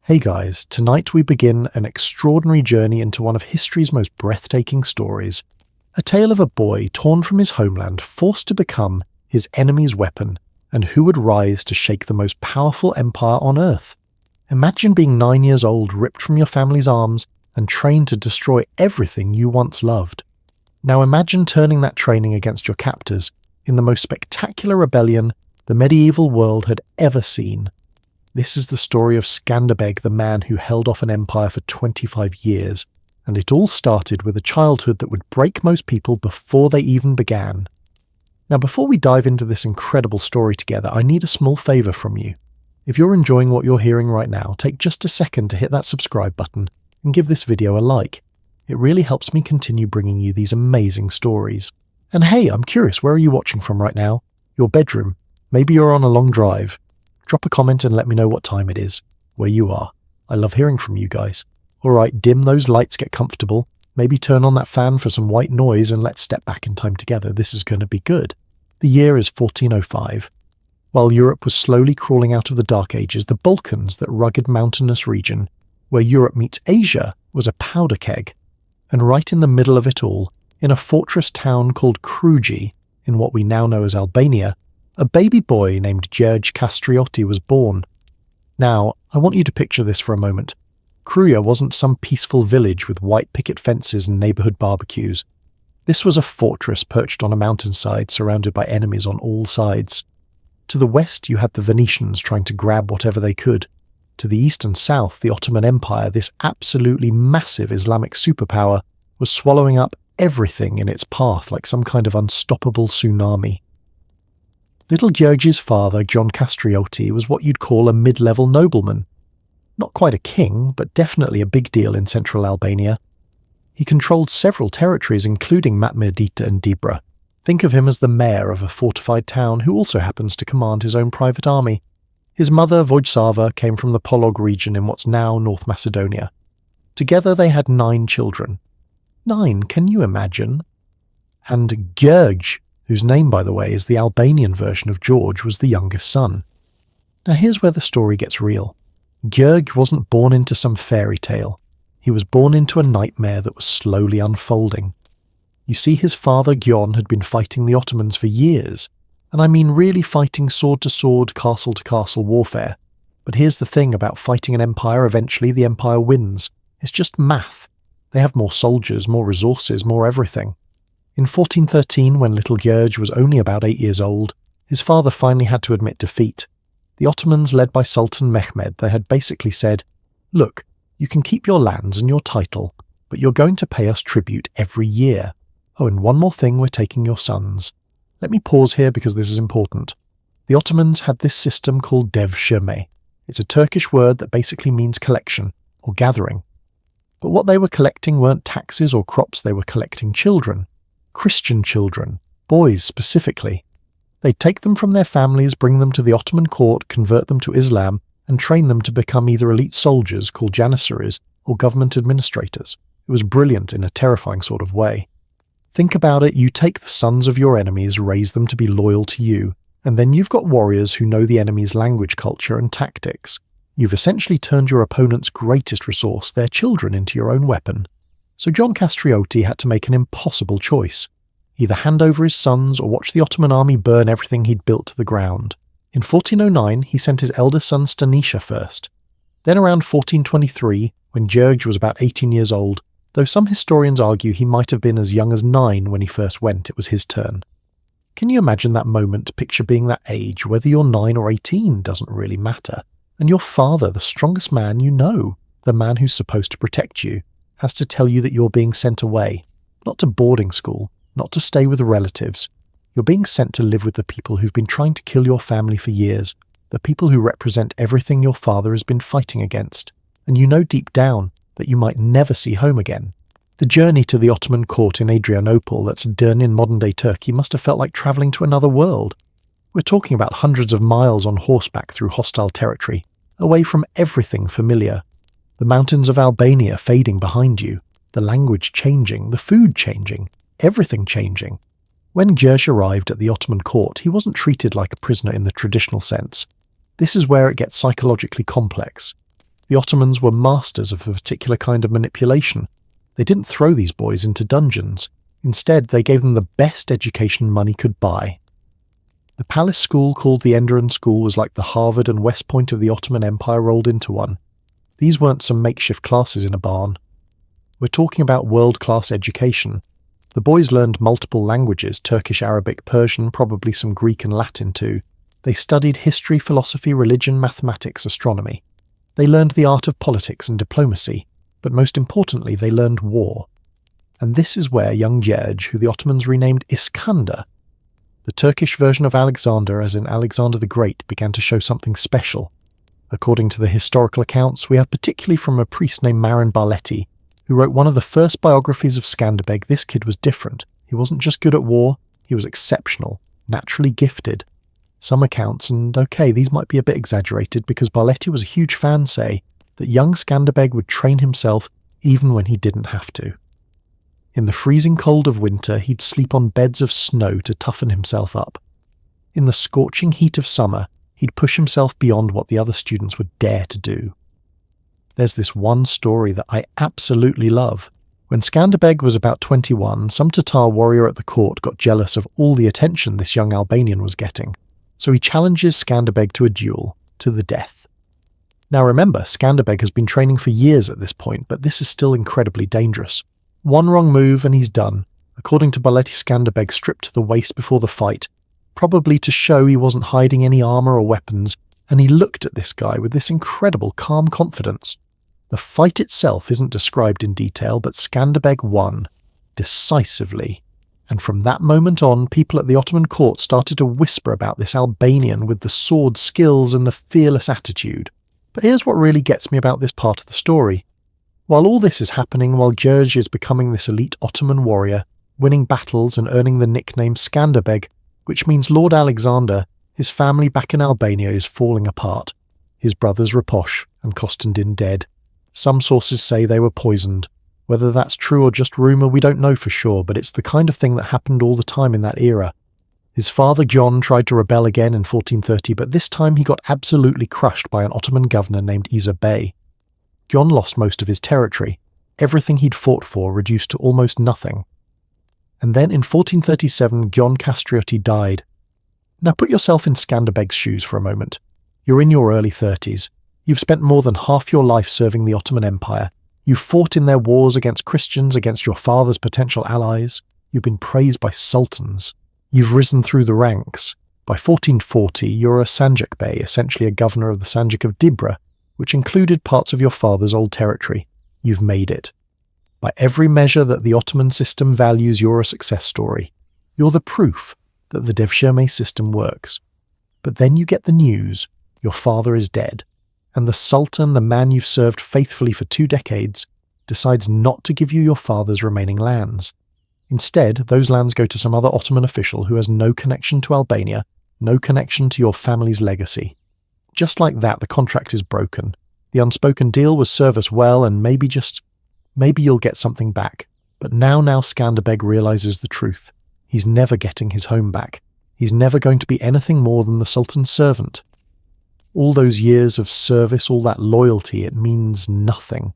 Hey guys, tonight we begin an extraordinary journey into one of history's most breathtaking stories. A tale of a boy torn from his homeland, forced to become his enemy's weapon, and who would rise to shake the most powerful empire on earth. Imagine being 9 years old, ripped from your family's arms, and trained to destroy everything you once loved. Now imagine turning that training against your captors in the most spectacular rebellion the medieval world had ever seen. This is the story of Skanderbeg, the man who held off an empire for 25 years, and it all started with a childhood that would break most people before they even began. Now before we dive into this incredible story together, I need a small favour from you. If you're enjoying what you're hearing right now, take just a second to hit that subscribe button and give this video a like. It really helps me continue bringing you these amazing stories. And hey, I'm curious, where are you watching from right now? Your bedroom? Maybe you're on a long drive. Drop a comment and let me know what time it is, where you are. I love hearing from you guys. Alright, dim those lights, get comfortable. Maybe turn on that fan for some white noise and let's step back in time together. This is going to be good. The year is 1405. While Europe was slowly crawling out of the Dark Ages, the Balkans, that rugged mountainous region, where Europe meets Asia, was a powder keg. And right in the middle of it all, in a fortress town called Kruji, in what we now know as Albania, a baby boy named Kastrioti was born. Now, I want you to picture this for a moment. Kruja wasn't some peaceful village with white picket fences and neighbourhood barbecues. This was a fortress perched on a mountainside surrounded by enemies on all sides. To the west you had the Venetians trying to grab whatever they could. To the east and south, the Ottoman Empire, this absolutely massive Islamic superpower, was swallowing up everything in its path like some kind of unstoppable tsunami. Little György's father, John Kastrioti, was what you'd call a mid-level nobleman. Not quite a king, but definitely a big deal in central Albania. He controlled several territories, including Matmerdita and Dibra. Think of him as the mayor of a fortified town who also happens to command his own private army. His mother, Vojsava, came from the Polog region in what's now North Macedonia. Together they had 9 children. 9, can you imagine? And György, whose name, by the way, is the Albanian version of George, was the youngest son. Now here's where the story gets real. György wasn't born into some fairy tale. He was born into a nightmare that was slowly unfolding. You see, his father Gjon had been fighting the Ottomans for years, and I mean really fighting sword-to-sword, castle-to-castle warfare. But here's the thing about fighting an empire: eventually the empire wins. It's just math. They have more soldiers, more resources, more everything. In 1413, when little György was only about 8 years old, his father finally had to admit defeat. The Ottomans, led by Sultan Mehmed, they had basically said, "Look, you can keep your lands and your title, but you're going to pay us tribute every year. Oh, and one more thing, we're taking your sons." Let me pause here because this is important. The Ottomans had this system called defied. It's a Turkish word that basically means collection, or gathering. But what they were collecting weren't taxes or crops, they were collecting children. Christian children, boys specifically. They'd take them from their families, bring them to the Ottoman court, convert them to Islam, and train them to become either elite soldiers called janissaries or government administrators. It was brilliant in a terrifying sort of way. Think about it, you take the sons of your enemies, raise them to be loyal to you, and then you've got warriors who know the enemy's language, culture, and tactics. You've essentially turned your opponent's greatest resource, their children, into your own weapon. So John Kastrioti had to make an impossible choice. Either hand over his sons or watch the Ottoman army burn everything he'd built to the ground. In 1409, he sent his eldest son Stanisha first. Then around 1423, when György was about 18 years old, though some historians argue he might have been as young as 9 when he first went, it was his turn. Can you imagine that moment? Picture being that age, whether you're 9 or 18 doesn't really matter. And your father, the strongest man you know, the man who's supposed to protect you, has to tell you that you're being sent away, not to boarding school, not to stay with relatives. You're being sent to live with the people who've been trying to kill your family for years, the people who represent everything your father has been fighting against, and you know deep down that you might never see home again. The journey to the Ottoman court in Adrianople, that's Dern in modern-day Turkey, must have felt like travelling to another world. We're talking about hundreds of miles on horseback through hostile territory, away from everything familiar. The mountains of Albania fading behind you, the language changing, the food changing, everything changing. When György arrived at the Ottoman court, he wasn't treated like a prisoner in the traditional sense. This is where it gets psychologically complex. The Ottomans were masters of a particular kind of manipulation. They didn't throw these boys into dungeons. Instead, they gave them the best education money could buy. The palace school called the Enderun School was like the Harvard and West Point of the Ottoman Empire rolled into one. These weren't some makeshift classes in a barn. We're talking about world-class education. The boys learned multiple languages, Turkish, Arabic, Persian, probably some Greek and Latin too. They studied history, philosophy, religion, mathematics, astronomy. They learned the art of politics and diplomacy, but most importantly they learned war. And this is where young George, who the Ottomans renamed Iskander, the Turkish version of Alexander as in Alexander the Great, began to show something special. According to the historical accounts we have, particularly from a priest named Marin Barleti, who wrote one of the first biographies of Skanderbeg, this kid was different. He wasn't just good at war, he was exceptional, naturally gifted. Some accounts, and okay, these might be a bit exaggerated because Barleti was a huge fan, say that young Skanderbeg would train himself even when he didn't have to. In the freezing cold of winter, he'd sleep on beds of snow to toughen himself up. In the scorching heat of summer, he'd push himself beyond what the other students would dare to do. There's this one story that I absolutely love. When Skanderbeg was about 21, some Tatar warrior at the court got jealous of all the attention this young Albanian was getting, so he challenges Skanderbeg to a duel, to the death. Now remember, Skanderbeg has been training for years at this point, but this is still incredibly dangerous. One wrong move and he's done. According to Barleti, Skanderbeg stripped to the waist before the fight, probably to show he wasn't hiding any armour or weapons, and he looked at this guy with this incredible calm confidence. The fight itself isn't described in detail, but Skanderbeg won, decisively. And from that moment on, people at the Ottoman court started to whisper about this Albanian with the sword skills and the fearless attitude. But here's what really gets me about this part of the story. While all this is happening, while George is becoming this elite Ottoman warrior, winning battles and earning the nickname Skanderbeg, which means Lord Alexander, his family back in Albania is falling apart. His brothers Raposh and Constantine dead. Some sources say they were poisoned. Whether that's true or just rumour, we don't know for sure, but it's the kind of thing that happened all the time in that era. His father John tried to rebel again in 1430, but this time he got absolutely crushed by an Ottoman governor named Isa Bey. John lost most of his territory. Everything he'd fought for reduced to almost nothing. And then in 1437, John Kastrioti died. Now put yourself in Skanderbeg's shoes for a moment. You're in your early 30s. You've spent more than half your life serving the Ottoman Empire. You've fought in their wars against Christians, against your father's potential allies. You've been praised by sultans. You've risen through the ranks. By 1440, you're a Sanjak Bey, essentially a governor of the Sanjak of Dibra, which included parts of your father's old territory. You've made it. By every measure that the Ottoman system values, you're a success story. You're the proof that the defiance system works. But then you get the news, your father is dead, and the Sultan, the man you've served faithfully for 2 decades, decides not to give you your father's remaining lands. Instead, those lands go to some other Ottoman official who has no connection to Albania, no connection to your family's legacy. Just like that, the contract is broken. The unspoken deal was serve us well and maybe you'll get something back. But now Skanderbeg realizes the truth. He's never getting his home back. He's never going to be anything more than the Sultan's servant. All those years of service, all that loyalty, it means nothing.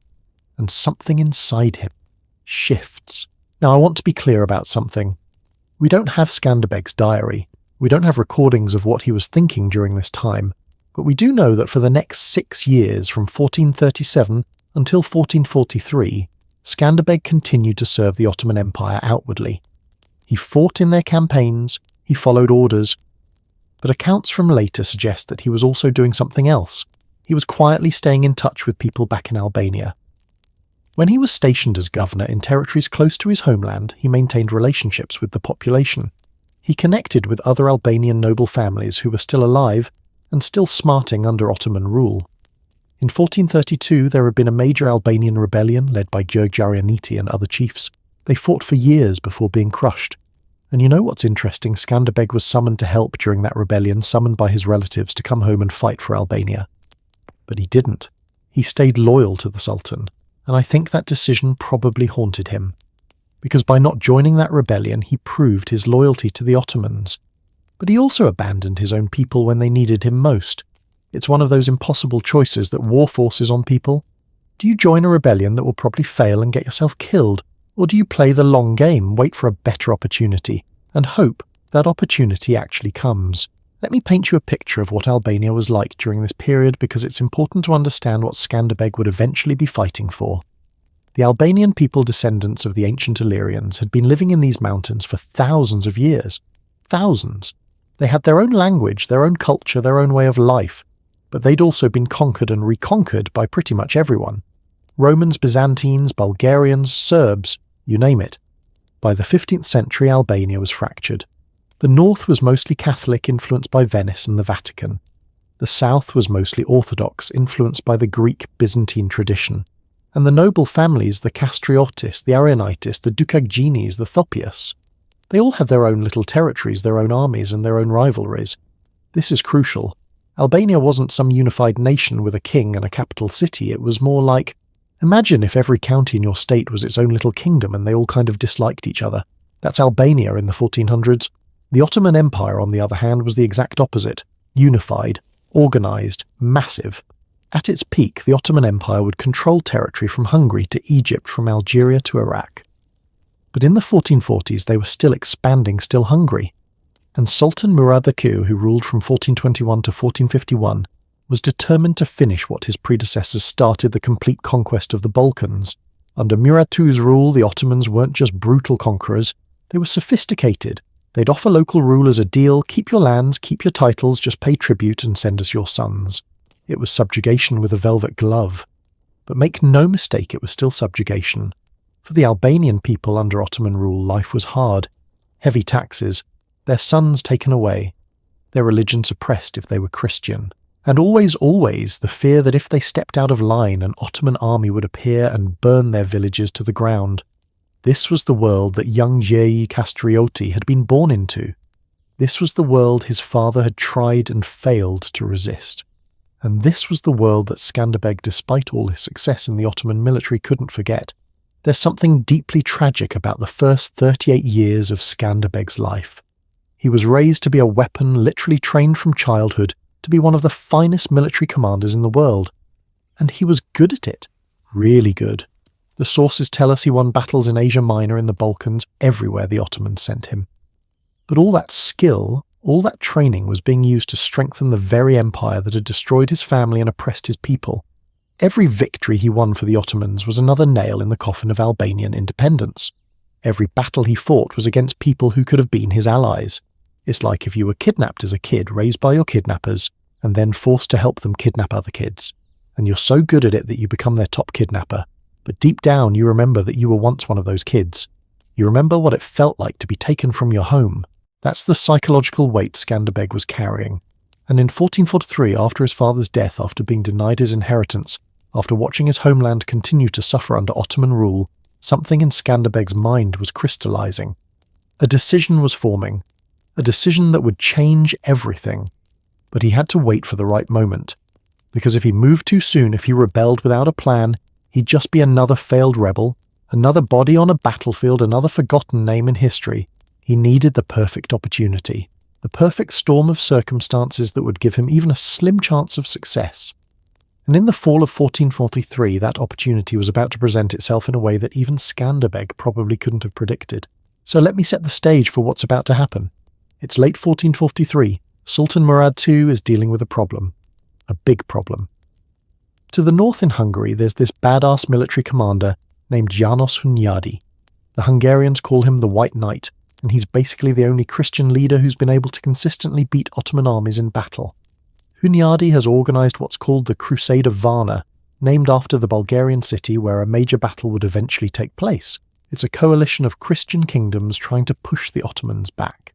And something inside him shifts. Now I want to be clear about something. We don't have Skanderbeg's diary. We don't have recordings of what he was thinking during this time. But we do know that for the next 6 years, from 1437 until 1443, Skanderbeg continued to serve the Ottoman Empire outwardly. He fought in their campaigns, he followed orders, but accounts from later suggest that he was also doing something else. He was quietly staying in touch with people back in Albania. When he was stationed as governor in territories close to his homeland, he maintained relationships with the population. He connected with other Albanian noble families who were still alive and still smarting under Ottoman rule. In 1432 there had been a major Albanian rebellion led by Gjorg Jarianiti and other chiefs. They fought for years before being crushed. And you know what's interesting? Skanderbeg was summoned to help during that rebellion, summoned by his relatives to come home and fight for Albania. But he didn't. He stayed loyal to the Sultan, and I think that decision probably haunted him. Because by not joining that rebellion, he proved his loyalty to the Ottomans. But he also abandoned his own people when they needed him most. It's one of those impossible choices that war forces on people. Do you join a rebellion that will probably fail and get yourself killed, or do you play the long game, wait for a better opportunity, and hope that opportunity actually comes? Let me paint you a picture of what Albania was like during this period, because it's important to understand what Skanderbeg would eventually be fighting for. The Albanian people, descendants of the ancient Illyrians, had been living in these mountains for thousands of years. Thousands. They had their own language, their own culture, their own way of life, but they'd also been conquered and reconquered by pretty much everyone. Romans, Byzantines, Bulgarians, Serbs, you name it. By the 15th century, Albania was fractured. The north was mostly Catholic, influenced by Venice and the Vatican. The south was mostly Orthodox, influenced by the Greek Byzantine tradition. And the noble families, the Kastriotis, the Arianitis, the Dukagines, the Thopias, they all had their own little territories, their own armies, and their own rivalries. This is crucial. Albania wasn't some unified nation with a king and a capital city. It was more like, imagine if every county in your state was its own little kingdom and they all kind of disliked each other. That's Albania in the 1400s. The Ottoman Empire, on the other hand, was the exact opposite. Unified, organised, massive. At its peak, the Ottoman Empire would control territory from Hungary to Egypt, from Algeria to Iraq. But in the 1440s, they were still expanding, still hungry. And Sultan Murad II, who ruled from 1421 to 1451, was determined to finish what his predecessors started, the complete conquest of the Balkans. Under Murad II's rule, the Ottomans weren't just brutal conquerors, they were sophisticated. They'd offer local rulers a deal: keep your lands, keep your titles, just pay tribute and send us your sons. It was subjugation with a velvet glove. But make no mistake, it was still subjugation. For the Albanian people under Ottoman rule, life was hard. Heavy taxes, their sons taken away, their religion suppressed if they were Christian. And always, the fear that if they stepped out of line, an Ottoman army would appear and burn their villages to the ground. This was the world that young Georgi Kastrioti had been born into. This was the world his father had tried and failed to resist. And this was the world that Skanderbeg, despite all his success in the Ottoman military, couldn't forget. There's something deeply tragic about the first 38 years of Skanderbeg's life. He was raised to be a weapon, literally trained from childhood to be one of the finest military commanders in the world. And he was good at it. Really good. The sources tell us he won battles in Asia Minor, in the Balkans, everywhere the Ottomans sent him. But all that skill, all that training was being used to strengthen the very empire that had destroyed his family and oppressed his people. Every victory he won for the Ottomans was another nail in the coffin of Albanian independence. Every battle he fought was against people who could have been his allies. It's like if you were kidnapped as a kid, raised by your kidnappers, and then forced to help them kidnap other kids. And you're so good at it that you become their top kidnapper. But deep down you remember that you were once one of those kids. You remember what it felt like to be taken from your home. That's the psychological weight Skanderbeg was carrying. And in 1443, after his father's death, after being denied his inheritance, after watching his homeland continue to suffer under Ottoman rule, something in Skanderbeg's mind was crystallizing. A decision was forming. A decision that would change everything. But he had to wait for the right moment. Because if he moved too soon, if he rebelled without a plan, he'd just be another failed rebel, another body on a battlefield, another forgotten name in history. He needed the perfect opportunity, the perfect storm of circumstances that would give him even a slim chance of success. And in the fall of 1443, that opportunity was about to present itself in a way that even Skanderbeg probably couldn't have predicted. So let me set the stage for what's about to happen. It's late 1443. Sultan Murad II is dealing with a problem. A big problem. To the north in Hungary, there's this badass military commander named János Hunyadi. The Hungarians call him the White Knight, and he's basically the only Christian leader who's been able to consistently beat Ottoman armies in battle. Hunyadi has organised what's called the Crusade of Varna, named after the Bulgarian city where a major battle would eventually take place. It's a coalition of Christian kingdoms trying to push the Ottomans back.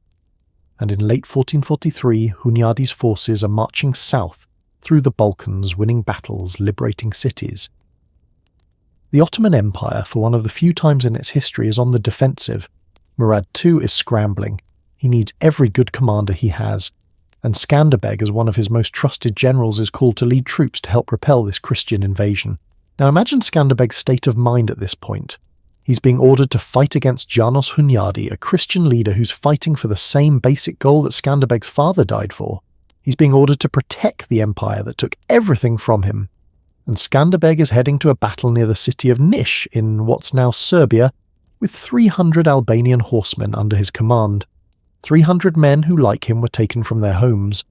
And in late 1443, Hunyadi's forces are marching south through the Balkans, winning battles, liberating cities. The Ottoman Empire, for one of the few times in its history, is on the defensive. Murad II is scrambling. He needs every good commander he has. And Skanderbeg, as one of his most trusted generals, is called to lead troops to help repel this Christian invasion. Now imagine Skanderbeg's state of mind at this point. He's being ordered to fight against János Hunyadi, a Christian leader who's fighting for the same basic goal that Skanderbeg's father died for. He's being ordered to protect the empire that took everything from him. And Skanderbeg is heading to a battle near the city of Niš in what's now Serbia, with 300 Albanian horsemen under his command. 300 men who, like him, were taken from their homes.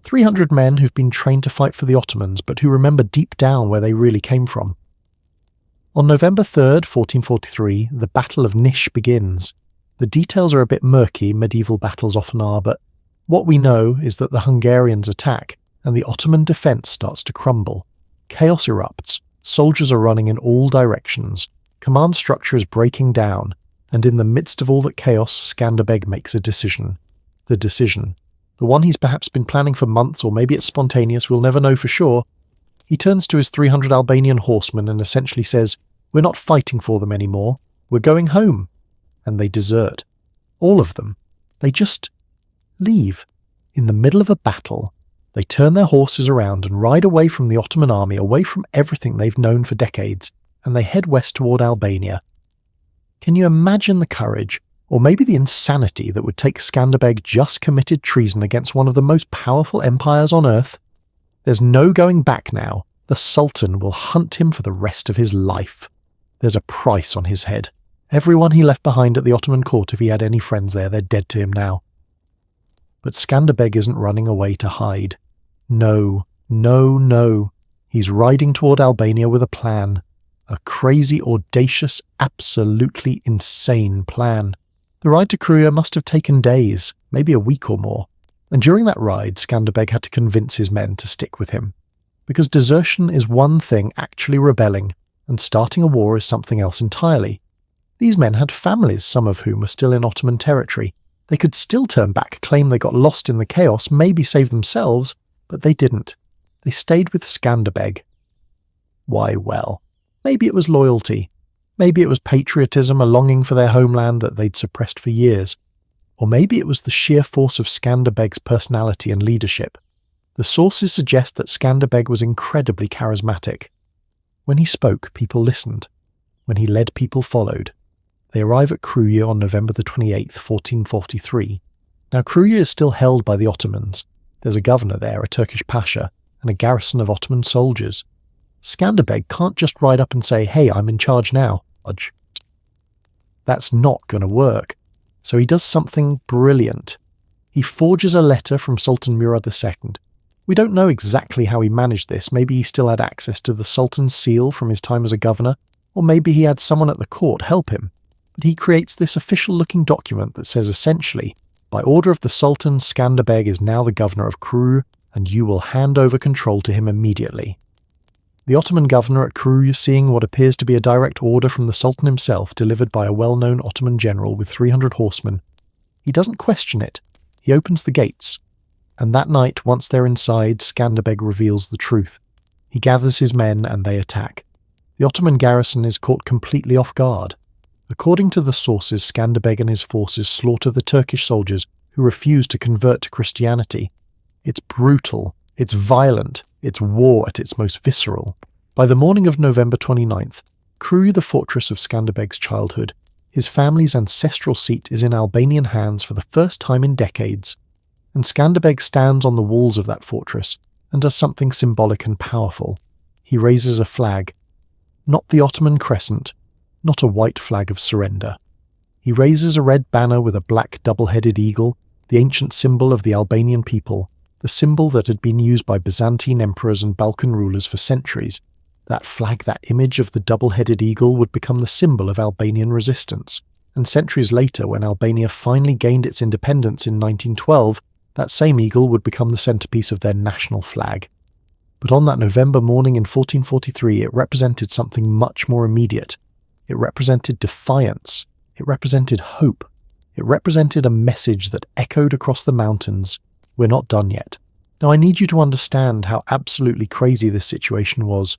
300 men who've been trained to fight for the Ottomans, but who remember deep down where they really came from. On November 3rd, 1443, the Battle of Niš begins. The details are a bit murky, medieval battles often are, but what we know is that the Hungarians attack, and the Ottoman defence starts to crumble. Chaos erupts, soldiers are running in all directions, command structure is breaking down, and in the midst of all that chaos, Skanderbeg makes a decision. The decision. The one he's perhaps been planning for months, or maybe it's spontaneous, we'll never know for sure. He turns to his 300 Albanian horsemen and essentially says, "We're not fighting for them anymore, we're going home." And they desert. All of them. They just leave. In the middle of a battle, they turn their horses around and ride away from the Ottoman army, away from everything they've known for decades, and they head west toward Albania. Can you imagine the courage, or maybe the insanity that would take Skanderbeg just committed treason against one of the most powerful empires on earth? There's no going back now. The Sultan will hunt him for the rest of his life. There's a price on his head. Everyone he left behind at the Ottoman court, if he had any friends there, they're dead to him now. But Skanderbeg isn't running away to hide. No, no, no. He's riding toward Albania with a plan. A crazy, audacious, absolutely insane plan. The ride to Kruja must have taken days, maybe a week or more. And during that ride, Skanderbeg had to convince his men to stick with him. Because desertion is one thing, actually rebelling, and starting a war is something else entirely. These men had families, some of whom were still in Ottoman territory. They could still turn back, claim they got lost in the chaos, maybe save themselves, but they didn't. They stayed with Skanderbeg. Why, well, maybe it was loyalty. Maybe it was patriotism, a longing for their homeland that they'd suppressed for years. Or maybe it was the sheer force of Skanderbeg's personality and leadership. The sources suggest that Skanderbeg was incredibly charismatic. When he spoke, people listened. When he led, people followed. They arrive at Kruja on November the 28th, 1443. Now Kruja is still held by the Ottomans. There's a governor there, a Turkish pasha, and a garrison of Ottoman soldiers. Skanderbeg can't just ride up and say, "Hey, I'm in charge now." That's not going to work. So he does something brilliant. He forges a letter from Sultan Murad II. We don't know exactly how he managed this. Maybe he still had access to the Sultan's seal from his time as a governor, or maybe he had someone at the court help him. But he creates this official-looking document that says essentially, "By order of the Sultan, Skanderbeg is now the governor of Kruja, and you will hand over control to him immediately." The Ottoman governor at Kruja, seeing what appears to be a direct order from the Sultan himself delivered by a well-known Ottoman general with 300 horsemen, he doesn't question it. He opens the gates. And that night, once they're inside, Skanderbeg reveals the truth. He gathers his men and they attack. The Ottoman garrison is caught completely off guard. According to the sources, Skanderbeg and his forces slaughter the Turkish soldiers who refuse to convert to Christianity. It's brutal. It's violent. It's war at its most visceral. By the morning of November 29th, Kruja, the fortress of Skanderbeg's childhood, his family's ancestral seat is in Albanian hands for the first time in decades. And Skanderbeg stands on the walls of that fortress and does something symbolic and powerful. He raises a flag. Not the Ottoman crescent, not a white flag of surrender. He raises a red banner with a black double-headed eagle, the ancient symbol of the Albanian people, the symbol that had been used by Byzantine emperors and Balkan rulers for centuries. That flag, that image of the double-headed eagle, would become the symbol of Albanian resistance. And centuries later, when Albania finally gained its independence in 1912, that same eagle would become the centerpiece of their national flag. But on that November morning in 1443, it represented something much more immediate. It represented defiance. It represented hope. It represented a message that echoed across the mountains. We're not done yet. Now I need you to understand how absolutely crazy this situation was.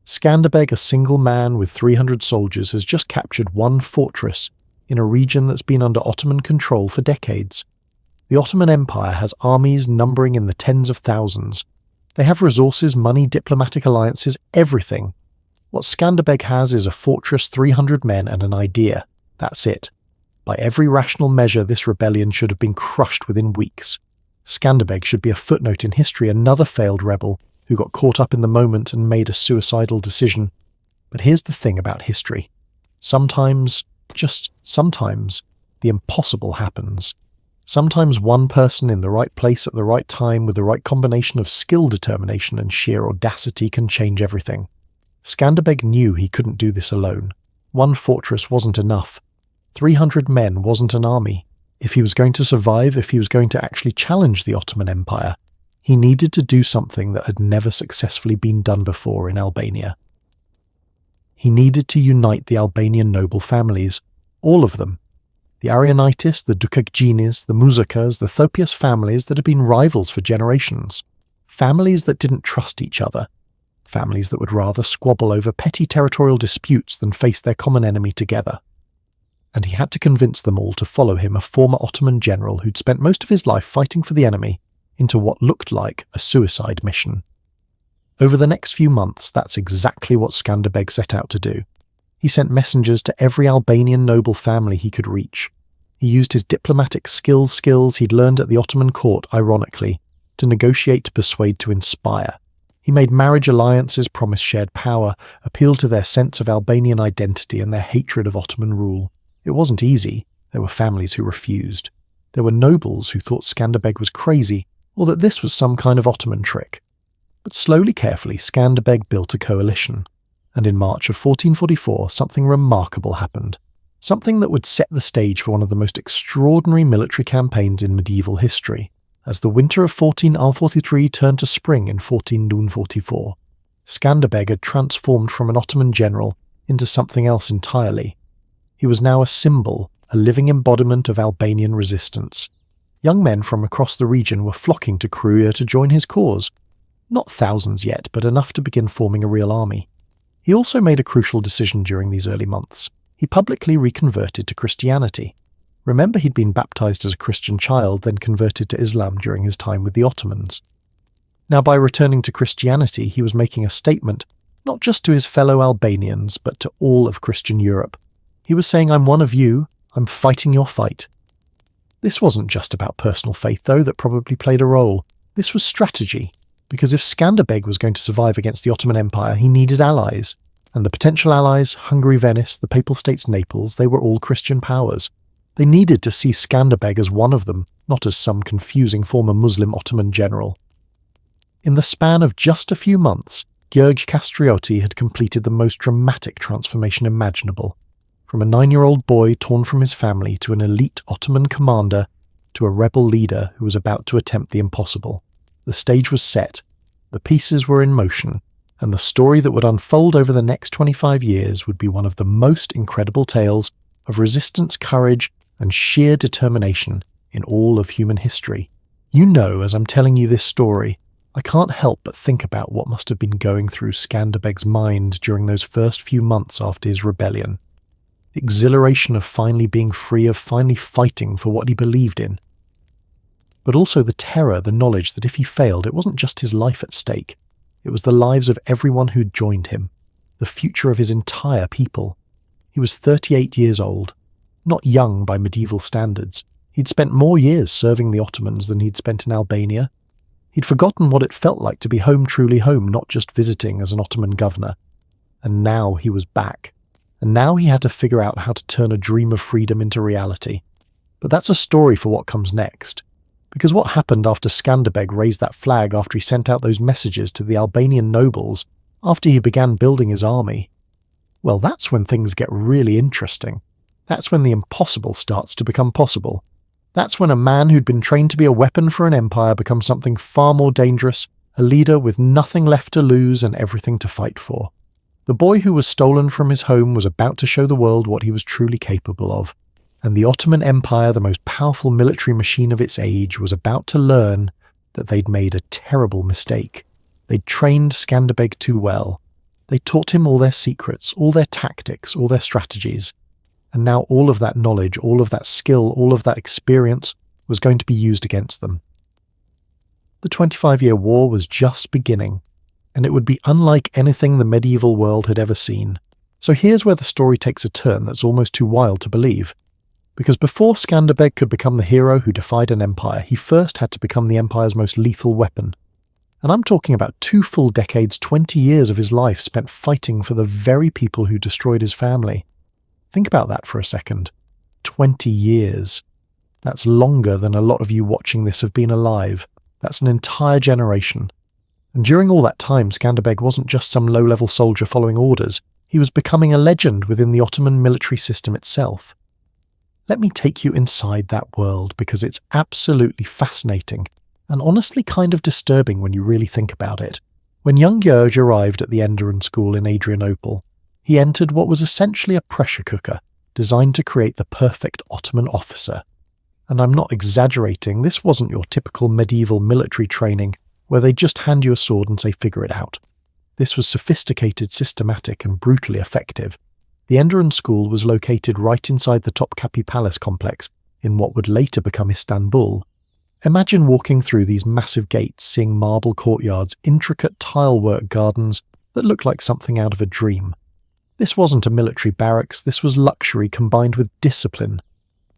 Skanderbeg, a single man with 300 soldiers, has just captured one fortress in a region that's been under Ottoman control for decades. The Ottoman Empire has armies numbering in the tens of thousands. They have resources, money, diplomatic alliances, everything. What Skanderbeg has is a fortress, 300 men, and an idea. That's it. By every rational measure, this rebellion should have been crushed within weeks. Skanderbeg should be a footnote in history, another failed rebel who got caught up in the moment and made a suicidal decision. But here's the thing about history. Sometimes, just sometimes, the impossible happens. Sometimes one person in the right place at the right time with the right combination of skill, determination, and sheer audacity can change everything. Skanderbeg knew he couldn't do this alone. One fortress wasn't enough. 300 men wasn't an army. If he was going to survive, if he was going to actually challenge the Ottoman Empire, he needed to do something that had never successfully been done before in Albania. He needed to unite the Albanian noble families, all of them. The Arianitis, the Dukakjinis, the Muzakas, the Thopias families that had been rivals for generations. Families that didn't trust each other. Families that would rather squabble over petty territorial disputes than face their common enemy together. And he had to convince them all to follow him, a former Ottoman general who'd spent most of his life fighting for the enemy, into what looked like a suicide mission. Over the next few months, that's exactly what Skanderbeg set out to do. He sent messengers to every Albanian noble family he could reach. He used his diplomatic skills he'd learned at the Ottoman court, ironically, to negotiate, to persuade, to inspire. He made marriage alliances promise shared power, appealed to their sense of Albanian identity and their hatred of Ottoman rule. It wasn't easy. There were families who refused. There were nobles who thought Skanderbeg was crazy, or that this was some kind of Ottoman trick. But slowly, carefully, Skanderbeg built a coalition. And in March of 1444, something remarkable happened. Something that would set the stage for one of the most extraordinary military campaigns in medieval history. As the winter of 1443 turned to spring in 1444, Skanderbeg had transformed from an Ottoman general into something else entirely. He was now a symbol, a living embodiment of Albanian resistance. Young men from across the region were flocking to Kruja to join his cause. Not thousands yet, but enough to begin forming a real army. He also made a crucial decision during these early months. He publicly reconverted to Christianity. Remember, he'd been baptized as a Christian child, then converted to Islam during his time with the Ottomans. Now, by returning to Christianity, he was making a statement, not just to his fellow Albanians, but to all of Christian Europe. He was saying, I'm one of you, I'm fighting your fight. This wasn't just about personal faith, though, that probably played a role. This was strategy, because if Skanderbeg was going to survive against the Ottoman Empire, he needed allies. And the potential allies, Hungary, Venice, the Papal States, Naples, they were all Christian powers. They needed to see Skanderbeg as one of them, not as some confusing former Muslim Ottoman general. In the span of just a few months, Gjörg Kastrioti had completed the most dramatic transformation imaginable. From a 9-year-old boy torn from his family to an elite Ottoman commander to a rebel leader who was about to attempt the impossible. The stage was set, the pieces were in motion, and the story that would unfold over the next 25 years would be one of the most incredible tales of resistance, courage, and sheer determination in all of human history. You know, as I'm telling you this story, I can't help but think about what must have been going through Skanderbeg's mind during those first few months after his rebellion. The exhilaration of finally being free, of finally fighting for what he believed in. But also the terror, the knowledge that if he failed, it wasn't just his life at stake. It was the lives of everyone who'd joined him, the future of his entire people. He was 38 years old, not young by medieval standards. He'd spent more years serving the Ottomans than he'd spent in Albania. He'd forgotten what it felt like to be home, truly home, not just visiting as an Ottoman governor. And now he was back. And now he had to figure out how to turn a dream of freedom into reality. But that's a story for what comes next. Because what happened after Skanderbeg raised that flag, after he sent out those messages to the Albanian nobles, after he began building his army, well, that's when things get really interesting. That's when the impossible starts to become possible. That's when a man who'd been trained to be a weapon for an empire becomes something far more dangerous, a leader with nothing left to lose and everything to fight for. The boy who was stolen from his home was about to show the world what he was truly capable of. And the Ottoman Empire, the most powerful military machine of its age, was about to learn that they'd made a terrible mistake. They'd trained Skanderbeg too well. They taught him all their secrets, all their tactics, all their strategies. And now all of that knowledge, all of that skill, all of that experience was going to be used against them. The 25-year war was just beginning, and it would be unlike anything the medieval world had ever seen. So here's where the story takes a turn that's almost too wild to believe. Because before Skanderbeg could become the hero who defied an empire, he first had to become the empire's most lethal weapon. And I'm talking about 2 full decades, 20 years of his life spent fighting for the very people who destroyed his family. Think about that for a second. 20 years. That's longer than a lot of you watching this have been alive. That's an entire generation. And during all that time, Skanderbeg wasn't just some low-level soldier following orders. He was becoming a legend within the Ottoman military system itself. Let me take you inside that world, because it's absolutely fascinating and honestly kind of disturbing when you really think about it. When young George arrived at the Enderun school in Adrianople, he entered what was essentially a pressure cooker, designed to create the perfect Ottoman officer. And I'm not exaggerating, this wasn't your typical medieval military training where they just hand you a sword and say figure it out. This was sophisticated, systematic and brutally effective. The Enderun school was located right inside the Topkapi Palace complex in what would later become Istanbul. Imagine walking through these massive gates, seeing marble courtyards, intricate tile-work gardens that looked like something out of a dream. This wasn't a military barracks, this was luxury combined with discipline.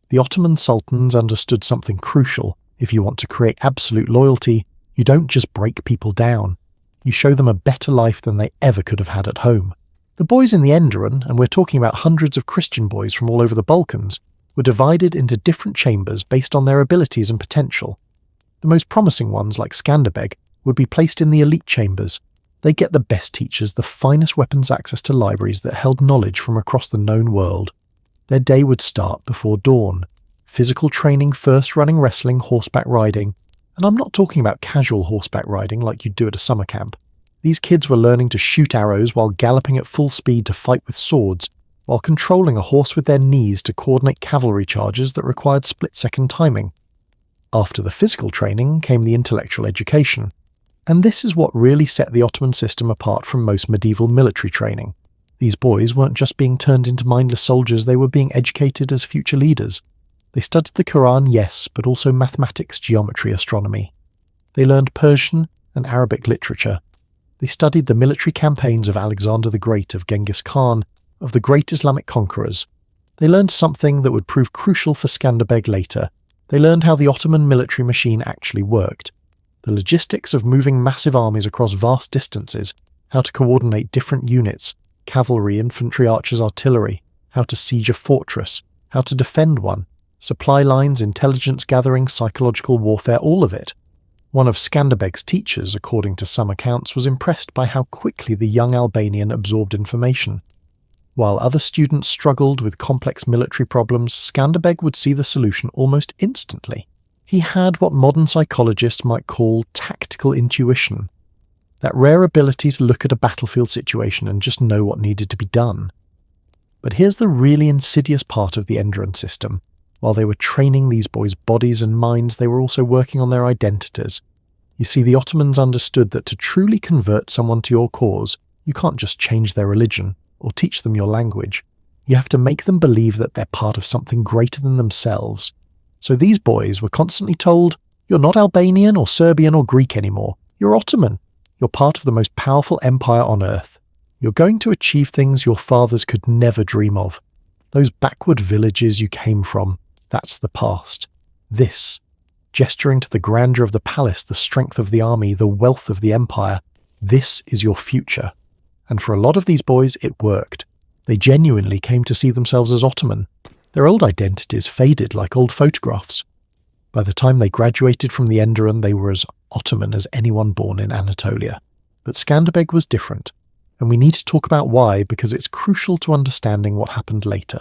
The Ottoman sultans understood something crucial. If you want to create absolute loyalty, you don't just break people down. You show them a better life than they ever could have had at home. The boys in the Enderun, and we're talking about hundreds of Christian boys from all over the Balkans, were divided into different chambers based on their abilities and potential. The most promising ones, like Skanderbeg, would be placed in the elite chambers. They get the best teachers, the finest weapons, access to libraries that held knowledge from across the known world. Their day would start before dawn. Physical training, first running, wrestling, horseback riding. And I'm not talking about casual horseback riding like you'd do at a summer camp. These kids were learning to shoot arrows while galloping at full speed to fight with swords, while controlling a horse with their knees to coordinate cavalry charges that required split-second timing. After the physical training came the intellectual education. And this is what really set the Ottoman system apart from most medieval military training. These boys weren't just being turned into mindless soldiers, they were being educated as future leaders. They studied the Quran, yes, but also mathematics, geometry, astronomy. They learned Persian and Arabic literature. They studied the military campaigns of Alexander the Great, of Genghis Khan, of the great Islamic conquerors. They learned something that would prove crucial for Skanderbeg later. They learned how the Ottoman military machine actually worked. The logistics of moving massive armies across vast distances, how to coordinate different units, cavalry, infantry, archers, artillery, how to siege a fortress, how to defend one, supply lines, intelligence gathering, psychological warfare, all of it. One of Skanderbeg's teachers, according to some accounts, was impressed by how quickly the young Albanian absorbed information. While other students struggled with complex military problems, Skanderbeg would see the solution almost instantly. He had what modern psychologists might call tactical intuition, that rare ability to look at a battlefield situation and just know what needed to be done. But here's the really insidious part of the Enderun system. While they were training these boys' bodies and minds, they were also working on their identities. You see, the Ottomans understood that to truly convert someone to your cause, you can't just change their religion or teach them your language. You have to make them believe that they're part of something greater than themselves. So these boys were constantly told, you're not Albanian or Serbian or Greek anymore. You're Ottoman. You're part of the most powerful empire on earth. You're going to achieve things your fathers could never dream of. Those backward villages you came from, that's the past. This, gesturing to the grandeur of the palace, the strength of the army, the wealth of the empire, this is your future. And for a lot of these boys, it worked. They genuinely came to see themselves as Ottoman. Their old identities faded like old photographs. By the time they graduated from the Enderun, they were as Ottoman as anyone born in Anatolia. But Skanderbeg was different, and we need to talk about why, because it's crucial to understanding what happened later.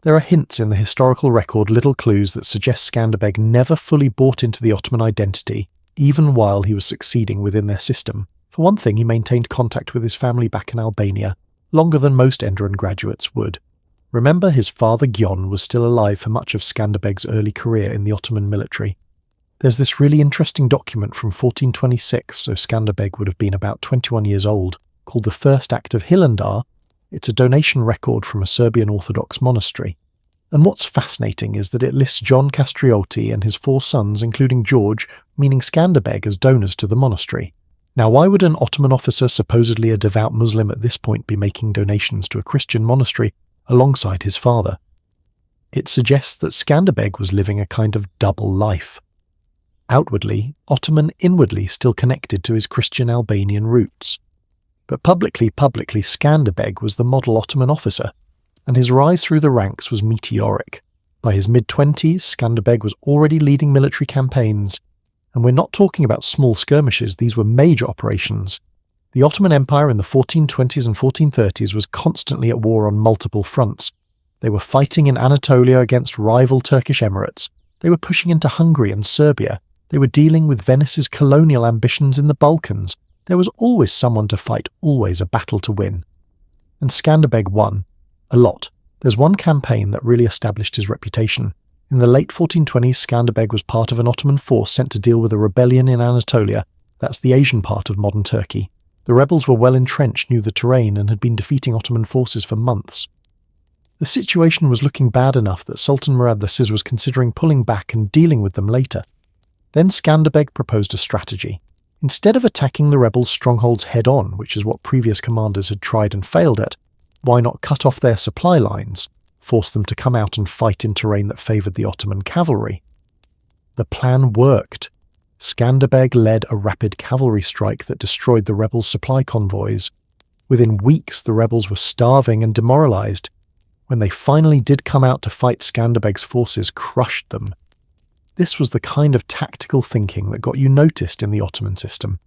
There are hints in the historical record, little clues that suggest Skanderbeg never fully bought into the Ottoman identity, even while he was succeeding within their system. For one thing, he maintained contact with his family back in Albania, longer than most Enderun graduates would. Remember, his father Gyon was still alive for much of Skanderbeg's early career in the Ottoman military. There's this really interesting document from 1426, so Skanderbeg would have been about 21 years old, called the First Act of Hilandar. It's a donation record from a Serbian Orthodox monastery. And what's fascinating is that it lists John Kastrioti and his 4 sons, including George, meaning Skanderbeg, as donors to the monastery. Now, why would an Ottoman officer, supposedly a devout Muslim at this point, be making donations to a Christian monastery alongside his father? It suggests that Skanderbeg was living a kind of double life. Outwardly, Ottoman, inwardly still connected to his Christian Albanian roots. But publicly, Skanderbeg was the model Ottoman officer, and his rise through the ranks was meteoric. By his mid-20s, Skanderbeg was already leading military campaigns, and we're not talking about small skirmishes, these were major operations. The Ottoman Empire in the 1420s and 1430s was constantly at war on multiple fronts. They were fighting in Anatolia against rival Turkish emirates. They were pushing into Hungary and Serbia. They were dealing with Venice's colonial ambitions in the Balkans. There was always someone to fight, always a battle to win. And Skanderbeg won. A lot. There's one campaign that really established his reputation. In the late 1420s, Skanderbeg was part of an Ottoman force sent to deal with a rebellion in Anatolia. That's the Asian part of modern Turkey. The rebels were well entrenched, knew the terrain, and had been defeating Ottoman forces for months. The situation was looking bad enough that Sultan Murad VI was considering pulling back and dealing with them later. Then Skanderbeg proposed a strategy. Instead of attacking the rebels' strongholds head-on, which is what previous commanders had tried and failed at, why not cut off their supply lines, force them to come out and fight in terrain that favoured the Ottoman cavalry? The plan worked. Skanderbeg led a rapid cavalry strike that destroyed the rebels' supply convoys. Within weeks, the rebels were starving and demoralised. When they finally did come out to fight, Skanderbeg's forces crushed them. This was the kind of tactical thinking that got you noticed in the Ottoman system.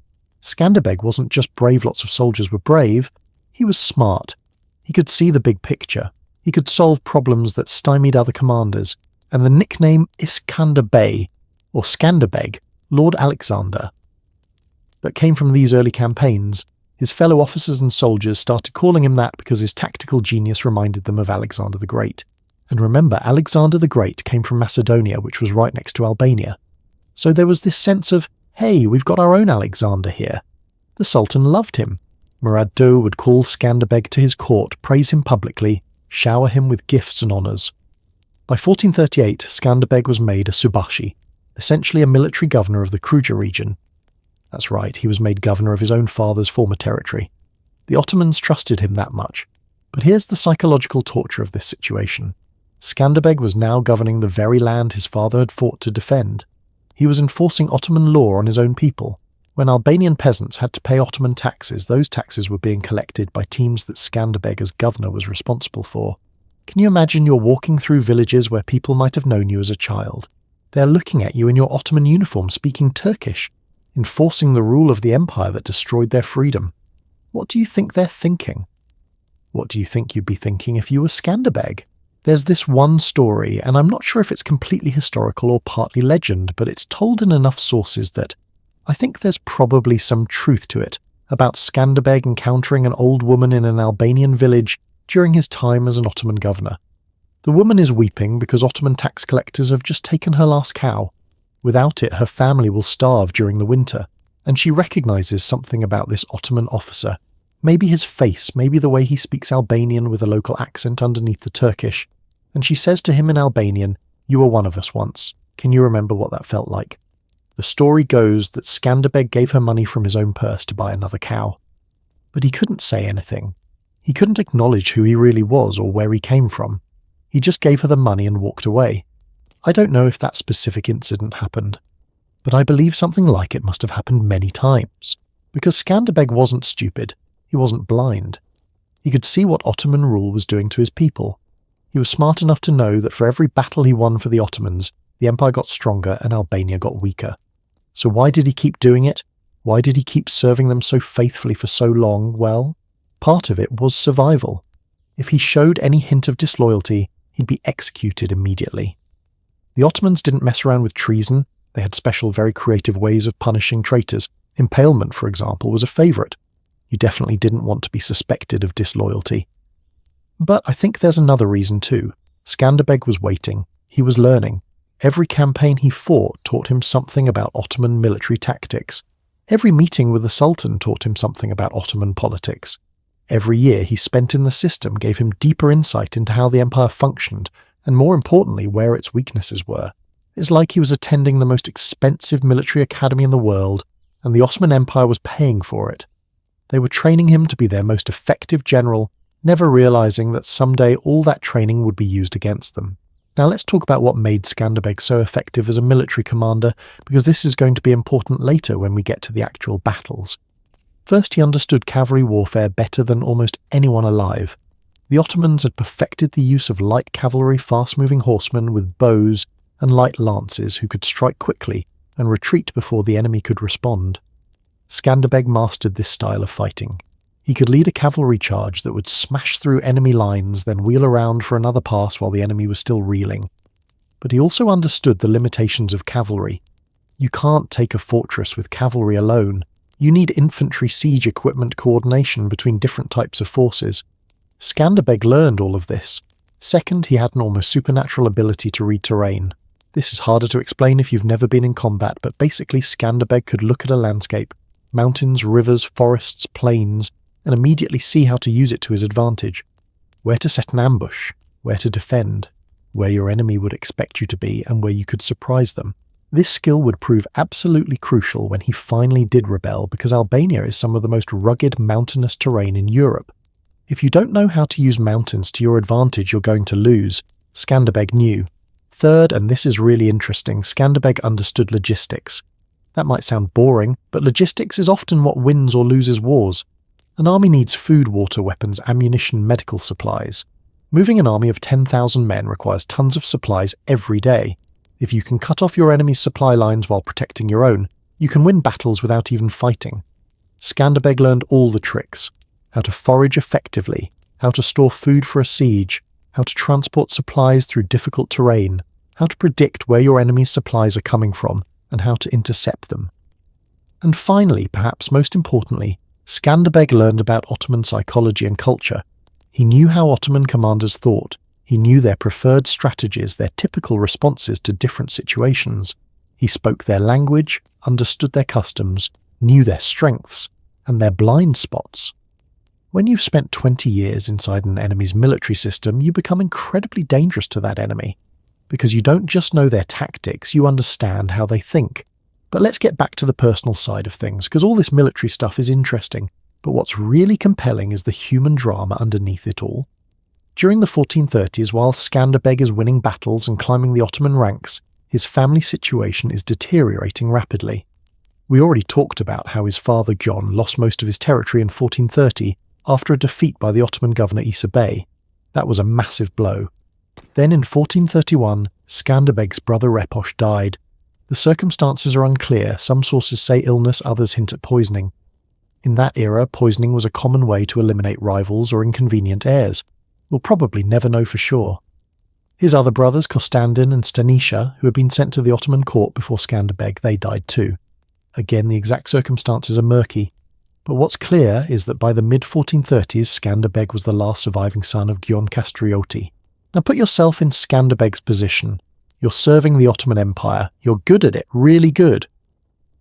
Skanderbeg wasn't just brave, lots of soldiers were brave, he was smart. He could see the big picture. He could solve problems that stymied other commanders, and the nickname Iskanderbeg, or Skanderbeg, Lord Alexander, that came from these early campaigns. His fellow officers and soldiers started calling him that because his tactical genius reminded them of Alexander the Great. And remember, Alexander the Great came from Macedonia, which was right next to Albania. So there was this sense of, hey, we've got our own Alexander here. The Sultan loved him. Murad II would call Skanderbeg to his court, praise him publicly, shower him with gifts and honours. By 1438, Skanderbeg was made a Subashi, essentially a military governor of the Kruja region. That's right, he was made governor of his own father's former territory. The Ottomans trusted him that much. But here's the psychological torture of this situation. Skanderbeg was now governing the very land his father had fought to defend. He was enforcing Ottoman law on his own people. When Albanian peasants had to pay Ottoman taxes, those taxes were being collected by teams that Skanderbeg as governor was responsible for. Can you imagine you're walking through villages where people might have known you as a child? They're looking at you in your Ottoman uniform speaking Turkish, enforcing the rule of the empire that destroyed their freedom. What do you think they're thinking? What do you think you'd be thinking if you were Skanderbeg? There's this one story, and I'm not sure if it's completely historical or partly legend, but it's told in enough sources that I think there's probably some truth to it, about Skanderbeg encountering an old woman in an Albanian village during his time as an Ottoman governor. The woman is weeping because Ottoman tax collectors have just taken her last cow. Without it, her family will starve during the winter, and she recognises something about this Ottoman officer. Maybe his face, maybe the way he speaks Albanian with a local accent underneath the Turkish. And she says to him in Albanian, "You were one of us once. Can you remember what that felt like?" The story goes that Skanderbeg gave her money from his own purse to buy another cow. But he couldn't say anything. He couldn't acknowledge who he really was or where he came from. He just gave her the money and walked away. I don't know if that specific incident happened, but I believe something like it must have happened many times, because Skanderbeg wasn't stupid. He wasn't blind. He could see what Ottoman rule was doing to his people. He was smart enough to know that for every battle he won for the Ottomans, the empire got stronger and Albania got weaker. So why did he keep doing it? Why did he keep serving them so faithfully for so long? Well, part of it was survival. If he showed any hint of disloyalty, he'd be executed immediately. The Ottomans didn't mess around with treason. They had special, very creative ways of punishing traitors. Impalement, for example, was a favourite. You definitely didn't want to be suspected of disloyalty. But I think there's another reason too. Skanderbeg was waiting. He was learning. Every campaign he fought taught him something about Ottoman military tactics. Every meeting with the Sultan taught him something about Ottoman politics. Every year he spent in the system gave him deeper insight into how the empire functioned, and more importantly, where its weaknesses were. It's like he was attending the most expensive military academy in the world, and the Ottoman Empire was paying for it. They were training him to be their most effective general, never realizing that someday all that training would be used against them. Now let's talk about what made Skanderbeg so effective as a military commander, because this is going to be important later when we get to the actual battles. First, he understood cavalry warfare better than almost anyone alive. The Ottomans had perfected the use of light cavalry, fast-moving horsemen with bows, and light lances who could strike quickly and retreat before the enemy could respond. Skanderbeg mastered this style of fighting. He could lead a cavalry charge that would smash through enemy lines, then wheel around for another pass while the enemy was still reeling. But he also understood the limitations of cavalry. You can't take a fortress with cavalry alone. You need infantry siege equipment coordination between different types of forces. Skanderbeg learned all of this. Second, he had an almost supernatural ability to read terrain. This is harder to explain if you've never been in combat, but basically Skanderbeg could look at a landscape, mountains, rivers, forests, plains, and immediately see how to use it to his advantage. Where to set an ambush, where to defend, where your enemy would expect you to be, and where you could surprise them. This skill would prove absolutely crucial when he finally did rebel, because Albania is some of the most rugged mountainous terrain in Europe. If you don't know how to use mountains to your advantage, you're going to lose. Skanderbeg knew. Third, and this is really interesting, Skanderbeg understood logistics. That might sound boring, but logistics is often what wins or loses wars. An army needs food, water, weapons, ammunition, medical supplies. Moving an army of 10,000 men requires tons of supplies every day. If you can cut off your enemy's supply lines while protecting your own, you can win battles without even fighting. Skanderbeg learned all the tricks. How to forage effectively, how to store food for a siege, how to transport supplies through difficult terrain, how to predict where your enemy's supplies are coming from, and how to intercept them. And finally, perhaps most importantly, Skanderbeg learned about Ottoman psychology and culture. He knew how Ottoman commanders thought. He knew their preferred strategies, their typical responses to different situations. He spoke their language, understood their customs, knew their strengths, and their blind spots. When you've spent 20 years inside an enemy's military system, you become incredibly dangerous to that enemy. Because you don't just know their tactics, you understand how they think. But let's get back to the personal side of things, because all this military stuff is interesting, but what's really compelling is the human drama underneath it all. During the 1430s, while Skanderbeg is winning battles and climbing the Ottoman ranks, his family situation is deteriorating rapidly. We already talked about how his father John lost most of his territory in 1430 after a defeat by the Ottoman governor Isa Bey. That was a massive blow. Then in 1431, Skanderbeg's brother Reposh died. The circumstances are unclear. Some sources say illness, others hint at poisoning. In that era, poisoning was a common way to eliminate rivals or inconvenient heirs. We'll probably never know for sure. His other brothers, Konstantin and Stanisha, who had been sent to the Ottoman court before Skanderbeg, they died too. Again, the exact circumstances are murky. But what's clear is that by the mid-1430s, Skanderbeg was the last surviving son of Kastrioti. Now put yourself in Skanderbeg's position. You're serving the Ottoman Empire. You're good at it, really good.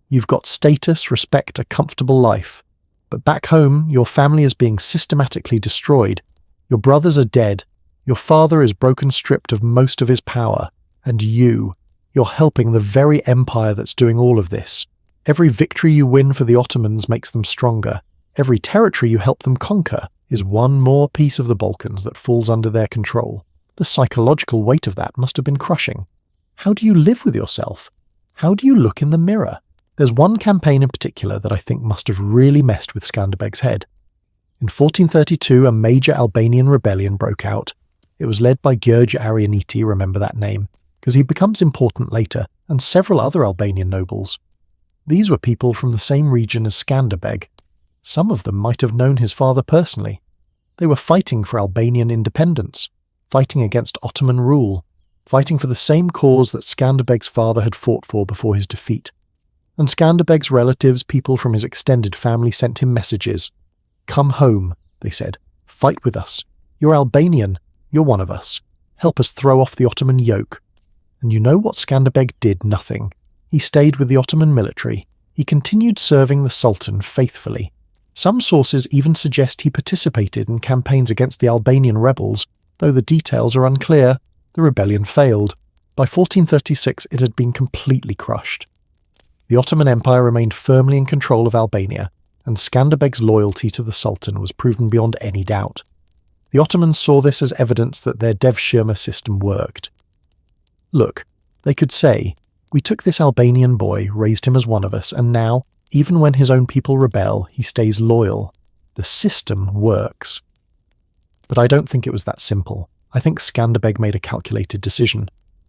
You've got status, respect, a comfortable life. But back home, your family is being systematically destroyed. Your brothers are dead. Your father is broken, stripped of most of his power. And you're helping the very empire that's doing all of this. Every victory you win for the Ottomans makes them stronger. Every territory you help them conquer is one more piece of the Balkans that falls under their control. The psychological weight of that must have been crushing. How do you live with yourself? How do you look in the mirror? There's one campaign in particular that I think must have really messed with Skanderbeg's head. In 1432, a major Albanian rebellion broke out. It was led by Gjorge Arianiti, remember that name, because he becomes important later, and several other Albanian nobles. These were people from the same region as Skanderbeg. Some of them might have known his father personally. They were fighting for Albanian independence, fighting against Ottoman rule, fighting for the same cause that Skanderbeg's father had fought for before his defeat. And Skanderbeg's relatives, people from his extended family, sent him messages. "Come home," they said. "Fight with us. You're Albanian. You're one of us. Help us throw off the Ottoman yoke." And you know what Skanderbeg did? Nothing. He stayed with the Ottoman military. He continued serving the Sultan faithfully. Some sources even suggest he participated in campaigns against the Albanian rebels, though the details are unclear. The rebellion failed. By 1436 it had been completely crushed. The Ottoman Empire remained firmly in control of Albania, and Skanderbeg's loyalty to the Sultan was proven beyond any doubt. The Ottomans saw this as evidence that their devshirme system worked. Look, they could say, "We took this Albanian boy, raised him as one of us, and now, even when his own people rebel, he stays loyal. The system works." But I don't think it was that simple. I think Skanderbeg made a calculated decision.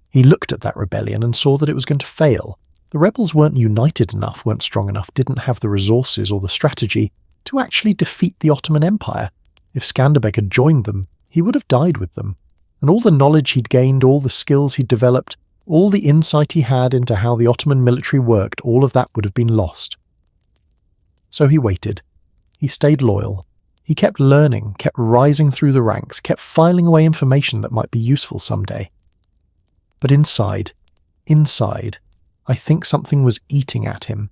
He looked at that rebellion and saw that it was going to fail. The rebels weren't united enough, weren't strong enough, didn't have the resources or the strategy to actually defeat the Ottoman Empire. If Skanderbeg had joined them, he would have died with them. And all the knowledge he'd gained, all the skills he'd developed, all the insight he had into how the Ottoman military worked, all of that would have been lost. So he waited. He stayed loyal. He kept learning, kept rising through the ranks, kept filing away information that might be useful someday. But inside, I think something was eating at him.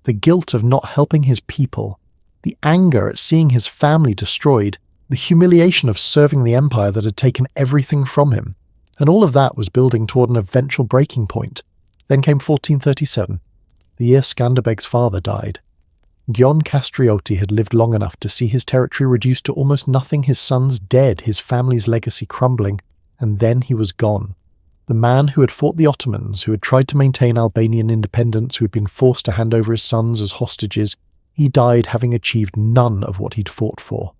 The guilt of not helping his people, the anger at seeing his family destroyed, the humiliation of serving the empire that had taken everything from him. And all of that was building toward an eventual breaking point. Then came 1437, the year Skanderbeg's father died. Kastrioti had lived long enough to see his territory reduced to almost nothing, his sons dead, his family's legacy crumbling, and then he was gone. The man who had fought the Ottomans, who had tried to maintain Albanian independence, who had been forced to hand over his sons as hostages, he died having achieved none of what he'd fought for.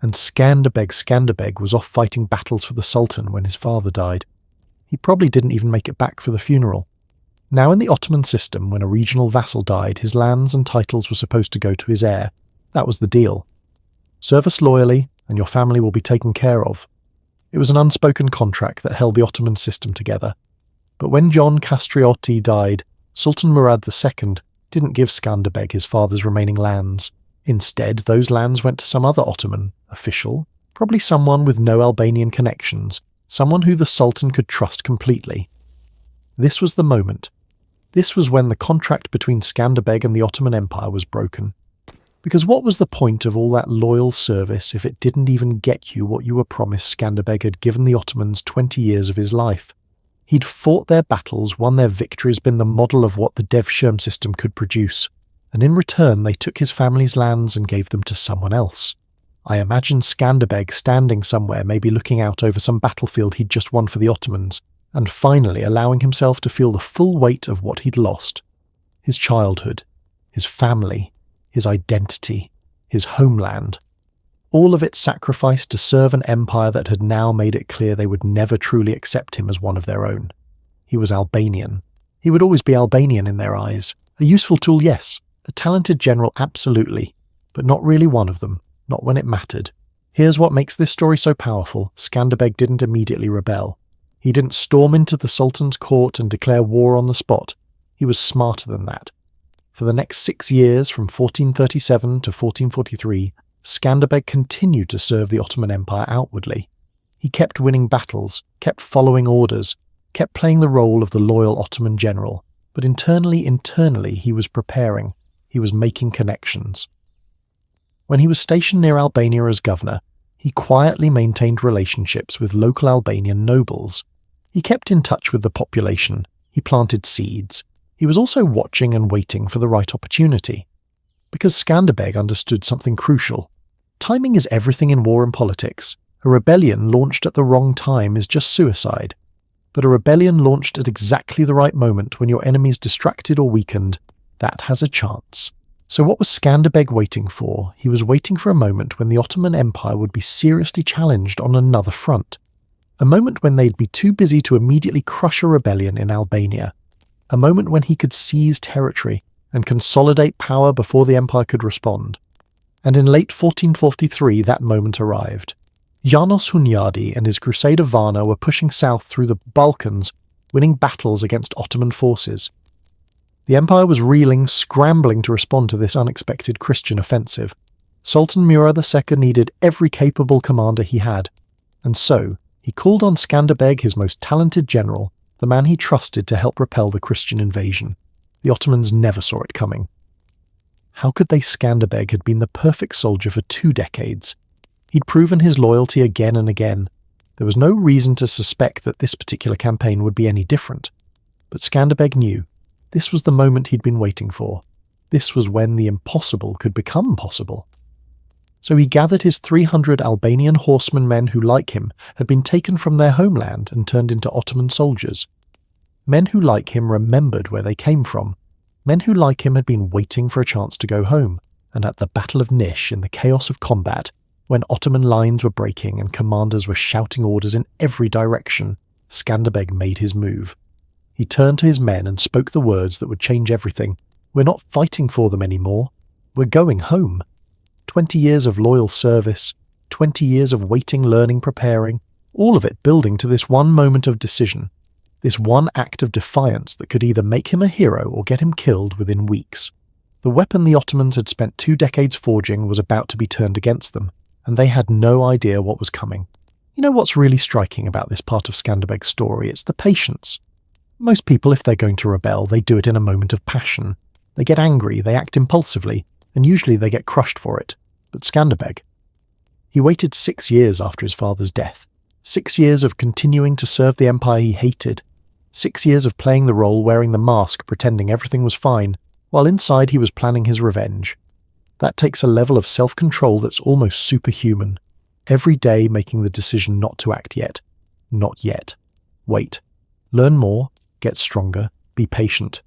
And Skanderbeg was off fighting battles for the Sultan when his father died. He probably didn't even make it back for the funeral. Now in the Ottoman system, when a regional vassal died, his lands and titles were supposed to go to his heir. That was the deal. Serve us loyally, and your family will be taken care of. It was an unspoken contract that held the Ottoman system together. But when Kastrioti died, Sultan Murad II didn't give Skanderbeg his father's remaining lands. Instead, those lands went to some other Ottoman official, probably someone with no Albanian connections, someone who the Sultan could trust completely. This was the moment. This was when the contract between Skanderbeg and the Ottoman Empire was broken. Because what was the point of all that loyal service if it didn't even get you what you were promised Skanderbeg had given the Ottomans 20 years of his life? He'd fought their battles, won their victories, been the model of what the defied system could produce, and in return they took his family's lands and gave them to someone else. I imagine Skanderbeg standing somewhere, maybe looking out over some battlefield he'd just won for the Ottomans, and finally allowing himself to feel the full weight of what he'd lost. His childhood, his family, his identity, his homeland. All of it sacrificed to serve an empire that had now made it clear they would never truly accept him as one of their own. He was Albanian. He would always be Albanian in their eyes. A useful tool, yes. A talented general, absolutely. But not really one of them. Not when it mattered. Here's what makes this story so powerful. Skanderbeg didn't immediately rebel. He didn't storm into the Sultan's court and declare war on the spot. He was smarter than that. For the next 6 years, from 1437 to 1443, Skanderbeg continued to serve the Ottoman Empire outwardly. He kept winning battles, kept following orders, kept playing the role of the loyal Ottoman general. But internally, he was preparing. He was making connections. When he was stationed near Albania as governor, he quietly maintained relationships with local Albanian nobles. He kept in touch with the population. He planted seeds. He was also watching and waiting for the right opportunity. Because Skanderbeg understood something crucial. Timing is everything in war and politics. A rebellion launched at the wrong time is just suicide. But a rebellion launched at exactly the right moment when your enemy's distracted or weakened, that has a chance. So what was Skanderbeg waiting for? He was waiting for a moment when the Ottoman Empire would be seriously challenged on another front. A moment when they'd be too busy to immediately crush a rebellion in Albania. A moment when he could seize territory and consolidate power before the empire could respond. And in late 1443 that moment arrived. Janos Hunyadi and his Crusader Varna were pushing south through the Balkans, winning battles against Ottoman forces. The empire was reeling, scrambling to respond to this unexpected Christian offensive. Sultan Murad II needed every capable commander he had, and so he called on Skanderbeg, his most talented general, the man he trusted to help repel the Christian invasion. The Ottomans never saw it coming. How could they? Skanderbeg had been the perfect soldier for 2 decades. He'd proven his loyalty again and again. There was no reason to suspect that this particular campaign would be any different. But Skanderbeg knew. This was the moment he'd been waiting for. This was when the impossible could become possible. So he gathered his 300 Albanian horsemen, men who, like him, had been taken from their homeland and turned into Ottoman soldiers. Men who, like him, remembered where they came from. Men who, like him, had been waiting for a chance to go home, and at the Battle of Nish, in the chaos of combat, when Ottoman lines were breaking and commanders were shouting orders in every direction, Skanderbeg made his move. He turned to his men and spoke the words that would change everything. We're not fighting for them anymore. We're going home. 20 years of loyal service, 20 years of waiting, learning, preparing, all of it building to this one moment of decision, this one act of defiance that could either make him a hero or get him killed within weeks. The weapon the Ottomans had spent 2 decades forging was about to be turned against them, and they had no idea what was coming. You know what's really striking about this part of Skanderbeg's story? It's the patience. Most people, if they're going to rebel, they do it in a moment of passion. They get angry, they act impulsively, and usually they get crushed for it. But Skanderbeg, he waited 6 years after his father's death. 6 years of continuing to serve the empire he hated. 6 years of playing the role, wearing the mask, pretending everything was fine, while inside he was planning his revenge. That takes a level of self-control that's almost superhuman. Every day making the decision not to act yet. Not yet. Wait. Learn more, get stronger, be patient.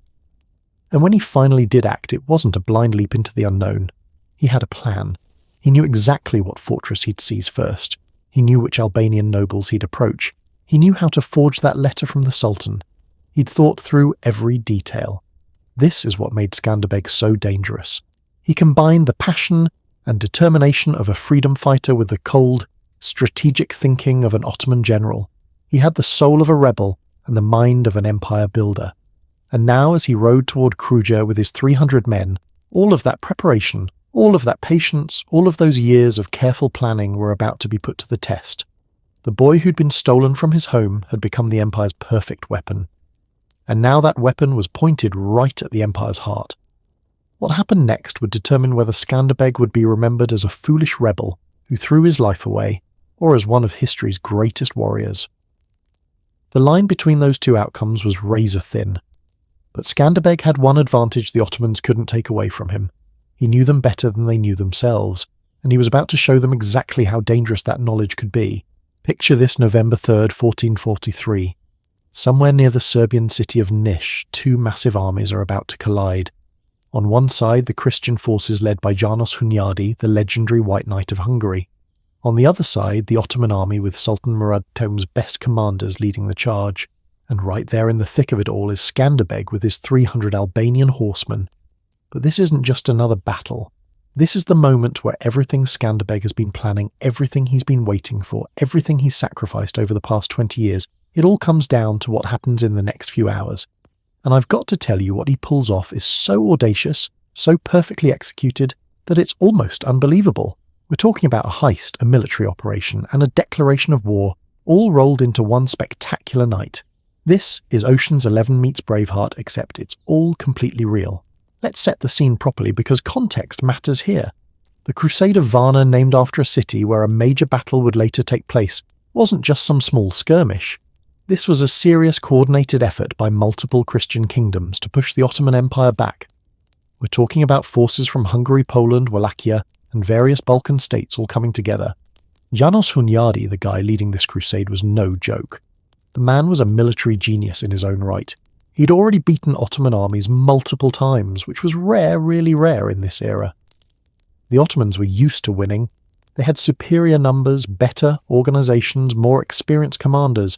And when he finally did act, it wasn't a blind leap into the unknown. He had a plan. He knew exactly what fortress he'd seize first. He knew which Albanian nobles he'd approach. He knew how to forge that letter from the Sultan. He'd thought through every detail. This is what made Skanderbeg so dangerous. He combined the passion and determination of a freedom fighter with the cold, strategic thinking of an Ottoman general. He had the soul of a rebel and the mind of an empire builder. And now, as he rode toward Kruja with his 300 men, all of that preparation, all of that patience, all of those years of careful planning were about to be put to the test. The boy who'd been stolen from his home had become the Empire's perfect weapon. And now that weapon was pointed right at the Empire's heart. What happened next would determine whether Skanderbeg would be remembered as a foolish rebel who threw his life away, or as one of history's greatest warriors. The line between those two outcomes was razor thin. But Skanderbeg had one advantage the Ottomans couldn't take away from him. He knew them better than they knew themselves, and he was about to show them exactly how dangerous that knowledge could be. Picture this November 3rd, 1443. Somewhere near the Serbian city of Niš, 2 massive armies are about to collide. On one side, the Christian forces led by Janos Hunyadi, the legendary White Knight of Hungary. On the other side, the Ottoman army with Sultan Murad Tom's best commanders leading the charge. And right there in the thick of it all is Skanderbeg with his 300 Albanian horsemen. But this isn't just another battle. This is the moment where everything Skanderbeg has been planning, everything he's been waiting for, everything he's sacrificed over the past 20 years, it all comes down to what happens in the next few hours. And I've got to tell you, what he pulls off is so audacious, so perfectly executed, that it's almost unbelievable. We're talking about a heist, a military operation, and a declaration of war, all rolled into one spectacular night. This is Ocean's 11 meets Braveheart, except it's all completely real. Let's set the scene properly because context matters here. The Crusade of Varna, named after a city where a major battle would later take place, wasn't just some small skirmish. This was a serious coordinated effort by multiple Christian kingdoms to push the Ottoman Empire back. We're talking about forces from Hungary, Poland, Wallachia, and various Balkan states all coming together. Janos Hunyadi, the guy leading this crusade, was no joke. The man was a military genius in his own right. He'd already beaten Ottoman armies multiple times, which was rare, really rare in this era. The Ottomans were used to winning. They had superior numbers, better organizations, more experienced commanders.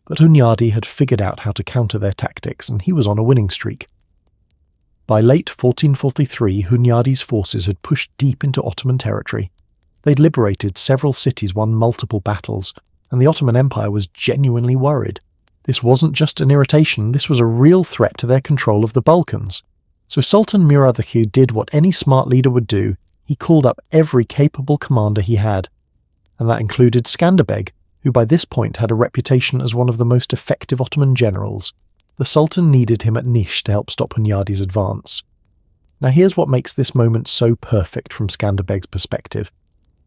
But Hunyadi had figured out how to counter their tactics, and he was on a winning streak. By late 1443, Hunyadi's forces had pushed deep into Ottoman territory. They'd liberated several cities, won multiple battles, and the Ottoman Empire was genuinely worried. This wasn't just an irritation, this was a real threat to their control of the Balkans. So Sultan Murad II did what any smart leader would do. He called up every capable commander he had. And that included Skanderbeg, who by this point had a reputation as one of the most effective Ottoman generals. The Sultan needed him at Niš to help stop Hunyadi's advance. Now here's what makes this moment so perfect from Skanderbeg's perspective.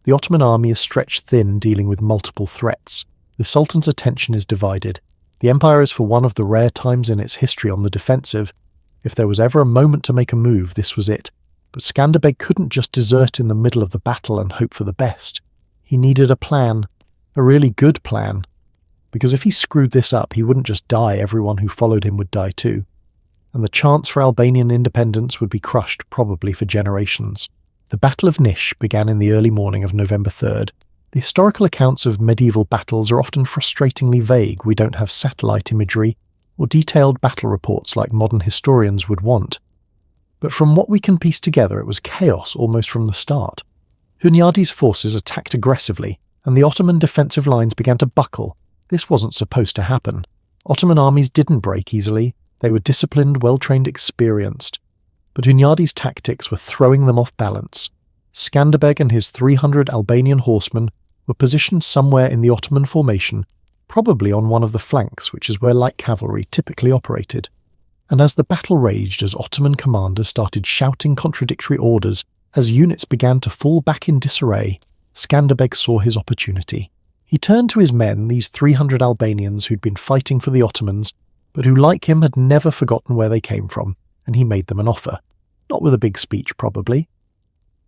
The Ottoman army is stretched thin, dealing with multiple threats. The Sultan's attention is divided. The empire is for one of the rare times in its history on the defensive. If there was ever a moment to make a move, this was it. But Skanderbeg couldn't just desert in the middle of the battle and hope for the best. He needed a plan. A really good plan. because if he screwed this up, he wouldn't just die, everyone who followed him would die too. And the chance for Albanian independence would be crushed probably for generations. The Battle of Niš began in the early morning of November 3rd. The historical accounts of medieval battles are often frustratingly vague. We don't have satellite imagery or detailed battle reports like modern historians would want. But from what we can piece together, it was chaos almost from the start. Hunyadi's forces attacked aggressively, and the Ottoman defensive lines began to buckle. This wasn't supposed to happen. Ottoman armies didn't break easily. They were disciplined, well-trained, experienced. But Hunyadi's tactics were throwing them off balance. Skanderbeg and his 300 Albanian horsemen were positioned somewhere in the Ottoman formation, probably on one of the flanks, which is where light cavalry typically operated. And as the battle raged, as Ottoman commanders started shouting contradictory orders, as units began to fall back in disarray, Skanderbeg saw his opportunity. He turned to his men, these 300 Albanians who'd been fighting for the Ottomans, but who, like him, had never forgotten where they came from, and he made them an offer. Not with a big speech, probably.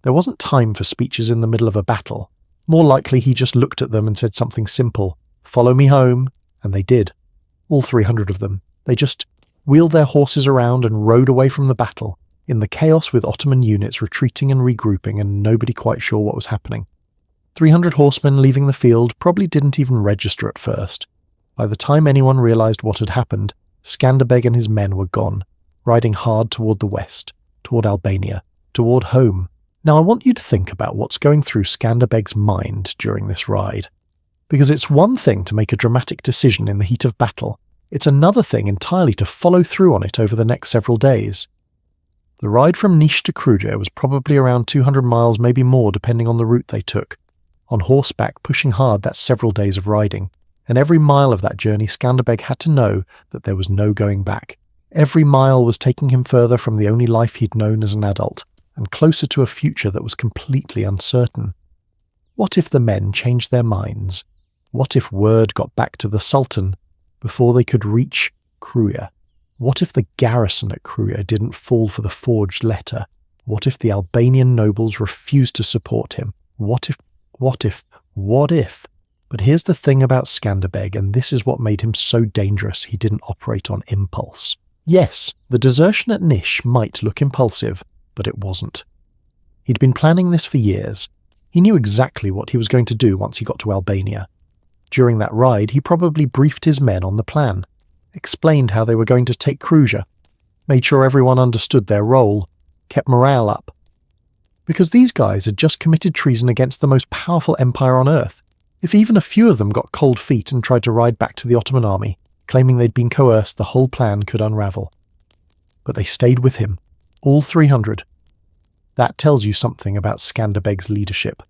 There wasn't time for speeches in the middle of a battle. More likely he just looked at them and said something simple, "Follow me home," and they did. All 300 of them. They just wheeled their horses around and rode away from the battle, in the chaos with Ottoman units retreating and regrouping and nobody quite sure what was happening. 300 horsemen leaving the field probably didn't even register at first. By the time anyone realized what had happened, Skanderbeg and his men were gone, riding hard toward the west, toward Albania, toward home. Now I want you to think about what's going through Skanderbeg's mind during this ride. Because it's one thing to make a dramatic decision in the heat of battle, it's another thing entirely to follow through on it over the next several days. The ride from Niš to Kruja was probably around 200 miles, maybe more depending on the route they took. On horseback, pushing hard, that's several days of riding. And every mile of that journey, Skanderbeg had to know that there was no going back. Every mile was taking him further from the only life he'd known as an adult, and closer to a future that was completely uncertain. What if the men changed their minds? What if word got back to the Sultan before they could reach Kruja? What if the garrison at Kruja didn't fall for the forged letter? What if the Albanian nobles refused to support him? What if? But here's the thing about Skanderbeg, and this is what made him so dangerous: he didn't operate on impulse. Yes, the desertion at Niš might look impulsive, but it wasn't. He'd been planning this for years. He knew exactly what he was going to do once he got to Albania. During that ride, he probably briefed his men on the plan, explained how they were going to take Kruja, made sure everyone understood their role, kept morale up. Because these guys had just committed treason against the most powerful empire on earth. If even a few of them got cold feet and tried to ride back to the Ottoman army, claiming they'd been coerced, the whole plan could unravel. But they stayed with him, all 300. That tells you something about Skanderbeg's leadership.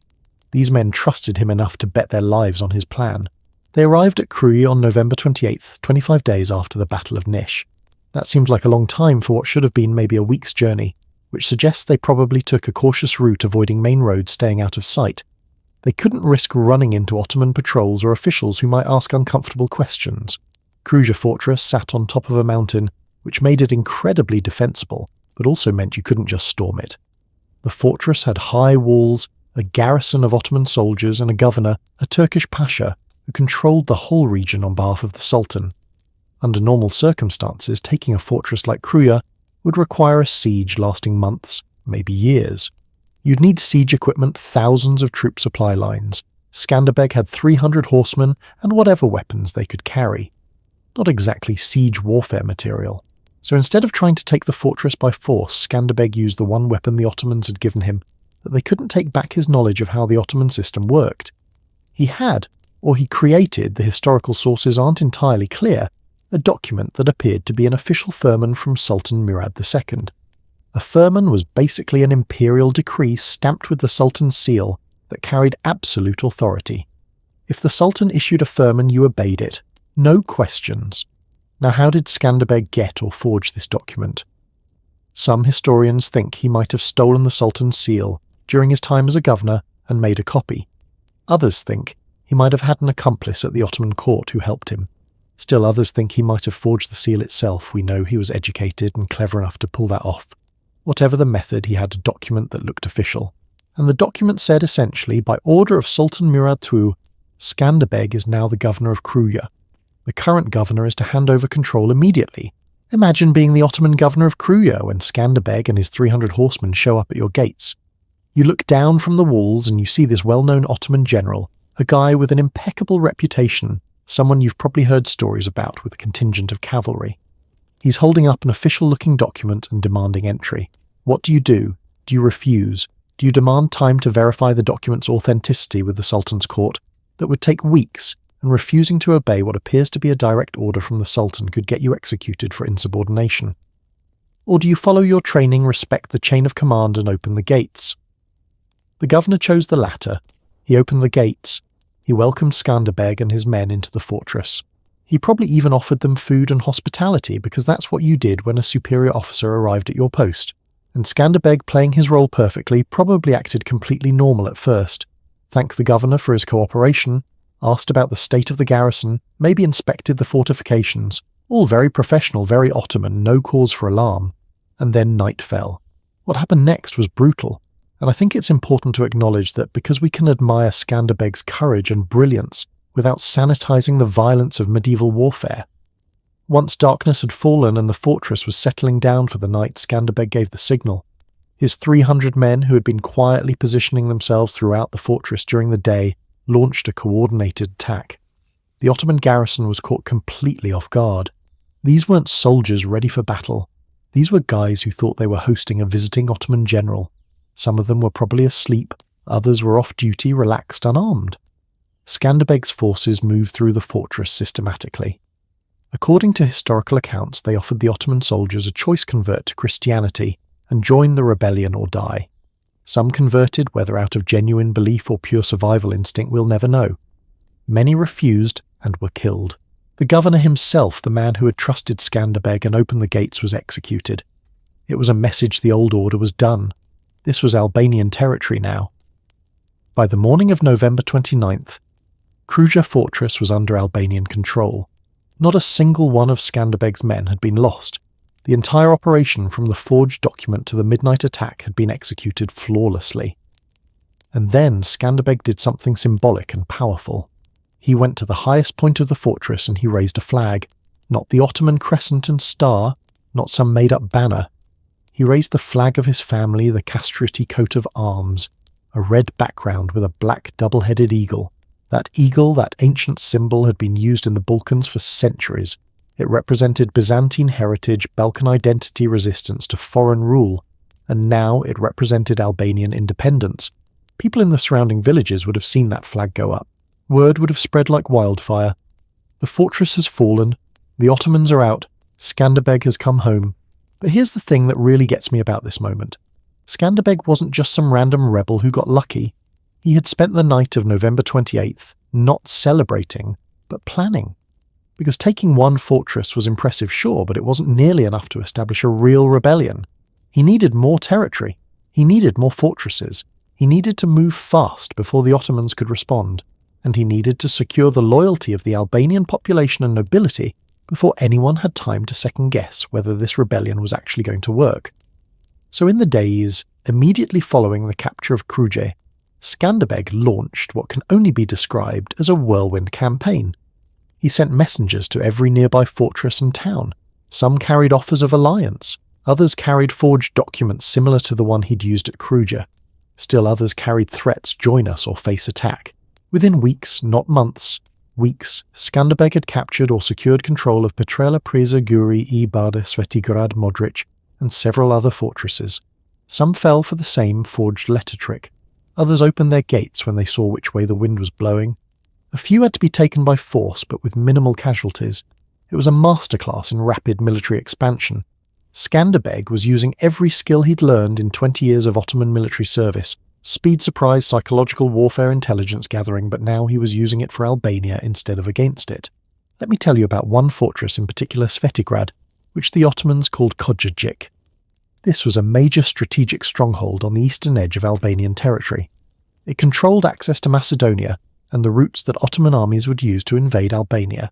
These men trusted him enough to bet their lives on his plan. They arrived at Kruja on November 28th, 25 days after the Battle of Niš. That seems like a long time for what should have been maybe a week's journey, which suggests they probably took a cautious route, avoiding main roads, staying out of sight. They couldn't risk running into Ottoman patrols or officials who might ask uncomfortable questions. Kruja Fortress sat on top of a mountain, which made it incredibly defensible, but also meant you couldn't just storm it. The fortress had high walls, a garrison of Ottoman soldiers, and a governor, a Turkish pasha, who controlled the whole region on behalf of the Sultan. Under normal circumstances, taking a fortress like Kruja would require a siege lasting months, maybe years. You'd need siege equipment, thousands of troop supply lines. Skanderbeg had 300 horsemen and whatever weapons they could carry. Not exactly siege warfare material. So instead of trying to take the fortress by force, Skanderbeg used the one weapon the Ottomans had given him, that they couldn't take back his knowledge of how the Ottoman system worked. He had, or he created, the historical sources aren't entirely clear, a document that appeared to be an official firman from Sultan Murad II. A firman was basically an imperial decree stamped with the Sultan's seal that carried absolute authority. If the Sultan issued a firman, you obeyed it. No questions. Now, how did Skanderbeg get or forge this document? Some historians think he might have stolen the Sultan's seal during his time as a governor and made a copy. Others think he might have had an accomplice at the Ottoman court who helped him. Still others think he might have forged the seal itself. We know he was educated and clever enough to pull that off. Whatever the method, he had a document that looked official. And the document said essentially, by order of Sultan Murad II, Skanderbeg is now the governor of Kruja. The current governor is to hand over control immediately. Imagine being the Ottoman governor of Kruja when Skanderbeg and his 300 horsemen show up at your gates. You look down from the walls and you see this well-known Ottoman general, a guy with an impeccable reputation, someone you've probably heard stories about with a contingent of cavalry. He's holding up an official-looking document and demanding entry. What do? Do you refuse? Do you demand time to verify the document's authenticity with the Sultan's court? That would take weeks, and refusing to obey what appears to be a direct order from the Sultan could get you executed for insubordination. Or do you follow your training, respect the chain of command, and open the gates? The governor chose the latter. He opened the gates. He welcomed Skanderbeg and his men into the fortress. He probably even offered them food and hospitality because that's what you did when a superior officer arrived at your post. And Skanderbeg, playing his role perfectly, probably acted completely normal at first, thanked the governor for his cooperation, asked about the state of the garrison, maybe inspected the fortifications, all very professional, very Ottoman, no cause for alarm. And then night fell. What happened next was brutal, and I think it's important to acknowledge that because we can admire Skanderbeg's courage and brilliance without sanitizing the violence of medieval warfare. Once darkness had fallen and the fortress was settling down for the night, Skanderbeg gave the signal. His 300 men, who had been quietly positioning themselves throughout the fortress during the day, launched a coordinated attack. The Ottoman garrison was caught completely off guard. These weren't soldiers ready for battle. These were guys who thought they were hosting a visiting Ottoman general. Some of them were probably asleep, others were off duty, relaxed, unarmed. Skanderbeg's forces moved through the fortress systematically. According to historical accounts, they offered the Ottoman soldiers a choice: convert to Christianity and join the rebellion or die. Some converted, whether out of genuine belief or pure survival instinct, we'll never know. Many refused and were killed. The governor himself, the man who had trusted Skanderbeg and opened the gates, was executed. It was a message the old order was done. This was Albanian territory now. By the morning of November 29th, Kruja fortress was under Albanian control. Not a single one of Skanderbeg's men had been lost. The entire operation, from the forged document to the midnight attack, had been executed flawlessly. And then Skanderbeg did something symbolic and powerful. He went to the highest point of the fortress and he raised a flag. Not the Ottoman crescent and star, not some made-up banner. He raised the flag of his family, the Kastrioti coat of arms, a red background with a black double-headed eagle. That eagle, that ancient symbol, had been used in the Balkans for centuries. It represented Byzantine heritage, Balkan identity, resistance to foreign rule, and now it represented Albanian independence. People in the surrounding villages would have seen that flag go up. Word would have spread like wildfire. The fortress has fallen, the Ottomans are out, Skanderbeg has come home. But here's the thing that really gets me about this moment. Skanderbeg wasn't just some random rebel who got lucky. He had spent the night of November 28th not celebrating, but planning. Because taking one fortress was impressive, sure, but it wasn't nearly enough to establish a real rebellion. He needed more territory. He needed more fortresses. He needed to move fast before the Ottomans could respond. And he needed to secure the loyalty of the Albanian population and nobility before anyone had time to second-guess whether this rebellion was actually going to work. So in the days immediately following the capture of Kruja, Skanderbeg launched what can only be described as a whirlwind campaign. He sent messengers to every nearby fortress and town. Some carried offers of alliance. Others carried forged documents similar to the one he'd used at Kruja. Still others carried threats: join us or face attack. Within weeks, not months, Skanderbeg had captured or secured control of Petrela, Preza, Guri, Ibada, Svetigrad, Modric, and several other fortresses. Some fell for the same forged letter trick. Others opened their gates when they saw which way the wind was blowing. A few had to be taken by force, but with minimal casualties. It was a masterclass in rapid military expansion. Skanderbeg was using every skill he'd learned in 20 years of Ottoman military service. Speed, surprise, psychological warfare, intelligence gathering, but now he was using it for Albania instead of against it. Let me tell you about one fortress in particular, Svetigrad, which the Ottomans called Kojajic. This was a major strategic stronghold on the eastern edge of Albanian territory. It controlled access to Macedonia and the routes that Ottoman armies would use to invade Albania.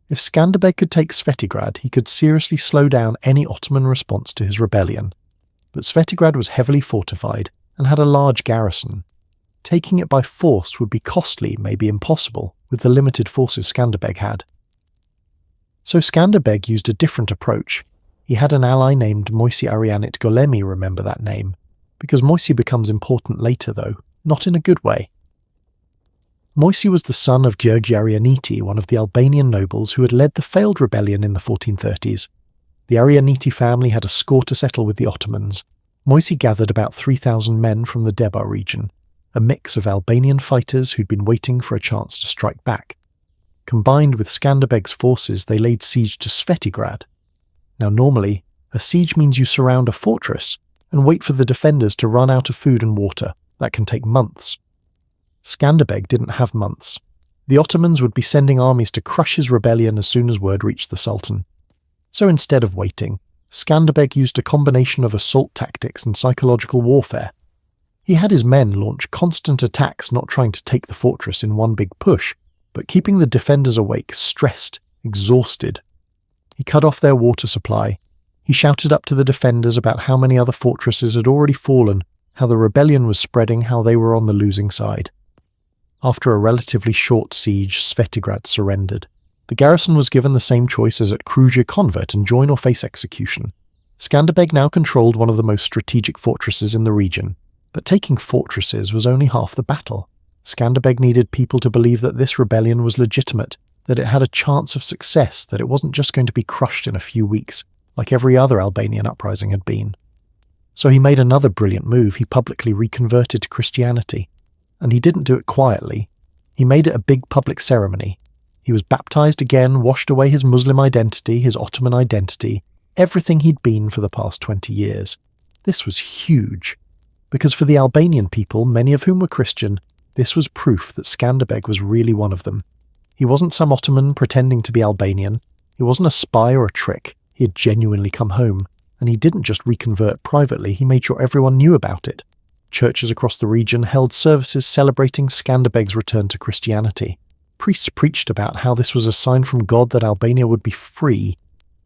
If Skanderbeg could take Svetigrad, he could seriously slow down any Ottoman response to his rebellion. But Svetigrad was heavily fortified and had a large garrison. Taking it by force would be costly, maybe impossible, with the limited forces Skanderbeg had. So Skanderbeg used a different approach. He had an ally named Moisi Arianit Golemi, remember that name, because Moisi becomes important later though, not in a good way. Moisi was the son of Georgi Arianiti, one of the Albanian nobles who had led the failed rebellion in the 1430s. The Arianiti family had a score to settle with the Ottomans. Moisi gathered about 3,000 men from the Debar region, a mix of Albanian fighters who'd been waiting for a chance to strike back. Combined with Skanderbeg's forces, they laid siege to Svetigrad. Now normally, a siege means you surround a fortress and wait for the defenders to run out of food and water. That can take months. Skanderbeg didn't have months. The Ottomans would be sending armies to crush his rebellion as soon as word reached the Sultan. So instead of waiting, Skanderbeg used a combination of assault tactics and psychological warfare. He had his men launch constant attacks, not trying to take the fortress in one big push, but keeping the defenders awake, stressed, exhausted. He cut off their water supply. He shouted up to the defenders about how many other fortresses had already fallen, how the rebellion was spreading, how they were on the losing side. After a relatively short siege, Svetigrad surrendered. The garrison was given the same choice as at Kruja: convert and join or face execution. Skanderbeg now controlled one of the most strategic fortresses in the region, but taking fortresses was only half the battle. Skanderbeg needed people to believe that this rebellion was legitimate, that it had a chance of success, that it wasn't just going to be crushed in a few weeks, like every other Albanian uprising had been. So he made another brilliant move. He publicly reconverted to Christianity. And he didn't do it quietly. He made it a big public ceremony. He was baptized again, washed away his Muslim identity, his Ottoman identity, everything he'd been for the past 20 years. This was huge, because for the Albanian people, many of whom were Christian, this was proof that Skanderbeg was really one of them. He wasn't some Ottoman pretending to be Albanian. He wasn't a spy or a trick. He had genuinely come home, and he didn't just reconvert privately, he made sure everyone knew about it. Churches across the region held services celebrating Skanderbeg's return to Christianity. Priests preached about how this was a sign from God that Albania would be free.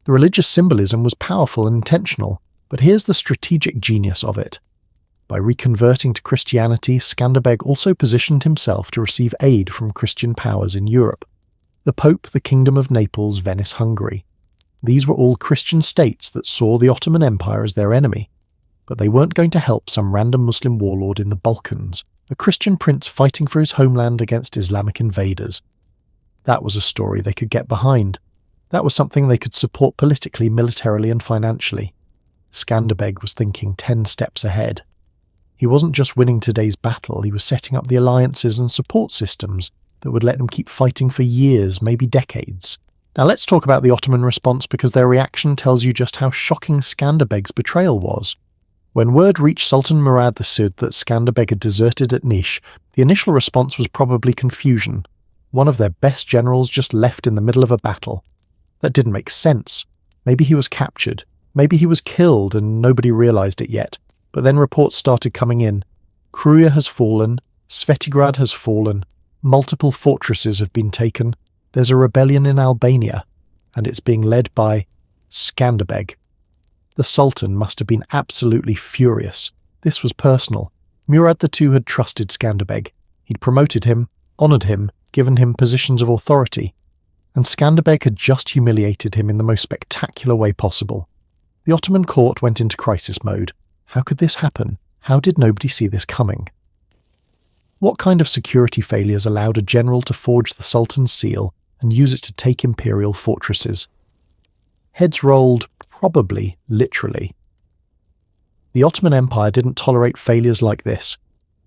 The religious symbolism was powerful and intentional, but here's the strategic genius of it. By reconverting to Christianity, Skanderbeg also positioned himself to receive aid from Christian powers in Europe. The Pope, the Kingdom of Naples, Venice, Hungary. These were all Christian states that saw the Ottoman Empire as their enemy. But they weren't going to help some random Muslim warlord in the Balkans, a Christian prince fighting for his homeland against Islamic invaders. That was a story they could get behind. That was something they could support politically, militarily, and financially. Skanderbeg was thinking 10 steps ahead. He wasn't just winning today's battle, he was setting up the alliances and support systems that would let him keep fighting for years, maybe decades. Now let's talk about the Ottoman response, because their reaction tells you just how shocking Skanderbeg's betrayal was. When word reached Sultan Murad the Sud that Skanderbeg had deserted at Niš, the initial response was probably confusion. One of their best generals just left in the middle of a battle. That didn't make sense. Maybe he was captured. Maybe he was killed and nobody realized it yet. But then reports started coming in. Kruja has fallen. Svetigrad has fallen. Multiple fortresses have been taken. There's a rebellion in Albania, and it's being led by Skanderbeg. The Sultan must have been absolutely furious. This was personal. Murad II had trusted Skanderbeg. He'd promoted him, honoured him, given him positions of authority. And Skanderbeg had just humiliated him in the most spectacular way possible. The Ottoman court went into crisis mode. How could this happen? How did nobody see this coming? What kind of security failures allowed a general to forge the Sultan's seal and use it to take imperial fortresses? Heads rolled, probably literally. The Ottoman Empire didn't tolerate failures like this.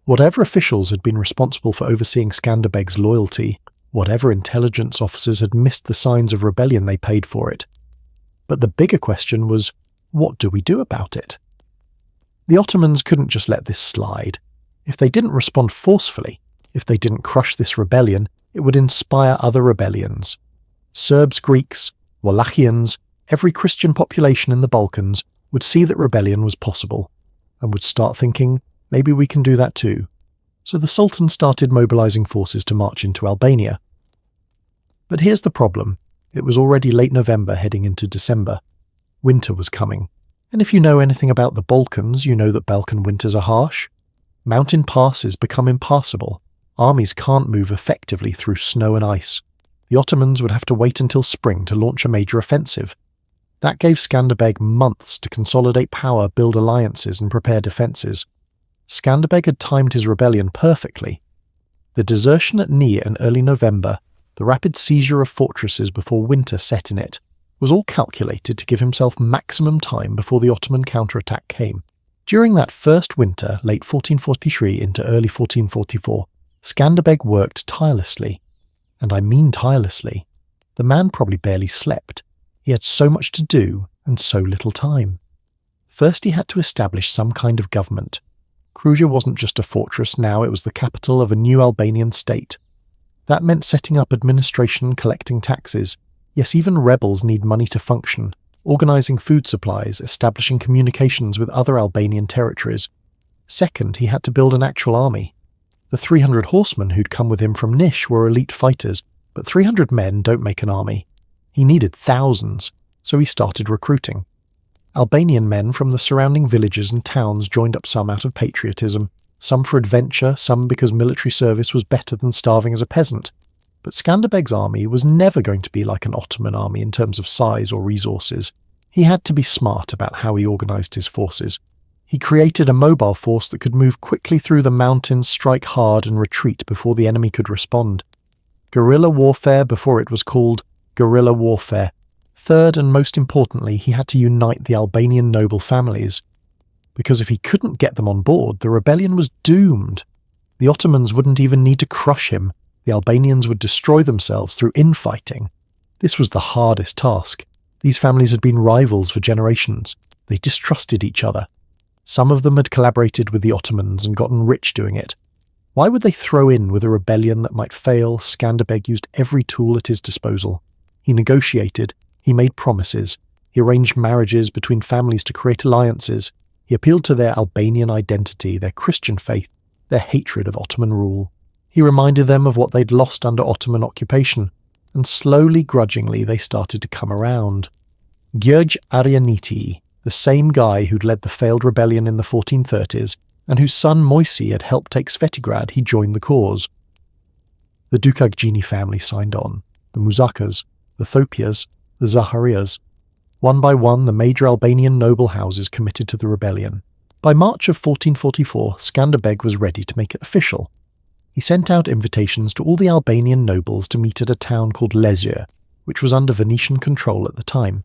Whatever officials had been responsible for overseeing Skanderbeg's loyalty, whatever intelligence officers had missed the signs of rebellion, they paid for it. But the bigger question was, what do we do about it? The Ottomans couldn't just let this slide. If they didn't respond forcefully, if they didn't crush this rebellion, it would inspire other rebellions. Serbs, Greeks, Wallachians, every Christian population in the Balkans would see that rebellion was possible, and would start thinking, maybe we can do that too. So the Sultan started mobilizing forces to march into Albania. But here's the problem. It was already late November heading into December. Winter was coming. And if you know anything about the Balkans, you know that Balkan winters are harsh. Mountain passes become impassable. Armies can't move effectively through snow and ice. The Ottomans would have to wait until spring to launch a major offensive. That gave Skanderbeg months to consolidate power, build alliances, and prepare defences. Skanderbeg had timed his rebellion perfectly. The desertion at Ni in early November, the rapid seizure of fortresses before winter set in it, was all calculated to give himself maximum time before the Ottoman counterattack came. During that first winter, late 1443 into early 1444, Skanderbeg worked tirelessly. And I mean tirelessly. The man probably barely slept. He had so much to do and so little time. First he had to establish some kind of government. Kruja wasn't just a fortress now, it was the capital of a new Albanian state. That meant setting up administration and collecting taxes. Yes, even rebels need money to function, organising food supplies, establishing communications with other Albanian territories. Second, he had to build an actual army. The 300 horsemen who'd come with him from Nish were elite fighters, but 300 men don't make an army. He needed thousands, so he started recruiting. Albanian men from the surrounding villages and towns joined up, some out of patriotism, some for adventure, some because military service was better than starving as a peasant. But Skanderbeg's army was never going to be like an Ottoman army in terms of size or resources. He had to be smart about how he organised his forces. He created a mobile force that could move quickly through the mountains, strike hard and retreat before the enemy could respond. Guerrilla warfare before it was called guerrilla warfare. Third, and most importantly, he had to unite the Albanian noble families. Because if he couldn't get them on board, the rebellion was doomed. The Ottomans wouldn't even need to crush him. The Albanians would destroy themselves through infighting. This was the hardest task. These families had been rivals for generations. They distrusted each other. Some of them had collaborated with the Ottomans and gotten rich doing it. Why would they throw in with a rebellion that might fail? Skanderbeg used every tool at his disposal. He negotiated. He made promises. He arranged marriages between families to create alliances. He appealed to their Albanian identity, their Christian faith, their hatred of Ottoman rule. He reminded them of what they'd lost under Ottoman occupation, and slowly, grudgingly, they started to come around. Gjörg Arianiti, the same guy who'd led the failed rebellion in the 1430s, and whose son Moisi had helped take Svetigrad, he joined the cause. The Dukagjini family signed on, the Muzakas, the Thopias, the Zaharias. One by one, the major Albanian noble houses committed to the rebellion. By March of 1444, Skanderbeg was ready to make it official. He sent out invitations to all the Albanian nobles to meet at a town called Lezhë, which was under Venetian control at the time.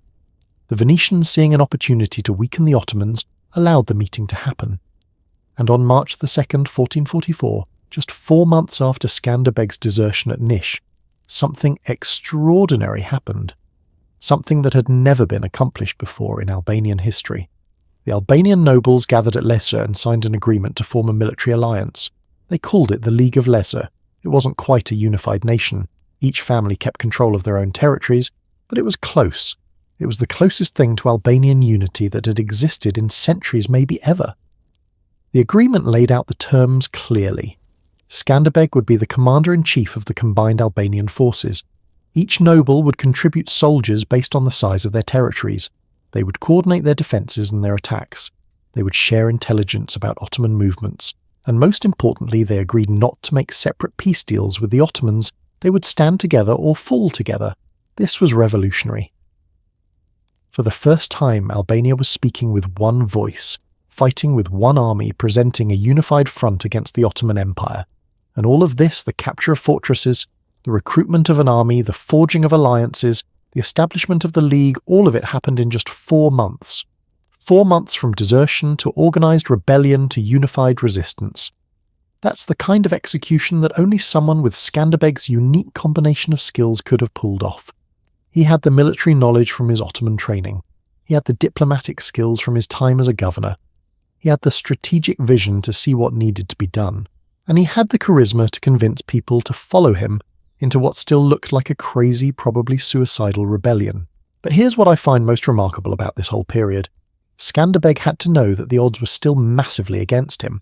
The Venetians, seeing an opportunity to weaken the Ottomans, allowed the meeting to happen. And on March 2nd, 1444, just 4 months after Skanderbeg's desertion at Nish, something extraordinary happened. Something that had never been accomplished before in Albanian history. The Albanian nobles gathered at Lezhë and signed an agreement to form a military alliance. They called it the League of Lezhë. It wasn't quite a unified nation. Each family kept control of their own territories, but it was close. It was the closest thing to Albanian unity that had existed in centuries, maybe ever. The agreement laid out the terms clearly. Skanderbeg would be the commander-in-chief of the combined Albanian forces. Each noble would contribute soldiers based on the size of their territories. They would coordinate their defences and their attacks. They would share intelligence about Ottoman movements. And most importantly, they agreed not to make separate peace deals with the Ottomans. They would stand together or fall together. This was revolutionary. For the first time, Albania was speaking with one voice, fighting with one army, presenting a unified front against the Ottoman Empire. And all of this, the capture of fortresses, the recruitment of an army, the forging of alliances, the establishment of the League, all of it happened in just 4 months. 4 months from desertion to organised rebellion to unified resistance. That's the kind of execution that only someone with Skanderbeg's unique combination of skills could have pulled off. He had the military knowledge from his Ottoman training. He had the diplomatic skills from his time as a governor. He had the strategic vision to see what needed to be done. And he had the charisma to convince people to follow him into what still looked like a crazy, probably suicidal rebellion. But here's what I find most remarkable about this whole period. Skanderbeg had to know that the odds were still massively against him.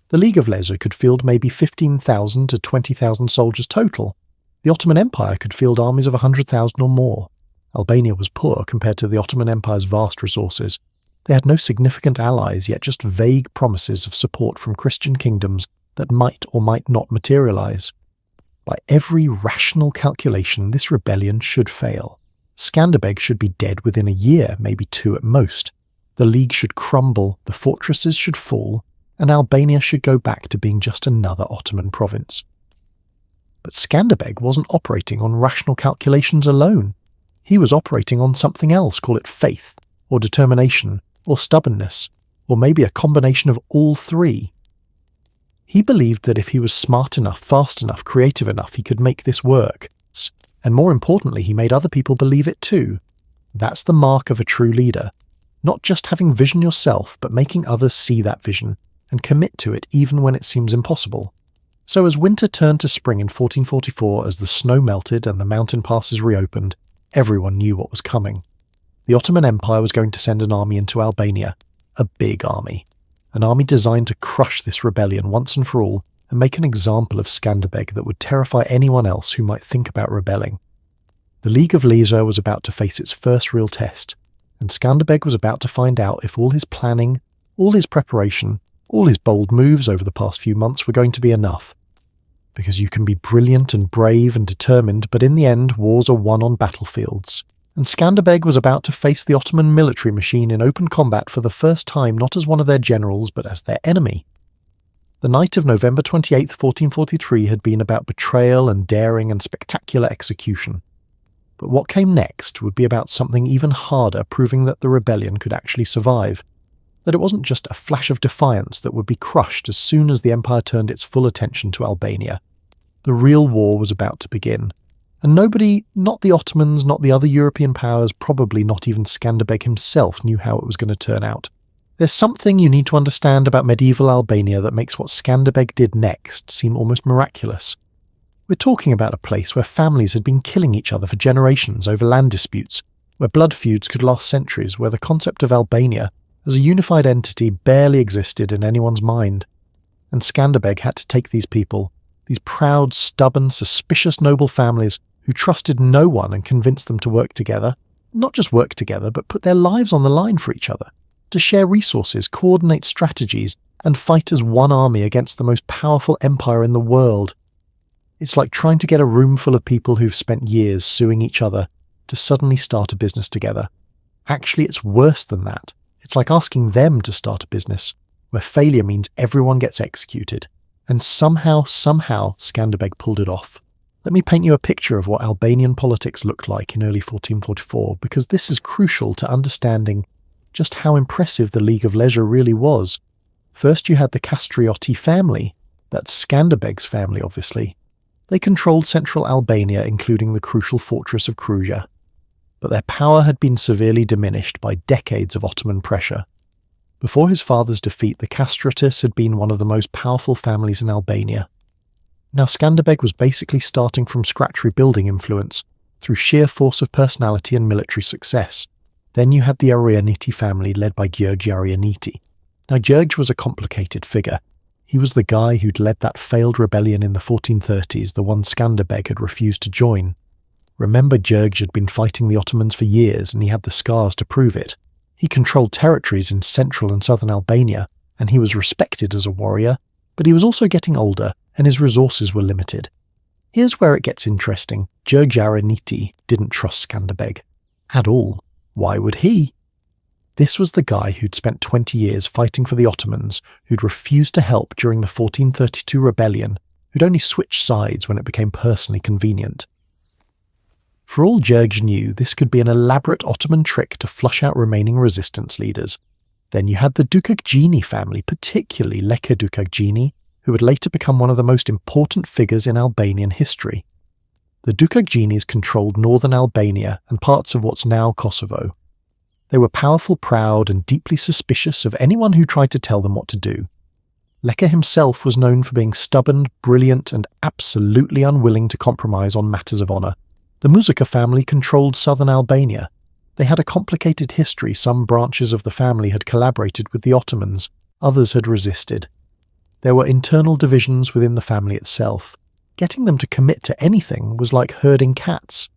The League of Lezhë could field maybe 15,000 to 20,000 soldiers total. The Ottoman Empire could field armies of 100,000 or more. Albania was poor compared to the Ottoman Empire's vast resources. They had no significant allies, yet just vague promises of support from Christian kingdoms that might or might not materialize. By every rational calculation, this rebellion should fail. Skanderbeg should be dead within a year, maybe 2 at most. The League should crumble, the fortresses should fall, and Albania should go back to being just another Ottoman province. But Skanderbeg wasn't operating on rational calculations alone. He was operating on something else, call it faith, or determination, or stubbornness, or maybe a combination of all 3. He believed that if he was smart enough, fast enough, creative enough, he could make this work. And more importantly, he made other people believe it too. That's the mark of a true leader. Not just having vision yourself, but making others see that vision and commit to it even when it seems impossible. So as winter turned to spring in 1444, as the snow melted and the mountain passes reopened, everyone knew what was coming. The Ottoman Empire was going to send an army into Albania, a big army. An army designed to crush this rebellion once and for all and make an example of Skanderbeg that would terrify anyone else who might think about rebelling. The League of Leisure was about to face its first real test, and Skanderbeg was about to find out if all his planning, all his preparation, all his bold moves over the past few months were going to be enough. Because you can be brilliant and brave and determined, but in the end, wars are won on battlefields. And Skanderbeg was about to face the Ottoman military machine in open combat for the first time, not as one of their generals, but as their enemy. The night of November 28, 1443 had been about betrayal and daring and spectacular execution. But what came next would be about something even harder, proving that the rebellion could actually survive. That it wasn't just a flash of defiance that would be crushed as soon as the empire turned its full attention to Albania. The real war was about to begin. And nobody, not the Ottomans, not the other European powers, probably not even Skanderbeg himself, knew how it was going to turn out. There's something you need to understand about medieval Albania that makes what Skanderbeg did next seem almost miraculous. We're talking about a place where families had been killing each other for generations over land disputes, where blood feuds could last centuries, where the concept of Albania as a unified entity barely existed in anyone's mind. And Skanderbeg had to take these people, these proud, stubborn, suspicious noble families who trusted no one and convince them to work together, not just work together, but put their lives on the line for each other, to share resources, coordinate strategies, and fight as one army against the most powerful empire in the world. It's like trying to get a room full of people who've spent years suing each other to suddenly start a business together. Actually, it's worse than that. It's like asking them to start a business, where failure means everyone gets executed. And somehow, Skanderbeg pulled it off. Let me paint you a picture of what Albanian politics looked like in early 1444, because this is crucial to understanding just how impressive the League of Leisure really was. First you had the Kastrioti family, that's Skanderbeg's family obviously. They controlled central Albania, including the crucial fortress of Kruja. But their power had been severely diminished by decades of Ottoman pressure. Before his father's defeat, the Kastriotis had been one of the most powerful families in Albania. Now Skanderbeg was basically starting from scratch, rebuilding influence through sheer force of personality and military success. Then you had the Arianiti family led by Gjörgj Arianiti. Now Gjörgj was a complicated figure. He was the guy who'd led that failed rebellion in the 1430s, the one Skanderbeg had refused to join. Remember, Gjörgj had been fighting the Ottomans for years and he had the scars to prove it. He controlled territories in central and southern Albania, and he was respected as a warrior, but he was also getting older and his resources were limited. Here's where it gets interesting. Gjörgj Arianiti didn't trust Skanderbeg. At all. Why would he? This was the guy who'd spent 20 years fighting for the Ottomans, who'd refused to help during the 1432 rebellion, who'd only switched sides when it became personally convenient. For all Gjörgj knew, this could be an elaborate Ottoman trick to flush out remaining resistance leaders. Then you had the Dukagjini family, particularly Leka Dukagjini, who would later become one of the most important figures in Albanian history. The Dukagjinis controlled northern Albania and parts of what's now Kosovo. They were powerful, proud, and deeply suspicious of anyone who tried to tell them what to do. Leka himself was known for being stubborn, brilliant, and absolutely unwilling to compromise on matters of honour. The Muzica family controlled southern Albania. They had a complicated history. Some branches of the family had collaborated with the Ottomans, others had resisted. There were internal divisions within the family itself. Getting them to commit to anything was like herding cats.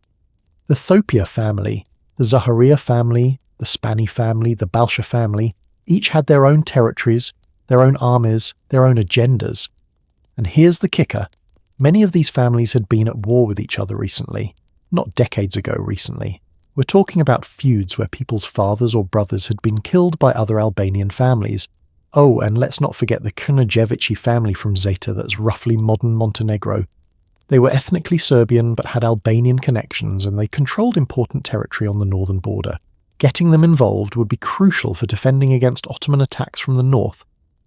The Thopia family, the Zaharia family, the Spani family, the Balsha family, each had their own territories, their own armies, their own agendas. And here's the kicker. Many of these families had been at war with each other recently, not decades ago recently. We're talking about feuds where people's fathers or brothers had been killed by other Albanian families. Oh, and let's not forget the Krnjevici family from Zeta that's roughly modern Montenegro. They were ethnically Serbian but had Albanian connections, and they controlled important territory on the northern border. Getting them involved would be crucial for defending against Ottoman attacks from the north,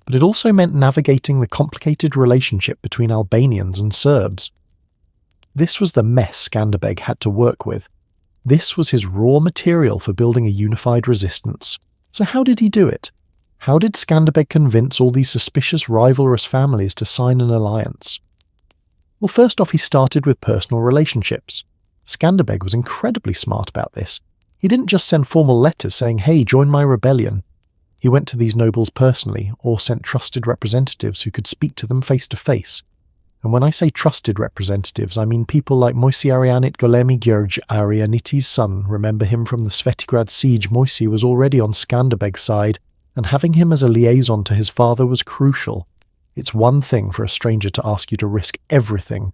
but it also meant navigating the complicated relationship between Albanians and Serbs. This was the mess Skanderbeg had to work with. This was his raw material for building a unified resistance. So how did he do it? How did Skanderbeg convince all these suspicious, rivalrous families to sign an alliance? Well, first off, he started with personal relationships. Skanderbeg was incredibly smart about this. He didn't just send formal letters saying, "Hey, join my rebellion." He went to these nobles personally, or sent trusted representatives who could speak to them face to face. And when I say trusted representatives, I mean people like Moisi Arianit Golemi Gjurj, Arianiti's son. Remember him from the Svetigrad siege. Moisi was already on Skanderbeg's side, and having him as a liaison to his father was crucial. It's one thing for a stranger to ask you to risk everything.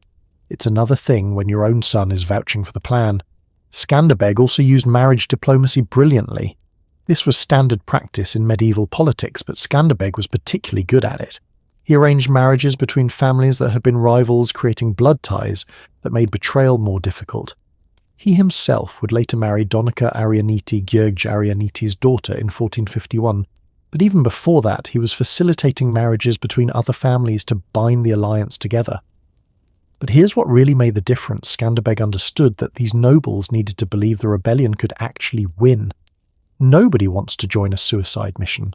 It's another thing when your own son is vouching for the plan. Skanderbeg also used marriage diplomacy brilliantly. This was standard practice in medieval politics, but Skanderbeg was particularly good at it. He arranged marriages between families that had been rivals, creating blood ties that made betrayal more difficult. He himself would later marry Donica Arianiti, Gjurj Arianiti's daughter, in 1451, but even before that he was facilitating marriages between other families to bind the alliance together. But here's what really made the difference. Skanderbeg understood that these nobles needed to believe the rebellion could actually win. Nobody wants to join a suicide mission.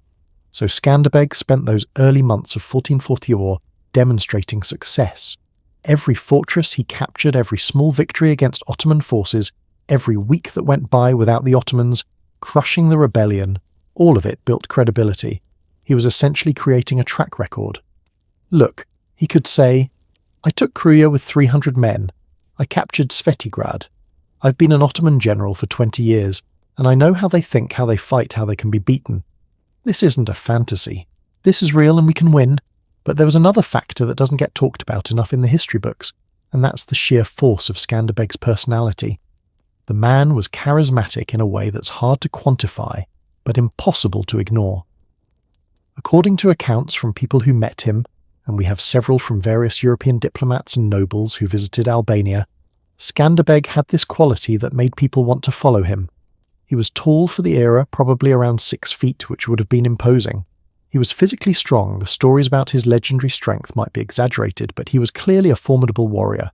So Skanderbeg spent those early months of 1444 demonstrating success. Every fortress he captured, every small victory against Ottoman forces, every week that went by without the Ottomans crushing the rebellion, all of it built credibility. He was essentially creating a track record. Look, he could say, "I took Kruja with 300 men. I captured Svetigrad. I've been an Ottoman general for 20 years, and I know how they think, how they fight, how they can be beaten. This isn't a fantasy. This is real and we can win." But there was another factor that doesn't get talked about enough in the history books, and that's the sheer force of Skanderbeg's personality. The man was charismatic in a way that's hard to quantify, but impossible to ignore. According to accounts from people who met him, and we have several from various European diplomats and nobles who visited Albania, Skanderbeg had this quality that made people want to follow him. He was tall for the era, probably around 6 feet, which would have been imposing. He was physically strong. The stories about his legendary strength might be exaggerated, but he was clearly a formidable warrior.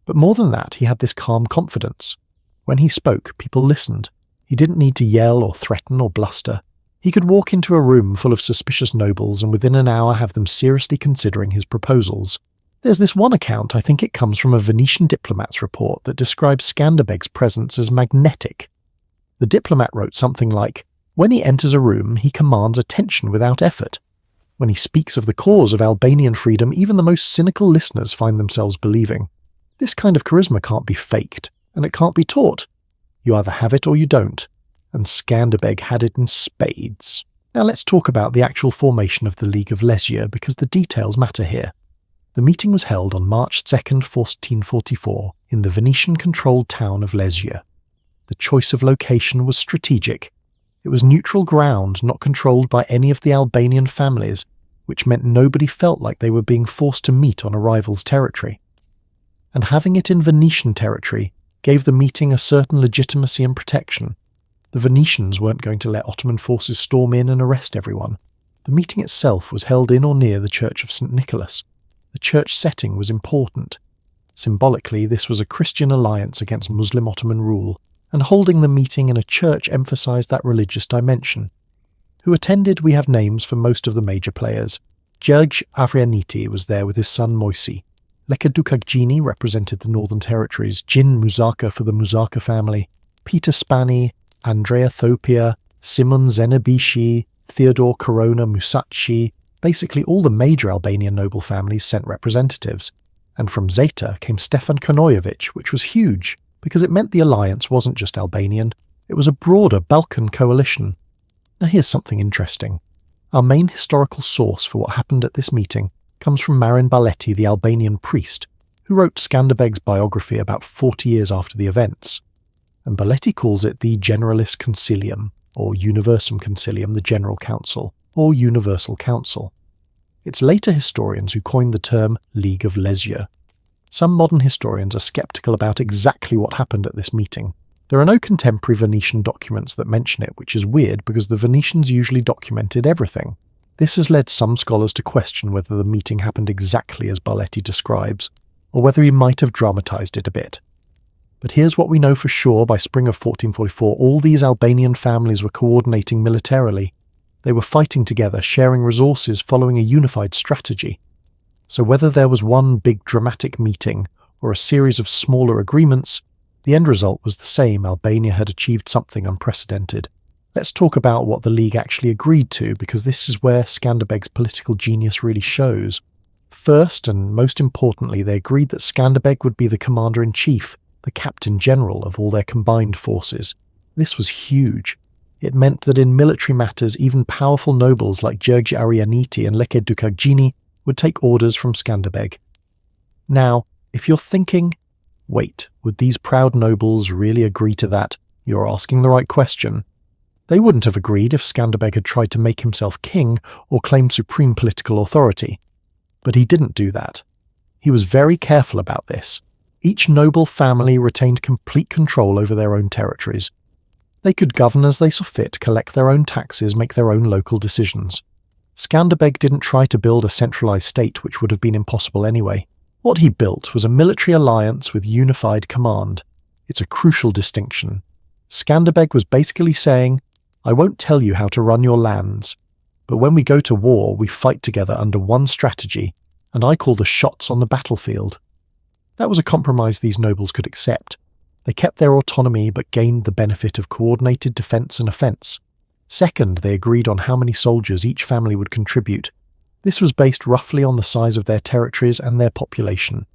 But more than that, he had this calm confidence. When he spoke, people listened. He didn't need to yell or threaten or bluster. He could walk into a room full of suspicious nobles and within an hour have them seriously considering his proposals. There's this one account, I think it comes from a Venetian diplomat's report, that describes Skanderbeg's presence as magnetic. The diplomat wrote something like, "When he enters a room, he commands attention without effort. When he speaks of the cause of Albanian freedom, even the most cynical listeners find themselves believing. This kind of charisma can't be faked, and it can't be taught. You either have it or you don't. And Skanderbeg had it in spades." Now let's talk about the actual formation of the League of Lesja, because the details matter here. The meeting was held on March 2nd, 1444, in the Venetian-controlled town of Lesja. The choice of location was strategic. It was neutral ground, not controlled by any of the Albanian families, which meant nobody felt like they were being forced to meet on a rival's territory. And having it in Venetian territory gave the meeting a certain legitimacy and protection. The Venetians weren't going to let Ottoman forces storm in and arrest everyone. The meeting itself was held in or near the Church of St. Nicholas. The church setting was important. Symbolically, this was a Christian alliance against Muslim Ottoman rule, and holding the meeting in a church emphasized that religious dimension. Who attended, we have names for most of the major players. Gjurj Arianiti was there with his son Moisi. Leka Dukagjini represented the Northern Territories, Jin Muzaka for the Muzaka family, Peter Spani, Andrea Thopia, Simon Zenebishi, Theodore Corona Musacci. Basically all the major Albanian noble families sent representatives. And from Zeta came Stefan Konojevic, which was huge, because it meant the alliance wasn't just Albanian, it was a broader Balkan coalition. Now here's something interesting. Our main historical source for what happened at this meeting comes from Marin Baletti, the Albanian priest, who wrote Skanderbeg's biography about 40 years after the events. And Barletti calls it the Generalis Concilium, or Universum Concilium, the General Council, or Universal Council. It's later historians who coined the term League of Leisure. Some modern historians are sceptical about exactly what happened at this meeting. There are no contemporary Venetian documents that mention it, which is weird because the Venetians usually documented everything. This has led some scholars to question whether the meeting happened exactly as Barletti describes, or whether he might have dramatized it a bit. But here's what we know for sure: by spring of 1444, all these Albanian families were coordinating militarily. They were fighting together, sharing resources, following a unified strategy. So whether there was one big dramatic meeting or a series of smaller agreements, the end result was the same: Albania had achieved something unprecedented. Let's talk about what the League actually agreed to, because this is where Skanderbeg's political genius really shows. First, and most importantly, they agreed that Skanderbeg would be the commander-in-chief, the captain-general of all their combined forces. This was huge. It meant that in military matters, even powerful nobles like Gheorghe Arianiti and Leke Dukagjini would take orders from Skanderbeg. Now, if you're thinking, wait, would these proud nobles really agree to that? You're asking the right question. They wouldn't have agreed if Skanderbeg had tried to make himself king or claimed supreme political authority. But he didn't do that. He was very careful about this. Each noble family retained complete control over their own territories. They could govern as they saw fit, collect their own taxes, make their own local decisions. Skanderbeg didn't try to build a centralized state, which would have been impossible anyway. What he built was a military alliance with unified command. It's a crucial distinction. Skanderbeg was basically saying, I won't tell you how to run your lands, but when we go to war, we fight together under one strategy, and I call the shots on the battlefield. That was a compromise these nobles could accept. They kept their autonomy but gained the benefit of coordinated defence and offence. Second, they agreed on how many soldiers each family would contribute. This was based roughly on the size of their territories and their population.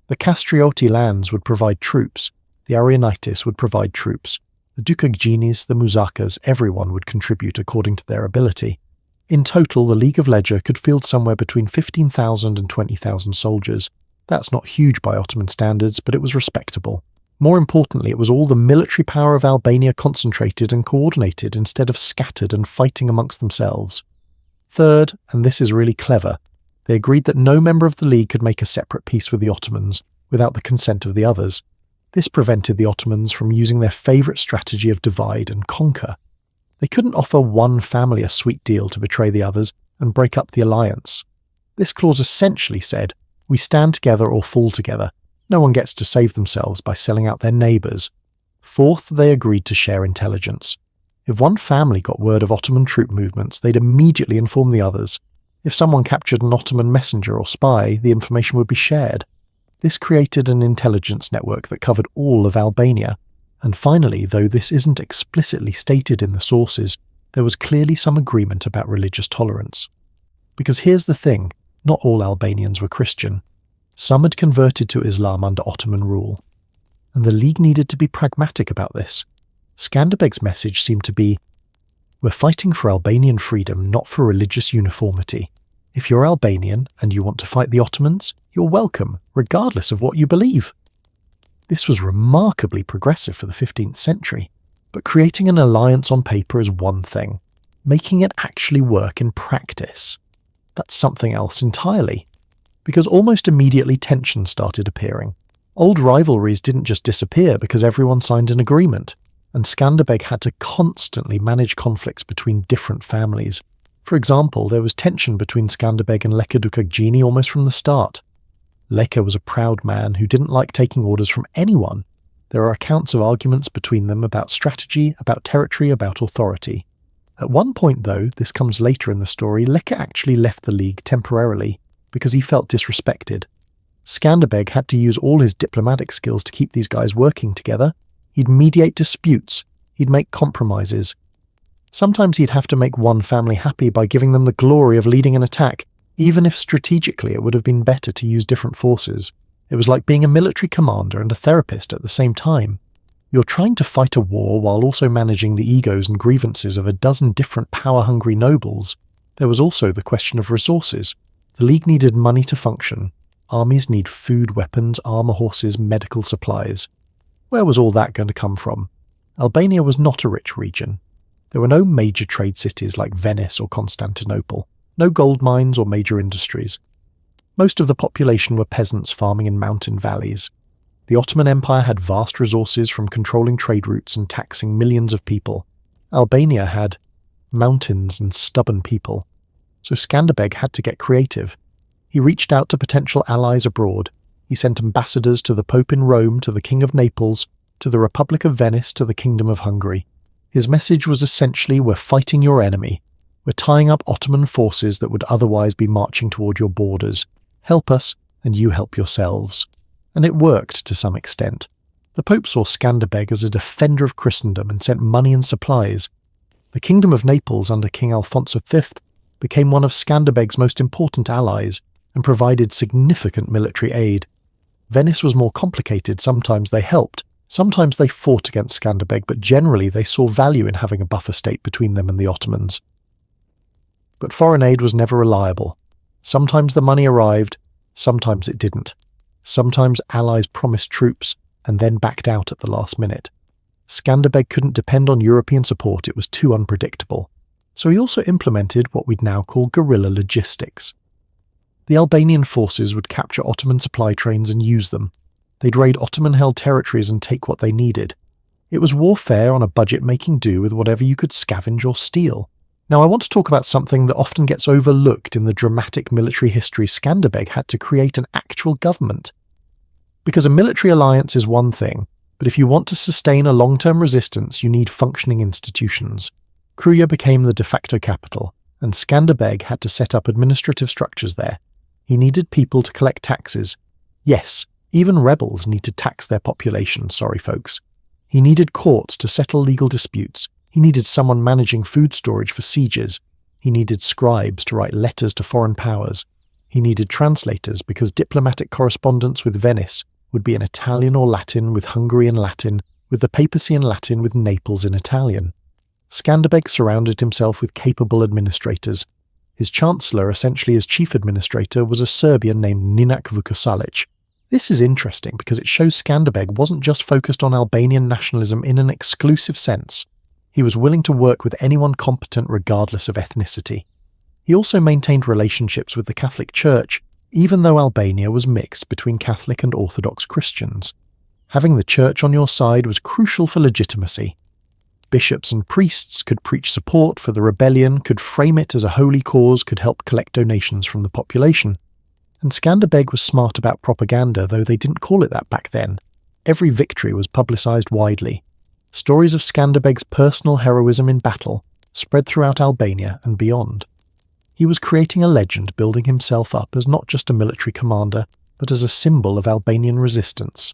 The Kastrioti lands would provide troops, the Arianitis would provide troops, the Dukagjinis, the Muzakas, everyone would contribute according to their ability. In total, the League of Leisure could field somewhere between 15,000 and 20,000 soldiers. That's not huge by Ottoman standards, but it was respectable. More importantly, it was all the military power of Albania concentrated and coordinated instead of scattered and fighting amongst themselves. Third, and this is really clever, they agreed that no member of the League could make a separate peace with the Ottomans without the consent of the others. This prevented the Ottomans from using their favourite strategy of divide and conquer. They couldn't offer one family a sweet deal to betray the others and break up the alliance. This clause essentially said, we stand together or fall together. No one gets to save themselves by selling out their neighbours. Fourth, they agreed to share intelligence. If one family got word of Ottoman troop movements, they'd immediately inform the others. If someone captured an Ottoman messenger or spy, the information would be shared. This created an intelligence network that covered all of Albania. And finally, though this isn't explicitly stated in the sources, there was clearly some agreement about religious tolerance. Because here's the thing, not all Albanians were Christian. Some had converted to Islam under Ottoman rule. And the League needed to be pragmatic about this. Skanderbeg's message seemed to be, we're fighting for Albanian freedom, not for religious uniformity. If you're Albanian and you want to fight the Ottomans, you're welcome, regardless of what you believe. This was remarkably progressive for the 15th century, but creating an alliance on paper is one thing. Making it actually work in practice, that's something else entirely. Because almost immediately tension started appearing. Old rivalries didn't just disappear because everyone signed an agreement, and Skanderbeg had to constantly manage conflicts between different families. For example, there was tension between Skanderbeg and Leke Dukagjini almost from the start. Leke was a proud man who didn't like taking orders from anyone. There are accounts of arguments between them about strategy, about territory, about authority. At one point, though, this comes later in the story, Leke actually left the League temporarily because he felt disrespected. Skanderbeg had to use all his diplomatic skills to keep these guys working together. He'd mediate disputes. He'd make compromises. Sometimes he'd have to make one family happy by giving them the glory of leading an attack, even if strategically it would have been better to use different forces. It was like being a military commander and a therapist at the same time. You're trying to fight a war while also managing the egos and grievances of a dozen different power-hungry nobles. There was also the question of resources. The League needed money to function. Armies need food, weapons, armor horses, medical supplies. Where was all that going to come from? Albania was not a rich region. There were no major trade cities like Venice or Constantinople, no gold mines or major industries. Most of the population were peasants farming in mountain valleys. The Ottoman Empire had vast resources from controlling trade routes and taxing millions of people. Albania had mountains and stubborn people. So Skanderbeg had to get creative. He reached out to potential allies abroad. He sent ambassadors to the Pope in Rome, to the King of Naples, to the Republic of Venice, to the Kingdom of Hungary. His message was essentially, we're fighting your enemy. We're tying up Ottoman forces that would otherwise be marching toward your borders. Help us, and you help yourselves. And it worked to some extent. The Pope saw Skanderbeg as a defender of Christendom and sent money and supplies. The Kingdom of Naples under King Alfonso V became one of Skanderbeg's most important allies and provided significant military aid. Venice was more complicated. Sometimes they helped, sometimes they fought against Skanderbeg, but generally they saw value in having a buffer state between them and the Ottomans. But foreign aid was never reliable. Sometimes the money arrived, sometimes it didn't. Sometimes allies promised troops and then backed out at the last minute. Skanderbeg couldn't depend on European support, it was too unpredictable. So he also implemented what we'd now call guerrilla logistics. The Albanian forces would capture Ottoman supply trains and use them. They'd raid Ottoman-held territories and take what they needed. It was warfare on a budget making do with whatever you could scavenge or steal. Now I want to talk about something that often gets overlooked in the dramatic military history. Skanderbeg had to create an actual government. Because a military alliance is one thing, but if you want to sustain a long-term resistance, you need functioning institutions. Kruja became the de facto capital, and Skanderbeg had to set up administrative structures there. He needed people to collect taxes. Yes, even rebels need to tax their population, sorry folks. He needed courts to settle legal disputes. He needed someone managing food storage for sieges. He needed scribes to write letters to foreign powers. He needed translators because diplomatic correspondence with Venice would be in Italian or Latin, with Hungary in Latin, with the papacy in Latin, with Naples in Italian. Skanderbeg surrounded himself with capable administrators. His chancellor, essentially his chief administrator, was a Serbian named Ninak Vukosalic. This is interesting because it shows Skanderbeg wasn't just focused on Albanian nationalism in an exclusive sense. He was willing to work with anyone competent regardless of ethnicity. He also maintained relationships with the Catholic Church, even though Albania was mixed between Catholic and Orthodox Christians. Having the Church on your side was crucial for legitimacy. Bishops and priests could preach support for the rebellion, could frame it as a holy cause, could help collect donations from the population. And Skanderbeg was smart about propaganda, though they didn't call it that back then. Every victory was publicised widely. Stories of Skanderbeg's personal heroism in battle spread throughout Albania and beyond. He was creating a legend, building himself up as not just a military commander, but as a symbol of Albanian resistance.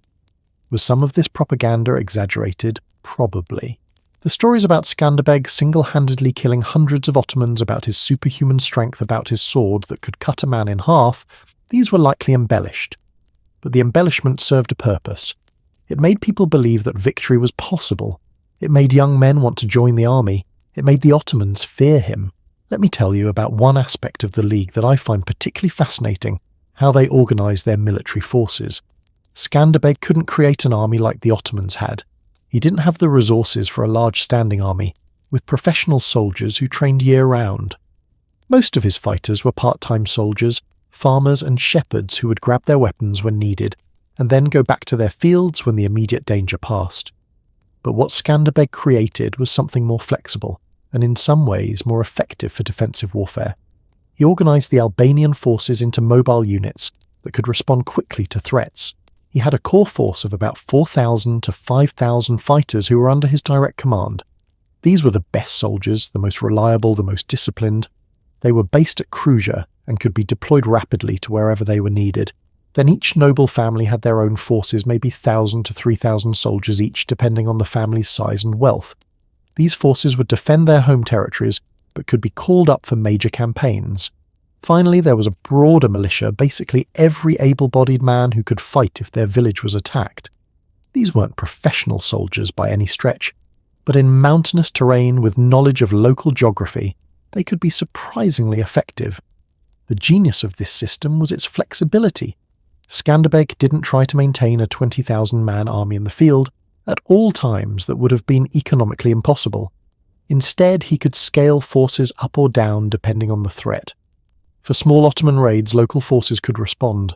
Was some of this propaganda exaggerated? Probably. The stories about Skanderbeg single-handedly killing hundreds of Ottomans, about his superhuman strength, about his sword that could cut a man in half, these were likely embellished. But the embellishment served a purpose. It made people believe that victory was possible. It made young men want to join the army. It made the Ottomans fear him. Let me tell you about one aspect of the League that I find particularly fascinating, how they organised their military forces. Skanderbeg couldn't create an army like the Ottomans had. He didn't have the resources for a large standing army, with professional soldiers who trained year-round. Most of his fighters were part-time soldiers, farmers and shepherds who would grab their weapons when needed, and then go back to their fields when the immediate danger passed. But what Skanderbeg created was something more flexible, and in some ways more effective for defensive warfare. He organised the Albanian forces into mobile units that could respond quickly to threats. He had a core force of about 4,000 to 5,000 fighters who were under his direct command. These were the best soldiers, the most reliable, the most disciplined. They were based at Kruja and could be deployed rapidly to wherever they were needed. Then each noble family had their own forces, maybe 1,000 to 3,000 soldiers each, depending on the family's size and wealth. These forces would defend their home territories, but could be called up for major campaigns. Finally, there was a broader militia, basically every able-bodied man who could fight if their village was attacked. These weren't professional soldiers by any stretch, but in mountainous terrain with knowledge of local geography, they could be surprisingly effective. The genius of this system was its flexibility. Skanderbeg didn't try to maintain a 20,000-man army in the field at all times that would have been economically impossible. Instead, he could scale forces up or down depending on the threat. For small Ottoman raids, local forces could respond.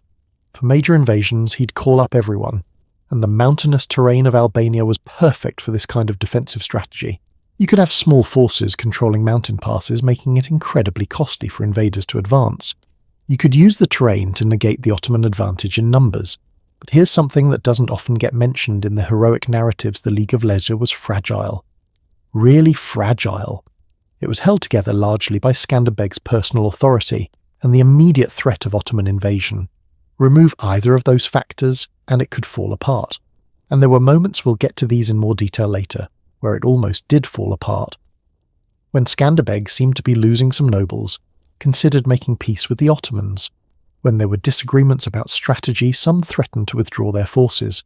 For major invasions, he'd call up everyone, and the mountainous terrain of Albania was perfect for this kind of defensive strategy. You could have small forces controlling mountain passes, making it incredibly costly for invaders to advance. You could use the terrain to negate the Ottoman advantage in numbers. But here's something that doesn't often get mentioned in the heroic narratives: the League of Leisure was fragile. Really fragile. It was held together largely by Skanderbeg's personal authority and the immediate threat of Ottoman invasion. Remove either of those factors, and it could fall apart. And there were moments, we'll get to these in more detail later, where it almost did fall apart. When Skanderbeg seemed to be losing some nobles, considered making peace with the Ottomans. When there were disagreements about strategy, some threatened to withdraw their forces.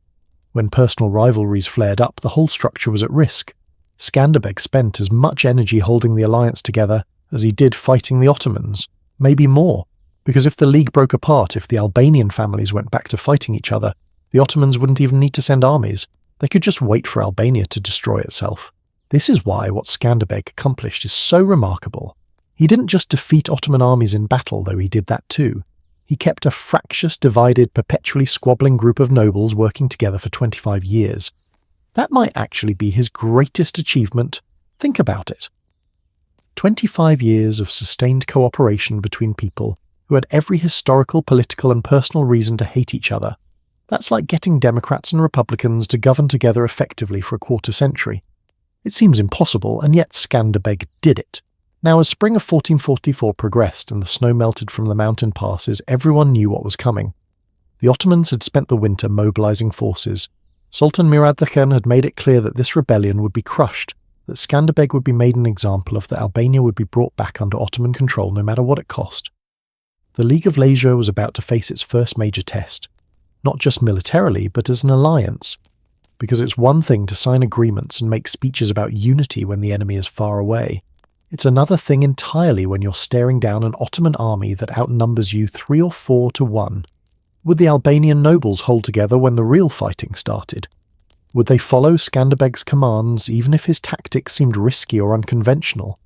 When personal rivalries flared up, the whole structure was at risk. Skanderbeg spent as much energy holding the alliance together as he did fighting the Ottomans, maybe more, because if the League broke apart, if the Albanian families went back to fighting each other, the Ottomans wouldn't even need to send armies. They could just wait for Albania to destroy itself. This is why what Skanderbeg accomplished is so remarkable. He didn't just defeat Ottoman armies in battle, though he did that too. He kept a fractious, divided, perpetually squabbling group of nobles working together for 25 years. That might actually be his greatest achievement. Think about it. 25 years of sustained cooperation between people who had every historical, political, and personal reason to hate each other. That's like getting Democrats and Republicans to govern together effectively for a quarter century. It seems impossible, and yet Skanderbeg did it. Now, as spring of 1444 progressed and the snow melted from the mountain passes, everyone knew what was coming. The Ottomans had spent the winter mobilizing forces. Sultan Murad II had made it clear that this rebellion would be crushed, that Skanderbeg would be made an example of, that Albania would be brought back under Ottoman control no matter what it cost. The League of Leisure was about to face its first major test, not just militarily, but as an alliance. Because it's one thing to sign agreements and make speeches about unity when the enemy is far away. It's another thing entirely when you're staring down an Ottoman army that outnumbers you 3 or 4 to 1. Would the Albanian nobles hold together when the real fighting started? Would they follow Skanderbeg's commands even if his tactics seemed risky or unconventional?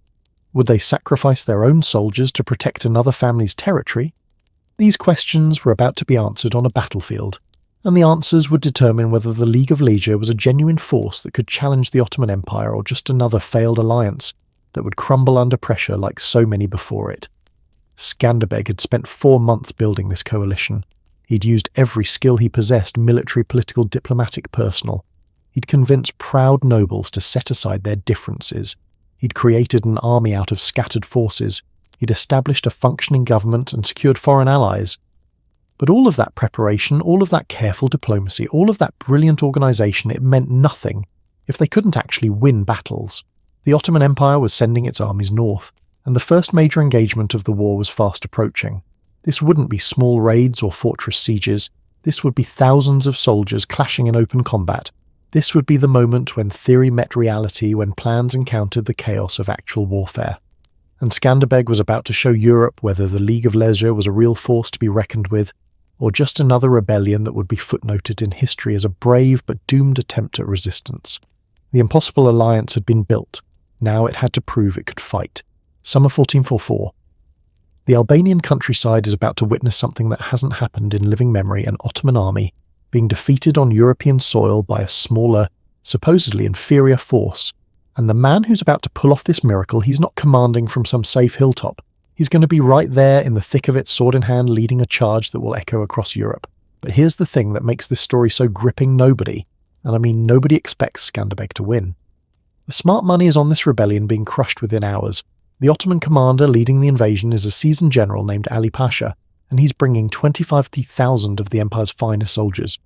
Would they sacrifice their own soldiers to protect another family's territory? These questions were about to be answered on a battlefield, and the answers would determine whether the League of Leisure was a genuine force that could challenge the Ottoman Empire or just another failed alliance that would crumble under pressure like so many before it. Skanderbeg had spent 4 months building this coalition. He'd used every skill he possessed: military, political, diplomatic, personal. He'd convinced proud nobles to set aside their differences. He'd created an army out of scattered forces. He'd established a functioning government and secured foreign allies. But all of that preparation, all of that careful diplomacy, all of that brilliant organization, it meant nothing if they couldn't actually win battles. The Ottoman Empire was sending its armies north, and the first major engagement of the war was fast approaching. This wouldn't be small raids or fortress sieges. This would be thousands of soldiers clashing in open combat. This would be the moment when theory met reality, when plans encountered the chaos of actual warfare. And Skanderbeg was about to show Europe whether the League of Leisure was a real force to be reckoned with, or just another rebellion that would be footnoted in history as a brave but doomed attempt at resistance. The impossible alliance had been built. Now it had to prove it could fight. Summer 1444. The Albanian countryside is about to witness something that hasn't happened in living memory: an Ottoman army being defeated on European soil by a smaller, supposedly inferior force. And the man who's about to pull off this miracle, he's not commanding from some safe hilltop. He's going to be right there in the thick of it, sword in hand, leading a charge that will echo across Europe. But here's the thing that makes this story so gripping: nobody, and I mean nobody, expects Skanderbeg to win. The smart money is on this rebellion being crushed within hours. The Ottoman commander leading the invasion is a seasoned general named Ali Pasha, and he's bringing 25,000 of the empire's finest soldiers.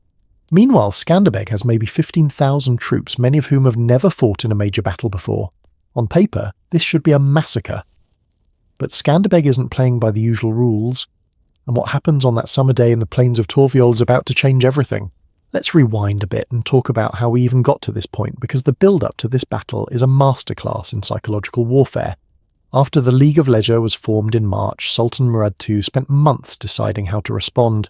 Meanwhile, Skanderbeg has maybe 15,000 troops, many of whom have never fought in a major battle before. On paper, this should be a massacre. But Skanderbeg isn't playing by the usual rules, and what happens on that summer day in the plains of Torviol is about to change everything. Let's rewind a bit and talk about how we even got to this point, because the build-up to this battle is a masterclass in psychological warfare. After the League of Leisure was formed in March, Sultan Murad II spent months deciding how to respond.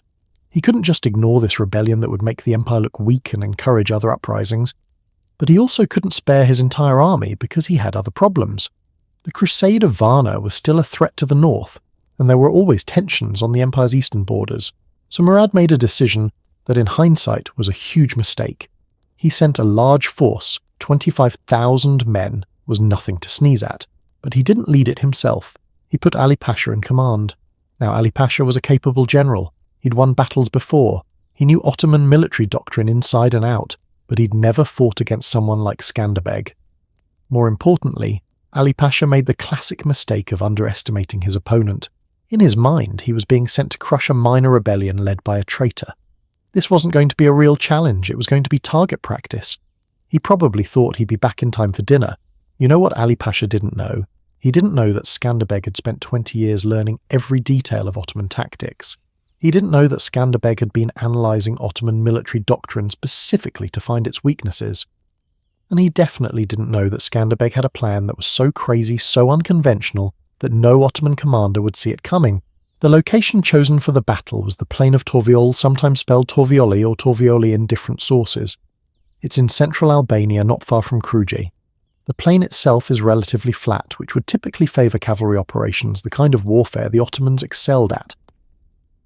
He couldn't just ignore this rebellion that would make the empire look weak and encourage other uprisings, but he also couldn't spare his entire army because he had other problems. The Crusade of Varna was still a threat to the north, and there were always tensions on the empire's eastern borders, so Murad made a decision that in hindsight was a huge mistake. He sent a large force, 25,000 men, was nothing to sneeze at, but he didn't lead it himself. He put Ali Pasha in command. Now Ali Pasha was a capable general. He'd won battles before. He knew Ottoman military doctrine inside and out, but he'd never fought against someone like Skanderbeg. More importantly, Ali Pasha made the classic mistake of underestimating his opponent. In his mind, he was being sent to crush a minor rebellion led by a traitor. This wasn't going to be a real challenge, it was going to be target practice. He probably thought he'd be back in time for dinner. You know what Ali Pasha didn't know? He didn't know that Skanderbeg had spent 20 years learning every detail of Ottoman tactics. He didn't know that Skanderbeg had been analysing Ottoman military doctrine specifically to find its weaknesses. And he definitely didn't know that Skanderbeg had a plan that was so crazy, so unconventional, that no Ottoman commander would see it coming. The location chosen for the battle was the plain of Torviol, sometimes spelled Torvioli or Torvioli in different sources. It's in central Albania, not far from Kruj. The plain itself is relatively flat, which would typically favour cavalry operations, the kind of warfare the Ottomans excelled at.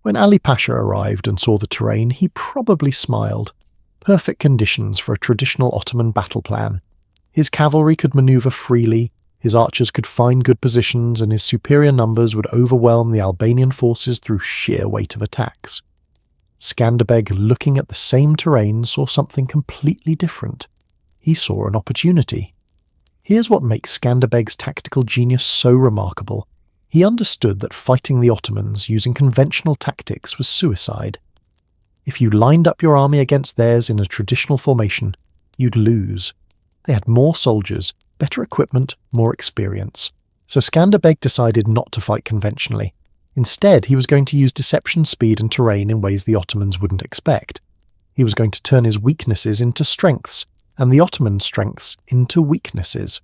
When Ali Pasha arrived and saw the terrain, he probably smiled. Perfect conditions for a traditional Ottoman battle plan. His cavalry could manoeuvre freely, his archers could find good positions, and his superior numbers would overwhelm the Albanian forces through sheer weight of attacks. Skanderbeg, looking at the same terrain, saw something completely different. He saw an opportunity. Here's what makes Skanderbeg's tactical genius so remarkable. He understood that fighting the Ottomans using conventional tactics was suicide. If you lined up your army against theirs in a traditional formation, you'd lose. They had more soldiers, better equipment, more experience. So Skanderbeg decided not to fight conventionally. Instead, he was going to use deception, speed and terrain in ways the Ottomans wouldn't expect. He was going to turn his weaknesses into strengths, and the Ottoman strengths into weaknesses.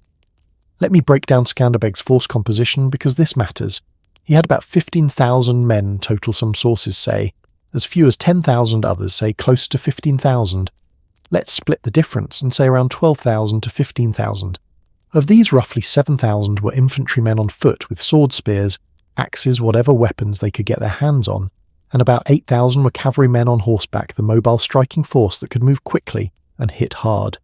Let me break down Skanderbeg's force composition because this matters. He had about 15,000 men total, some sources say. As few as 10,000 others say closer to 15,000. Let's split the difference and say around 12,000 to 15,000. Of these, roughly 7,000 were infantrymen on foot with sword spears, axes, whatever weapons they could get their hands on, and about 8,000 were cavalrymen on horseback, the mobile striking force that could move quickly and hit hard.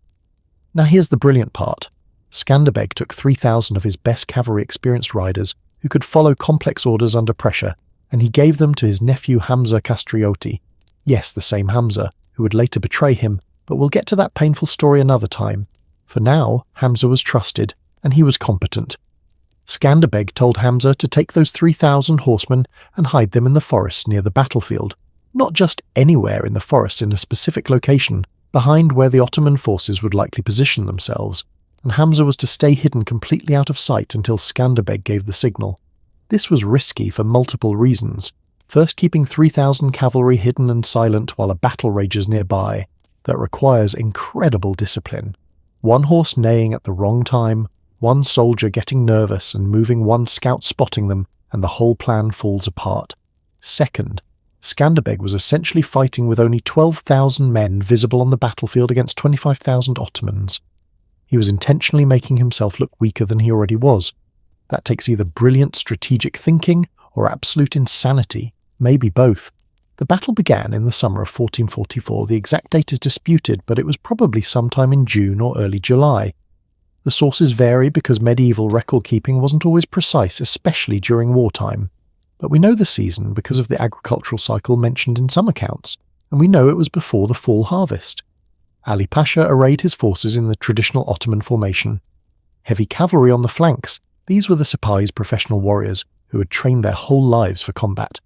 Now here's the brilliant part. Skanderbeg took 3,000 of his best cavalry experienced riders who could follow complex orders under pressure, and he gave them to his nephew Hamza Kastrioti. Yes, the same Hamza, who would later betray him, but we'll get to that painful story another time. For now, Hamza was trusted, and he was competent. Skanderbeg told Hamza to take those 3,000 horsemen and hide them in the forests near the battlefield. Not just anywhere in the forest in a specific location, behind where the Ottoman forces would likely position themselves, and Hamza was to stay hidden completely out of sight until Skanderbeg gave the signal. This was risky for multiple reasons. First, keeping 3,000 cavalry hidden and silent while a battle rages nearby. That requires incredible discipline. One horse neighing at the wrong time, one soldier getting nervous and moving one scout spotting them, and the whole plan falls apart. Second, Skanderbeg was essentially fighting with only 12,000 men visible on the battlefield against 25,000 Ottomans. He was intentionally making himself look weaker than he already was. That takes either brilliant strategic thinking or absolute insanity, maybe both. The battle began in the summer of 1444. The exact date is disputed, but it was probably sometime in June or early July. The sources vary because medieval record-keeping wasn't always precise, especially during wartime. But we know the season because of the agricultural cycle mentioned in some accounts, and we know it was before the fall harvest. Ali Pasha arrayed his forces in the traditional Ottoman formation. Heavy cavalry on the flanks, these were the Sipahis, professional warriors, who had trained their whole lives for combat.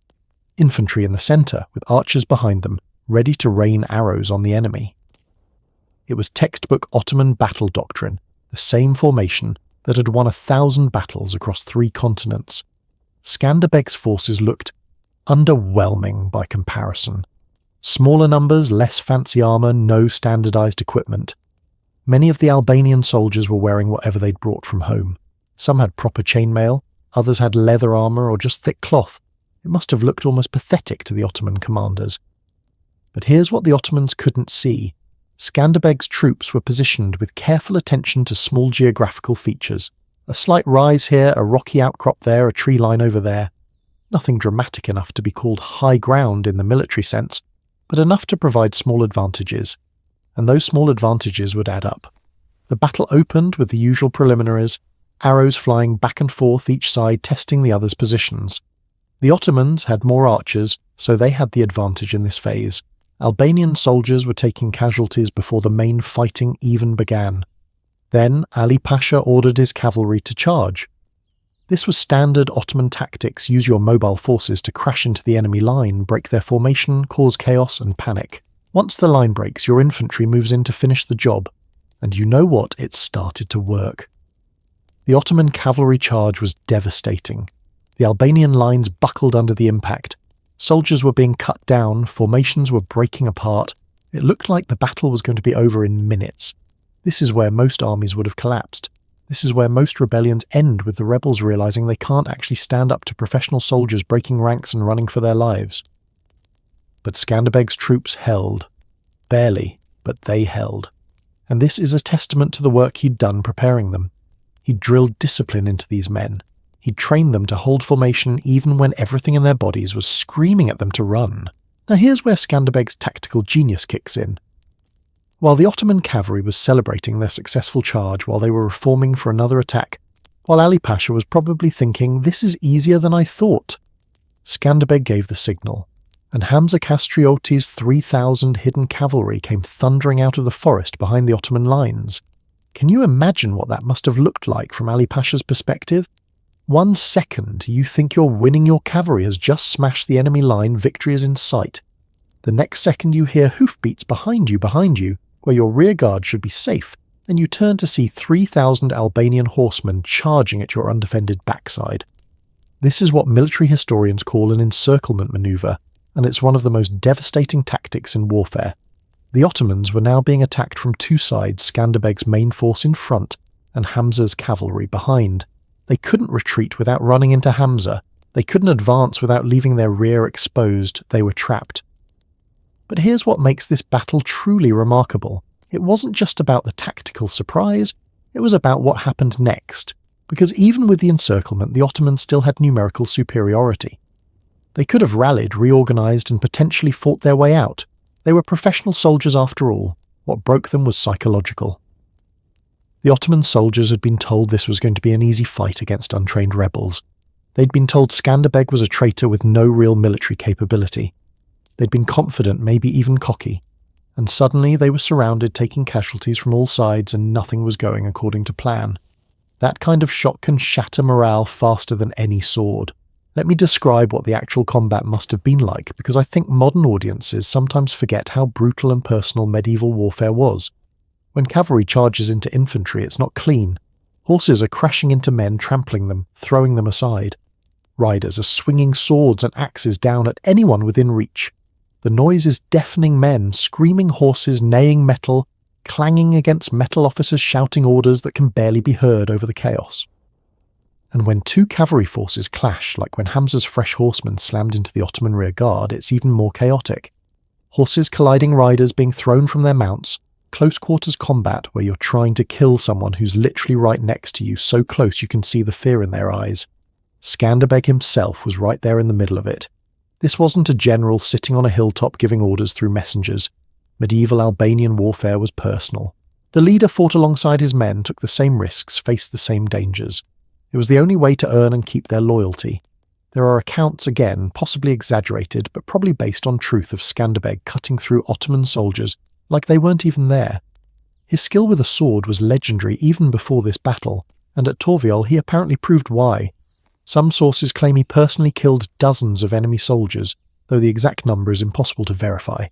Infantry in the centre, with archers behind them, ready to rain arrows on the enemy. It was textbook Ottoman battle doctrine, the same formation that had won 1,000 battles across 3 continents. Skanderbeg's forces looked underwhelming by comparison. Smaller numbers, less fancy armour, no standardised equipment. Many of the Albanian soldiers were wearing whatever they'd brought from home. Some had proper chainmail, others had leather armour or just thick cloth. It must have looked almost pathetic to the Ottoman commanders. But here's what the Ottomans couldn't see. Skanderbeg's troops were positioned with careful attention to small geographical features. A slight rise here, a rocky outcrop there, a tree line over there. Nothing dramatic enough to be called high ground in the military sense, but enough to provide small advantages. And those small advantages would add up. The battle opened with the usual preliminaries, arrows flying back and forth each side testing the other's positions. The Ottomans had more archers, so they had the advantage in this phase. Albanian soldiers were taking casualties before the main fighting even began. Then Ali Pasha ordered his cavalry to charge. This was standard Ottoman tactics: use your mobile forces to crash into the enemy line, break their formation, cause chaos and panic. Once the line breaks, your infantry moves in to finish the job. And you know what? It started to work. The Ottoman cavalry charge was devastating. The Albanian lines buckled under the impact. Soldiers were being cut down, formations were breaking apart. It looked like the battle was going to be over in minutes. This is where most armies would have collapsed. This is where most rebellions end, with the rebels realizing they can't actually stand up to professional soldiers breaking ranks and running for their lives. But Skanderbeg's troops held. Barely, but they held. And this is a testament to the work he'd done preparing them. He'd drilled discipline into these men. He'd trained them to hold formation even when everything in their bodies was screaming at them to run. Now here's where Skanderbeg's tactical genius kicks in. While the Ottoman cavalry was celebrating their successful charge while they were reforming for another attack, while Ali Pasha was probably thinking, "This is easier than I thought," Skanderbeg gave the signal, and Hamza Kastrioti's 3,000 hidden cavalry came thundering out of the forest behind the Ottoman lines. Can you imagine what that must have looked like from Ali Pasha's perspective? 1 second you think you're winning, your cavalry has just smashed the enemy line, victory is in sight. The next second you hear hoofbeats behind you, where your rear guard should be safe, and you turn to see 3,000 Albanian horsemen charging at your undefended backside. This is what military historians call an encirclement maneuver, and it's one of the most devastating tactics in warfare. The Ottomans were now being attacked from two sides, Skanderbeg's main force in front and Hamza's cavalry behind. They couldn't retreat without running into Hamza. They couldn't advance without leaving their rear exposed. They were trapped. But here's what makes this battle truly remarkable. It wasn't just about the tactical surprise, it was about what happened next. Because even with the encirclement, the Ottomans still had numerical superiority. They could have rallied, reorganized, and potentially fought their way out. They were professional soldiers after all. What broke them was psychological. The Ottoman soldiers had been told this was going to be an easy fight against untrained rebels. They'd been told Skanderbeg was a traitor with no real military capability. They'd been confident, maybe even cocky. And suddenly they were surrounded, taking casualties from all sides, and nothing was going according to plan. That kind of shock can shatter morale faster than any sword. Let me describe what the actual combat must have been like, because I think modern audiences sometimes forget how brutal and personal medieval warfare was. When cavalry charges into infantry, it's not clean. Horses are crashing into men, trampling them, throwing them aside. Riders are swinging swords and axes down at anyone within reach. The noise is deafening, men screaming, horses neighing metal, clanging against metal, officers shouting orders that can barely be heard over the chaos. And when two cavalry forces clash, like when Hamza's fresh horsemen slammed into the Ottoman rear guard, it's even more chaotic. Horses colliding, riders being thrown from their mounts, close quarters combat where you're trying to kill someone who's literally right next to you, so close you can see the fear in their eyes. Skanderbeg himself was right there in the middle of it. This wasn't a general sitting on a hilltop giving orders through messengers. Medieval Albanian warfare was personal. The leader fought alongside his men, took the same risks, faced the same dangers. It was the only way to earn and keep their loyalty. There are accounts, again, possibly exaggerated, but probably based on truth, of Skanderbeg cutting through Ottoman soldiers like they weren't even there. His skill with a sword was legendary even before this battle, and at Torviol he apparently proved why. Some sources claim he personally killed dozens of enemy soldiers, though the exact number is impossible to verify.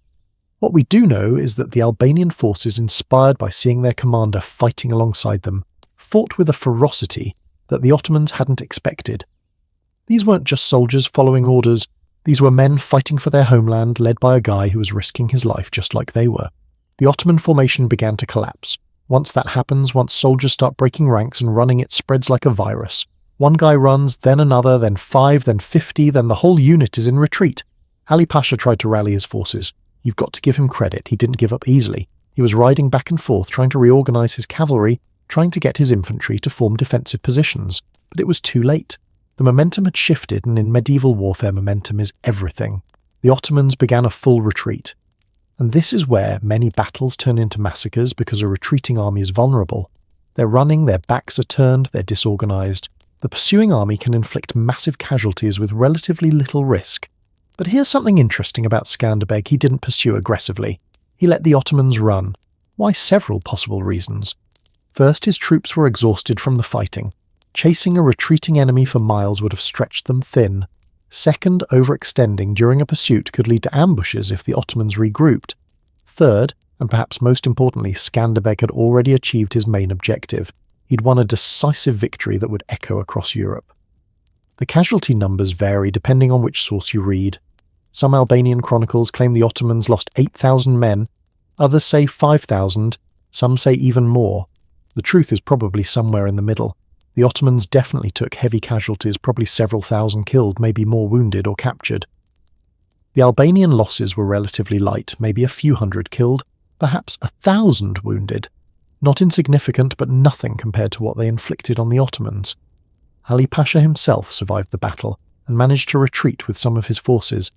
What we do know is that the Albanian forces, inspired by seeing their commander fighting alongside them, fought with a ferocity that the Ottomans hadn't expected. These weren't just soldiers following orders, these were men fighting for their homeland, led by a guy who was risking his life just like they were. The Ottoman formation began to collapse. Once that happens, once soldiers start breaking ranks and running, it spreads like a virus. One guy runs, then another, then 5, then 50, then the whole unit is in retreat. Ali Pasha tried to rally his forces. You've got to give him credit, he didn't give up easily. He was riding back and forth, trying to reorganize his cavalry, trying to get his infantry to form defensive positions. But it was too late. The momentum had shifted, and in medieval warfare momentum is everything. The Ottomans began a full retreat. And this is where many battles turn into massacres because a retreating army is vulnerable. They're running, their backs are turned, they're disorganized. The pursuing army can inflict massive casualties with relatively little risk. But here's something interesting about Skanderbeg: he didn't pursue aggressively. He let the Ottomans run. Why? Several possible reasons. First, his troops were exhausted from the fighting. Chasing a retreating enemy for miles would have stretched them thin. Second, overextending during a pursuit could lead to ambushes if the Ottomans regrouped. Third, and perhaps most importantly, Skanderbeg had already achieved his main objective. He'd won a decisive victory that would echo across Europe. The casualty numbers vary depending on which source you read. Some Albanian chronicles claim the Ottomans lost 8,000 men, others say 5,000, some say even more. The truth is probably somewhere in the middle. The Ottomans definitely took heavy casualties, probably several thousand killed, maybe more wounded or captured. The Albanian losses were relatively light, maybe a few hundred killed, perhaps 1,000 wounded. Not insignificant, but nothing compared to what they inflicted on the Ottomans. Ali Pasha himself survived the battle and managed to retreat with some of his forces,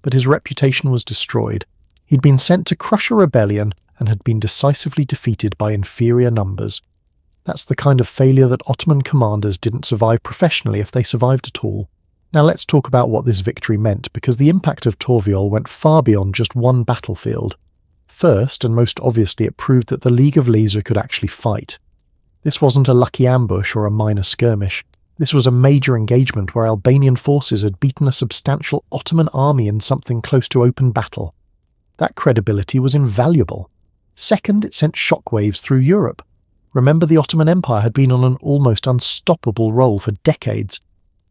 but his reputation was destroyed. He'd been sent to crush a rebellion and had been decisively defeated by inferior numbers. That's the kind of failure that Ottoman commanders didn't survive professionally, if they survived at all. Now let's talk about what this victory meant, because the impact of Torviol went far beyond just one battlefield. First, and most obviously, it proved that the League of Leisure could actually fight. This wasn't a lucky ambush or a minor skirmish. This was a major engagement where Albanian forces had beaten a substantial Ottoman army in something close to open battle. That credibility was invaluable. Second, it sent shockwaves through Europe. Remember, the Ottoman Empire had been on an almost unstoppable roll for decades.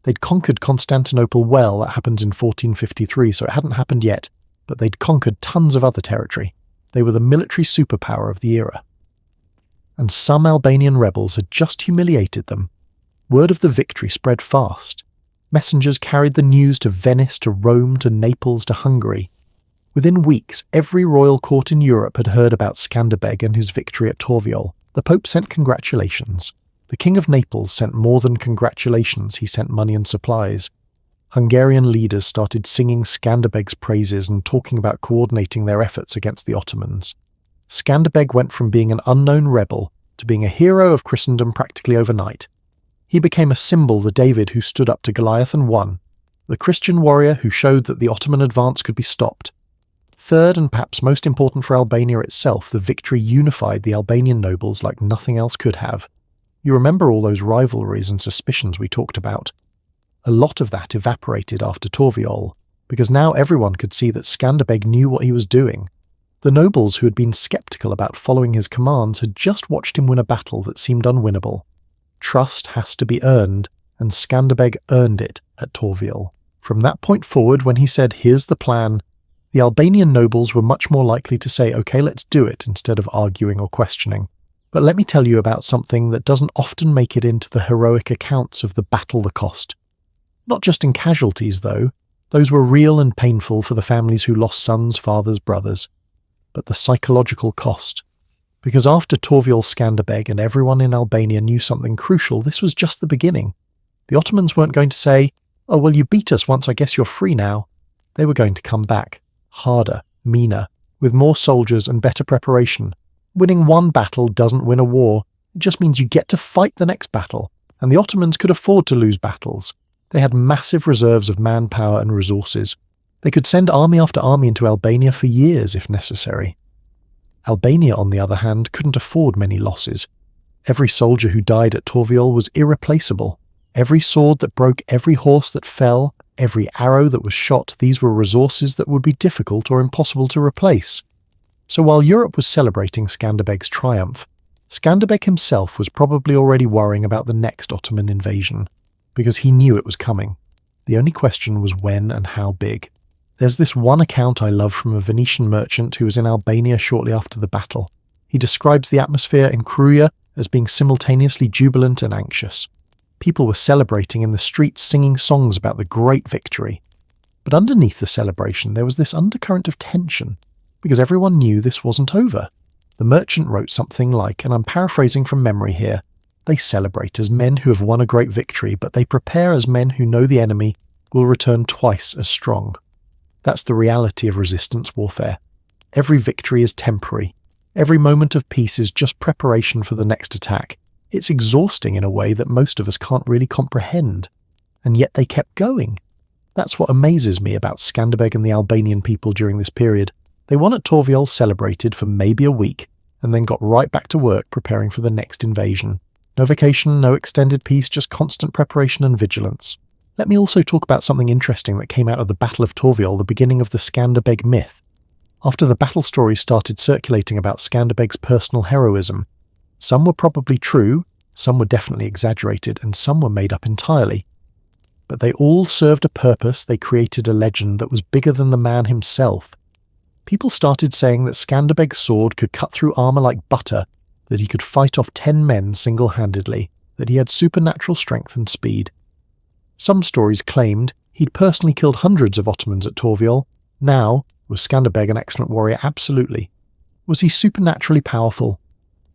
They'd conquered Constantinople well, that happens in 1453, so it hadn't happened yet, but they'd conquered tons of other territory. They were the military superpower of the era. And some Albanian rebels had just humiliated them. Word of the victory spread fast. Messengers carried the news to Venice, to Rome, to Naples, to Hungary. Within weeks, every royal court in Europe had heard about Skanderbeg and his victory at Torviol. The Pope sent congratulations. The King of Naples sent more than congratulations, he sent money and supplies. Hungarian leaders started singing Skanderbeg's praises and talking about coordinating their efforts against the Ottomans. Skanderbeg went from being an unknown rebel to being a hero of Christendom practically overnight. He became a symbol, the David who stood up to Goliath and won, the Christian warrior who showed that the Ottoman advance could be stopped. Third, and perhaps most important for Albania itself, the victory unified the Albanian nobles like nothing else could have. You remember all those rivalries and suspicions we talked about. A lot of that evaporated after Torviol, because now everyone could see that Skanderbeg knew what he was doing. The nobles who had been skeptical about following his commands had just watched him win a battle that seemed unwinnable. Trust has to be earned, and Skanderbeg earned it at Torviol. From that point forward, when he said, "Here's the plan," the Albanian nobles were much more likely to say, "Okay, let's do it," instead of arguing or questioning. But let me tell you about something that doesn't often make it into the heroic accounts of the battle, the cost. Not just in casualties, though. Those were real and painful for the families who lost sons, fathers, brothers. But the psychological cost. Because after Torviol Skanderbeg and everyone in Albania knew something crucial, this was just the beginning. The Ottomans weren't going to say, "Oh, well, you beat us once, I guess you're free now." They were going to come back. Harder, meaner, with more soldiers and better preparation. Winning one battle doesn't win a war. It just means you get to fight the next battle. And the Ottomans could afford to lose battles. They had massive reserves of manpower and resources. They could send army after army into Albania for years if necessary. Albania, on the other hand, couldn't afford many losses. Every soldier who died at Torviol was irreplaceable. Every sword that broke, every horse that fell, every arrow that was shot, these were resources that would be difficult or impossible to replace. So while Europe was celebrating Skanderbeg's triumph, Skanderbeg himself was probably already worrying about the next Ottoman invasion, because he knew it was coming. The only question was when and how big. There's this one account I love from a Venetian merchant who was in Albania shortly after the battle. He describes the atmosphere in Kruja as being simultaneously jubilant and anxious. People were celebrating in the streets, singing songs about the great victory. But underneath the celebration there was this undercurrent of tension. because everyone knew this wasn't over. The merchant wrote something like, and I'm paraphrasing from memory here, "They celebrate as men who have won a great victory, but they prepare as men who know the enemy will return twice as strong." That's the reality of resistance warfare. Every victory is temporary. Every moment of peace is just preparation for the next attack. It's exhausting in a way that most of us can't really comprehend. And yet they kept going. That's what amazes me about Skanderbeg and the Albanian people during this period. They won at Torviol, celebrated for maybe a week, and then got right back to work preparing for the next invasion. No vacation, no extended peace, just constant preparation and vigilance. Let me also talk about something interesting that came out of the Battle of Torviol, the beginning of the Skanderbeg myth. After the battle stories started circulating about Skanderbeg's personal heroism, some were probably true, some were definitely exaggerated, and some were made up entirely. But they all served a purpose. They created a legend that was bigger than the man himself. People started saying that Skanderbeg's sword could cut through armour like butter, that he could fight off 10 men single-handedly, that he had supernatural strength and speed. Some stories claimed he'd personally killed hundreds of Ottomans at Torviol. Now, was Skanderbeg an excellent warrior? Absolutely. Was he supernaturally powerful?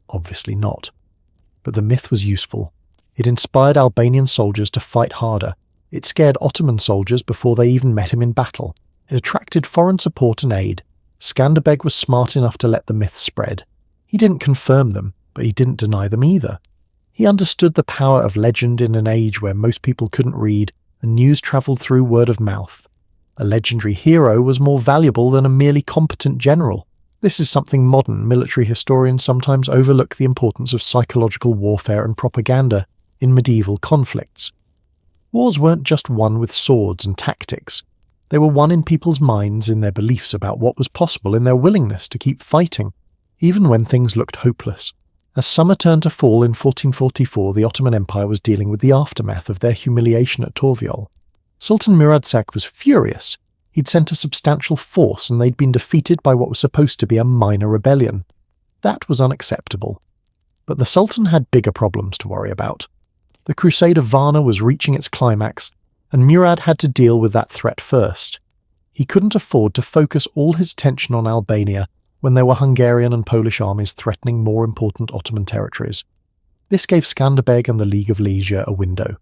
Obviously not. But the myth was useful. It inspired Albanian soldiers to fight harder. It scared Ottoman soldiers before they even met him in battle. It attracted foreign support and aid. Skanderbeg was smart enough to let the myths spread. He didn't confirm them, but he didn't deny them either. He understood the power of legend in an age where most people couldn't read, and news travelled through word of mouth. A legendary hero was more valuable than a merely competent general. This is something modern military historians sometimes overlook: the importance of psychological warfare and propaganda in medieval conflicts. Wars weren't just won with swords and tactics. They were won in people's minds, in their beliefs about what was possible, in their willingness to keep fighting, even when things looked hopeless. As summer turned to fall in 1444, the Ottoman Empire was dealing with the aftermath of their humiliation at Torviol. Sultan Murad Sak was furious. He'd sent a substantial force and they'd been defeated by what was supposed to be a minor rebellion. That was unacceptable. But the Sultan had bigger problems to worry about. The Crusade of Varna was reaching its climax, and Murad had to deal with that threat first. He couldn't afford to focus all his attention on Albania when there were Hungarian and Polish armies threatening more important Ottoman territories. This gave Skanderbeg and the League of Leisure a window.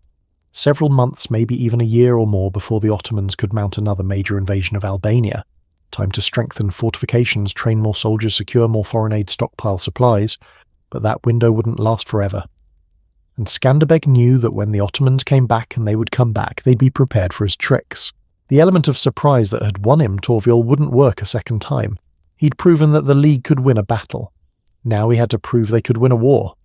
Several months, maybe even a year or more, before the Ottomans could mount another major invasion of Albania. Time to strengthen fortifications, train more soldiers, secure more foreign aid, stockpile supplies. But that window wouldn't last forever. And Skanderbeg knew that when the Ottomans came back, and they would come back, they'd be prepared for his tricks. The element of surprise that had won him Torviol wouldn't work a second time. He'd proven that the League could win a battle. Now he had to prove they could win a war.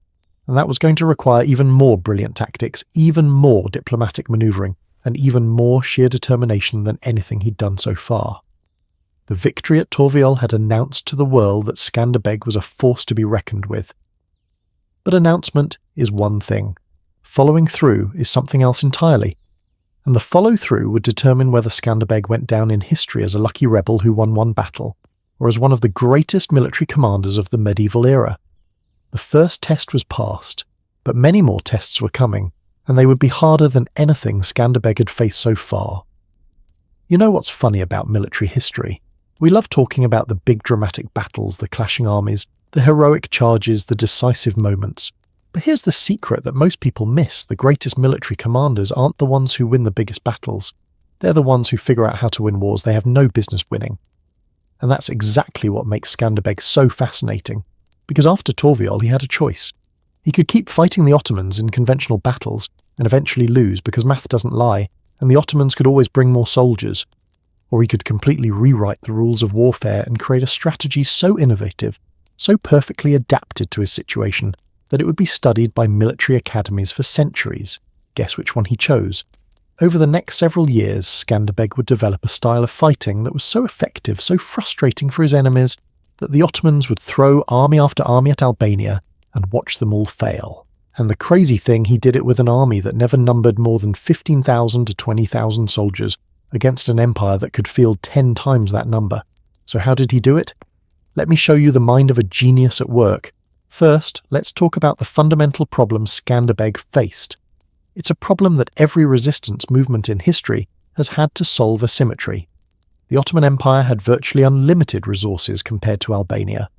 And that was going to require even more brilliant tactics, even more diplomatic manoeuvring, and even more sheer determination than anything he'd done so far. The victory at Torviol had announced to the world that Skanderbeg was a force to be reckoned with. But announcement is one thing. Following through is something else entirely. And the follow-through would determine whether Skanderbeg went down in history as a lucky rebel who won one battle, or as one of the greatest military commanders of the medieval era. The first test was passed, but many more tests were coming, and they would be harder than anything Skanderbeg had faced so far. You know what's funny about military history? We love talking about the big dramatic battles, the clashing armies, the heroic charges, the decisive moments. But here's the secret that most people miss: the greatest military commanders aren't the ones who win the biggest battles. They're the ones who figure out how to win wars they have no business winning. And that's exactly what makes Skanderbeg so fascinating, because after Torviol he had a choice. He could keep fighting the Ottomans in conventional battles and eventually lose, because math doesn't lie, and the Ottomans could always bring more soldiers. Or he could completely rewrite the rules of warfare and create a strategy so innovative, so perfectly adapted to his situation, that it would be studied by military academies for centuries. Guess which one he chose? Over the next several years, Skanderbeg would develop a style of fighting that was so effective, so frustrating for his enemies, that the Ottomans would throw army after army at Albania and watch them all fail. And the crazy thing, he did it with an army that never numbered more than 15,000 to 20,000 soldiers against an empire that could field 10 times that number. So how did he do it? Let me show you the mind of a genius at work. First, let's talk about the fundamental problem Skanderbeg faced. It's a problem that every resistance movement in history has had to solve: asymmetry. The Ottoman Empire had virtually unlimited resources compared to Albania.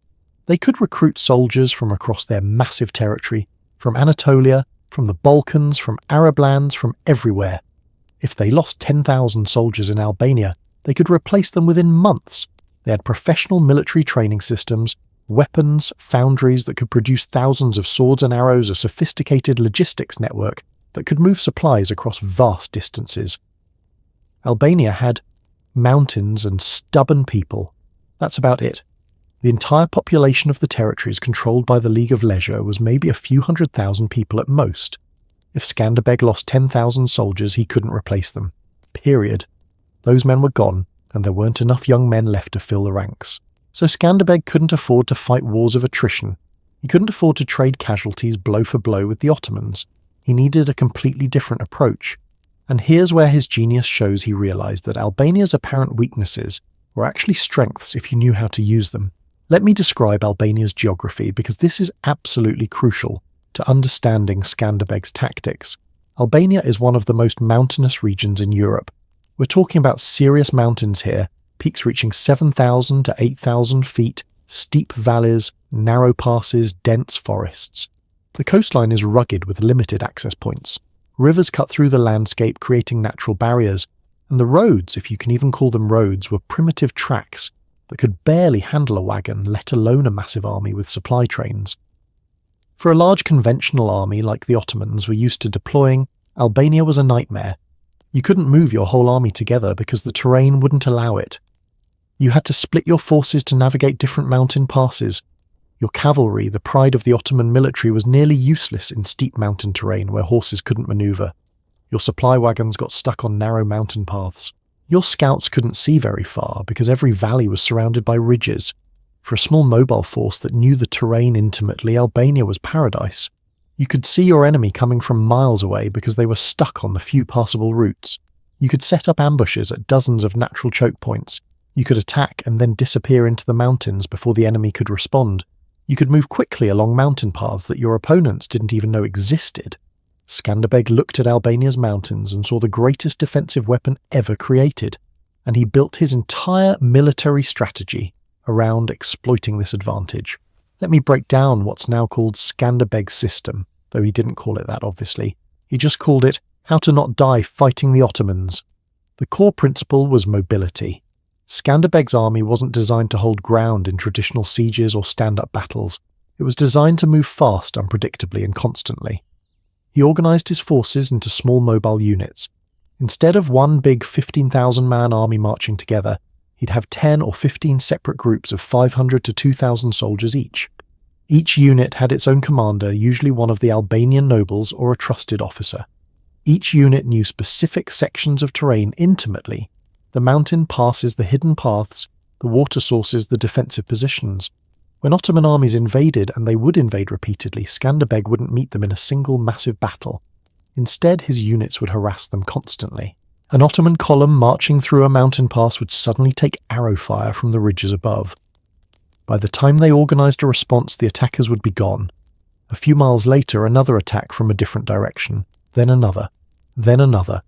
They could recruit soldiers from across their massive territory, from Anatolia, from the Balkans, from Arab lands, from everywhere. If they lost 10,000 soldiers in Albania, they could replace them within months. They had professional military training systems, weapons, foundries that could produce thousands of swords and arrows, a sophisticated logistics network that could move supplies across vast distances. Albania had mountains and stubborn people. That's about it. The entire population of the territories controlled by the League of Leisure was maybe a few 100,000 people at most. If Skanderbeg lost 10,000 soldiers, he couldn't replace them. Period. Those men were gone, and there weren't enough young men left to fill the ranks. So Skanderbeg couldn't afford to fight wars of attrition. He couldn't afford to trade casualties blow for blow with the Ottomans. He needed a completely different approach. And here's where his genius shows. He realized that Albania's apparent weaknesses were actually strengths if you knew how to use them. Let me describe Albania's geography, because this is absolutely crucial to understanding Skanderbeg's tactics. Albania is one of the most mountainous regions in Europe. We're talking about serious mountains here, peaks reaching 7,000 to 8,000 feet, steep valleys, narrow passes, dense forests. The coastline is rugged with limited access points. Rivers cut through the landscape, creating natural barriers, and the roads, if you can even call them roads, were primitive tracks that could barely handle a wagon, let alone a massive army with supply trains. For a large conventional army like the Ottomans were used to deploying, Albania was a nightmare. You couldn't move your whole army together because the terrain wouldn't allow it. You had to split your forces to navigate different mountain passes. Your cavalry, the pride of the Ottoman military, was nearly useless in steep mountain terrain where horses couldn't maneuver. Your supply wagons got stuck on narrow mountain paths. Your scouts couldn't see very far because every valley was surrounded by ridges. For a small mobile force that knew the terrain intimately, Albania was paradise. You could see your enemy coming from miles away because they were stuck on the few passable routes. You could set up ambushes at dozens of natural choke points. You could attack and then disappear into the mountains before the enemy could respond. You could move quickly along mountain paths that your opponents didn't even know existed. Skanderbeg looked at Albania's mountains and saw the greatest defensive weapon ever created, and he built his entire military strategy around exploiting this advantage. Let me break down what's now called Skanderbeg's system, though he didn't call it that, obviously. He just called it how to not die fighting the Ottomans. The core principle was mobility. Skanderbeg's army wasn't designed to hold ground in traditional sieges or stand-up battles. It was designed to move fast, unpredictably, and constantly. He organised his forces into small mobile units. Instead of one big 15,000-man army marching together, he'd have 10 or 15 separate groups of 500 to 2,000 soldiers each. Each unit had its own commander, usually one of the Albanian nobles or a trusted officer. Each unit knew specific sections of terrain intimately: the mountain passes, the hidden paths, the water sources, the defensive positions. When Ottoman armies invaded, and they would invade repeatedly, Skanderbeg wouldn't meet them in a single massive battle. Instead, his units would harass them constantly. An Ottoman column marching through a mountain pass would suddenly take arrow fire from the ridges above. By the time they organised a response, the attackers would be gone. A few miles later, another attack from a different direction, then another, then another.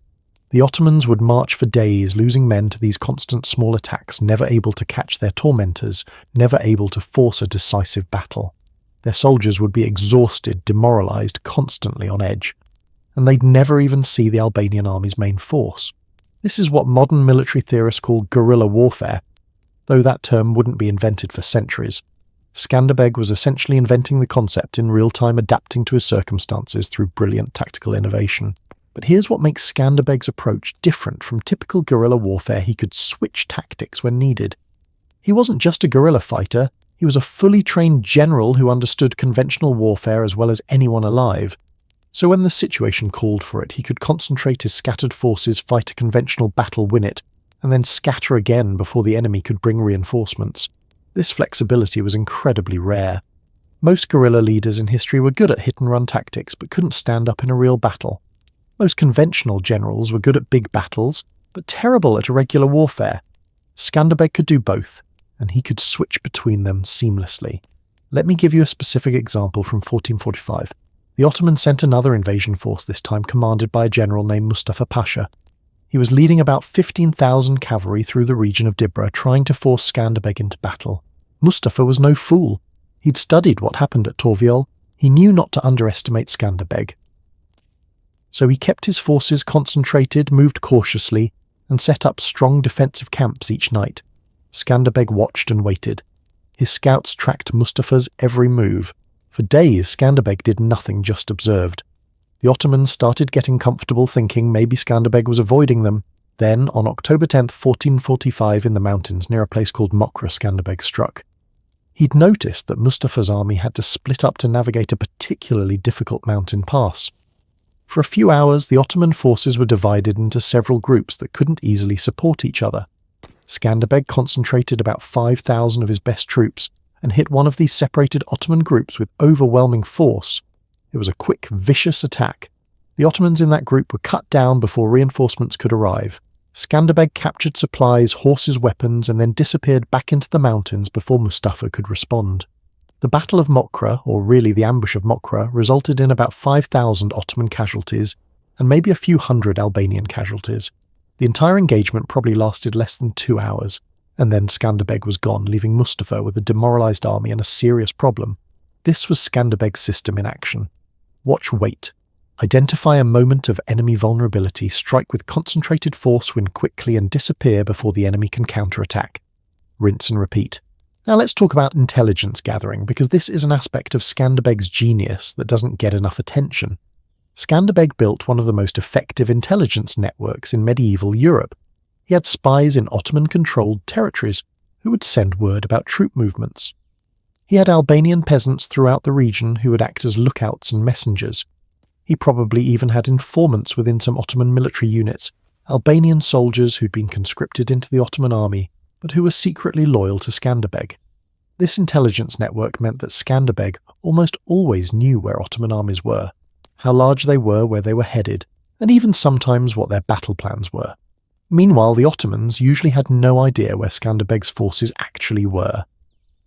The Ottomans would march for days, losing men to these constant small attacks, never able to catch their tormentors, never able to force a decisive battle. Their soldiers would be exhausted, demoralised, constantly on edge. And they'd never even see the Albanian army's main force. This is what modern military theorists call guerrilla warfare, though that term wouldn't be invented for centuries. Skanderbeg was essentially inventing the concept in real time, adapting to his circumstances through brilliant tactical innovation. But here's what makes Skanderbeg's approach different from typical guerrilla warfare. He could switch tactics when needed. He wasn't just a guerrilla fighter, he was a fully trained general who understood conventional warfare as well as anyone alive. So when the situation called for it, he could concentrate his scattered forces, fight a conventional battle, win it, and then scatter again before the enemy could bring reinforcements. This flexibility was incredibly rare. Most guerrilla leaders in history were good at hit-and-run tactics, but couldn't stand up in a real battle. Most conventional generals were good at big battles, but terrible at irregular warfare. Skanderbeg could do both, and he could switch between them seamlessly. Let me give you a specific example from 1445. The Ottomans sent another invasion force, this time commanded by a general named Mustafa Pasha. He was leading about 15,000 cavalry through the region of Dibra, trying to force Skanderbeg into battle. Mustafa was no fool. He'd studied what happened at Torviol. He knew not to underestimate Skanderbeg. So he kept his forces concentrated, moved cautiously, and set up strong defensive camps each night. Skanderbeg watched and waited. His scouts tracked Mustafa's every move. For days, Skanderbeg did nothing, just observed. The Ottomans started getting comfortable, thinking maybe Skanderbeg was avoiding them. Then, on October 10th, 1445, in the mountains near a place called Mokra, Skanderbeg struck. He'd noticed that Mustafa's army had to split up to navigate a particularly difficult mountain pass. For a few hours, the Ottoman forces were divided into several groups that couldn't easily support each other. Skanderbeg concentrated about 5,000 of his best troops and hit one of these separated Ottoman groups with overwhelming force. It was a quick, vicious attack. The Ottomans in that group were cut down before reinforcements could arrive. Skanderbeg captured supplies, horses, weapons, and then disappeared back into the mountains before Mustafa could respond. The Battle of Mokra, or really the ambush of Mokra, resulted in about 5,000 Ottoman casualties and maybe a few hundred Albanian casualties. The entire engagement probably lasted less than 2 hours, and then Skanderbeg was gone, leaving Mustafa with a demoralized army and a serious problem. This was Skanderbeg's system in action. Watch, wait. Identify a moment of enemy vulnerability, strike with concentrated force, win quickly, and disappear before the enemy can counterattack. Rinse and repeat. Now let's talk about intelligence gathering, because this is an aspect of Skanderbeg's genius that doesn't get enough attention. Skanderbeg built one of the most effective intelligence networks in medieval Europe. He had spies in Ottoman-controlled territories who would send word about troop movements. He had Albanian peasants throughout the region who would act as lookouts and messengers. He probably even had informants within some Ottoman military units, Albanian soldiers who'd been conscripted into the Ottoman army, but who were secretly loyal to Skanderbeg. This intelligence network meant that Skanderbeg almost always knew where Ottoman armies were, how large they were, where they were headed, and even sometimes what their battle plans were. Meanwhile, the Ottomans usually had no idea where Skanderbeg's forces actually were.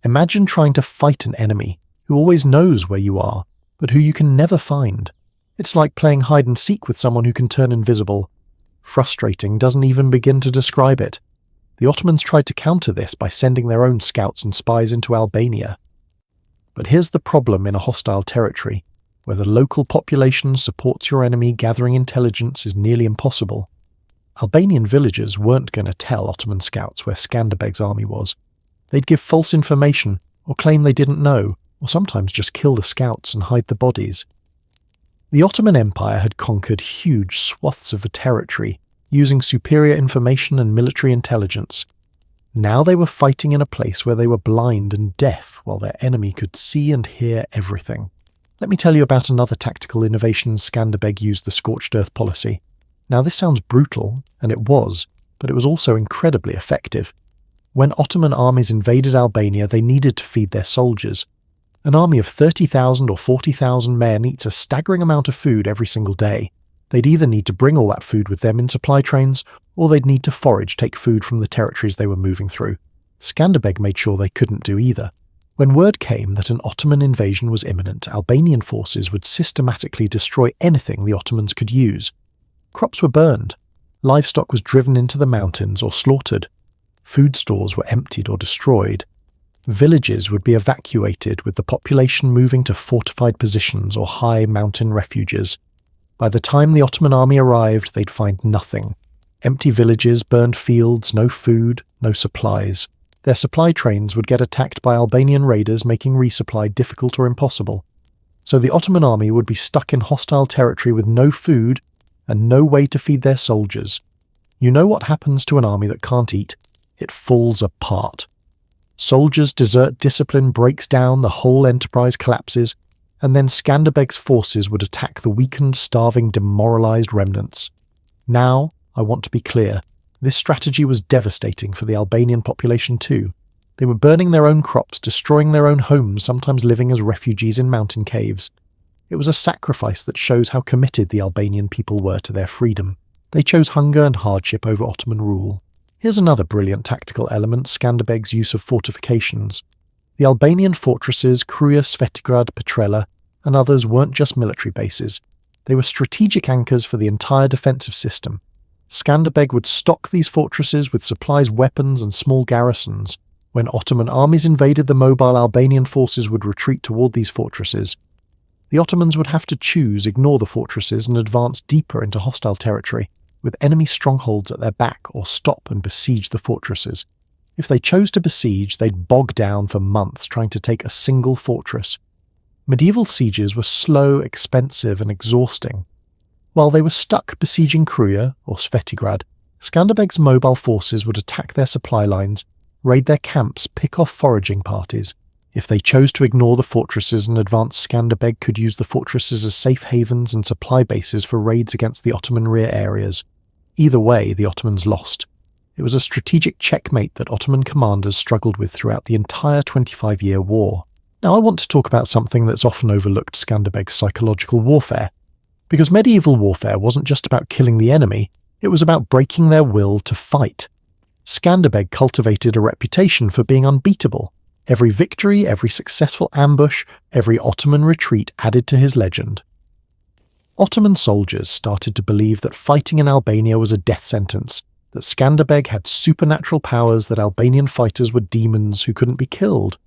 Imagine trying to fight an enemy who always knows where you are, but who you can never find. It's like playing hide-and-seek with someone who can turn invisible. Frustrating doesn't even begin to describe it. The Ottomans tried to counter this by sending their own scouts and spies into Albania. But here's the problem in a hostile territory, where the local population supports your enemy. Gathering intelligence is nearly impossible. Albanian villagers weren't going to tell Ottoman scouts where Skanderbeg's army was. They'd give false information, or claim they didn't know, or sometimes just kill the scouts and hide the bodies. The Ottoman Empire had conquered huge swaths of a territory, using superior information and military intelligence. Now they were fighting in a place where they were blind and deaf, while their enemy could see and hear everything. Let me tell you about another tactical innovation. Skanderbeg used the scorched earth policy. Now this sounds brutal, and it was, but it was also incredibly effective. When Ottoman armies invaded Albania, they needed to feed their soldiers. An army of 30,000 or 40,000 men eats a staggering amount of food every single day. They'd either need to bring all that food with them in supply trains, or they'd need to forage, take food from the territories they were moving through. Skanderbeg made sure they couldn't do either. When word came that an Ottoman invasion was imminent, Albanian forces would systematically destroy anything the Ottomans could use. Crops were burned. Livestock was driven into the mountains or slaughtered. Food stores were emptied or destroyed. Villages would be evacuated, with the population moving to fortified positions or high mountain refuges. By the time the Ottoman army arrived, they'd find nothing. Empty villages, burned fields, no food, no supplies. Their supply trains would get attacked by Albanian raiders, making resupply difficult or impossible. So the Ottoman army would be stuck in hostile territory with no food and no way to feed their soldiers. You know what happens to an army that can't eat? It falls apart. Soldiers desert, discipline breaks down, the whole enterprise collapses, and then Skanderbeg's forces would attack the weakened, starving, demoralized remnants. Now, I want to be clear, this strategy was devastating for the Albanian population too. They were burning their own crops, destroying their own homes, sometimes living as refugees in mountain caves. It was a sacrifice that shows how committed the Albanian people were to their freedom. They chose hunger and hardship over Ottoman rule. Here's another brilliant tactical element: Skanderbeg's use of fortifications. The Albanian fortresses, Kruja, Svetigrad, Petrella, and others weren't just military bases. They were strategic anchors for the entire defensive system. Skanderbeg would stock these fortresses with supplies, weapons, and small garrisons. When Ottoman armies invaded, the mobile Albanian forces would retreat toward these fortresses. The Ottomans would have to choose ignore the fortresses and advance deeper into hostile territory, with enemy strongholds at their back, or stop and besiege the fortresses. If they chose to besiege, they'd bog down for months trying to take a single fortress. Medieval sieges were slow, expensive, and exhausting. While they were stuck besieging Kruja, or Svetigrad, Skanderbeg's mobile forces would attack their supply lines, raid their camps, pick off foraging parties. If they chose to ignore the fortresses and advance, Skanderbeg could use the fortresses as safe havens and supply bases for raids against the Ottoman rear areas. Either way, the Ottomans lost. It was a strategic checkmate that Ottoman commanders struggled with throughout the entire 25-year war. Now I want to talk about something that's often overlooked: Skanderbeg's psychological warfare. Because medieval warfare wasn't just about killing the enemy, it was about breaking their will to fight. Skanderbeg cultivated a reputation for being unbeatable. Every victory, every successful ambush, every Ottoman retreat added to his legend. Ottoman soldiers started to believe that fighting in Albania was a death sentence, that Skanderbeg had supernatural powers, that Albanian fighters were demons who couldn't be killed.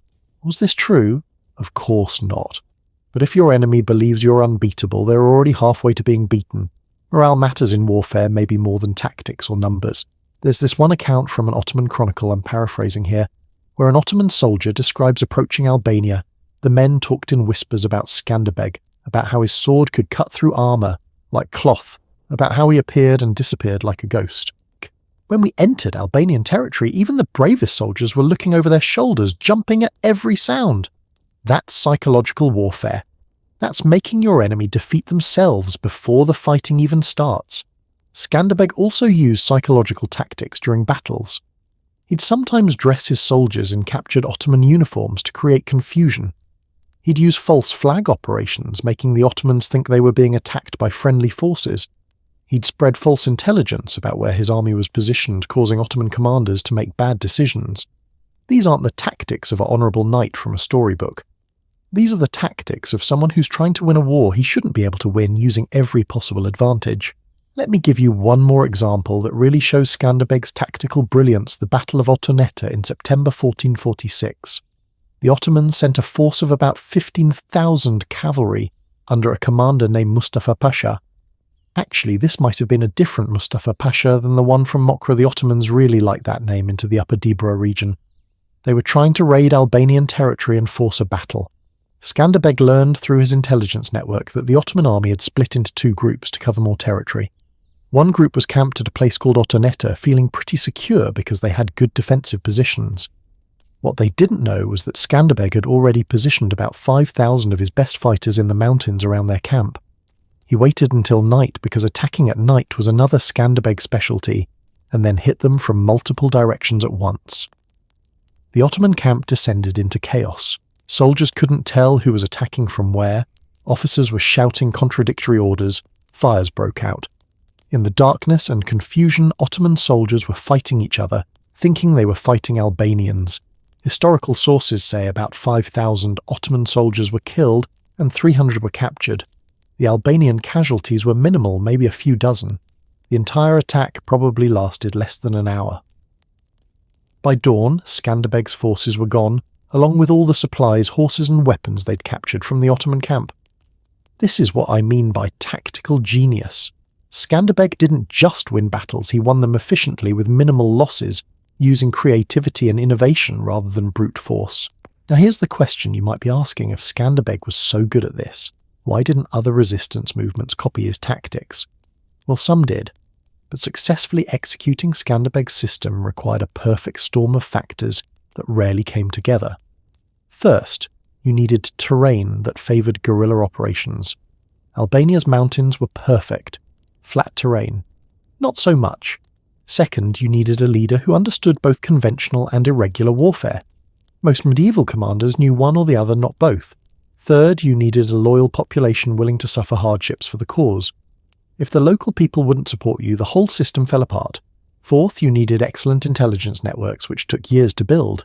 Was this true? Of course not. But if your enemy believes you're unbeatable, they're already halfway to being beaten. Morale matters in warfare maybe more than tactics or numbers. There's this one account from an Ottoman chronicle, I'm paraphrasing here, where an Ottoman soldier describes approaching Albania. The men talked in whispers about Skanderbeg, about how his sword could cut through armour like cloth, about how he appeared and disappeared like a ghost. When we entered Albanian territory, even the bravest soldiers were looking over their shoulders, jumping at every sound. That's psychological warfare. That's making your enemy defeat themselves before the fighting even starts. Skanderbeg also used psychological tactics during battles. He'd sometimes dress his soldiers in captured Ottoman uniforms to create confusion. He'd use false flag operations, making the Ottomans think they were being attacked by friendly forces. He'd spread false intelligence about where his army was positioned, causing Ottoman commanders to make bad decisions. These aren't the tactics of an honourable knight from a storybook. These are the tactics of someone who's trying to win a war he shouldn't be able to win, using every possible advantage. Let me give you one more example that really shows Skanderbeg's tactical brilliance: the Battle of Ottonetta in September 1446. The Ottomans sent a force of about 15,000 cavalry under a commander named Mustafa Pasha. Actually, this might have been a different Mustafa Pasha than the one from Mokra. The Ottomans really liked that name into the Upper Dibra region. They were trying to raid Albanian territory and force a battle. Skanderbeg learned through his intelligence network that the Ottoman army had split into two groups to cover more territory. One group was camped at a place called Ottonetta, feeling pretty secure because they had good defensive positions. What they didn't know was that Skanderbeg had already positioned about 5,000 of his best fighters in the mountains around their camp. He waited until night because attacking at night was another Skanderbeg specialty, and then hit them from multiple directions at once. The Ottoman camp descended into chaos. Soldiers couldn't tell who was attacking from where. Officers were shouting contradictory orders. Fires broke out. In the darkness and confusion, Ottoman soldiers were fighting each other, thinking they were fighting Albanians. Historical sources say about 5,000 Ottoman soldiers were killed and 300 were captured. The Albanian casualties were minimal, maybe a few dozen. The entire attack probably lasted less than an hour. By dawn, Skanderbeg's forces were gone, along with all the supplies, horses and weapons they'd captured from the Ottoman camp. This is what I mean by tactical genius. Skanderbeg didn't just win battles, he won them efficiently with minimal losses, using creativity and innovation rather than brute force. Now here's the question you might be asking: if Skanderbeg was so good at this, why didn't other resistance movements copy his tactics? Well, some did, but successfully executing Skanderbeg's system required a perfect storm of factors that rarely came together. First, you needed terrain that favoured guerrilla operations. Albania's mountains were perfect. Flat terrain, not so much. Second, you needed a leader who understood both conventional and irregular warfare. Most medieval commanders knew one or the other, not both. Third, you needed a loyal population willing to suffer hardships for the cause. If the local people wouldn't support you, the whole system fell apart. Fourth, you needed excellent intelligence networks, which took years to build.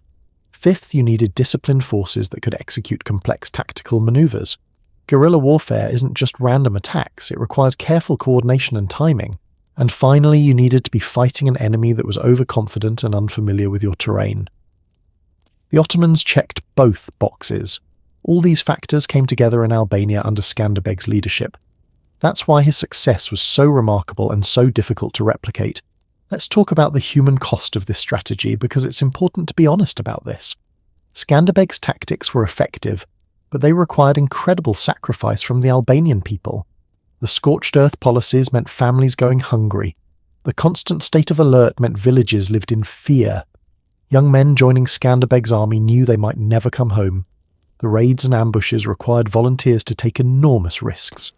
Fifth, you needed disciplined forces that could execute complex tactical maneuvers. Guerrilla warfare isn't just random attacks, it requires careful coordination and timing. And finally, you needed to be fighting an enemy that was overconfident and unfamiliar with your terrain. The Ottomans checked both boxes. All these factors came together in Albania under Skanderbeg's leadership. That's why his success was so remarkable and so difficult to replicate. Let's talk about the human cost of this strategy, because it's important to be honest about this. Skanderbeg's tactics were effective, but they required incredible sacrifice from the Albanian people. The scorched earth policies meant families going hungry. The constant state of alert meant villages lived in fear. Young men joining Skanderbeg's army knew they might never come home. The raids and ambushes required volunteers to take enormous risks.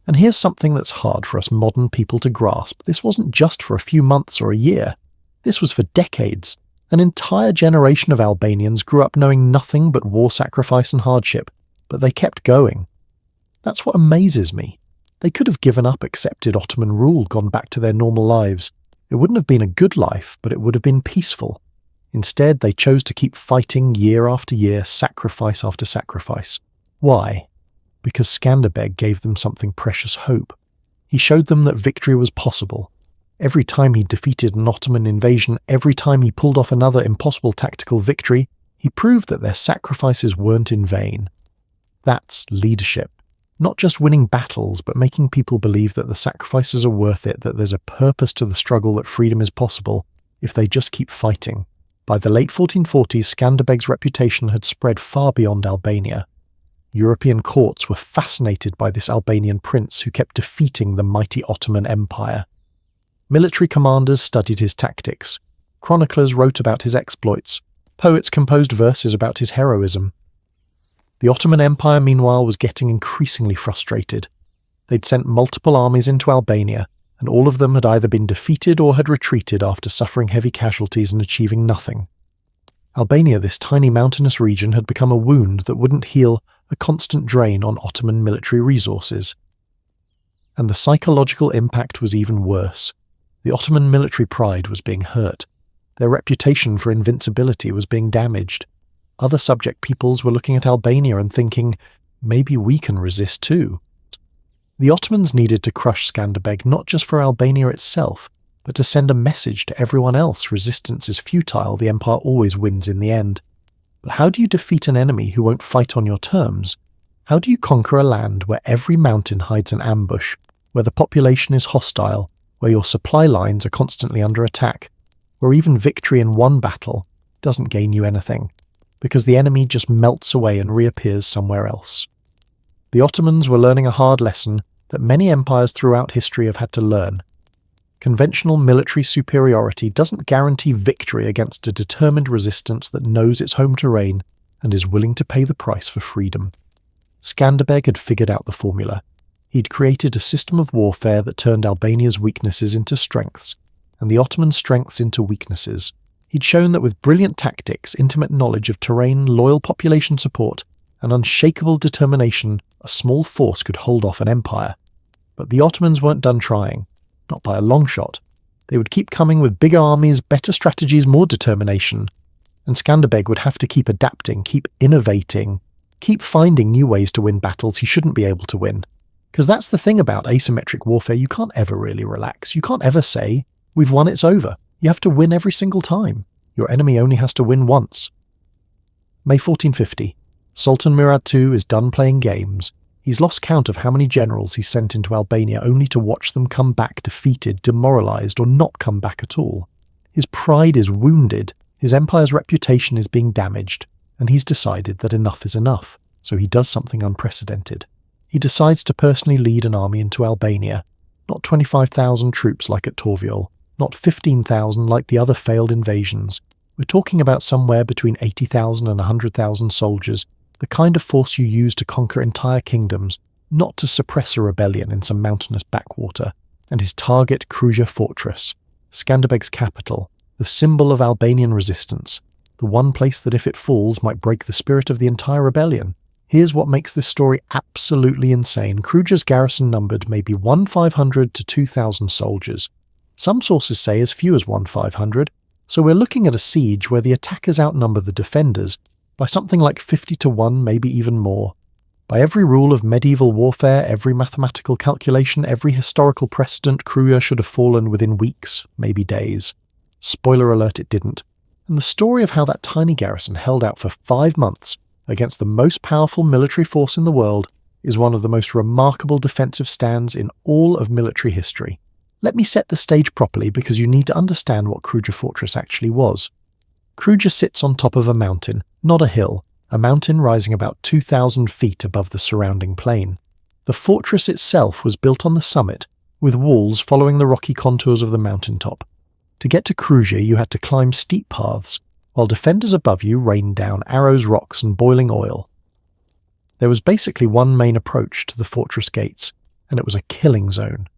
And here's something that's hard for us modern people to grasp. This wasn't just for a few months or a year. This was for decades. An entire generation of Albanians grew up knowing nothing but war sacrifice and hardship, but they kept going. That's what amazes me. They could have given up, accepted Ottoman rule, gone back to their normal lives. It wouldn't have been a good life, but it would have been peaceful. Instead, they chose to keep fighting year after year, sacrifice after sacrifice. Why? Because Skanderbeg gave them something precious: hope. He showed them that victory was possible. Every time he defeated an Ottoman invasion, every time he pulled off another impossible tactical victory, he proved that their sacrifices weren't in vain. That's leadership. Not just winning battles, but making people believe that the sacrifices are worth it, that there's a purpose to the struggle, that freedom is possible if they just keep fighting. By the late 1440s, Skanderbeg's reputation had spread far beyond Albania. European courts were fascinated by this Albanian prince who kept defeating the mighty Ottoman Empire. Military commanders studied his tactics. Chroniclers wrote about his exploits. Poets composed verses about his heroism. The Ottoman Empire, meanwhile, was getting increasingly frustrated. They'd sent multiple armies into Albania, and all of them had either been defeated or had retreated after suffering heavy casualties and achieving nothing. Albania, this tiny mountainous region, had become a wound that wouldn't heal, a constant drain on Ottoman military resources. And the psychological impact was even worse. The Ottoman military pride was being hurt. Their reputation for invincibility was being damaged. Other subject peoples were looking at Albania and thinking, maybe we can resist too. The Ottomans needed to crush Skanderbeg not just for Albania itself, but to send a message to everyone else: resistance is futile, the empire always wins in the end. But how do you defeat an enemy who won't fight on your terms? How do you conquer a land where every mountain hides an ambush, where the population is hostile, where your supply lines are constantly under attack, where even victory in one battle doesn't gain you anything, because the enemy just melts away and reappears somewhere else? The Ottomans were learning a hard lesson that many empires throughout history have had to learn. Conventional military superiority doesn't guarantee victory against a determined resistance that knows its home terrain and is willing to pay the price for freedom. Skanderbeg had figured out the formula. He'd created a system of warfare that turned Albania's weaknesses into strengths, and the Ottoman strengths into weaknesses. He'd shown that with brilliant tactics, intimate knowledge of terrain, loyal population support, and unshakable determination, a small force could hold off an empire. But the Ottomans weren't done trying. Not by a long shot. They would keep coming with bigger armies, better strategies, more determination. And Skanderbeg would have to keep adapting, keep innovating, keep finding new ways to win battles he shouldn't be able to win. Because that's the thing about asymmetric warfare: you can't ever really relax. You can't ever say, we've won, it's over. You have to win every single time. Your enemy only has to win once. May 1450. Sultan Murad II is done playing games. He's lost count of how many generals he sent into Albania only to watch them come back defeated, demoralized, or not come back at all. His pride is wounded, his empire's reputation is being damaged, and he's decided that enough is enough, so he does something unprecedented. He decides to personally lead an army into Albania. Not 25,000 troops like at Torviol, not 15,000 like the other failed invasions. We're talking about somewhere between 80,000 and 100,000 soldiers, the kind of force you use to conquer entire kingdoms, not to suppress a rebellion in some mountainous backwater. And his target, Kruja Fortress, Skanderbeg's capital, the symbol of Albanian resistance, the one place that if it falls might break the spirit of the entire rebellion. Here's what makes this story absolutely insane. Kruja's garrison numbered maybe 1,500 to 2,000 soldiers. Some sources say as few as 1,500, so we're looking at a siege where the attackers outnumber the defenders by something like 50 to 1, maybe even more. By every rule of medieval warfare, every mathematical calculation, every historical precedent, Kruja should have fallen within weeks, maybe days. Spoiler alert, it didn't. And the story of how that tiny garrison held out for 5 months against the most powerful military force in the world is one of the most remarkable defensive stands in all of military history. Let me set the stage properly because you need to understand what Kruja Fortress actually was. Kruja sits on top of a mountain, not a hill, a mountain rising about 2,000 feet above the surrounding plain. The fortress itself was built on the summit, with walls following the rocky contours of the mountaintop. To get to Kruja, you had to climb steep paths, while defenders above you rained down arrows, rocks, and boiling oil. There was basically one main approach to the fortress gates, and it was a killing zone.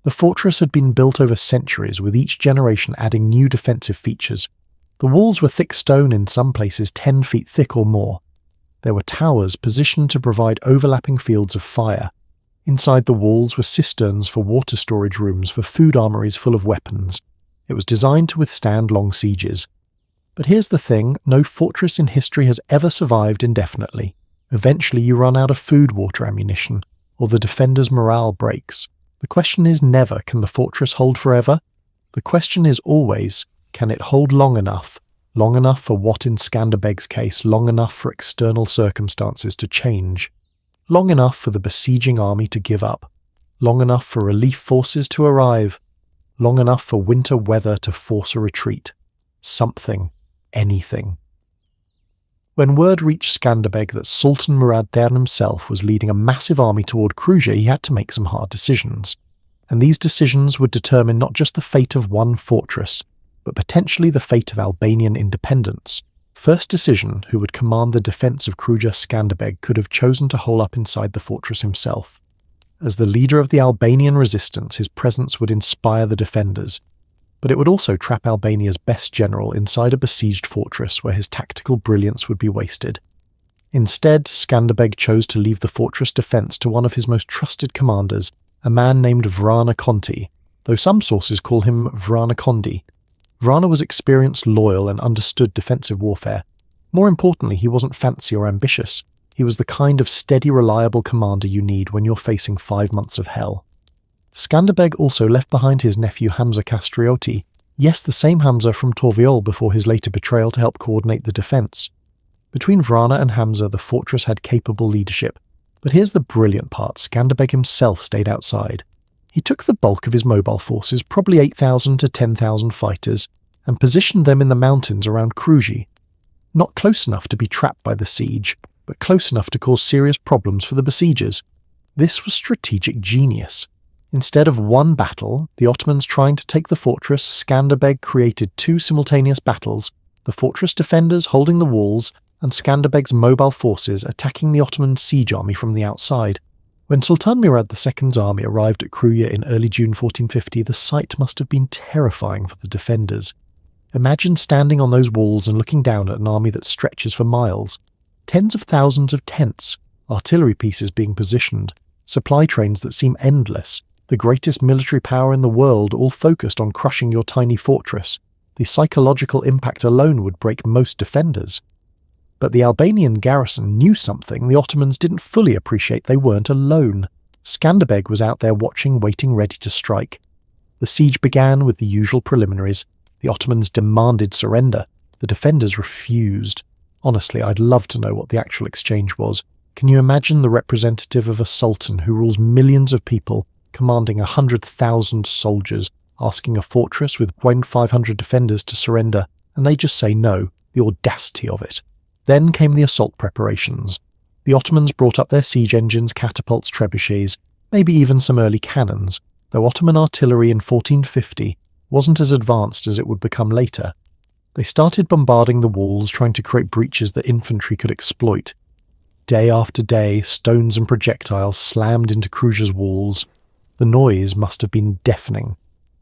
The fortress had been built over centuries, with each generation adding new defensive features. The walls were thick stone, in some places 10 feet thick or more. There were towers positioned to provide overlapping fields of fire. Inside the walls were cisterns for water storage rooms for food armories full of weapons. It was designed to withstand long sieges. But here's the thing, no fortress in history has ever survived indefinitely. Eventually you run out of food, water, ammunition, or the defenders' morale breaks. The question is never, can the fortress hold forever? The question is always, can it hold long enough? Long enough for what in Skanderbeg's case, long enough for external circumstances to change. Long enough for the besieging army to give up. Long enough for relief forces to arrive. Long enough for winter weather to force a retreat. Something. Anything. When word reached Skanderbeg that Sultan Murad Dern himself was leading a massive army toward Kruja, he had to make some hard decisions. And these decisions would determine not just the fate of one fortress, but potentially the fate of Albanian independence. First decision, who would command the defence of Kruja Skanderbeg could have chosen to hole up inside the fortress himself. As the leader of the Albanian resistance, his presence would inspire the defenders, but it would also trap Albania's best general inside a besieged fortress where his tactical brilliance would be wasted. Instead, Skanderbeg chose to leave the fortress defence to one of his most trusted commanders, a man named Vrana Conti, though some sources call him Vrana Condi. Vrana was experienced, loyal, and understood defensive warfare. More importantly, he wasn't fancy or ambitious. He was the kind of steady, reliable commander you need when you're facing 5 months of hell. Skanderbeg also left behind his nephew Hamza Kastrioti, yes, the same Hamza from Torviol before his later betrayal, to help coordinate the defence. Between Vrana and Hamza, the fortress had capable leadership. But here's the brilliant part, Skanderbeg himself stayed outside. He took the bulk of his mobile forces, probably 8,000 to 10,000 fighters, and positioned them in the mountains around Kruji. Not close enough to be trapped by the siege, but close enough to cause serious problems for the besiegers. This was strategic genius. Instead of one battle, the Ottomans trying to take the fortress, Skanderbeg created 2 simultaneous battles, the fortress defenders holding the walls, and Skanderbeg's mobile forces attacking the Ottoman siege army from the outside. When Sultan Murad II's army arrived at Kruja in early June 1450, the sight must have been terrifying for the defenders. Imagine standing on those walls and looking down at an army that stretches for miles. Tens of thousands of tents, artillery pieces being positioned, supply trains that seem endless, the greatest military power in the world all focused on crushing your tiny fortress. The psychological impact alone would break most defenders. But the Albanian garrison knew something the Ottomans didn't fully appreciate. They weren't alone. Skanderbeg was out there watching, waiting, ready to strike. The siege began with the usual preliminaries. The Ottomans demanded surrender. The defenders refused. Honestly, I'd love to know what the actual exchange was. Can you imagine the representative of a sultan who rules millions of people, commanding 100,000 soldiers, asking a fortress with 500 defenders to surrender, and they just say no? The audacity of it. Then came the assault preparations. The Ottomans brought up their siege engines, catapults, trebuchets, maybe even some early cannons, though Ottoman artillery in 1450 wasn't as advanced as it would become later. They started bombarding the walls, trying to create breaches that infantry could exploit. Day after day, stones and projectiles slammed into Kruja's walls. The noise must have been deafening.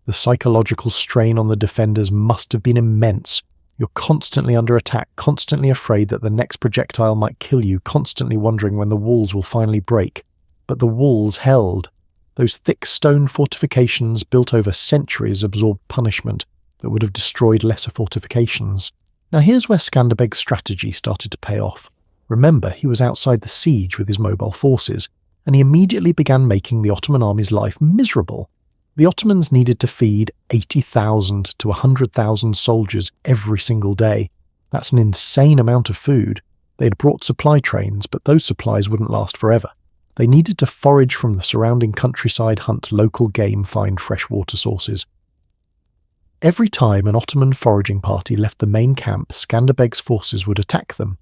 The psychological strain on the defenders must have been immense. You're constantly under attack, constantly afraid that the next projectile might kill you, constantly wondering when the walls will finally break. But the walls held. Those thick stone fortifications built over centuries absorbed punishment that would have destroyed lesser fortifications. Now here's where Skanderbeg's strategy started to pay off. Remember, he was outside the siege with his mobile forces, and he immediately began making the Ottoman army's life miserable. The Ottomans needed to feed 80,000 to 100,000 soldiers every single day. That's an insane amount of food. They had brought supply trains, but those supplies wouldn't last forever. They needed to forage from the surrounding countryside, hunt local game, find fresh water sources. Every time an Ottoman foraging party left the main camp, Skanderbeg's forces would attack them.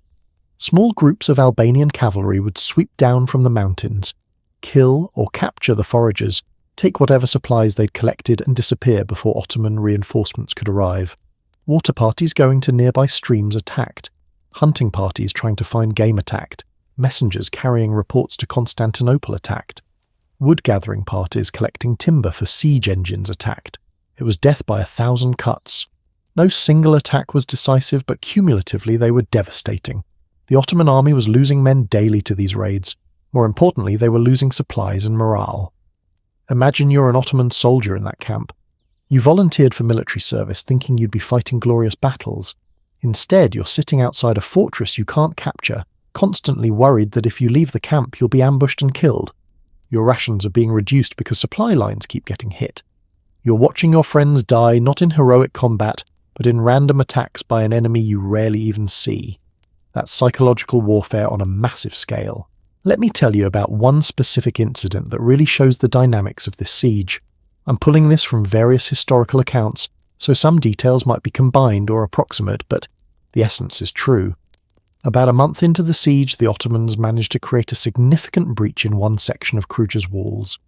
Small groups of Albanian cavalry would sweep down from the mountains, kill or capture the foragers, take whatever supplies they'd collected and disappear before Ottoman reinforcements could arrive. Water parties going to nearby streams attacked. Hunting parties trying to find game attacked. Messengers carrying reports to Constantinople attacked. Wood-gathering parties collecting timber for siege engines attacked. It was death by 1,000 cuts. No single attack was decisive, but cumulatively they were devastating. The Ottoman army was losing men daily to these raids. More importantly, they were losing supplies and morale. Imagine you're an Ottoman soldier in that camp. You volunteered for military service thinking you'd be fighting glorious battles. Instead, you're sitting outside a fortress you can't capture, constantly worried that if you leave the camp you'll be ambushed and killed. Your rations are being reduced because supply lines keep getting hit. You're watching your friends die not in heroic combat, but in random attacks by an enemy you rarely even see. That's psychological warfare on a massive scale. Let me tell you about one specific incident that really shows the dynamics of this siege. I'm pulling this from various historical accounts, so some details might be combined or approximate, but the essence is true. About a month into the siege, the Ottomans managed to create a significant breach in one section of Kruja's walls.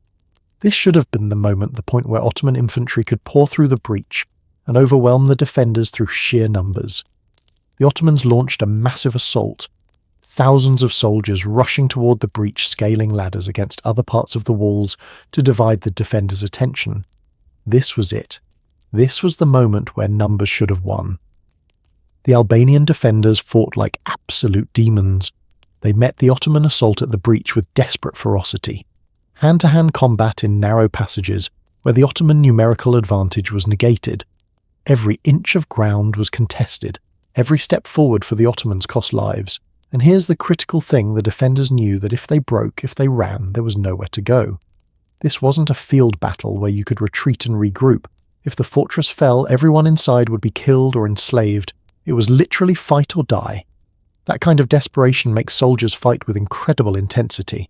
This should have been the point where Ottoman infantry could pour through the breach and overwhelm the defenders through sheer numbers. The Ottomans launched a massive assault, thousands of soldiers rushing toward the breach, scaling ladders against other parts of the walls to divide the defenders' attention. This was it. This was the moment where numbers should have won. The Albanian defenders fought like absolute demons. They met the Ottoman assault at the breach with desperate ferocity. Hand-to-hand combat in narrow passages where the Ottoman numerical advantage was negated. Every inch of ground was contested. Every step forward for the Ottomans cost lives. And here's the critical thing: the defenders knew that if they broke, if they ran, there was nowhere to go. This wasn't a field battle where you could retreat and regroup. If the fortress fell, everyone inside would be killed or enslaved. It was literally fight or die. That kind of desperation makes soldiers fight with incredible intensity.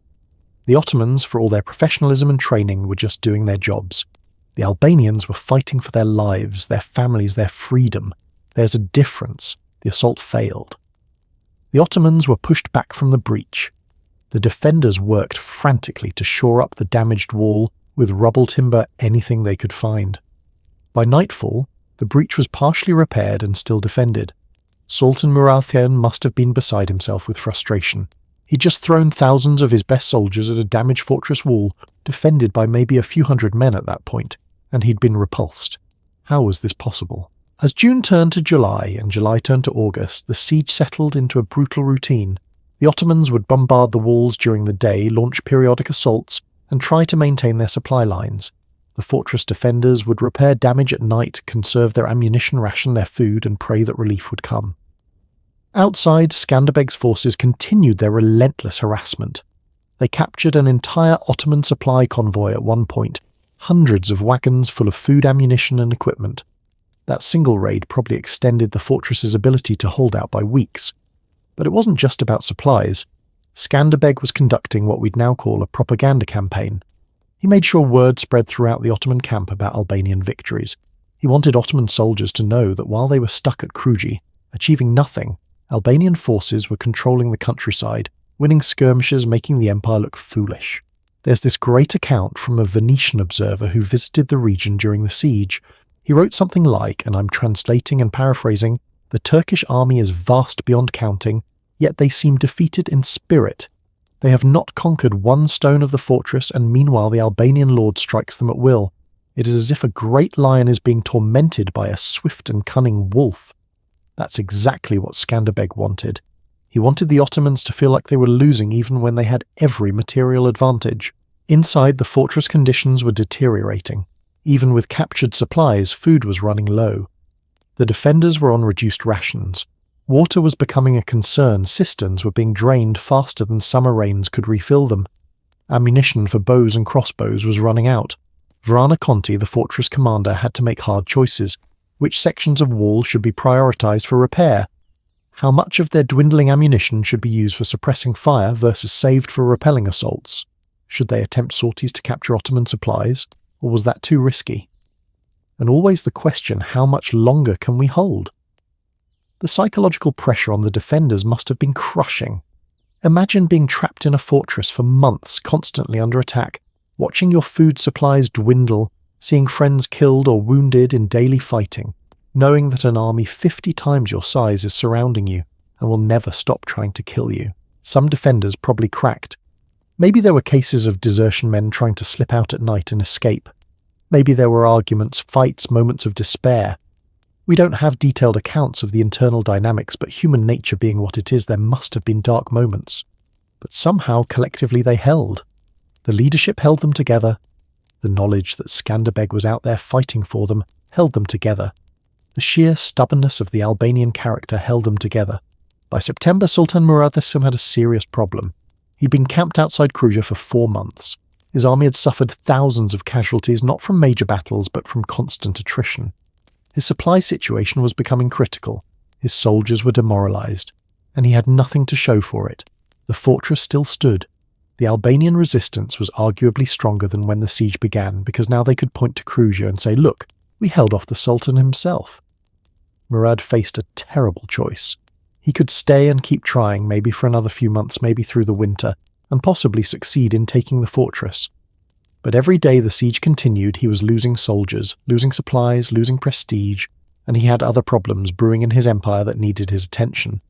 The Ottomans, for all their professionalism and training, were just doing their jobs. The Albanians were fighting for their lives, their families, their freedom. There's a difference. The assault failed. The Ottomans were pushed back from the breach. The defenders worked frantically to shore up the damaged wall with rubble timber, anything they could find. By nightfall, the breach was partially repaired and still defended. Sultan Muratyan must have been beside himself with frustration. He'd just thrown thousands of his best soldiers at a damaged fortress wall, defended by maybe a few hundred men at that point, and he'd been repulsed. How was this possible? As June turned to July and July turned to August, the siege settled into a brutal routine. The Ottomans would bombard the walls during the day, launch periodic assaults, and try to maintain their supply lines. The fortress defenders would repair damage at night, conserve their ammunition, ration their food, and pray that relief would come. Outside, Skanderbeg's forces continued their relentless harassment. They captured an entire Ottoman supply convoy at one point, hundreds of wagons full of food, ammunition, and equipment. That single raid probably extended the fortress's ability to hold out by weeks. But it wasn't just about supplies. Skanderbeg was conducting what we'd now call a propaganda campaign. He made sure word spread throughout the Ottoman camp about Albanian victories. He wanted Ottoman soldiers to know that while they were stuck at Kruji, achieving nothing, Albanian forces were controlling the countryside, winning skirmishes, making the empire look foolish. There's this great account from a Venetian observer who visited the region during the siege. He wrote something like, and I'm translating and paraphrasing, "The Turkish army is vast beyond counting, yet they seem defeated in spirit. They have not conquered one stone of the fortress, and meanwhile the Albanian lord strikes them at will. It is as if a great lion is being tormented by a swift and cunning wolf." That's exactly what Skanderbeg wanted. He wanted the Ottomans to feel like they were losing even when they had every material advantage. Inside, the fortress conditions were deteriorating. Even with captured supplies, food was running low. The defenders were on reduced rations. Water was becoming a concern. Cisterns were being drained faster than summer rains could refill them. Ammunition for bows and crossbows was running out. Vrana Conti, the fortress commander, had to make hard choices. Which sections of wall should be prioritised for repair? How much of their dwindling ammunition should be used for suppressing fire versus saved for repelling assaults? Should they attempt sorties to capture Ottoman supplies, or was that too risky? And always the question, how much longer can we hold? The psychological pressure on the defenders must have been crushing. Imagine being trapped in a fortress for months, constantly under attack, watching your food supplies dwindle, seeing friends killed or wounded in daily fighting, knowing that an army 50 times your size is surrounding you and will never stop trying to kill you. Some defenders probably cracked. Maybe there were cases of desertion men trying to slip out at night and escape. Maybe there were arguments, fights, moments of despair. We don't have detailed accounts of the internal dynamics, but human nature being what it is, there must have been dark moments. But somehow, collectively, they held. The leadership held them together. The knowledge that Skanderbeg was out there fighting for them held them together. The sheer stubbornness of the Albanian character held them together. By September, Sultan Murad II had a serious problem. He'd been camped outside Kruja for 4 months. His army had suffered thousands of casualties, not from major battles, but from constant attrition. His supply situation was becoming critical. His soldiers were demoralised, and he had nothing to show for it. The fortress still stood. The Albanian resistance was arguably stronger than when the siege began, because now they could point to Kruja and say, look, we held off the Sultan himself. Murad faced a terrible choice. He could stay and keep trying, maybe for another few months, maybe through the winter, and possibly succeed in taking the fortress. But every day the siege continued, he was losing soldiers, losing supplies, losing prestige, and he had other problems brewing in his empire that needed his attention.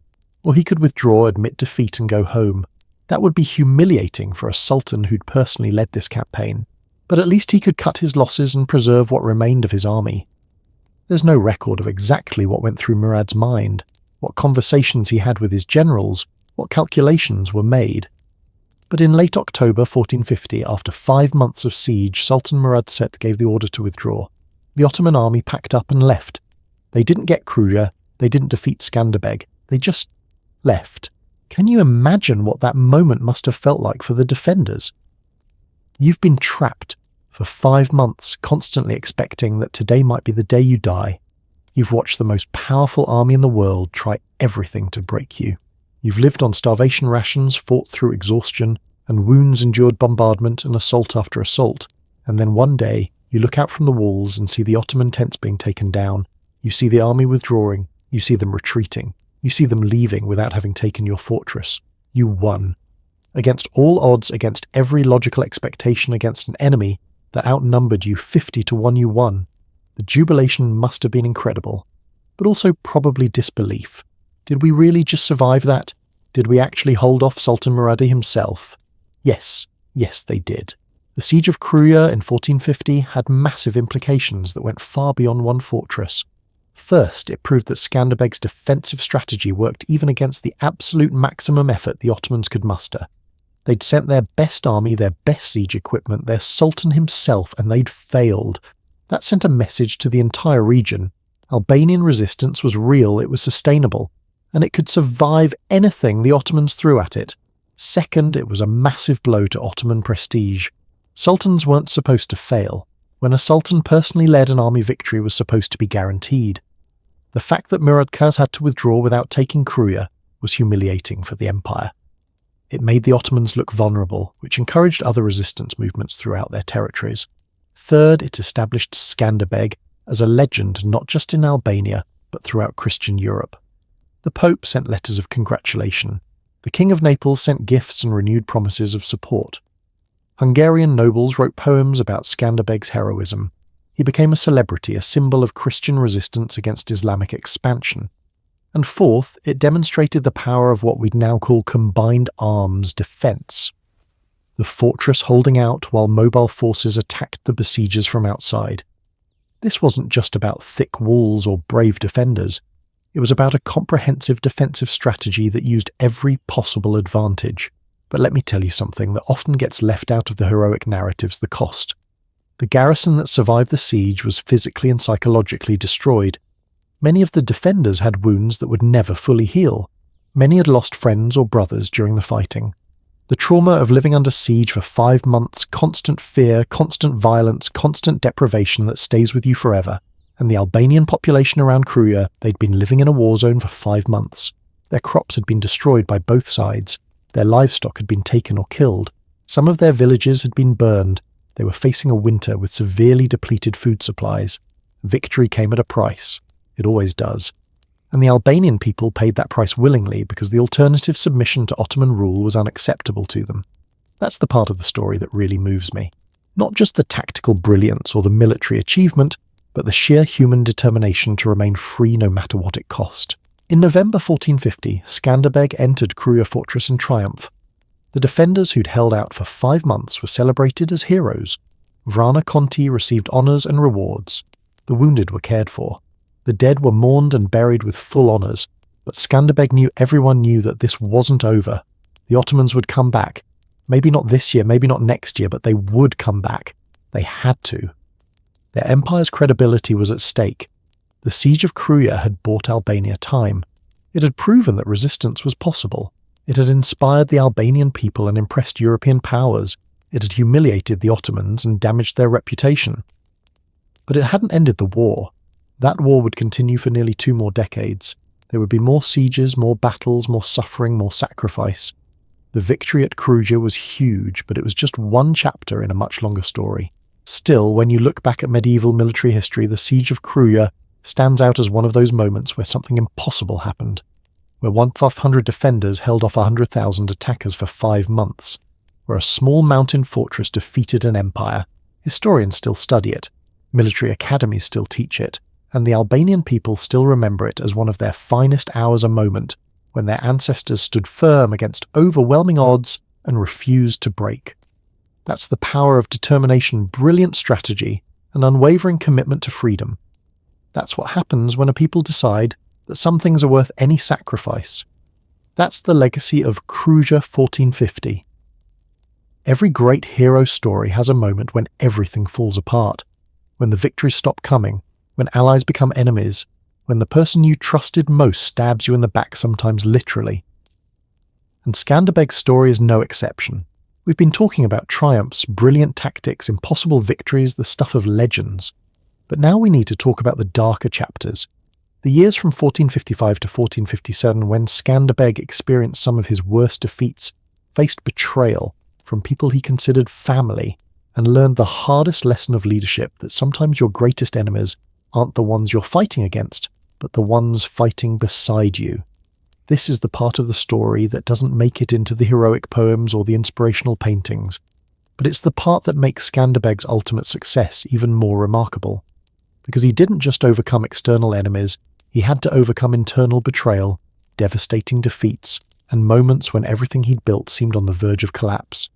Or he could withdraw, admit defeat, and go home. That would be humiliating for a sultan who'd personally led this campaign, but at least he could cut his losses and preserve what remained of his army. There's no record of exactly what went through Murad's mind, what conversations he had with his generals, what calculations were made. But in late October 1450, after 5 months of siege, Sultan Murad II gave the order to withdraw. The Ottoman army packed up and left. They didn't get Kruja, they didn't defeat Skanderbeg, they just left. Can you imagine what that moment must have felt like for the defenders? You've been trapped for 5 months, constantly expecting that today might be the day you die. You've watched the most powerful army in the world try everything to break you. You've lived on starvation rations, fought through exhaustion, and wounds endured bombardment and assault after assault. And then one day, you look out from the walls and see the Ottoman tents being taken down. You see the army withdrawing. You see them retreating. You see them leaving without having taken your fortress. You won. Against all odds, against every logical expectation, against an enemy that outnumbered you 50-1, you won. The jubilation must have been incredible, but also probably disbelief. Did we really just survive that? Did we actually hold off Sultan Muradi himself? Yes, they did. The siege of Kruja in 1450 had massive implications that went far beyond one fortress. First, it proved that Skanderbeg's defensive strategy worked even against the absolute maximum effort the Ottomans could muster. They'd sent their best army, their best siege equipment, their Sultan himself, and they'd failed. That sent a message to the entire region. Albanian resistance was real, it was sustainable, and it could survive anything the Ottomans threw at it. Second, it was a massive blow to Ottoman prestige. Sultans weren't supposed to fail. When a sultan personally led an army, victory was supposed to be guaranteed. The fact that Murad Kaz had to withdraw without taking Kruja was humiliating for the empire. It made the Ottomans look vulnerable, which encouraged other resistance movements throughout their territories. Third, it established Skanderbeg as a legend not just in Albania, but throughout Christian Europe. The Pope sent letters of congratulation. The King of Naples sent gifts and renewed promises of support. Hungarian nobles wrote poems about Skanderbeg's heroism. He became a celebrity, a symbol of Christian resistance against Islamic expansion. And fourth, it demonstrated the power of what we'd now call combined arms defense. The fortress holding out while mobile forces attacked the besiegers from outside. This wasn't just about thick walls or brave defenders. It was about a comprehensive defensive strategy that used every possible advantage. But let me tell you something that often gets left out of the heroic narratives: the cost. The garrison that survived the siege was physically and psychologically destroyed. Many of the defenders had wounds that would never fully heal. Many had lost friends or brothers during the fighting. The trauma of living under siege for 5 months, constant fear, constant violence, constant deprivation that stays with you forever. And the Albanian population around Kruja, they'd been living in a war zone for 5 months. Their crops had been destroyed by both sides. Their livestock had been taken or killed. Some of their villages had been burned. They were facing a winter with severely depleted food supplies. Victory came at a price. It always does. And the Albanian people paid that price willingly because the alternative submission to Ottoman rule was unacceptable to them. That's the part of the story that really moves me. Not just the tactical brilliance or the military achievement, but the sheer human determination to remain free no matter what it cost. In November 1450, Skanderbeg entered Kruja fortress in triumph. The defenders who'd held out for 5 months were celebrated as heroes. Vrana Conti received honours and rewards. The wounded were cared for. The dead were mourned and buried with full honours, but Skanderbeg knew everyone knew that this wasn't over. The Ottomans would come back. Maybe not this year, maybe not next year, but they would come back. They had to. Their empire's credibility was at stake. The siege of Kruja had bought Albania time. It had proven that resistance was possible. It had inspired the Albanian people and impressed European powers. It had humiliated the Ottomans and damaged their reputation. But it hadn't ended the war. That war would continue for nearly 2 more decades. There would be more sieges, more battles, more suffering, more sacrifice. The victory at Kruja was huge, but it was just one chapter in a much longer story. Still, when you look back at medieval military history, the siege of Kruja stands out as one of those moments where something impossible happened, where 1,500 defenders held off 100,000 attackers for 5 months, where a small mountain fortress defeated an empire. Historians still study it, military academies still teach it, and the Albanian people still remember it as one of their finest hours a moment, when their ancestors stood firm against overwhelming odds and refused to break. That's the power of determination, brilliant strategy, and unwavering commitment to freedom. That's what happens when a people decide that some things are worth any sacrifice. That's the legacy of Kruja 1450. Every great hero story has a moment when everything falls apart, when the victories stop coming, when allies become enemies, when the person you trusted most stabs you in the back, sometimes literally. And Skanderbeg's story is no exception. We've been talking about triumphs, brilliant tactics, impossible victories, the stuff of legends. But now we need to talk about the darker chapters. The years from 1455 to 1457, when Skanderbeg experienced some of his worst defeats, faced betrayal from people he considered family, and learned the hardest lesson of leadership, that sometimes your greatest enemies aren't the ones you're fighting against, but the ones fighting beside you. This is the part of the story that doesn't make it into the heroic poems or the inspirational paintings, but it's the part that makes Skanderbeg's ultimate success even more remarkable. Because he didn't just overcome external enemies, he had to overcome internal betrayal, devastating defeats, and moments when everything he'd built seemed on the verge of collapse.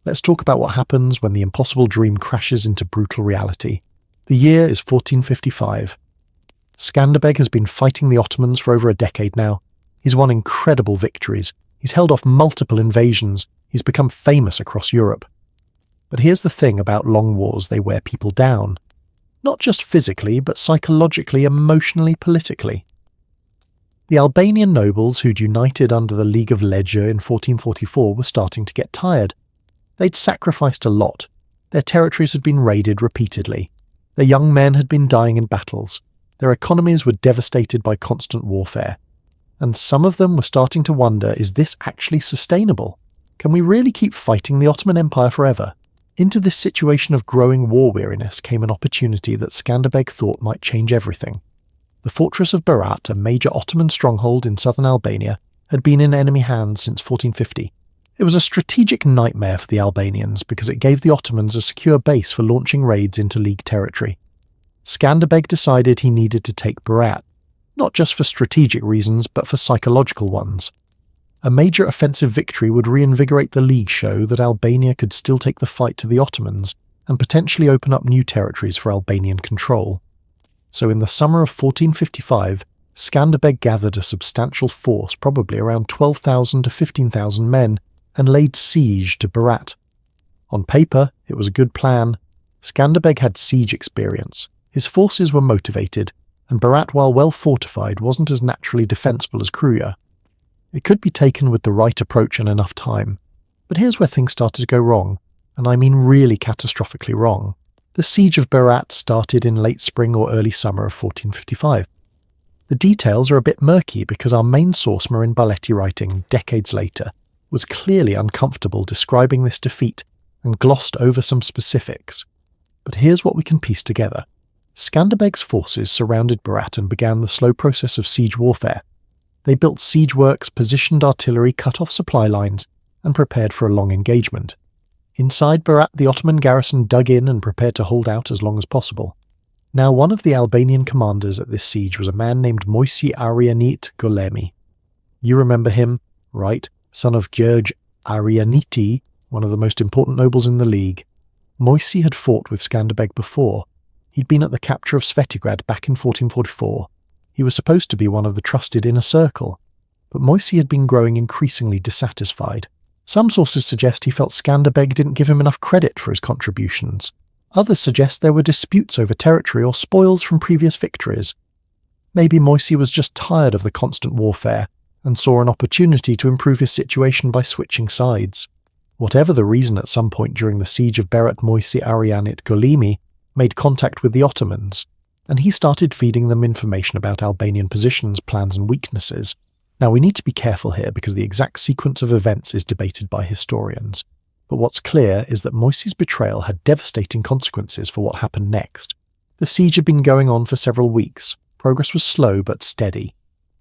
Let's talk about what happens when the impossible dream crashes into brutal reality. The year is 1455. Skanderbeg has been fighting the Ottomans for over a decade now. He's won incredible victories. He's held off multiple invasions. He's become famous across Europe. But here's the thing about long wars: they wear people down. Not just physically, but psychologically, emotionally, politically. The Albanian nobles who'd united under the League of Ledger in 1444 were starting to get tired. They'd sacrificed a lot. Their territories had been raided repeatedly. Their young men had been dying in battles. Their economies were devastated by constant warfare. And some of them were starting to wonder, is this actually sustainable? Can we really keep fighting the Ottoman Empire forever? Into this situation of growing war weariness came an opportunity that Skanderbeg thought might change everything. The fortress of Berat, a major Ottoman stronghold in southern Albania, had been in enemy hands since 1450. It was a strategic nightmare for the Albanians because it gave the Ottomans a secure base for launching raids into League territory. Skanderbeg decided he needed to take Berat, not just for strategic reasons but for psychological ones. A major offensive victory would reinvigorate the League, show that Albania could still take the fight to the Ottomans and potentially open up new territories for Albanian control. So in the summer of 1455, Skanderbeg gathered a substantial force, probably around 12,000 to 15,000 men, and laid siege to Berat. On paper, it was a good plan. Skanderbeg had siege experience. His forces were motivated, and Berat, while well fortified, wasn't as naturally defensible as Kruja. It could be taken with the right approach and enough time, but here's where things started to go wrong, and I mean really catastrophically wrong. The siege of Berat started in late spring or early summer of 1455. The details are a bit murky because our main source, Marin Barleti, writing decades later, was clearly uncomfortable describing this defeat and glossed over some specifics. But here's what we can piece together. Skanderbeg's forces surrounded Berat and began the slow process of siege warfare. They built siege works, positioned artillery, cut off supply lines, and prepared for a long engagement. Inside Berat, the Ottoman garrison dug in and prepared to hold out as long as possible. Now, one of the Albanian commanders at this siege was a man named Moisi Arianit Golemi. You remember him, right? Son of Gjorge Arianiti, one of the most important nobles in the League. Moisi had fought with Skanderbeg before. He'd been at the capture of Svetigrad back in 1444. He was supposed to be one of the trusted inner circle, but Moisi had been growing increasingly dissatisfied. Some sources suggest he felt Skanderbeg didn't give him enough credit for his contributions. Others suggest there were disputes over territory or spoils from previous victories. Maybe Moisi was just tired of the constant warfare and saw an opportunity to improve his situation by switching sides. Whatever the reason, at some point during the siege of Berat, Moisi Arianit Golemi made contact with the Ottomans, and he started feeding them information about Albanian positions, plans and weaknesses. Now, we need to be careful here because the exact sequence of events is debated by historians. But what's clear is that Moisi's betrayal had devastating consequences for what happened next. The siege had been going on for several weeks. Progress was slow but steady.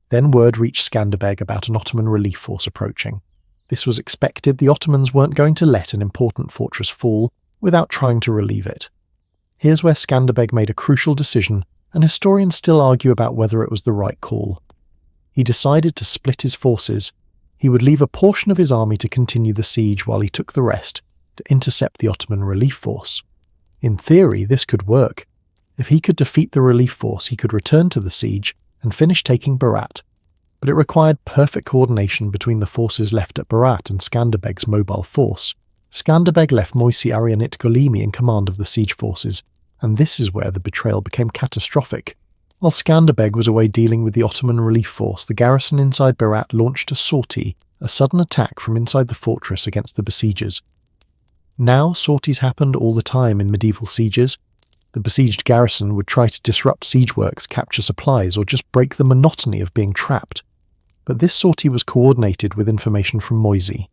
Then word reached Skanderbeg about an Ottoman relief force approaching. This was expected. The Ottomans weren't going to let an important fortress fall without trying to relieve it. Here's where Skanderbeg made a crucial decision, and historians still argue about whether it was the right call. He decided to split his forces. He would leave a portion of his army to continue the siege while he took the rest to intercept the Ottoman relief force. In theory, this could work. If he could defeat the relief force, he could return to the siege and finish taking Berat. But it required perfect coordination between the forces left at Berat and Skanderbeg's mobile force. Skanderbeg left Moisi Arianit Golemi in command of the siege forces, and this is where the betrayal became catastrophic. While Skanderbeg was away dealing with the Ottoman relief force, the garrison inside Berat launched a sortie, a sudden attack from inside the fortress against the besiegers. Now, sorties happened all the time in medieval sieges. The besieged garrison would try to disrupt siege works, capture supplies, or just break the monotony of being trapped. But this sortie was coordinated with information from Moisi.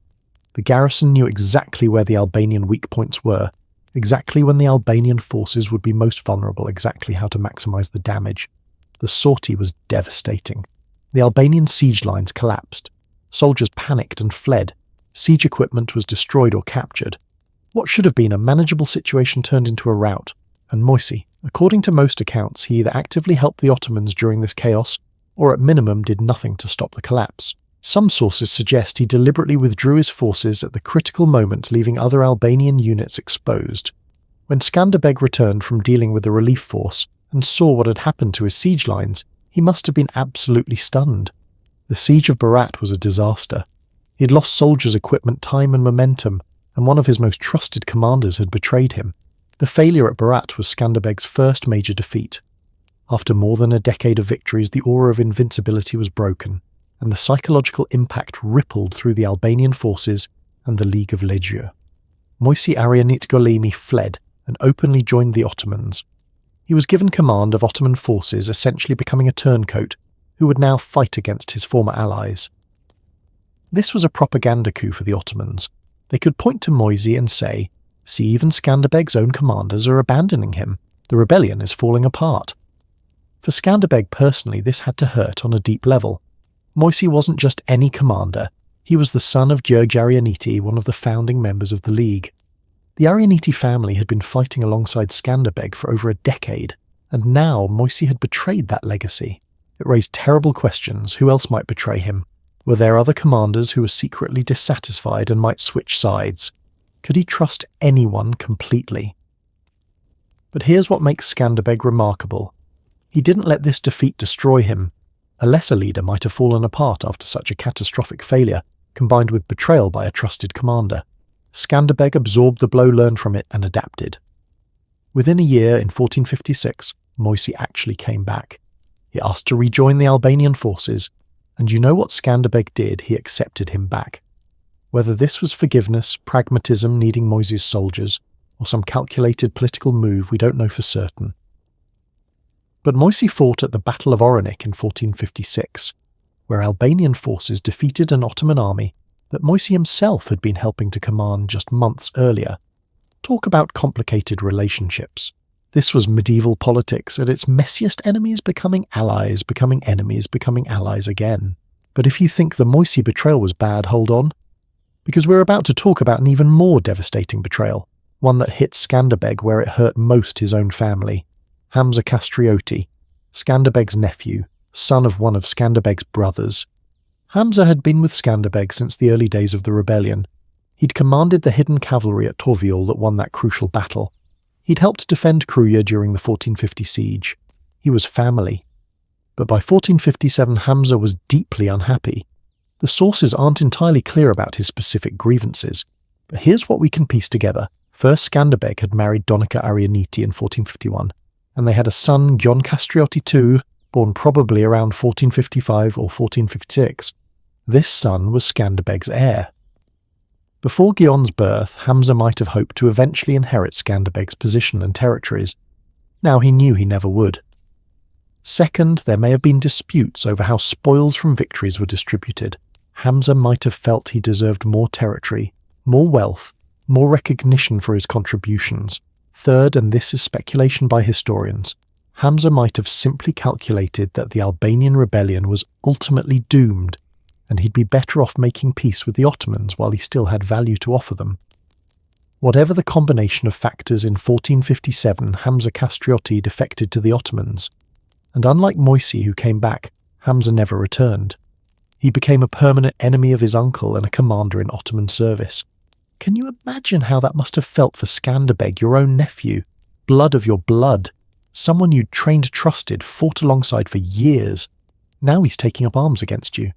The garrison knew exactly where the Albanian weak points were, exactly when the Albanian forces would be most vulnerable, exactly how to maximize the damage. The sortie was devastating. The Albanian siege lines collapsed. Soldiers panicked and fled. Siege equipment was destroyed or captured. What should have been a manageable situation turned into a rout, and Moisi, according to most accounts, he either actively helped the Ottomans during this chaos, or at minimum did nothing to stop the collapse. Some sources suggest he deliberately withdrew his forces at the critical moment, leaving other Albanian units exposed. When Skanderbeg returned from dealing with the relief force and saw what had happened to his siege lines, he must have been absolutely stunned. The siege of Berat was a disaster. He had lost soldiers, equipment, time and momentum, and one of his most trusted commanders had betrayed him. The failure at Berat was Skanderbeg's first major defeat. After more than a decade of victories, the aura of invincibility was broken, and the psychological impact rippled through the Albanian forces and the League of Legiu. Moisi Arianit Golemi fled and openly joined the Ottomans. He was given command of Ottoman forces, essentially becoming a turncoat, who would now fight against his former allies. This was a propaganda coup for the Ottomans. They could point to Moisi and say, "See, even Skanderbeg's own commanders are abandoning him. The rebellion is falling apart." For Skanderbeg personally, this had to hurt on a deep level. Moisi wasn't just any commander. He was the son of Gjorge Arianiti, one of the founding members of the League. The Arianiti family had been fighting alongside Skanderbeg for over a decade, and now Moisi had betrayed that legacy. It raised terrible questions. Who else might betray him? Were there other commanders who were secretly dissatisfied and might switch sides? Could he trust anyone completely? But here's what makes Skanderbeg remarkable. He didn't let this defeat destroy him. A lesser leader might have fallen apart after such a catastrophic failure, combined with betrayal by a trusted commander. Skanderbeg absorbed the blow, learned from it, and adapted. Within a year, in 1456, Moisi actually came back. He asked to rejoin the Albanian forces, and you know what Skanderbeg did? He accepted him back. Whether this was forgiveness, pragmatism needing Moises' soldiers, or some calculated political move, we don't know for certain. But Moisi fought at the Battle of Oronik in 1456, where Albanian forces defeated an Ottoman army that Moisi himself had been helping to command just months earlier. Talk about complicated relationships. This was medieval politics at its messiest, enemies becoming allies, becoming enemies, becoming allies again. But if you think the Moisi betrayal was bad, hold on. Because we're about to talk about an even more devastating betrayal, one that hit Skanderbeg where it hurt most his own family. Hamza Kastrioti, Skanderbeg's nephew, son of one of Skanderbeg's brothers. Hamza had been with Skanderbeg since the early days of the rebellion. He'd commanded the hidden cavalry at Torviol that won that crucial battle. He'd helped defend Kruja during the 1450 siege. He was family. But by 1457 Hamza was deeply unhappy. The sources aren't entirely clear about his specific grievances, but here's what we can piece together. First, Skanderbeg had married Donika Arianiti in 1451, and they had a son, John Kastrioti II, born probably around 1455 or 1456. This son was Skanderbeg's heir. Before Gion's birth, Hamza might have hoped to eventually inherit Skanderbeg's position and territories. Now he knew he never would. Second, there may have been disputes over how spoils from victories were distributed. Hamza might have felt he deserved more territory, more wealth, more recognition for his contributions. Third, and this is speculation by historians, Hamza might have simply calculated that the Albanian rebellion was ultimately doomed, and he'd be better off making peace with the Ottomans while he still had value to offer them. Whatever the combination of factors, in 1457 Hamza Kastrioti defected to the Ottomans, and unlike Moisi who came back, Hamza never returned. He became a permanent enemy of his uncle and a commander in Ottoman service. Can you imagine how that must have felt for Skanderbeg, your own nephew, blood of your blood, someone you'd trained, trusted, fought alongside for years? Now he's taking up arms against you.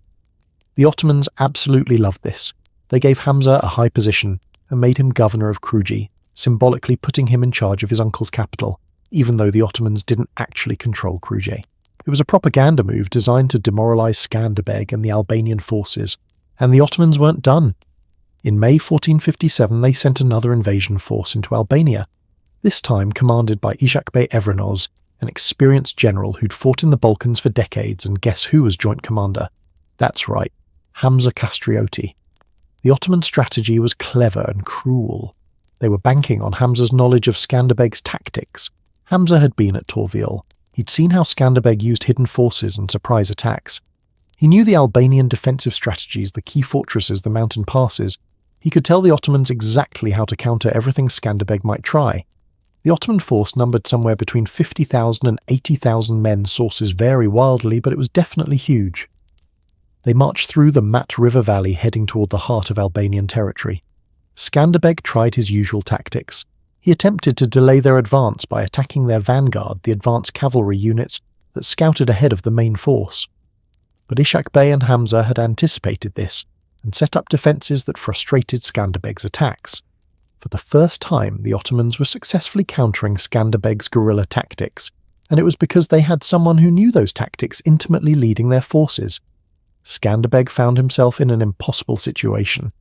The Ottomans absolutely loved this. They gave Hamza a high position and made him governor of Kruji, symbolically putting him in charge of his uncle's capital, even though the Ottomans didn't actually control Kruji. It was a propaganda move designed to demoralize Skanderbeg and the Albanian forces, and the Ottomans weren't done. In May 1457 they sent another invasion force into Albania, this time commanded by Ishak Bey Evranoz, an experienced general who'd fought in the Balkans for decades, and guess who was joint commander? That's right, Hamza Kastrioti. The Ottoman strategy was clever and cruel. They were banking on Hamza's knowledge of Skanderbeg's tactics. Hamza had been at Torviol. He'd seen how Skanderbeg used hidden forces and surprise attacks. He knew the Albanian defensive strategies, the key fortresses, the mountain passes. He could tell the Ottomans exactly how to counter everything Skanderbeg might try. The Ottoman force numbered somewhere between 50,000 and 80,000 men. Sources vary wildly, but it was definitely huge. They marched through the Mat River Valley, heading toward the heart of Albanian territory. Skanderbeg tried his usual tactics. He attempted to delay their advance by attacking their vanguard, the advanced cavalry units that scouted ahead of the main force. But Ishak Bey and Hamza had anticipated this and set up defences that frustrated Skanderbeg's attacks. For the first time, the Ottomans were successfully countering Skanderbeg's guerrilla tactics, and it was because they had someone who knew those tactics intimately leading their forces. Skanderbeg found himself in an impossible situation.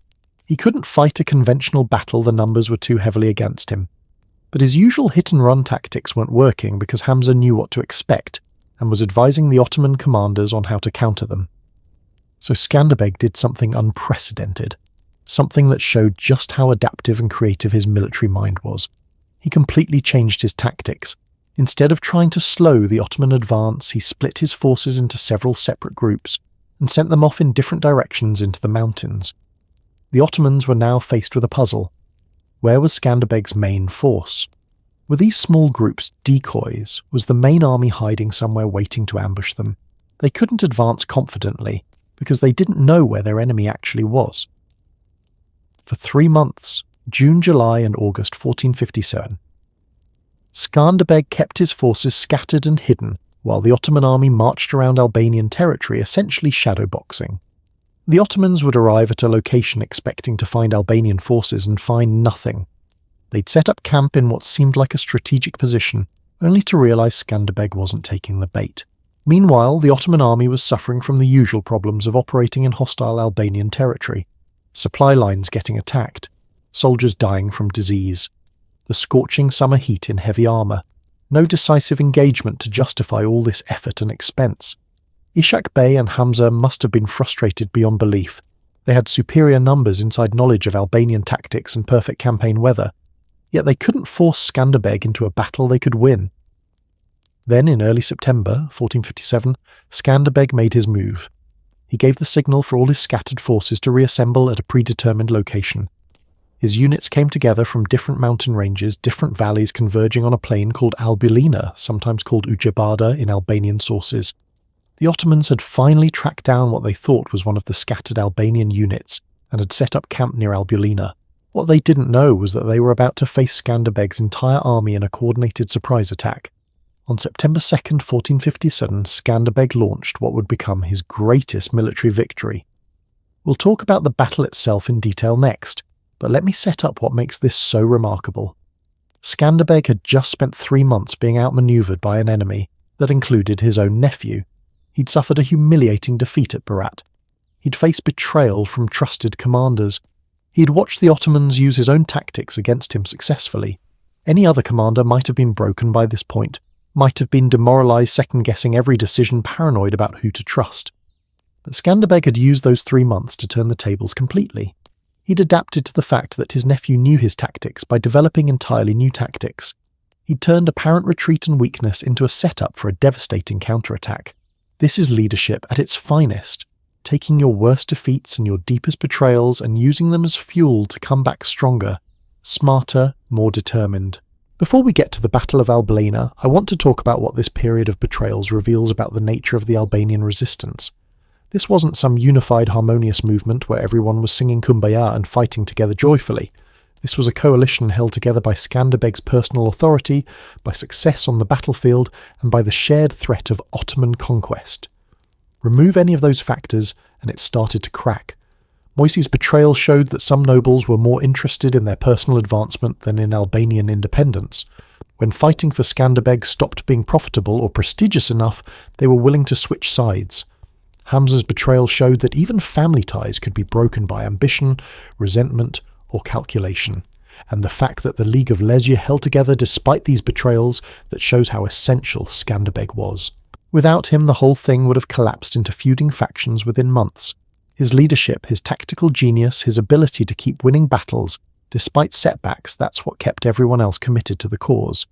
He couldn't fight a conventional battle, the numbers were too heavily against him. But his usual hit-and-run tactics weren't working because Hamza knew what to expect and was advising the Ottoman commanders on how to counter them. So Skanderbeg did something unprecedented, something that showed just how adaptive and creative his military mind was. He completely changed his tactics. Instead of trying to slow the Ottoman advance, he split his forces into several separate groups and sent them off in different directions into the mountains. The Ottomans were now faced with a puzzle. Where was Skanderbeg's main force? Were these small groups decoys? Was the main army hiding somewhere waiting to ambush them? They couldn't advance confidently because they didn't know where their enemy actually was. For 3 months, June, July and August 1457, Skanderbeg kept his forces scattered and hidden while the Ottoman army marched around Albanian territory, essentially shadowboxing. The Ottomans would arrive at a location expecting to find Albanian forces and find nothing. They'd set up camp in what seemed like a strategic position, only to realise Skanderbeg wasn't taking the bait. Meanwhile, the Ottoman army was suffering from the usual problems of operating in hostile Albanian territory. Supply lines getting attacked, soldiers dying from disease, the scorching summer heat in heavy armour, no decisive engagement to justify all this effort and expense. Ishak Bey and Hamza must have been frustrated beyond belief. They had superior numbers inside knowledge of Albanian tactics and perfect campaign weather, yet they couldn't force Skanderbeg into a battle they could win. Then, in early September 1457, Skanderbeg made his move. He gave the signal for all his scattered forces to reassemble at a predetermined location. His units came together from different mountain ranges, different valleys converging on a plain called Albulina, sometimes called Ujabada in Albanian sources. The Ottomans had finally tracked down what they thought was one of the scattered Albanian units and had set up camp near Albulina. What they didn't know was that they were about to face Skanderbeg's entire army in a coordinated surprise attack. On September 2nd, 1457, Skanderbeg launched what would become his greatest military victory. We'll talk about the battle itself in detail next, but let me set up what makes this so remarkable. Skanderbeg had just spent 3 months being outmaneuvered by an enemy that included his own nephew. He'd suffered a humiliating defeat at Berat. He'd faced betrayal from trusted commanders. He'd watched the Ottomans use his own tactics against him successfully. Any other commander might have been broken by this point, might have been demoralised, second-guessing every decision, paranoid about who to trust. But Skanderbeg had used those 3 months to turn the tables completely. He'd adapted to the fact that his nephew knew his tactics by developing entirely new tactics. He'd turned apparent retreat and weakness into a setup for a devastating counterattack. This is leadership at its finest, taking your worst defeats and your deepest betrayals and using them as fuel to come back stronger, smarter, more determined. Before we get to the Battle of Albulina, I want to talk about what this period of betrayals reveals about the nature of the Albanian resistance. This wasn't some unified, harmonious movement where everyone was singing Kumbaya and fighting together joyfully. This was a coalition held together by Skanderbeg's personal authority, by success on the battlefield, and by the shared threat of Ottoman conquest. Remove any of those factors, and it started to crack. Moisey's betrayal showed that some nobles were more interested in their personal advancement than in Albanian independence. When fighting for Skanderbeg stopped being profitable or prestigious enough, they were willing to switch sides. Hamza's betrayal showed that even family ties could be broken by ambition, resentment, or calculation, and the fact that the League of Lesya held together despite these betrayals that shows how essential Skanderbeg was. Without him, the whole thing would have collapsed into feuding factions within months. His leadership, his tactical genius, his ability to keep winning battles, despite setbacks, that's what kept everyone else committed to the cause.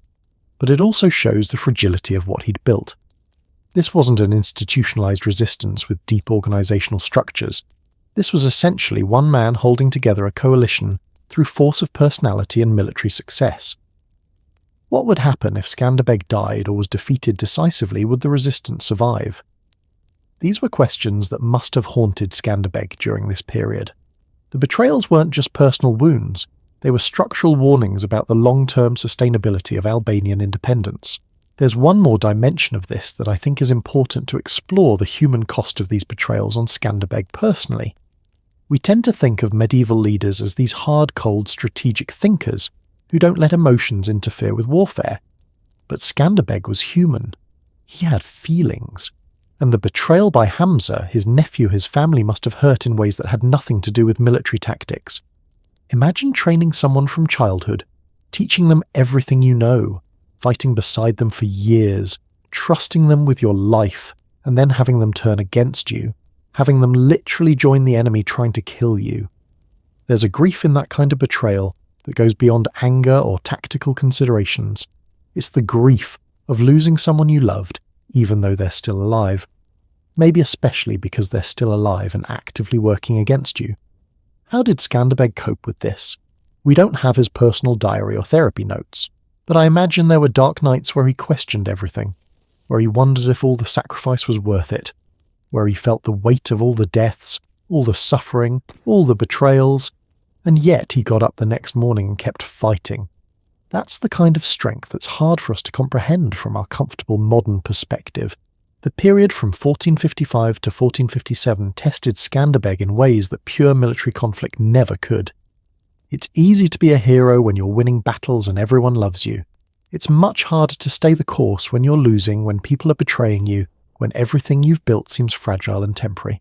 But it also shows the fragility of what he'd built. This wasn't an institutionalized resistance with deep organizational structures. This was essentially one man holding together a coalition through force of personality and military success. What would happen if Skanderbeg died or was defeated decisively? Would the resistance survive? These were questions that must have haunted Skanderbeg during this period. The betrayals weren't just personal wounds, they were structural warnings about the long-term sustainability of Albanian independence. There's one more dimension of this that I think is important to explore: the human cost of these betrayals on Skanderbeg personally. We tend to think of medieval leaders as these hard, cold, strategic thinkers who don't let emotions interfere with warfare. But Skanderbeg was human. He had feelings. And the betrayal by Hamza, his nephew, his family, must have hurt in ways that had nothing to do with military tactics. Imagine training someone from childhood, teaching them everything you know, fighting beside them for years, trusting them with your life, and then having them turn against you, having them literally join the enemy trying to kill you. There's a grief in that kind of betrayal that goes beyond anger or tactical considerations. It's the grief of losing someone you loved, even though they're still alive. Maybe especially because they're still alive and actively working against you. How did Skanderbeg cope with this? We don't have his personal diary or therapy notes, but I imagine there were dark nights where he questioned everything, where he wondered if all the sacrifice was worth it, where he felt the weight of all the deaths, all the suffering, all the betrayals, and yet he got up the next morning and kept fighting. That's the kind of strength that's hard for us to comprehend from our comfortable modern perspective. The period from 1455 to 1457 tested Skanderbeg in ways that pure military conflict never could. It's easy to be a hero when you're winning battles and everyone loves you. It's much harder to stay the course when you're losing, when people are betraying you, when everything you've built seems fragile and temporary.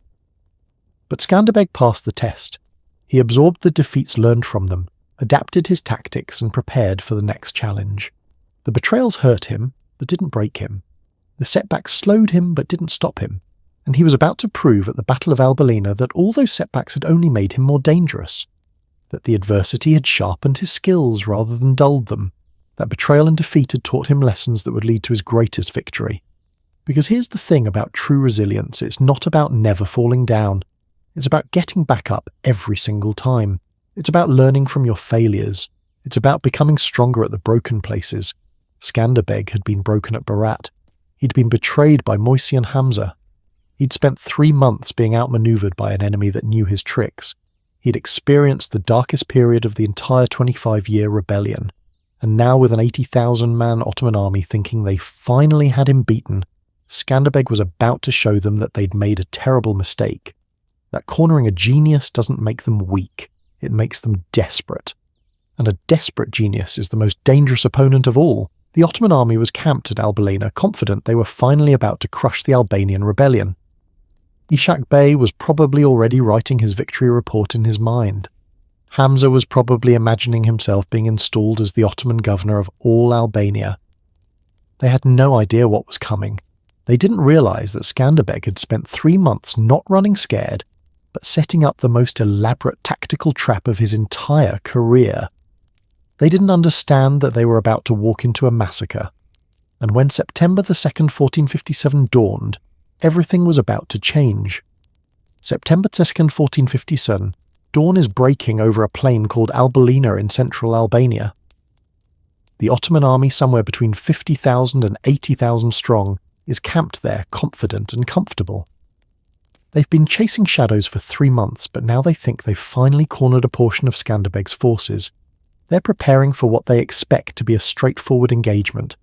But Skanderbeg passed the test. He absorbed the defeats learned from them, adapted his tactics, and prepared for the next challenge. The betrayals hurt him, but didn't break him. The setbacks slowed him, but didn't stop him. And he was about to prove at the Battle of Albania that all those setbacks had only made him more dangerous. That the adversity had sharpened his skills rather than dulled them. That betrayal and defeat had taught him lessons that would lead to his greatest victory. Because here's the thing about true resilience, it's not about never falling down. It's about getting back up every single time. It's about learning from your failures. It's about becoming stronger at the broken places. Skanderbeg had been broken at Berat. He'd been betrayed by Moisi and Hamza. He'd spent 3 months being outmaneuvered by an enemy that knew his tricks. He'd experienced the darkest period of the entire 25-year rebellion. And now, with an 80,000-man Ottoman army thinking they finally had him beaten, Skanderbeg was about to show them that they'd made a terrible mistake. That cornering a genius doesn't make them weak, it makes them desperate. And a desperate genius is the most dangerous opponent of all. The Ottoman army was camped at Albania, confident they were finally about to crush the Albanian rebellion. Ishak Bey was probably already writing his victory report in his mind. Hamza was probably imagining himself being installed as the Ottoman governor of all Albania. They had no idea what was coming. They didn't realise that Skanderbeg had spent 3 months not running scared, but setting up the most elaborate tactical trap of his entire career. They didn't understand that they were about to walk into a massacre. And when September 2nd, 1457 dawned, everything was about to change. September 2nd, 1457, dawn is breaking over a plain called Albalina in central Albania. The Ottoman army, somewhere between 50,000 and 80,000 strong, is camped there, confident and comfortable. They've been chasing shadows for 3 months, but now they think they've finally cornered a portion of Skanderbeg's forces. They're preparing for what they expect to be a straightforward engagement.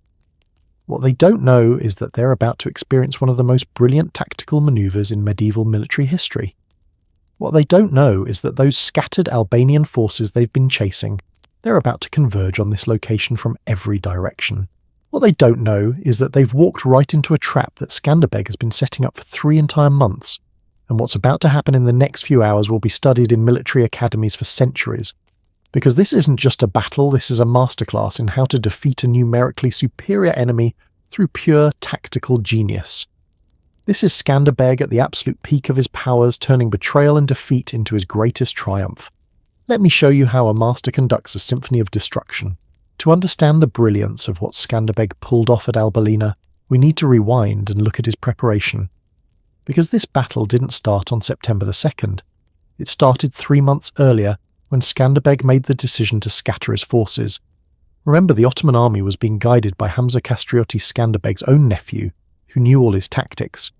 What they don't know is that they're about to experience one of the most brilliant tactical maneuvers in medieval military history. What they don't know is that those scattered Albanian forces they've been chasing, they're about to converge on this location from every direction. What they don't know is that they've walked right into a trap that Skanderbeg has been setting up for 3 entire months. And what's about to happen in the next few hours will be studied in military academies for centuries. Because this isn't just a battle, this is a masterclass in how to defeat a numerically superior enemy through pure tactical genius. This is Skanderbeg at the absolute peak of his powers, turning betrayal and defeat into his greatest triumph. Let me show you how a master conducts a symphony of destruction. To understand the brilliance of what Skanderbeg pulled off at Albalina, we need to rewind and look at his preparation. Because this battle didn't start on September 2nd. It started 3 months earlier, when Skanderbeg made the decision to scatter his forces. Remember, the Ottoman army was being guided by Hamza Kastrioti, Skanderbeg's own nephew, who knew all his tactics.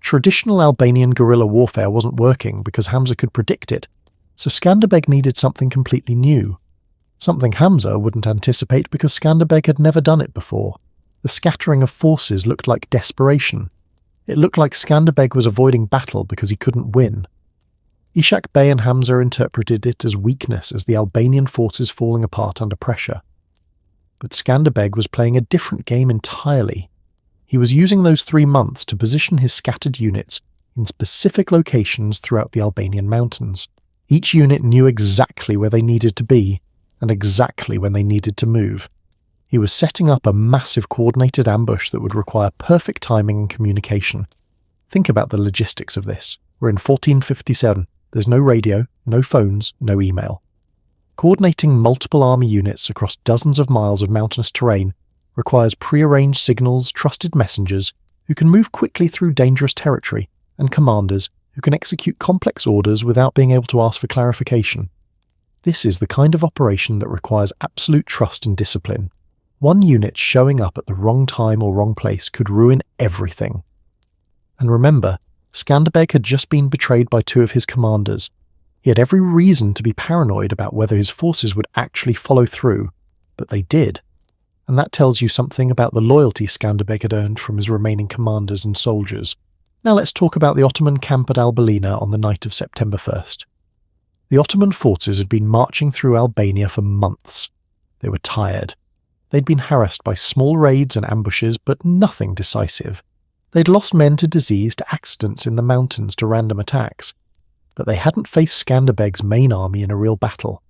Traditional Albanian guerrilla warfare wasn't working because Hamza could predict it, so Skanderbeg needed something completely new. Something Hamza wouldn't anticipate because Skanderbeg had never done it before. The scattering of forces looked like desperation. It looked like Skanderbeg was avoiding battle because he couldn't win. Ishak Bey and Hamza interpreted it as weakness, as the Albanian forces falling apart under pressure. But Skanderbeg was playing a different game entirely. He was using those 3 months to position his scattered units in specific locations throughout the Albanian mountains. Each unit knew exactly where they needed to be, and exactly when they needed to move. He was setting up a massive coordinated ambush that would require perfect timing and communication. Think about the logistics of this. We're in 1457. There's no radio, no phones, no email. Coordinating multiple army units across dozens of miles of mountainous terrain requires pre-arranged signals, trusted messengers who can move quickly through dangerous territory, and commanders who can execute complex orders without being able to ask for clarification. This is the kind of operation that requires absolute trust and discipline. One unit showing up at the wrong time or wrong place could ruin everything. And remember, Skanderbeg had just been betrayed by 2 of his commanders. He had every reason to be paranoid about whether his forces would actually follow through, but they did. And that tells you something about the loyalty Skanderbeg had earned from his remaining commanders and soldiers. Now let's talk about the Ottoman camp at Albalina on the night of September 1st. The Ottoman forces had been marching through Albania for months. They were tired. They'd been harassed by small raids and ambushes, but nothing decisive. They'd lost men to disease, to accidents in the mountains, to random attacks. But they hadn't faced Skanderbeg's main army in a real battle.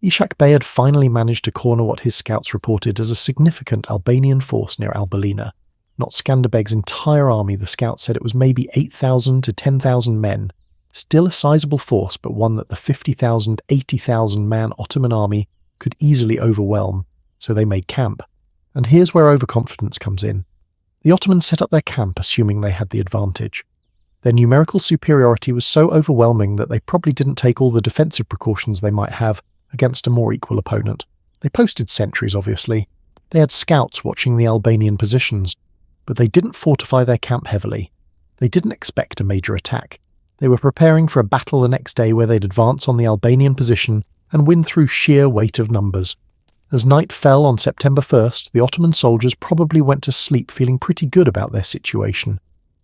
Ishak Bey had finally managed to corner what his scouts reported as a significant Albanian force near Albania. Not Skanderbeg's entire army, the scouts said it was maybe 8,000 to 10,000 men. Still a sizable force, but one that the 50,000, 80,000 man Ottoman army could easily overwhelm, so they made camp. And here's where overconfidence comes in. The Ottomans set up their camp assuming they had the advantage. Their numerical superiority was so overwhelming that they probably didn't take all the defensive precautions they might have against a more equal opponent. They posted sentries, obviously. They had scouts watching the Albanian positions, but they didn't fortify their camp heavily. They didn't expect a major attack. They were preparing for a battle the next day where they'd advance on the Albanian position and win through sheer weight of numbers. As night fell on September 1st, the Ottoman soldiers probably went to sleep feeling pretty good about their situation.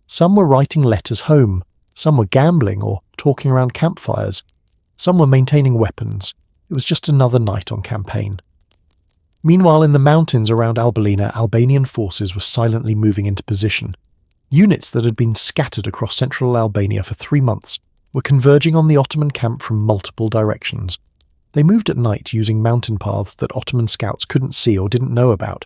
Some were writing letters home, some were gambling or talking around campfires, some were maintaining weapons. It was just another night on campaign. Meanwhile, in the mountains around Albania, Albanian forces were silently moving into position. Units that had been scattered across central Albania for 3 months were converging on the Ottoman camp from multiple directions. They moved at night using mountain paths that Ottoman scouts couldn't see or didn't know about.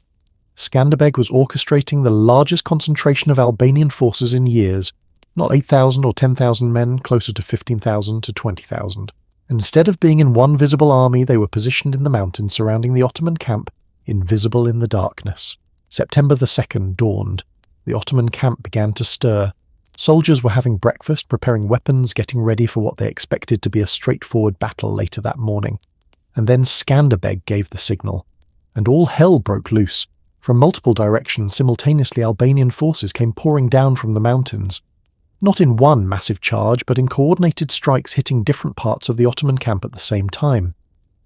Skanderbeg was orchestrating the largest concentration of Albanian forces in years, not 8,000 or 10,000 men, closer to 15,000 to 20,000. Instead of being in one visible army, they were positioned in the mountains surrounding the Ottoman camp, invisible in the darkness. September the 2nd dawned. The Ottoman camp began to stir. Soldiers were having breakfast, preparing weapons, getting ready for what they expected to be a straightforward battle later that morning. And then Skanderbeg gave the signal. And all hell broke loose. From multiple directions, simultaneously Albanian forces came pouring down from the mountains. Not in one massive charge, but in coordinated strikes hitting different parts of the Ottoman camp at the same time.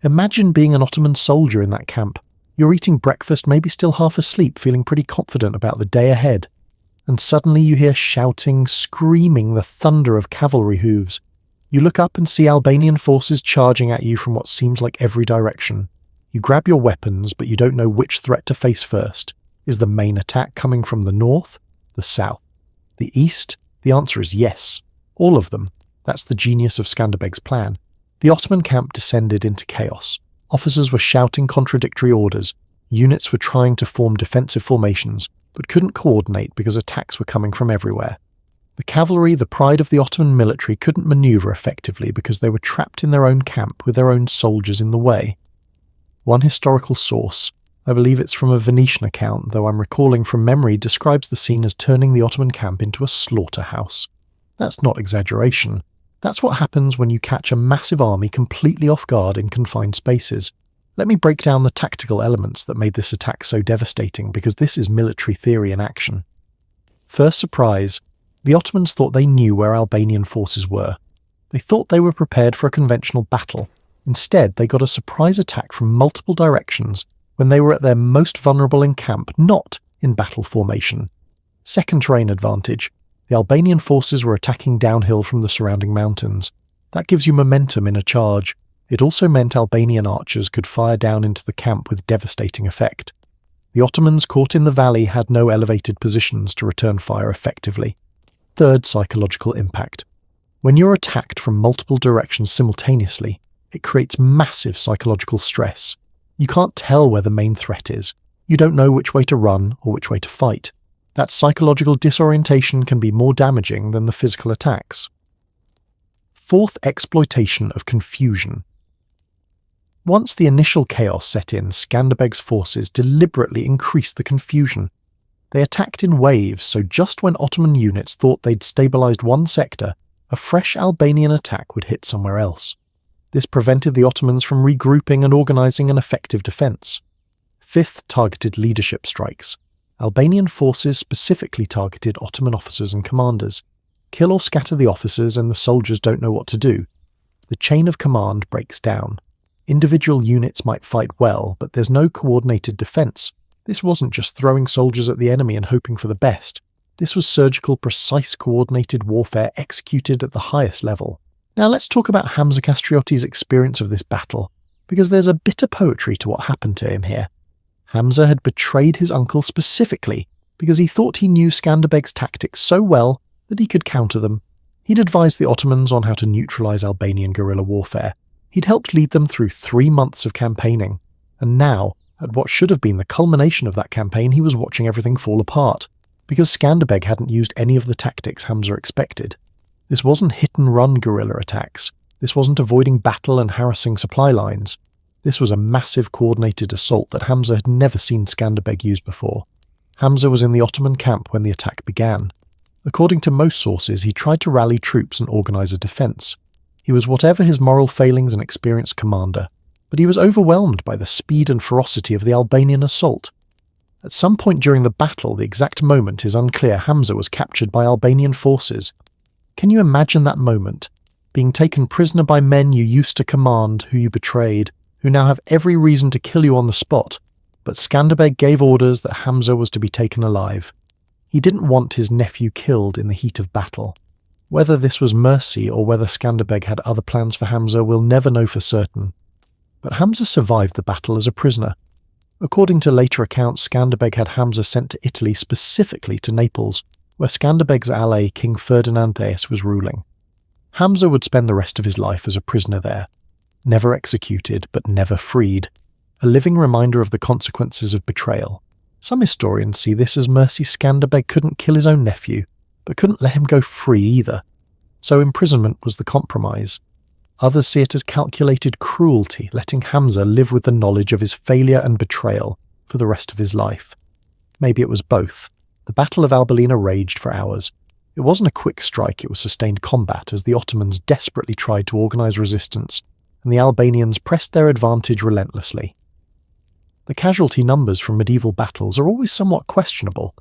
Imagine being an Ottoman soldier in that camp. You're eating breakfast, maybe still half asleep, feeling pretty confident about the day ahead. And suddenly you hear shouting, screaming, the thunder of cavalry hooves. You look up and see Albanian forces charging at you from what seems like every direction. You grab your weapons, but you don't know which threat to face first. Is the main attack coming from the north? The south? The east? The answer is yes. All of them. That's the genius of Skanderbeg's plan. The Ottoman camp descended into chaos. Officers were shouting contradictory orders. Units were trying to form defensive formations, but couldn't coordinate because attacks were coming from everywhere. The cavalry, the pride of the Ottoman military, couldn't maneuver effectively because they were trapped in their own camp with their own soldiers in the way. One historical source, I believe it's from a Venetian account, though I'm recalling from memory, describes the scene as turning the Ottoman camp into a slaughterhouse. That's not exaggeration. That's what happens when you catch a massive army completely off guard in confined spaces. Let me break down the tactical elements that made this attack so devastating, because this is military theory in action. First surprise, the Ottomans thought they knew where Albanian forces were. They thought they were prepared for a conventional battle. Instead, they got a surprise attack from multiple directions when they were at their most vulnerable in camp, not in battle formation. Second terrain advantage. The Albanian forces were attacking downhill from the surrounding mountains. That gives you momentum in a charge. It also meant Albanian archers could fire down into the camp with devastating effect. The Ottomans caught in the valley had no elevated positions to return fire effectively. Third psychological impact. When you're attacked from multiple directions simultaneously, it creates massive psychological stress. You can't tell where the main threat is. You don't know which way to run or which way to fight. That psychological disorientation can be more damaging than the physical attacks. Fourth, exploitation of confusion. Once the initial chaos set in, Skanderbeg's forces deliberately increased the confusion. They attacked in waves, so just when Ottoman units thought they'd stabilized one sector, a fresh Albanian attack would hit somewhere else. This prevented the Ottomans from regrouping and organizing an effective defense. Fifth, targeted leadership strikes. Albanian forces specifically targeted Ottoman officers and commanders. Kill or scatter the officers and the soldiers don't know what to do. The chain of command breaks down. Individual units might fight well, but there's no coordinated defense. This wasn't just throwing soldiers at the enemy and hoping for the best. This was surgical, precise, coordinated warfare executed at the highest level. Now let's talk about Hamza Kastrioti's experience of this battle, because there's a bit of poetry to what happened to him here. Hamza had betrayed his uncle specifically because he thought he knew Skanderbeg's tactics so well that he could counter them. He'd advised the Ottomans on how to neutralize Albanian guerrilla warfare. He'd helped lead them through 3 months of campaigning. And now, at what should have been the culmination of that campaign, he was watching everything fall apart, because Skanderbeg hadn't used any of the tactics Hamza expected. This wasn't hit-and-run guerrilla attacks. This wasn't avoiding battle and harassing supply lines. This was a massive coordinated assault that Hamza had never seen Skanderbeg use before. Hamza was in the Ottoman camp when the attack began. According to most sources, he tried to rally troops and organize a defense. He was whatever his moral failings and experienced commander, but he was overwhelmed by the speed and ferocity of the Albanian assault. At some point during the battle, the exact moment is unclear, Hamza was captured by Albanian forces. Can you imagine that moment? Being taken prisoner by men you used to command, who you betrayed, who now have every reason to kill you on the spot, but Skanderbeg gave orders that Hamza was to be taken alive. He didn't want his nephew killed in the heat of battle. Whether this was mercy or whether Skanderbeg had other plans for Hamza, we'll never know for certain. But Hamza survived the battle as a prisoner. According to later accounts, Skanderbeg had Hamza sent to Italy, specifically to Naples, where Skanderbeg's ally King Ferdinand Theus was ruling. Hamza would spend the rest of his life as a prisoner there, never executed but never freed, a living reminder of the consequences of betrayal. Some historians see this as mercy. Skanderbeg couldn't kill his own nephew, but couldn't let him go free either. So imprisonment was the compromise. Others see it as calculated cruelty, letting Hamza live with the knowledge of his failure and betrayal for the rest of his life. Maybe it was both. The Battle of Albania raged for hours. It wasn't a quick strike, it was sustained combat as the Ottomans desperately tried to organize resistance, and the Albanians pressed their advantage relentlessly. The casualty numbers from medieval battles are always somewhat questionable,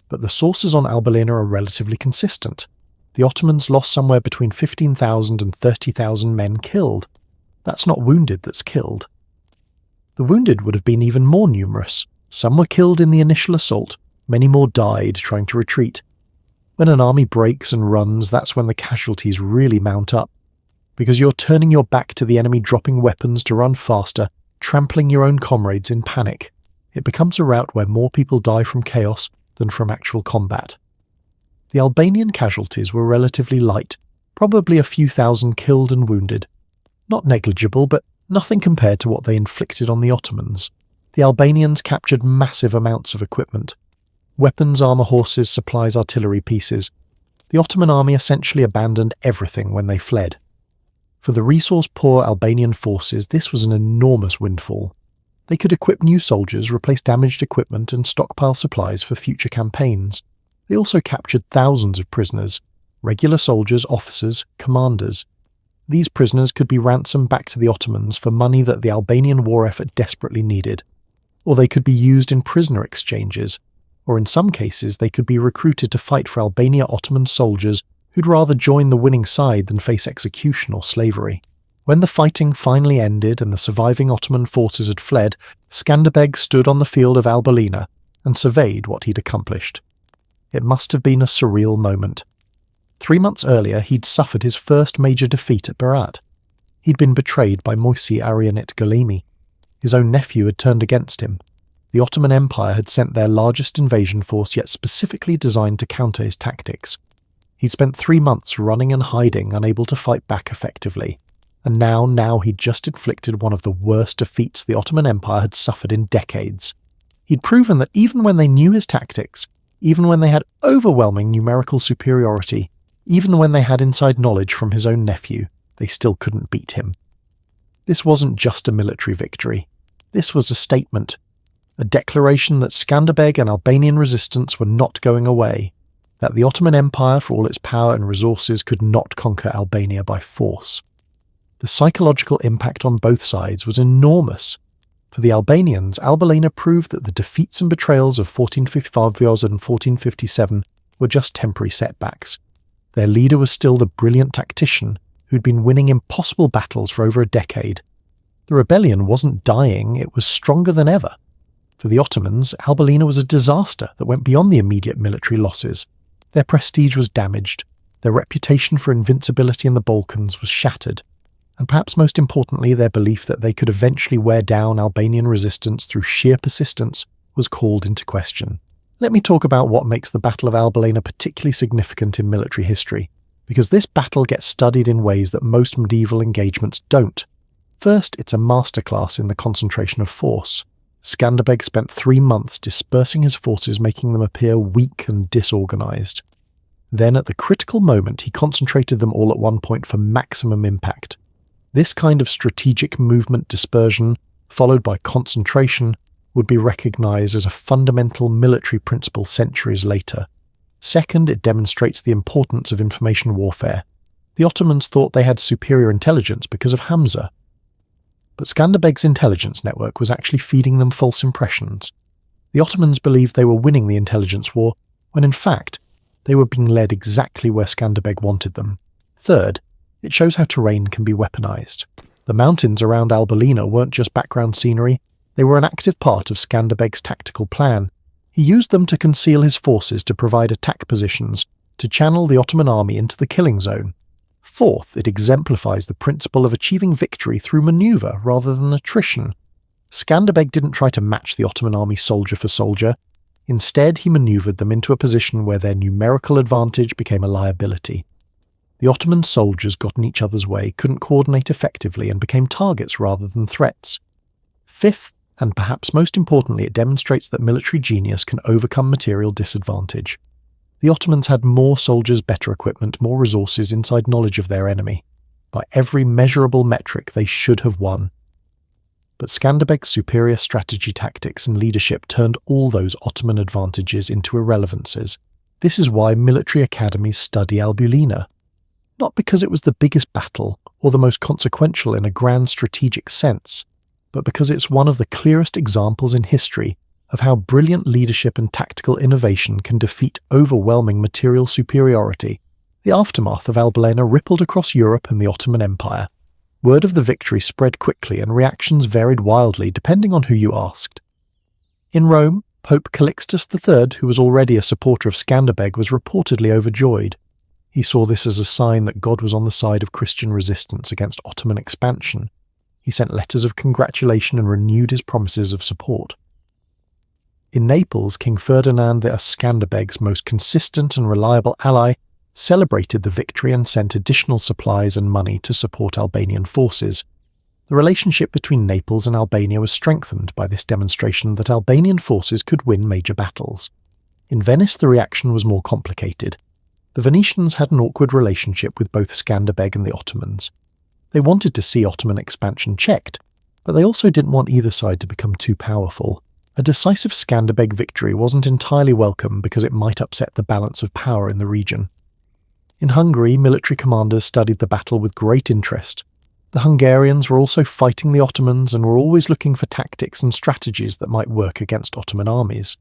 but the sources on Albania are relatively consistent. The Ottomans lost somewhere between 15,000 and 30,000 men killed. That's not wounded that's killed. The wounded would have been even more numerous. Some were killed in the initial assault, many more died trying to retreat. When an army breaks and runs, that's when the casualties really mount up, because you're turning your back to the enemy, dropping weapons to run faster, trampling your own comrades in panic. It becomes a rout where more people die from chaos than from actual combat. The Albanian casualties were relatively light, probably a few thousand killed and wounded. Not negligible, but nothing compared to what they inflicted on the Ottomans. The Albanians captured massive amounts of equipment. Weapons, armour, horses, supplies, artillery pieces. The Ottoman army essentially abandoned everything when they fled. For the resource-poor Albanian forces, this was an enormous windfall. They could equip new soldiers, replace damaged equipment, and stockpile supplies for future campaigns. They also captured thousands of prisoners, regular soldiers, officers, commanders. These prisoners could be ransomed back to the Ottomans for money that the Albanian war effort desperately needed. Or they could be used in prisoner exchanges, or in some cases they could be recruited to fight for Albania Ottoman soldiers who'd rather join the winning side than face execution or slavery. When the fighting finally ended and the surviving Ottoman forces had fled, Skanderbeg stood on the field of Albania and surveyed what he'd accomplished. It must have been a surreal moment. 3 months earlier, he'd suffered his first major defeat at Berat. He'd been betrayed by Moisi Arianit Galimi. His own nephew had turned against him. The Ottoman Empire had sent their largest invasion force, yet specifically designed to counter his tactics. He'd spent 3 months running and hiding, unable to fight back effectively. And now he'd just inflicted one of the worst defeats the Ottoman Empire had suffered in decades. He'd proven that even when they knew his tactics, even when they had overwhelming numerical superiority, even when they had inside knowledge from his own nephew, they still couldn't beat him. This wasn't just a military victory. This was a statement, a declaration that Skanderbeg and Albanian resistance were not going away, that the Ottoman Empire, for all its power and resources, could not conquer Albania by force. The psychological impact on both sides was enormous. For the Albanians, Albania proved that the defeats and betrayals of 1455 and 1457 were just temporary setbacks. Their leader was still the brilliant tactician who'd been winning impossible battles for over a decade. The rebellion wasn't dying, it was stronger than ever. For the Ottomans, Albania was a disaster that went beyond the immediate military losses. Their prestige was damaged, their reputation for invincibility in the Balkans was shattered, and perhaps most importantly, their belief that they could eventually wear down Albanian resistance through sheer persistence was called into question. Let me talk about what makes the Battle of Albania particularly significant in military history, because this battle gets studied in ways that most medieval engagements don't. First, it's a masterclass in the concentration of force. Skanderbeg spent 3 months dispersing his forces, making them appear weak and disorganised. Then, at the critical moment, he concentrated them all at one point for maximum impact. This kind of strategic movement dispersion, followed by concentration, would be recognised as a fundamental military principle centuries later. Second, it demonstrates the importance of information warfare. The Ottomans thought they had superior intelligence because of Hamza. But Skanderbeg's intelligence network was actually feeding them false impressions. The Ottomans believed they were winning the intelligence war, when in fact, they were being led exactly where Skanderbeg wanted them. Third, it shows how terrain can be weaponized. The mountains around Albania weren't just background scenery, they were an active part of Skanderbeg's tactical plan. He used them to conceal his forces, to provide attack positions, to channel the Ottoman army into the killing zone. Fourth, it exemplifies the principle of achieving victory through maneuver rather than attrition. Skanderbeg didn't try to match the Ottoman army soldier for soldier. Instead, he maneuvered them into a position where their numerical advantage became a liability. The Ottoman soldiers got in each other's way, couldn't coordinate effectively, and became targets rather than threats. Fifth, and perhaps most importantly, it demonstrates that military genius can overcome material disadvantage. The Ottomans had more soldiers, better equipment, more resources, inside knowledge of their enemy. By every measurable metric, they should have won. But Skanderbeg's superior strategy, tactics and leadership turned all those Ottoman advantages into irrelevances. This is why military academies study Albania. Not because it was the biggest battle or the most consequential in a grand strategic sense, but because it's one of the clearest examples in history of how brilliant leadership and tactical innovation can defeat overwhelming material superiority. The aftermath of Albania rippled across Europe and the Ottoman Empire. Word of the victory spread quickly and reactions varied wildly depending on who you asked. In Rome, Pope Calixtus III, who was already a supporter of Skanderbeg, was reportedly overjoyed. He saw this as a sign that God was on the side of Christian resistance against Ottoman expansion. He sent letters of congratulation and renewed his promises of support. In Naples, King Ferdinand, Skanderbeg's most consistent and reliable ally, celebrated the victory and sent additional supplies and money to support Albanian forces. The relationship between Naples and Albania was strengthened by this demonstration that Albanian forces could win major battles. In Venice, the reaction was more complicated. The Venetians had an awkward relationship with both Skanderbeg and the Ottomans. They wanted to see Ottoman expansion checked, but they also didn't want either side to become too powerful. A decisive Skanderbeg victory wasn't entirely welcome because it might upset the balance of power in the region. In Hungary, military commanders studied the battle with great interest. The Hungarians were also fighting the Ottomans and were always looking for tactics and strategies that might work against Ottoman armies.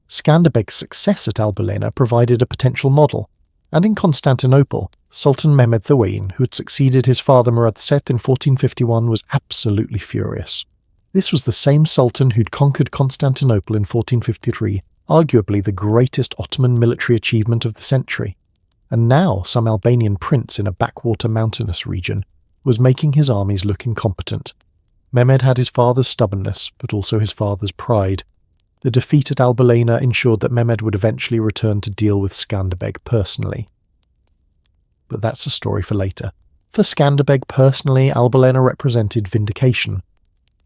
Skanderbeg's success at Albania provided a potential model, and in Constantinople, Sultan Mehmed II, who had succeeded his father Murad II in 1451, was absolutely furious. This was the same Sultan who'd conquered Constantinople in 1453, arguably the greatest Ottoman military achievement of the century. And now some Albanian prince in a backwater mountainous region was making his armies look incompetent. Mehmed had his father's stubbornness, but also his father's pride. The defeat at Albania ensured that Mehmed would eventually return to deal with Skanderbeg personally. But that's a story for later. For Skanderbeg personally, Albania represented vindication.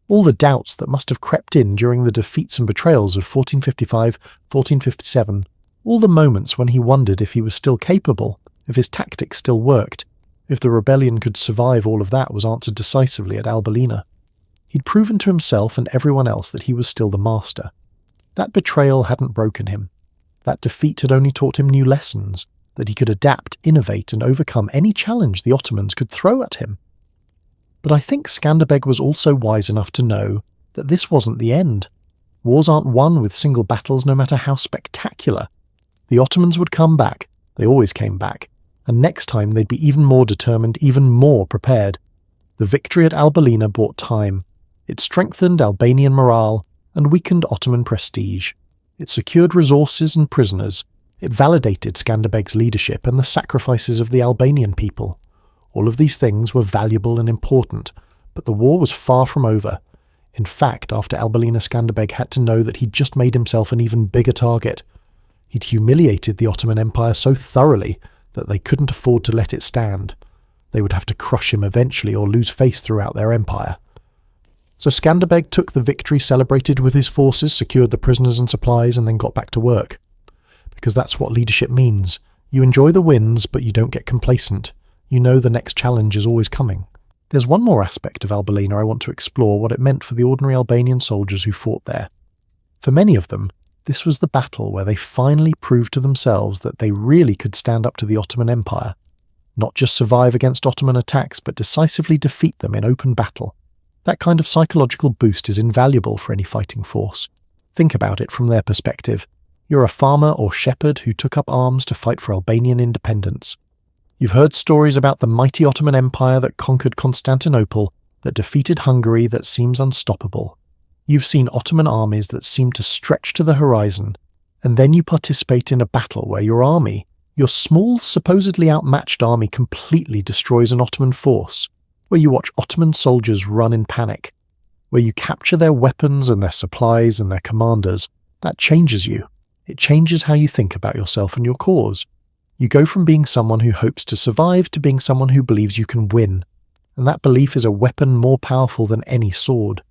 All the doubts that must have crept in during the defeats and betrayals of 1455, 1457, all the moments when he wondered if he was still capable, if his tactics still worked, if the rebellion could survive, all of that was answered decisively at Albania. He'd proven to himself and everyone else that he was still the master. That betrayal hadn't broken him. That defeat had only taught him new lessons, that he could adapt, innovate, and overcome any challenge the Ottomans could throw at him. But I think Skanderbeg was also wise enough to know that this wasn't the end. Wars aren't won with single battles, no matter how spectacular. The Ottomans would come back, they always came back, and next time they'd be even more determined, even more prepared. The victory at Albania bought time. It strengthened Albanian morale and weakened Ottoman prestige. It secured resources and prisoners. It validated Skanderbeg's leadership and the sacrifices of the Albanian people. All of these things were valuable and important, but the war was far from over. In fact, after Albania, Skanderbeg had to know that he'd just made himself an even bigger target. He'd humiliated the Ottoman Empire so thoroughly that they couldn't afford to let it stand. They would have to crush him eventually or lose face throughout their empire. So Skanderbeg took the victory celebrated with his forces, secured the prisoners and supplies, and then got back to work. Because that's what leadership means. You enjoy the wins, but you don't get complacent. You know the next challenge is always coming. There's one more aspect of Albania I want to explore, what it meant for the ordinary Albanian soldiers who fought there. For many of them, this was the battle where they finally proved to themselves that they really could stand up to the Ottoman Empire. Not just survive against Ottoman attacks, but decisively defeat them in open battle. That kind of psychological boost is invaluable for any fighting force. Think about it from their perspective. You're a farmer or shepherd who took up arms to fight for Albanian independence. You've heard stories about the mighty Ottoman Empire that conquered Constantinople, that defeated Hungary, that seems unstoppable. You've seen Ottoman armies that seem to stretch to the horizon, and then you participate in a battle where your army, your small, supposedly outmatched army, completely destroys an Ottoman force, where you watch Ottoman soldiers run in panic, where you capture their weapons and their supplies and their commanders. That changes you. It changes how you think about yourself and your cause. You go from being someone who hopes to survive to being someone who believes you can win, and that belief is a weapon more powerful than any sword.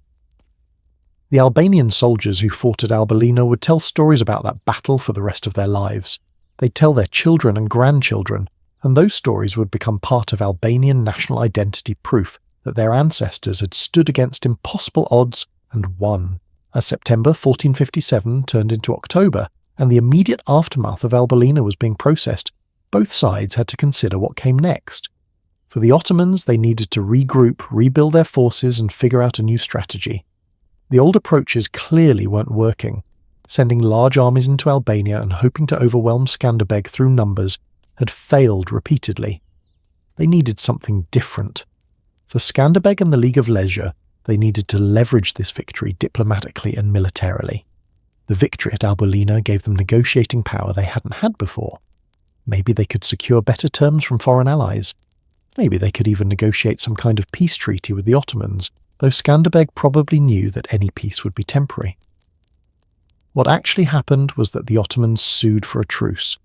The Albanian soldiers who fought at Albania would tell stories about that battle for the rest of their lives. They'd tell their children and grandchildren, and those stories would become part of Albanian national identity, proof that their ancestors had stood against impossible odds and won. As September 1457 turned into October, and the immediate aftermath of Albania was being processed, both sides had to consider what came next. For the Ottomans, they needed to regroup, rebuild their forces, and figure out a new strategy. The old approaches clearly weren't working. Sending large armies into Albania and hoping to overwhelm Skanderbeg through numbers had failed repeatedly. They needed something different. For Skanderbeg and the League of Leisure, they needed to leverage this victory diplomatically and militarily. The victory at Albania gave them negotiating power they hadn't had before. Maybe they could secure better terms from foreign allies. Maybe they could even negotiate some kind of peace treaty with the Ottomans, though Skanderbeg probably knew that any peace would be temporary. What actually happened was that the Ottomans sued for a truce.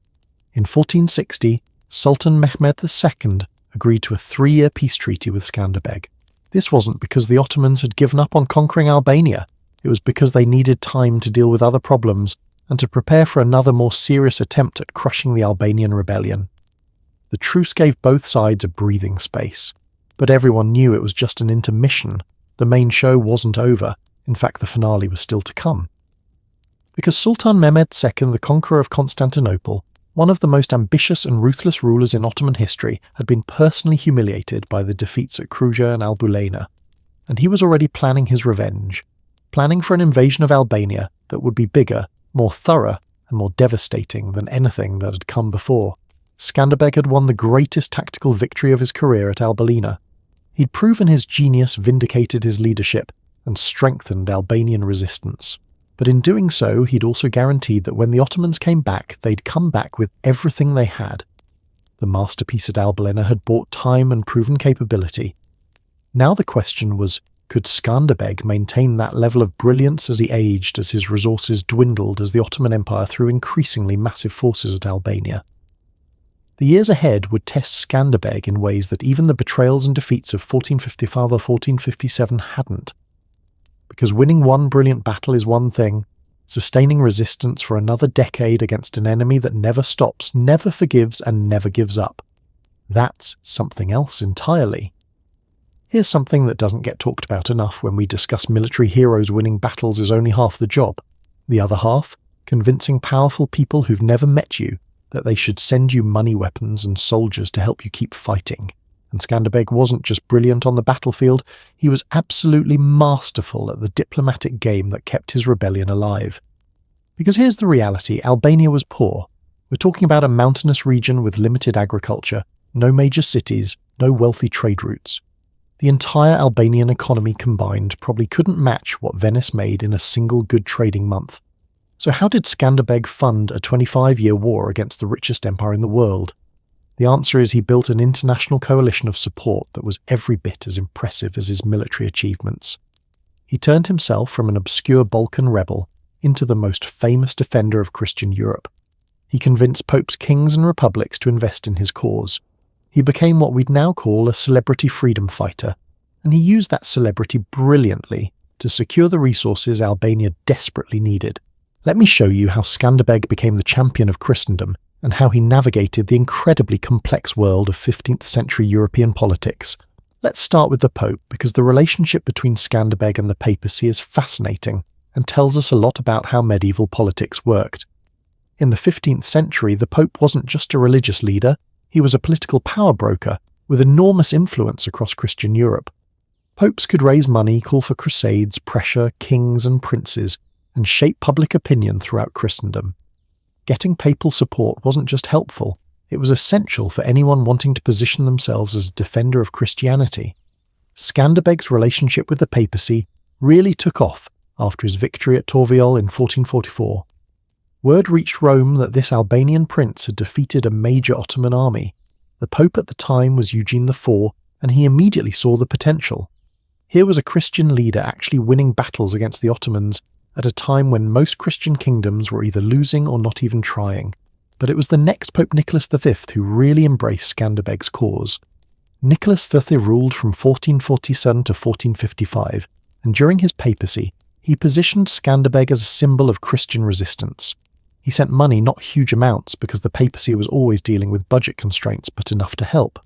In 1460, Sultan Mehmed II agreed to a 3-year peace treaty with Skanderbeg. This wasn't because the Ottomans had given up on conquering Albania. It was because they needed time to deal with other problems and to prepare for another more serious attempt at crushing the Albanian rebellion. The truce gave both sides a breathing space, but everyone knew it was just an intermission. The main show wasn't over. In fact, the finale was still to come. Because Sultan Mehmed II, the conqueror of Constantinople, one of the most ambitious and ruthless rulers in Ottoman history, had been personally humiliated by the defeats at Kruja and Albulena, and he was already planning his revenge, planning for an invasion of Albania that would be bigger, more thorough, and more devastating than anything that had come before. Skanderbeg had won the greatest tactical victory of his career at Albulena. He'd proven his genius, vindicated his leadership, and strengthened Albanian resistance. But in doing so, he'd also guaranteed that when the Ottomans came back, they'd come back with everything they had. The masterpiece at Albulena had bought time and proven capability. Now the question was, could Skanderbeg maintain that level of brilliance as he aged, as his resources dwindled, as the Ottoman Empire threw increasingly massive forces at Albania? The years ahead would test Skanderbeg in ways that even the betrayals and defeats of 1455 or 1457 hadn't. Because winning one brilliant battle is one thing, sustaining resistance for another decade against an enemy that never stops, never forgives, and never gives up, that's something else entirely. Here's something that doesn't get talked about enough when we discuss military heroes winning battles is only half the job. The other half, convincing powerful people who've never met you that they should send you money, weapons, and soldiers to help you keep fighting. And Skanderbeg wasn't just brilliant on the battlefield, he was absolutely masterful at the diplomatic game that kept his rebellion alive. Because here's the reality, Albania was poor. We're talking about a mountainous region with limited agriculture, no major cities, no wealthy trade routes. The entire Albanian economy combined probably couldn't match what Venice made in a single good trading month. So how did Skanderbeg fund a 25-year war against the richest empire in the world? The answer is he built an international coalition of support that was every bit as impressive as his military achievements. He turned himself from an obscure Balkan rebel into the most famous defender of Christian Europe. He convinced popes, kings and republics to invest in his cause. He became what we'd now call a celebrity freedom fighter, and he used that celebrity brilliantly to secure the resources Albania desperately needed. Let me show you how Skanderbeg became the champion of Christendom and how he navigated the incredibly complex world of 15th century European politics. Let's start with the Pope, because the relationship between Skanderbeg and the papacy is fascinating and tells us a lot about how medieval politics worked. In the 15th century, the Pope wasn't just a religious leader, he was a political power broker with enormous influence across Christian Europe. Popes could raise money, call for crusades, pressure kings and princes, and shape public opinion throughout Christendom. Getting papal support wasn't just helpful, it was essential for anyone wanting to position themselves as a defender of Christianity. Skanderbeg's relationship with the papacy really took off after his victory at Torviol in 1444. Word reached Rome that this Albanian prince had defeated a major Ottoman army. The Pope at the time was Eugene IV, and he immediately saw the potential. Here was a Christian leader actually winning battles against the Ottomans at a time when most Christian kingdoms were either losing or not even trying. But it was the next Pope Nicholas V who really embraced Skanderbeg's cause. Nicholas V ruled from 1447 to 1455, and during his papacy, he positioned Skanderbeg as a symbol of Christian resistance. He sent money, not huge amounts, because the papacy was always dealing with budget constraints, but enough to help.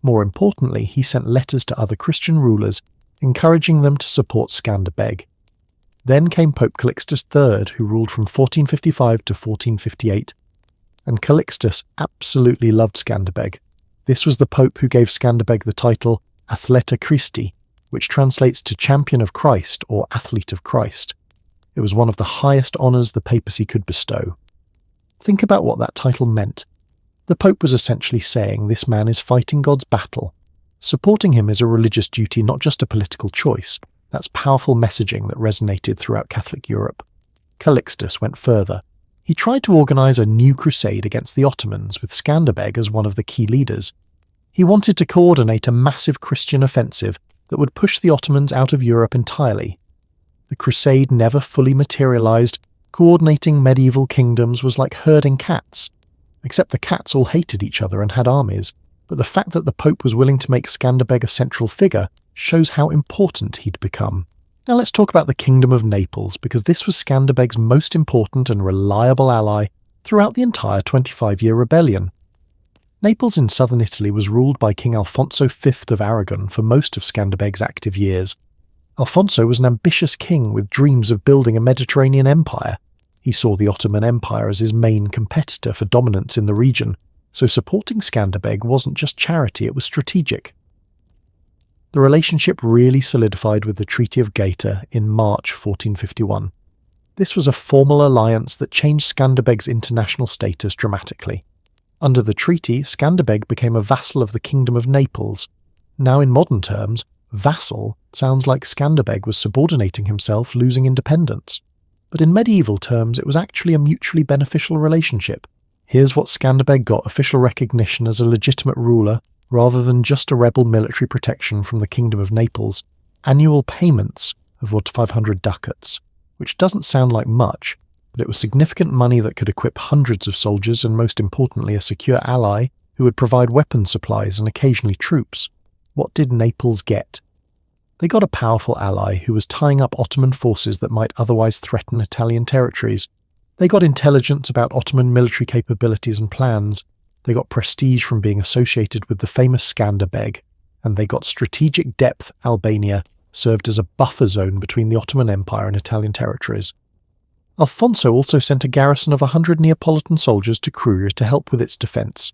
More importantly, he sent letters to other Christian rulers, encouraging them to support Skanderbeg. Then came Pope Calixtus III, who ruled from 1455 to 1458. And Calixtus absolutely loved Skanderbeg. This was the Pope who gave Skanderbeg the title Athleta Christi, which translates to Champion of Christ or Athlete of Christ. It was one of the highest honours the papacy could bestow. Think about what that title meant. The Pope was essentially saying this man is fighting God's battle. Supporting him is a religious duty, not just a political choice. That's powerful messaging that resonated throughout Catholic Europe. Calixtus went further. He tried to organise a new crusade against the Ottomans, with Skanderbeg as one of the key leaders. He wanted to coordinate a massive Christian offensive that would push the Ottomans out of Europe entirely. The crusade never fully materialised. Coordinating medieval kingdoms was like herding cats. Except the cats all hated each other and had armies, but the fact that the Pope was willing to make Skanderbeg a central figure shows how important he'd become. Now let's talk about the Kingdom of Naples, because this was Skanderbeg's most important and reliable ally throughout the entire 25-year rebellion. Naples in southern Italy was ruled by King Alfonso V of Aragon for most of Skanderbeg's active years. Alfonso was an ambitious king with dreams of building a Mediterranean empire. He saw the Ottoman Empire as his main competitor for dominance in the region, so supporting Skanderbeg wasn't just charity, it was strategic. The relationship really solidified with the Treaty of Gaeta in March 1451. This was a formal alliance that changed Skanderbeg's international status dramatically. Under the treaty, Skanderbeg became a vassal of the Kingdom of Naples. Now in modern terms, vassal sounds like Skanderbeg was subordinating himself, losing independence. But in medieval terms, it was actually a mutually beneficial relationship. Here's what Skanderbeg got: official recognition as a legitimate ruler, rather than just a rebel military protection from the Kingdom of Naples, annual payments of 500 ducats, which doesn't sound like much, but it was significant money that could equip hundreds of soldiers and, most importantly, a secure ally who would provide weapon supplies and occasionally troops. What did Naples get? They got a powerful ally who was tying up Ottoman forces that might otherwise threaten Italian territories. They got intelligence about Ottoman military capabilities and plans. They got prestige from being associated with the famous Skanderbeg, and they got strategic depth. Albania served as a buffer zone between the Ottoman Empire and Italian territories. Alfonso also sent a garrison of 100 Neapolitan soldiers to Kruja to help with its defence.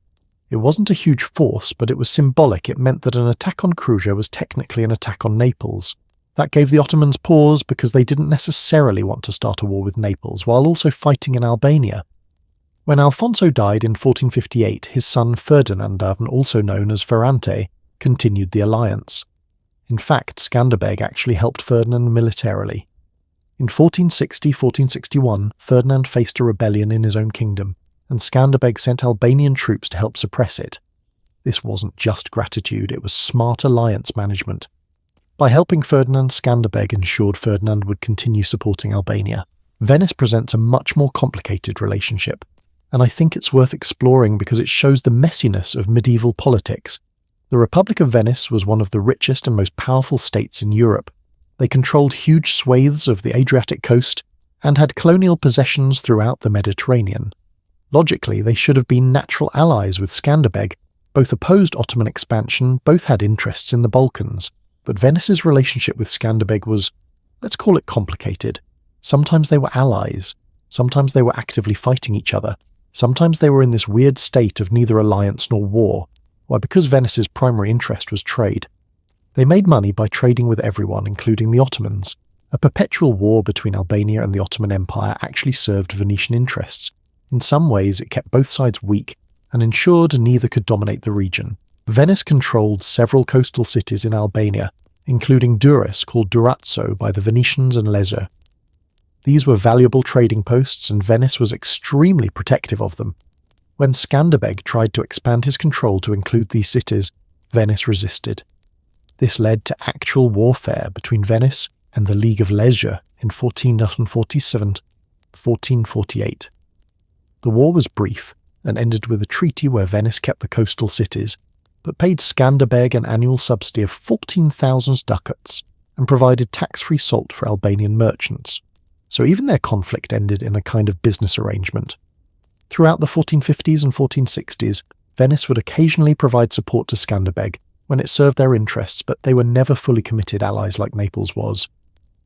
It wasn't a huge force, but it was symbolic. It meant that an attack on Kruja was technically an attack on Naples. That gave the Ottomans pause, because they didn't necessarily want to start a war with Naples, while also fighting in Albania. When Alfonso died in 1458, his son Ferdinand, also known as Ferrante, continued the alliance. In fact, Skanderbeg actually helped Ferdinand militarily. In 1460-1461, Ferdinand faced a rebellion in his own kingdom, and Skanderbeg sent Albanian troops to help suppress it. This wasn't just gratitude, it was smart alliance management. By helping Ferdinand, Skanderbeg ensured Ferdinand would continue supporting Albania. Venice presents a much more complicated relationship. and I think it's worth exploring because it shows the messiness of medieval politics. The Republic of Venice was one of the richest and most powerful states in Europe. They controlled huge swathes of the Adriatic coast and had colonial possessions throughout the Mediterranean. Logically, they should have been natural allies with Skanderbeg. Both opposed Ottoman expansion, both had interests in the Balkans, but Venice's relationship with Skanderbeg was, let's call it, complicated. Sometimes they were allies, sometimes they were actively fighting each other, sometimes they were in this weird state of neither alliance nor war. Why? Because Venice's primary interest was trade. They made money by trading with everyone, including the Ottomans. A perpetual war between Albania and the Ottoman Empire actually served Venetian interests. In some ways, it kept both sides weak and ensured neither could dominate the region. Venice controlled several coastal cities in Albania, including Durrës, called Durazzo by the Venetians, and Lecce. These were valuable trading posts, and Venice was extremely protective of them. When Skanderbeg tried to expand his control to include these cities, Venice resisted. This led to actual warfare between Venice and the League of Lecce in 1447-1448. The war was brief and ended with a treaty where Venice kept the coastal cities, but paid Skanderbeg an annual subsidy of 14,000 ducats and provided tax-free salt for Albanian merchants. So even their conflict ended in a kind of business arrangement. Throughout the 1450s and 1460s, Venice would occasionally provide support to Skanderbeg when it served their interests, but they were never fully committed allies like Naples was.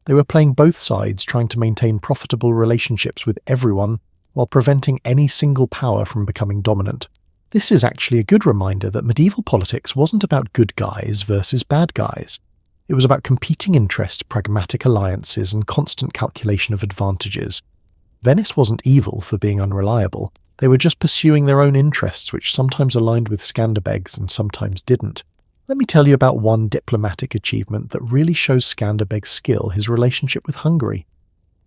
They were playing both sides, trying to maintain profitable relationships with everyone while preventing any single power from becoming dominant. This is actually a good reminder that medieval politics wasn't about good guys versus bad guys. It was about competing interests, pragmatic alliances, and constant calculation of advantages. Venice wasn't evil for being unreliable. They were just pursuing their own interests, which sometimes aligned with Skanderbeg's and sometimes didn't. Let me tell you about one diplomatic achievement that really shows Skanderbeg's skill, his relationship with Hungary.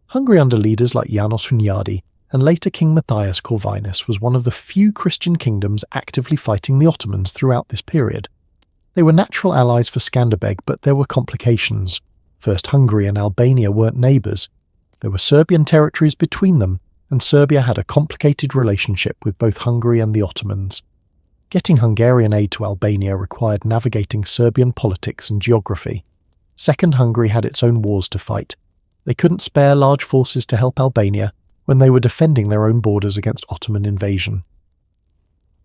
Hungary under leaders like János Hunyadi and later King Matthias Corvinus was one of the few Christian kingdoms actively fighting the Ottomans throughout this period. They were natural allies for Skanderbeg, but there were complications. First, Hungary and Albania weren't neighbours. There were Serbian territories between them, and Serbia had a complicated relationship with both Hungary and the Ottomans. Getting Hungarian aid to Albania required navigating Serbian politics and geography. Second, Hungary had its own wars to fight. They couldn't spare large forces to help Albania when they were defending their own borders against Ottoman invasion.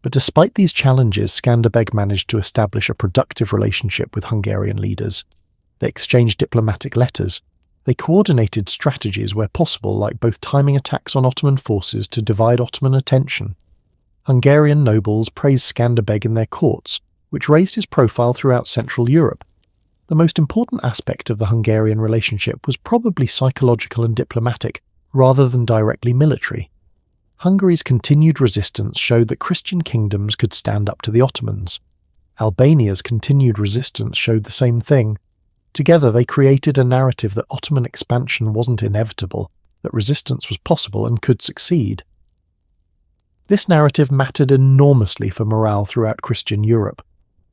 But despite these challenges, Skanderbeg managed to establish a productive relationship with Hungarian leaders. They exchanged diplomatic letters. They coordinated strategies where possible, like both timing attacks on Ottoman forces to divide Ottoman attention. Hungarian nobles praised Skanderbeg in their courts, which raised his profile throughout Central Europe. The most important aspect of the Hungarian relationship was probably psychological and diplomatic, rather than directly military. Hungary's continued resistance showed that Christian kingdoms could stand up to the Ottomans. Albania's continued resistance showed the same thing. Together they created a narrative that Ottoman expansion wasn't inevitable, that resistance was possible and could succeed. This narrative mattered enormously for morale throughout Christian Europe.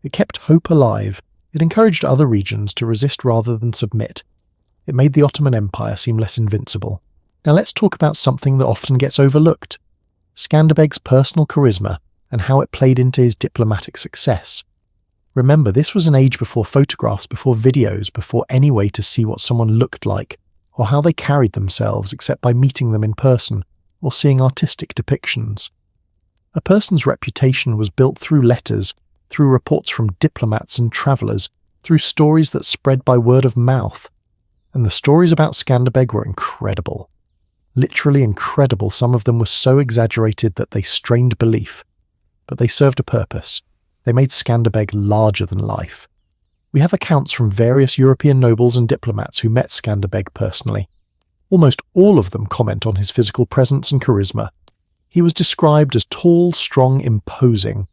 It kept hope alive. It encouraged other regions to resist rather than submit. It made the Ottoman Empire seem less invincible. Now let's talk about something that often gets overlooked: Skanderbeg's personal charisma and how it played into his diplomatic success. Remember, this was an age before photographs, before videos, before any way to see what someone looked like or how they carried themselves except by meeting them in person or seeing artistic depictions. A person's reputation was built through letters, through reports from diplomats and travellers, through stories that spread by word of mouth. And the stories about Skanderbeg were incredible. Literally incredible. Some of them were so exaggerated that they strained belief. But they served a purpose. They made Skanderbeg larger than life. We have accounts from various European nobles and diplomats who met Skanderbeg personally. Almost all of them comment on his physical presence and charisma. He was described as tall, strong, imposing.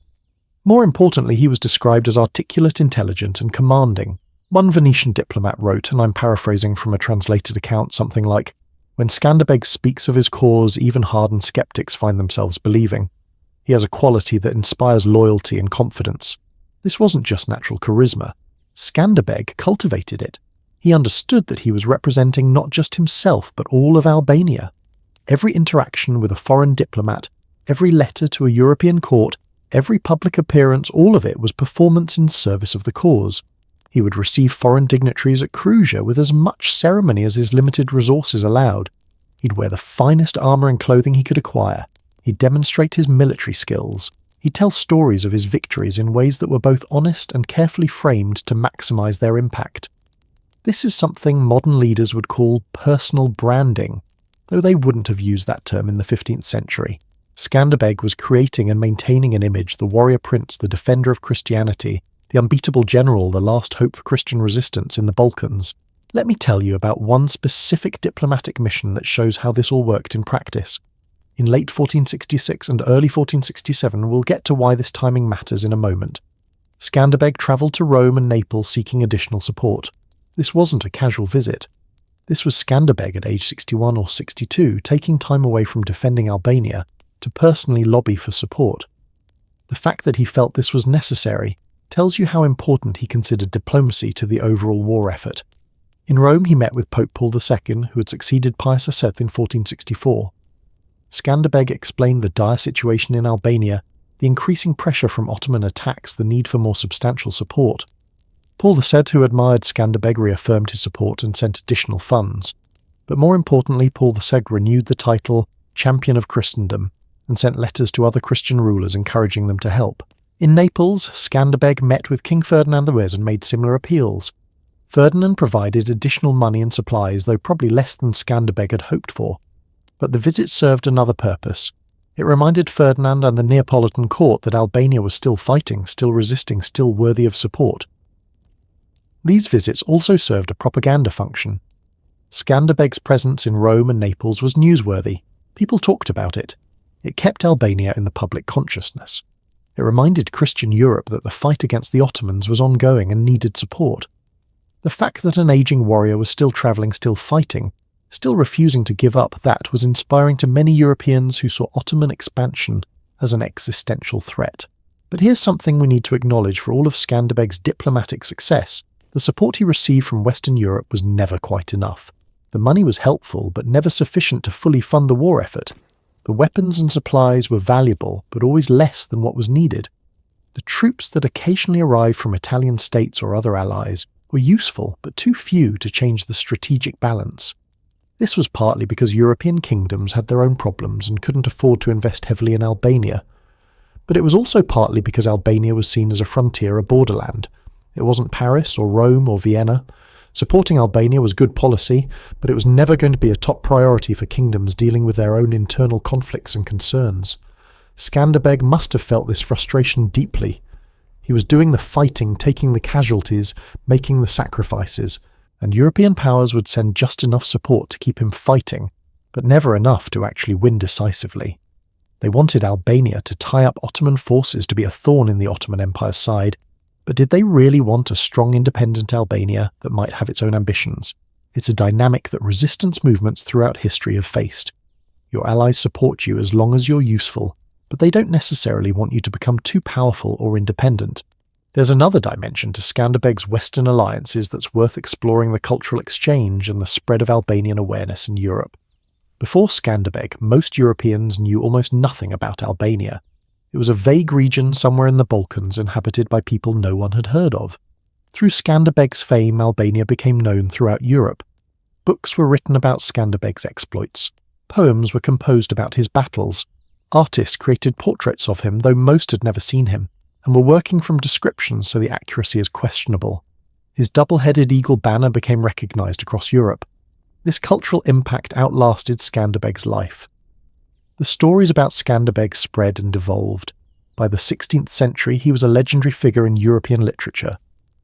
More importantly, he was described as articulate, intelligent, and commanding. One Venetian diplomat wrote, and I'm paraphrasing from a translated account, something like, "When Skanderbeg speaks of his cause, even hardened skeptics find themselves believing. He has a quality that inspires loyalty and confidence." This wasn't just natural charisma. Skanderbeg cultivated it. He understood that he was representing not just himself, but all of Albania. Every interaction with a foreign diplomat, Every letter to a European court, every public appearance, all of it was performance in service of the cause. He would receive foreign dignitaries at Cruja with as much ceremony as his limited resources allowed. He'd wear the finest armour and clothing he could acquire. He'd demonstrate his military skills. He'd tell stories of his victories in ways that were both honest and carefully framed to maximise their impact. This is something modern leaders would call personal branding, though they wouldn't have used that term in the 15th century. Skanderbeg was creating and maintaining an image, the warrior prince, the defender of Christianity, the unbeatable general, the last hope for Christian resistance in the Balkans. Let me tell you about one specific diplomatic mission that shows how this all worked in practice. In late 1466 and early 1467, we'll get to why this timing matters in a moment. Skanderbeg travelled to Rome and Naples seeking additional support. This wasn't a casual visit. This was Skanderbeg at age 61 or 62, taking time away from defending Albania to personally lobby for support. The fact that he felt this was necessary tells you how important he considered diplomacy to the overall war effort. In Rome, he met with Pope Paul II, who had succeeded Pius X in 1464. Skanderbeg explained the dire situation in Albania, the increasing pressure from Ottoman attacks, the need for more substantial support. Paul VI, who admired Skanderbeg, reaffirmed his support and sent additional funds. But more importantly, Paul VI renewed the title Champion of Christendom and sent letters to other Christian rulers encouraging them to help. In Naples, Skanderbeg met with King Ferdinand I and made similar appeals. Ferdinand provided additional money and supplies, though probably less than Skanderbeg had hoped for. But the visit served another purpose. It reminded Ferdinand and the Neapolitan court that Albania was still fighting, still resisting, still worthy of support. These visits also served a propaganda function. Skanderbeg's presence in Rome and Naples was newsworthy. People talked about it. It kept Albania in the public consciousness. It reminded Christian Europe that the fight against the Ottomans was ongoing and needed support. The fact that an aging warrior was still travelling, still fighting, still refusing to give up, that was inspiring to many Europeans who saw Ottoman expansion as an existential threat. But here's something we need to acknowledge: for all of Skanderbeg's diplomatic success, the support he received from Western Europe was never quite enough. The money was helpful, but never sufficient to fully fund the war effort. The weapons and supplies were valuable, but always less than what was needed. The troops that occasionally arrived from Italian states or other allies were useful, but too few to change the strategic balance. This was partly because European kingdoms had their own problems and couldn't afford to invest heavily in Albania. But it was also partly because Albania was seen as a frontier, a borderland. It wasn't Paris or Rome or Vienna. Supporting Albania was good policy, but it was never going to be a top priority for kingdoms dealing with their own internal conflicts and concerns. Skanderbeg must have felt this frustration deeply. He was doing the fighting, taking the casualties, making the sacrifices, and European powers would send just enough support to keep him fighting, but never enough to actually win decisively. They wanted Albania to tie up Ottoman forces, to be a thorn in the Ottoman Empire's side, but did they really want a strong independent Albania that might have its own ambitions? It's a dynamic that resistance movements throughout history have faced. Your allies support you as long as you're useful, but they don't necessarily want you to become too powerful or independent. There's another dimension to Skanderbeg's Western alliances that's worth exploring: the cultural exchange and the spread of Albanian awareness in Europe. Before Skanderbeg, most Europeans knew almost nothing about Albania. It was a vague region somewhere in the Balkans inhabited by people no one had heard of. Through Skanderbeg's fame, Albania became known throughout Europe. Books were written about Skanderbeg's exploits. Poems were composed about his battles. Artists created portraits of him, though most had never seen him, and were working from descriptions, so the accuracy is questionable. His double-headed eagle banner became recognised across Europe. This cultural impact outlasted Skanderbeg's life. The stories about Skanderbeg spread and evolved. By the 16th century, he was a legendary figure in European literature.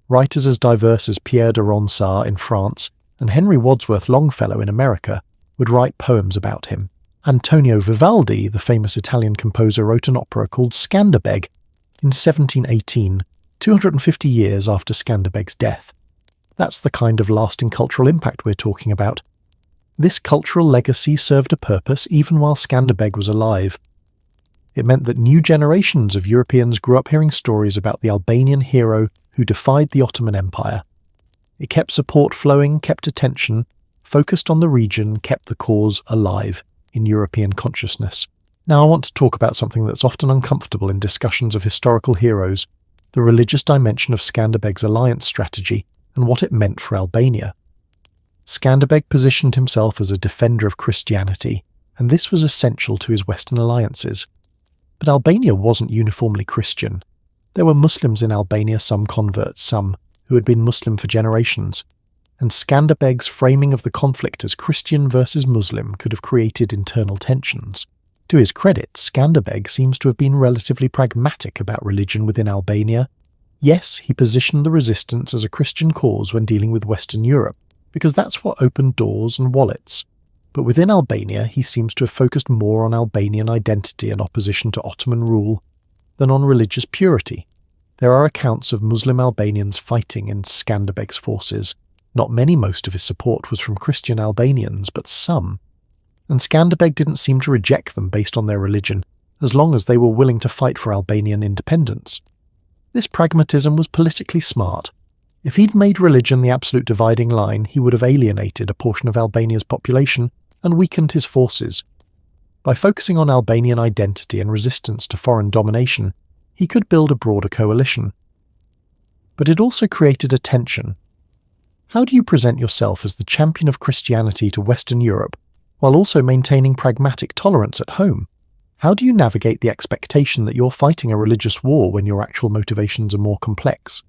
Writers as diverse as Pierre de Ronsard in France and Henry Wadsworth Longfellow in America would write poems about him. Antonio Vivaldi, the famous Italian composer, wrote an opera called Skanderbeg in 1718, 250 years after Skanderbeg's death. That's the kind of lasting cultural impact we're talking about. This cultural legacy served a purpose even while Skanderbeg was alive. It meant that new generations of Europeans grew up hearing stories about the Albanian hero who defied the Ottoman Empire. It kept support flowing, kept attention, focused on the region, kept the cause alive in European consciousness. Now I want to talk about something that's often uncomfortable in discussions of historical heroes, the religious dimension of Skanderbeg's alliance strategy and what it meant for Albania. Skanderbeg positioned himself as a defender of Christianity, and this was essential to his Western alliances. But Albania wasn't uniformly Christian. There were Muslims in Albania, some converts, some who had been Muslim for generations, and Skanderbeg's framing of the conflict as Christian versus Muslim could have created internal tensions. To his credit, Skanderbeg seems to have been relatively pragmatic about religion within Albania. Yes, he positioned the resistance as a Christian cause when dealing with Western Europe, because that's what opened doors and wallets. But within Albania, he seems to have focused more on Albanian identity and opposition to Ottoman rule than on religious purity. There are accounts of Muslim Albanians fighting in Skanderbeg's forces. Not many, most of his support was from Christian Albanians, but some. And Skanderbeg didn't seem to reject them based on their religion, as long as they were willing to fight for Albanian independence. This pragmatism was politically smart. If he'd made religion the absolute dividing line, he would have alienated a portion of Albania's population and weakened his forces. By focusing on Albanian identity and resistance to foreign domination, he could build a broader coalition. But it also created a tension. How do you present yourself as the champion of Christianity to Western Europe, while also maintaining pragmatic tolerance at home? How do you navigate the expectation that you're fighting a religious war when your actual motivations are more complex?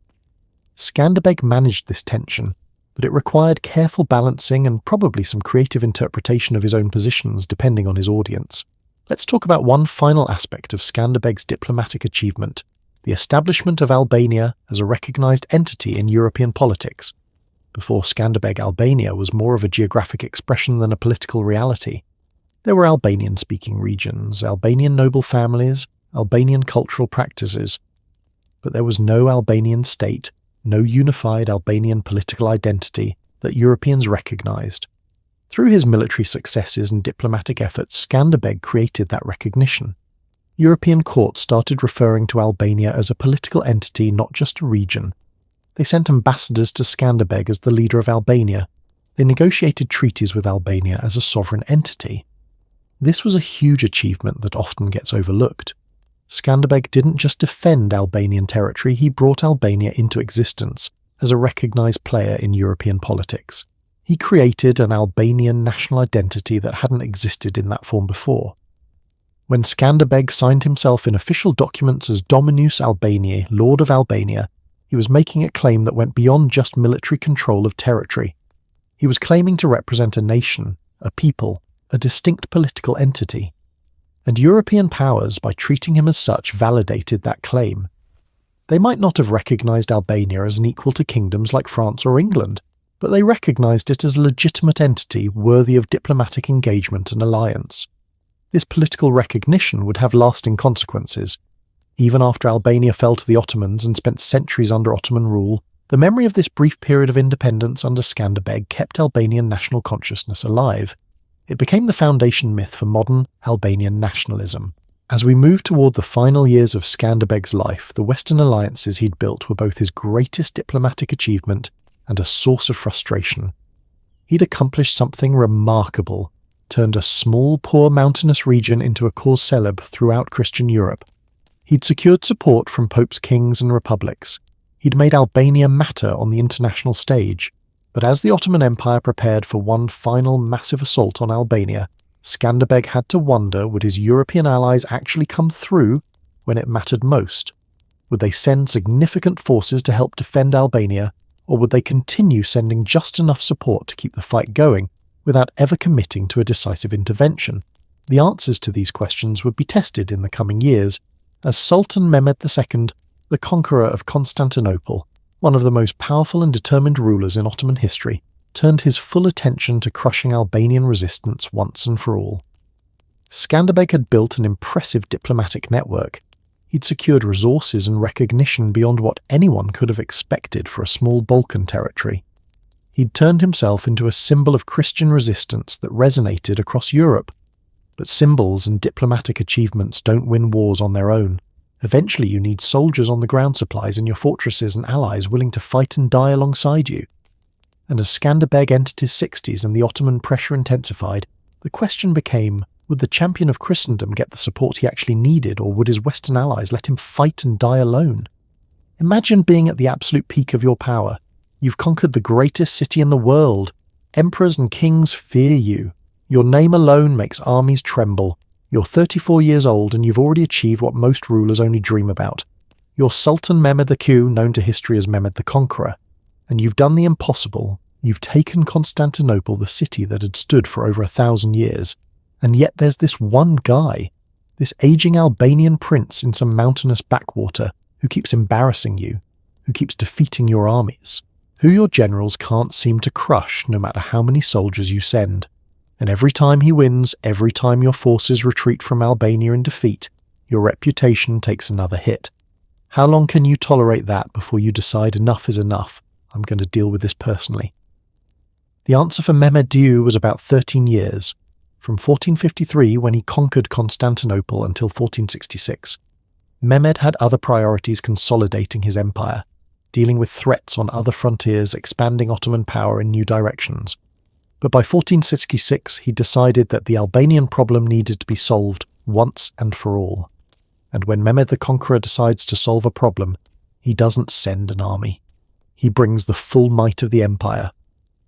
Skanderbeg managed this tension, but it required careful balancing and probably some creative interpretation of his own positions depending on his audience. Let's talk about one final aspect of Skanderbeg's diplomatic achievement, the establishment of Albania as a recognized entity in European politics. Before Skanderbeg, Albania was more of a geographic expression than a political reality. There were Albanian-speaking regions, Albanian noble families, Albanian cultural practices, but there was no Albanian state, no unified Albanian political identity that Europeans recognized. Through his military successes and diplomatic efforts, Skanderbeg created that recognition. European courts started referring to Albania as a political entity, not just a region. They sent ambassadors to Skanderbeg as the leader of Albania. They negotiated treaties with Albania as a sovereign entity. This was a huge achievement that often gets overlooked. Skanderbeg didn't just defend Albanian territory, he brought Albania into existence as a recognized player in European politics. He created an Albanian national identity that hadn't existed in that form before. When Skanderbeg signed himself in official documents as Dominus Albaniae, Lord of Albania, he was making a claim that went beyond just military control of territory. He was claiming to represent a nation, a people, a distinct political entity. And European powers, by treating him as such, validated that claim. They might not have recognized Albania as an equal to kingdoms like France or England, but they recognized it as a legitimate entity worthy of diplomatic engagement and alliance. This political recognition would have lasting consequences. Even after Albania fell to the Ottomans and spent centuries under Ottoman rule, the memory of this brief period of independence under Skanderbeg kept Albanian national consciousness alive. It became the foundation myth for modern Albanian nationalism. As we move toward the final years of Skanderbeg's life, the Western alliances he'd built were both his greatest diplomatic achievement and a source of frustration. He'd accomplished something remarkable, turned a small, poor mountainous region into a cause célèbre throughout Christian Europe. He'd secured support from popes, kings and republics. He'd made Albania matter on the international stage. But as the Ottoman Empire prepared for one final massive assault on Albania, Skanderbeg had to wonder, would his European allies actually come through when it mattered most? Would they send significant forces to help defend Albania, or would they continue sending just enough support to keep the fight going without ever committing to a decisive intervention? The answers to these questions would be tested in the coming years, as Sultan Mehmed II, the conqueror of Constantinople, one of the most powerful and determined rulers in Ottoman history, turned his full attention to crushing Albanian resistance once and for all. Skanderbeg had built an impressive diplomatic network. He'd secured resources and recognition beyond what anyone could have expected for a small Balkan territory. He'd turned himself into a symbol of Christian resistance that resonated across Europe. But symbols and diplomatic achievements don't win wars on their own. Eventually you need soldiers on the ground supplies in your fortresses and allies willing to fight and die alongside you. And as Skanderbeg entered his 60s and the Ottoman pressure intensified, the question became, Would the champion of Christendom get the support he actually needed, or would his Western allies let him fight and die alone? Imagine being at the absolute peak of your power. You've conquered the greatest city in the world. Emperors and kings fear you. Your name alone makes armies tremble. You're 34 years old and you've already achieved what most rulers only dream about. You're Sultan Mehmed II, known to history as Mehmed the Conqueror. And you've done the impossible. You've taken Constantinople, the city that had stood for over 1,000 years. And yet there's this one guy, this aging Albanian prince in some mountainous backwater, who keeps embarrassing you, who keeps defeating your armies, who your generals can't seem to crush no matter how many soldiers you send. And every time he wins, every time your forces retreat from Albania in defeat, your reputation takes another hit. How long can you tolerate that before you decide enough is enough? I'm going to deal with this personally. The answer for Mehmed II was about 13 years, from 1453 when he conquered Constantinople until 1466. Mehmed had other priorities consolidating his empire, dealing with threats on other frontiers, expanding Ottoman power in new directions. But by 1466 he decided that the Albanian problem needed to be solved once and for all. And when Mehmed the Conqueror decides to solve a problem, he doesn't send an army. He brings the full might of the empire.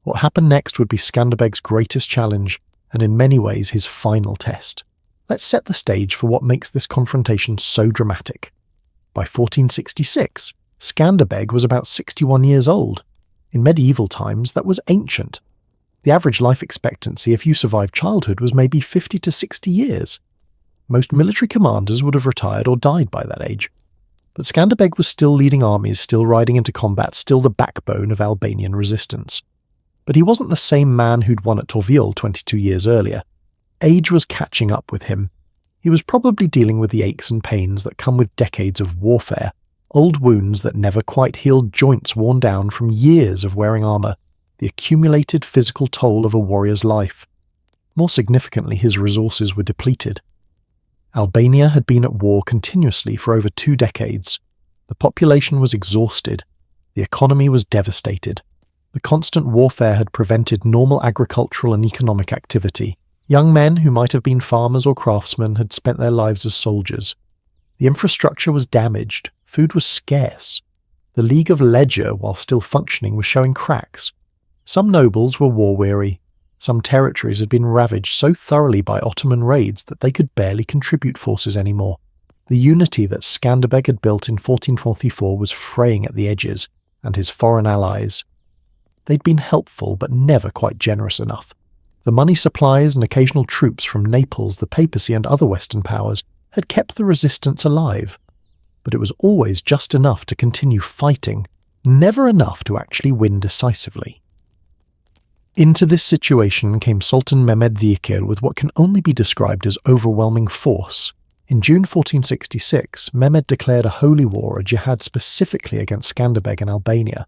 What happened next would be Skanderbeg's greatest challenge, and in many ways his final test. Let's set the stage for what makes this confrontation so dramatic. By 1466, Skanderbeg was about 61 years old. In medieval times, that was ancient. The average life expectancy if you survived childhood was maybe 50 to 60 years. Most military commanders would have retired or died by that age. But Skanderbeg was still leading armies, still riding into combat, still the backbone of Albanian resistance. But he wasn't the same man who'd won at Torviol 22 years earlier. Age was catching up with him. He was probably dealing with the aches and pains that come with decades of warfare, old wounds that never quite healed, joints worn down from years of wearing armour, the accumulated physical toll of a warrior's life. More significantly, his resources were depleted. Albania had been at war continuously for over 2 decades. The population was exhausted. The economy was devastated. The constant warfare had prevented normal agricultural and economic activity. Young men who might have been farmers or craftsmen had spent their lives as soldiers. The infrastructure was damaged. Food was scarce. The League of Ledger, while still functioning, was showing cracks. Some nobles were war-weary. Some territories had been ravaged so thoroughly by Ottoman raids that they could barely contribute forces anymore. The unity that Skanderbeg had built in 1444 was fraying at the edges, and his foreign allies. They'd been helpful but never quite generous enough. The money supplies and occasional troops from Naples, the papacy and other Western powers had kept the resistance alive. But it was always just enough to continue fighting, never enough to actually win decisively. Into this situation came Sultan Mehmed II with what can only be described as overwhelming force. In June 1466, Mehmed declared a holy war, a jihad specifically against Skanderbeg and Albania.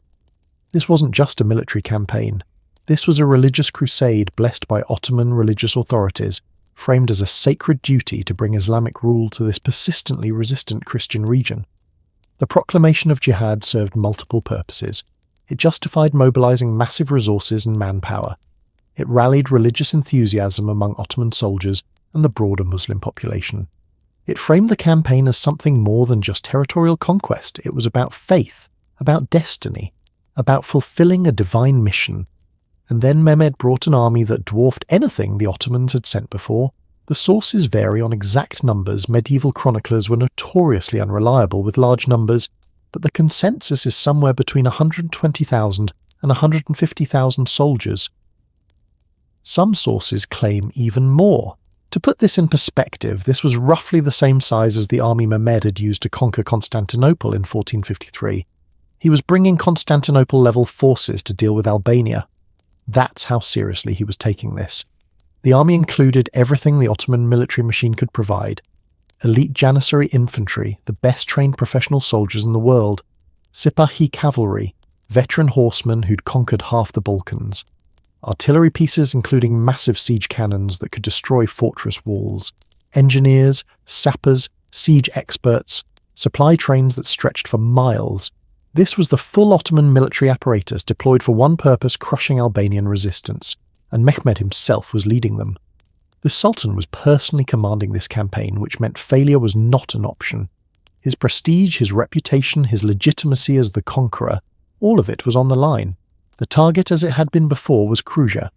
This wasn't just a military campaign. This was a religious crusade blessed by Ottoman religious authorities, framed as a sacred duty to bring Islamic rule to this persistently resistant Christian region. The proclamation of jihad served multiple purposes. It justified mobilizing massive resources and manpower. It rallied religious enthusiasm among Ottoman soldiers and the broader Muslim population. It framed the campaign as something more than just territorial conquest. It was about faith, about destiny, about fulfilling a divine mission. And then Mehmed brought an army that dwarfed anything the Ottomans had sent before. The sources vary on exact numbers. Medieval chroniclers were notoriously unreliable with large numbers, but the consensus is somewhere between 120,000 and 150,000 soldiers. Some sources claim even more. To put this in perspective, this was roughly the same size as the army Mehmed had used to conquer Constantinople in 1453. He was bringing Constantinople-level forces to deal with Albania. That's how seriously he was taking this. The army included everything the Ottoman military machine could provide. Elite Janissary infantry, the best-trained professional soldiers in the world. Sipahi cavalry, veteran horsemen who'd conquered half the Balkans. Artillery pieces including massive siege cannons that could destroy fortress walls. Engineers, sappers, siege experts. Supply trains that stretched for miles. This was the full Ottoman military apparatus deployed for one purpose: crushing Albanian resistance, and Mehmed himself was leading them. The Sultan was personally commanding this campaign, which meant failure was not an option. His prestige, his reputation, his legitimacy as the conqueror, all of it was on the line. The target, as it had been before, was Kruja.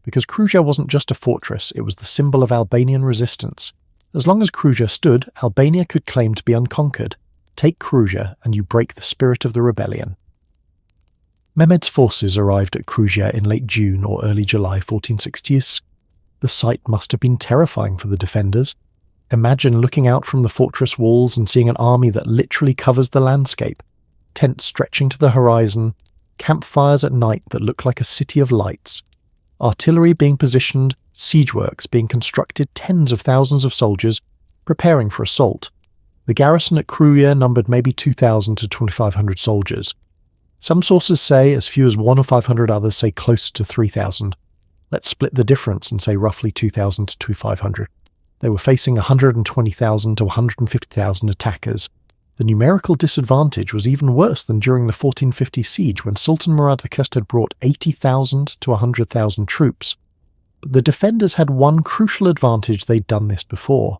Because Kruja wasn't just a fortress, it was the symbol of Albanian resistance. As long as Kruja stood, Albania could claim to be unconquered. Take Kruja and you break the spirit of the rebellion. Mehmed's forces arrived at Kruja in late June or early July 1460s. The sight must have been terrifying for the defenders. Imagine looking out from the fortress walls and seeing an army that literally covers the landscape. Tents stretching to the horizon, campfires at night that look like a city of lights. Artillery being positioned, siege works being constructed, tens of thousands of soldiers preparing for assault. The garrison at Kruja numbered maybe 2,000 to 2,500 soldiers. Some sources say as few as 1 or 500, others say closer to 3,000. Let's split the difference and say roughly 2,000 to 2,500. They were facing 120,000 to 150,000 attackers. The numerical disadvantage was even worse than during the 1450 siege when Sultan Murad I had brought 80,000 to 100,000 troops. But the defenders had one crucial advantage: they'd done this before.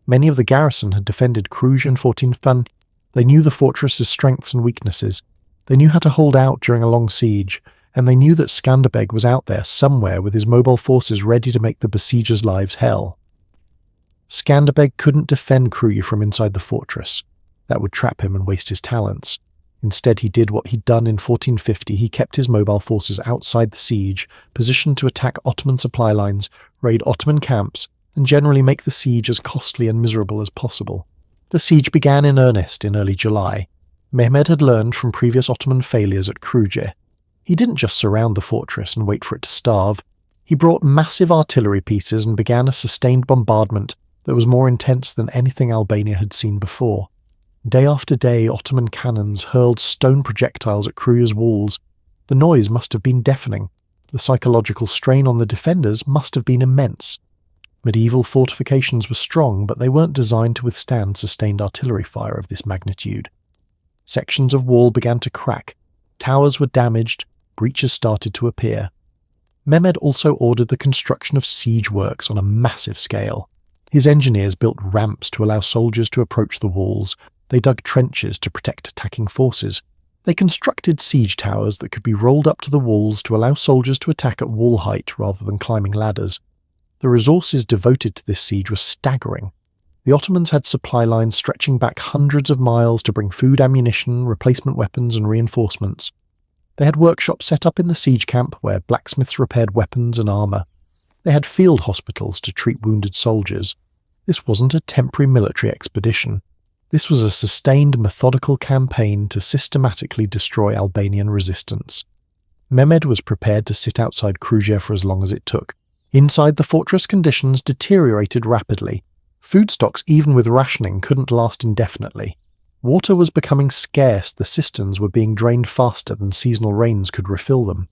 Many of the garrison had defended Kruja in 1450. They knew the fortress's strengths and weaknesses. They knew how to hold out during a long siege, and they knew that Skanderbeg was out there somewhere with his mobile forces ready to make the besiegers' lives hell. Skanderbeg couldn't defend Kruja from inside the fortress. That would trap him and waste his talents. Instead, he did what he'd done in 1450. He kept his mobile forces outside the siege, positioned to attack Ottoman supply lines, raid Ottoman camps, and generally make the siege as costly and miserable as possible. The siege began in earnest in early July. Mehmed had learned from previous Ottoman failures at Kruja. He didn't just surround the fortress and wait for it to starve. He brought massive artillery pieces and began a sustained bombardment that was more intense than anything Albania had seen before. Day after day, Ottoman cannons hurled stone projectiles at Kruja's walls. The noise must have been deafening. The psychological strain on the defenders must have been immense. Medieval fortifications were strong, but they weren't designed to withstand sustained artillery fire of this magnitude. Sections of wall began to crack. Towers were damaged. Breaches started to appear. Mehmed also ordered the construction of siege works on a massive scale. His engineers built ramps to allow soldiers to approach the walls. They dug trenches to protect attacking forces. They constructed siege towers that could be rolled up to the walls to allow soldiers to attack at wall height rather than climbing ladders. The resources devoted to this siege were staggering. The Ottomans had supply lines stretching back hundreds of miles to bring food, ammunition, replacement weapons and reinforcements. They had workshops set up in the siege camp where blacksmiths repaired weapons and armour. They had field hospitals to treat wounded soldiers. This wasn't a temporary military expedition. This was a sustained, methodical campaign to systematically destroy Albanian resistance. Mehmed was prepared to sit outside Kruja for as long as it took. Inside the fortress, conditions deteriorated rapidly. Food stocks, even with rationing, couldn't last indefinitely. Water was becoming scarce. The cisterns were being drained faster than seasonal rains could refill them.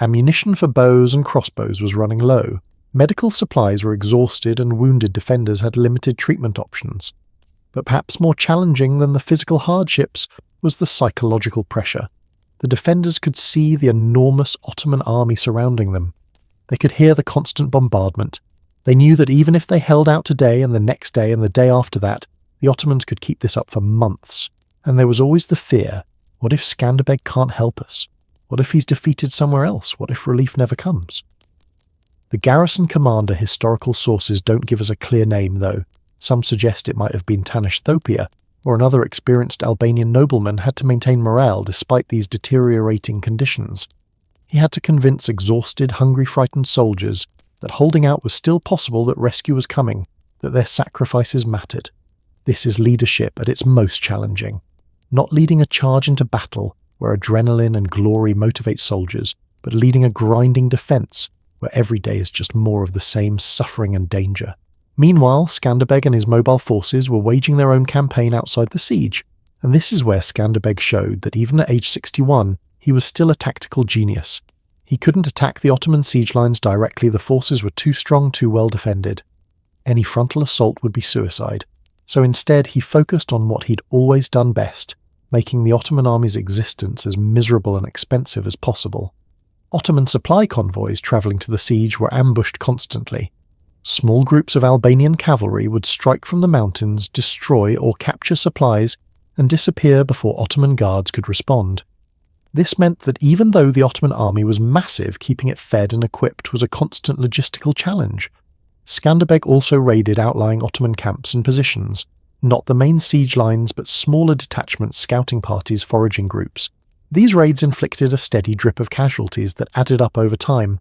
Ammunition for bows and crossbows was running low. Medical supplies were exhausted and wounded defenders had limited treatment options. But perhaps more challenging than the physical hardships was the psychological pressure. The defenders could see the enormous Ottoman army surrounding them. They could hear the constant bombardment. They knew that even if they held out today and the next day and the day after that, the Ottomans could keep this up for months. And there was always the fear, what if Skanderbeg can't help us? What if he's defeated somewhere else? What if relief never comes? The garrison commander historical sources don't give us a clear name, though. Some suggest it might have been Tanush Thopia, or another experienced Albanian nobleman had to maintain morale despite these deteriorating conditions. He had to convince exhausted, hungry, frightened soldiers that holding out was still possible, that rescue was coming, that their sacrifices mattered. This is leadership at its most challenging. Not leading a charge into battle, where adrenaline and glory motivate soldiers, but leading a grinding defense, where every day is just more of the same suffering and danger. Meanwhile, Skanderbeg and his mobile forces were waging their own campaign outside the siege, and this is where Skanderbeg showed that even at age 61, he was still a tactical genius. He couldn't attack the Ottoman siege lines directly. The forces were too strong, too well defended. Any frontal assault would be suicide. So instead, he focused on what he'd always done best, making the Ottoman army's existence as miserable and expensive as possible. Ottoman supply convoys travelling to the siege were ambushed constantly. Small groups of Albanian cavalry would strike from the mountains, destroy or capture supplies, and disappear before Ottoman guards could respond. This meant that even though the Ottoman army was massive, keeping it fed and equipped was a constant logistical challenge. Skanderbeg also raided outlying Ottoman camps and positions, not the main siege lines but smaller detachments, scouting parties, foraging groups. These raids inflicted a steady drip of casualties that added up over time.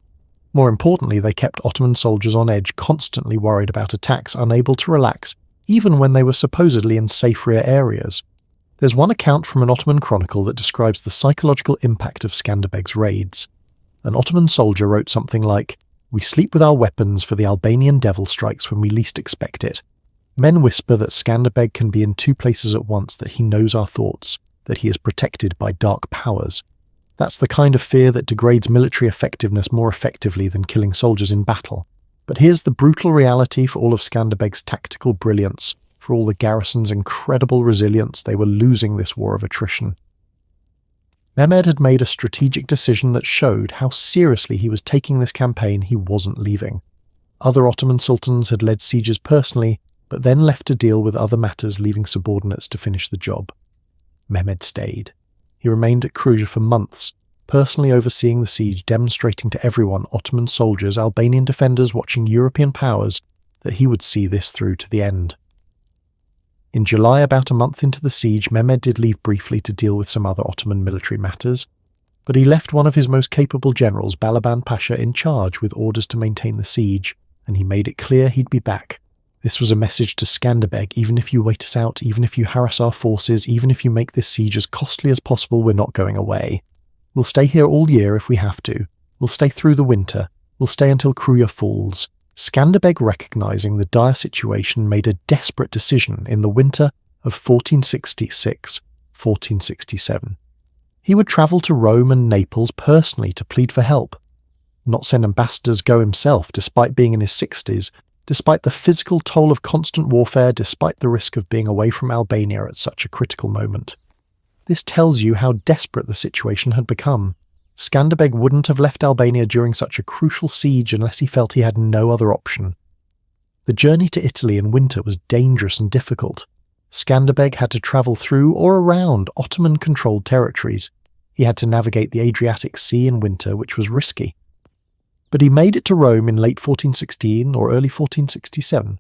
More importantly, they kept Ottoman soldiers on edge, constantly worried about attacks, unable to relax, even when they were supposedly in safer areas. There's one account from an Ottoman chronicle that describes the psychological impact of Skanderbeg's raids. An Ottoman soldier wrote something like, "We sleep with our weapons, for the Albanian devil strikes when we least expect it. Men whisper that Skanderbeg can be in two places at once, that he knows our thoughts, that he is protected by dark powers." That's the kind of fear that degrades military effectiveness more effectively than killing soldiers in battle. But here's the brutal reality: for all of Skanderbeg's tactical brilliance, for all the garrison's incredible resilience, they were losing this war of attrition. Mehmed had made a strategic decision that showed how seriously he was taking this campaign. He wasn't leaving. Other Ottoman sultans had led sieges personally, but then left to deal with other matters, leaving subordinates to finish the job. Mehmed stayed. He remained at Kruja for months, personally overseeing the siege, demonstrating to everyone, Ottoman soldiers, Albanian defenders, watching European powers, that he would see this through to the end. In July, about a month into the siege, Mehmed did leave briefly to deal with some other Ottoman military matters, but he left one of his most capable generals, Balaban Pasha, in charge with orders to maintain the siege, and he made it clear he'd be back. This was a message to Skanderbeg: even if you wait us out, even if you harass our forces, even if you make this siege as costly as possible, we're not going away. We'll stay here all year if we have to. We'll stay through the winter. We'll stay until Kruja falls. Skanderbeg, recognizing the dire situation, made a desperate decision in the winter of 1466-1467. He would travel to Rome and Naples personally to plead for help. Not send ambassadors, go himself, despite being in his 60s, despite the physical toll of constant warfare, despite the risk of being away from Albania at such a critical moment. This tells you how desperate the situation had become. Skanderbeg wouldn't have left Albania during such a crucial siege unless he felt he had no other option. The journey to Italy in winter was dangerous and difficult. Skanderbeg had to travel through or around Ottoman-controlled territories. He had to navigate the Adriatic Sea in winter, which was risky. But he made it to Rome in late 1416 or early 1467.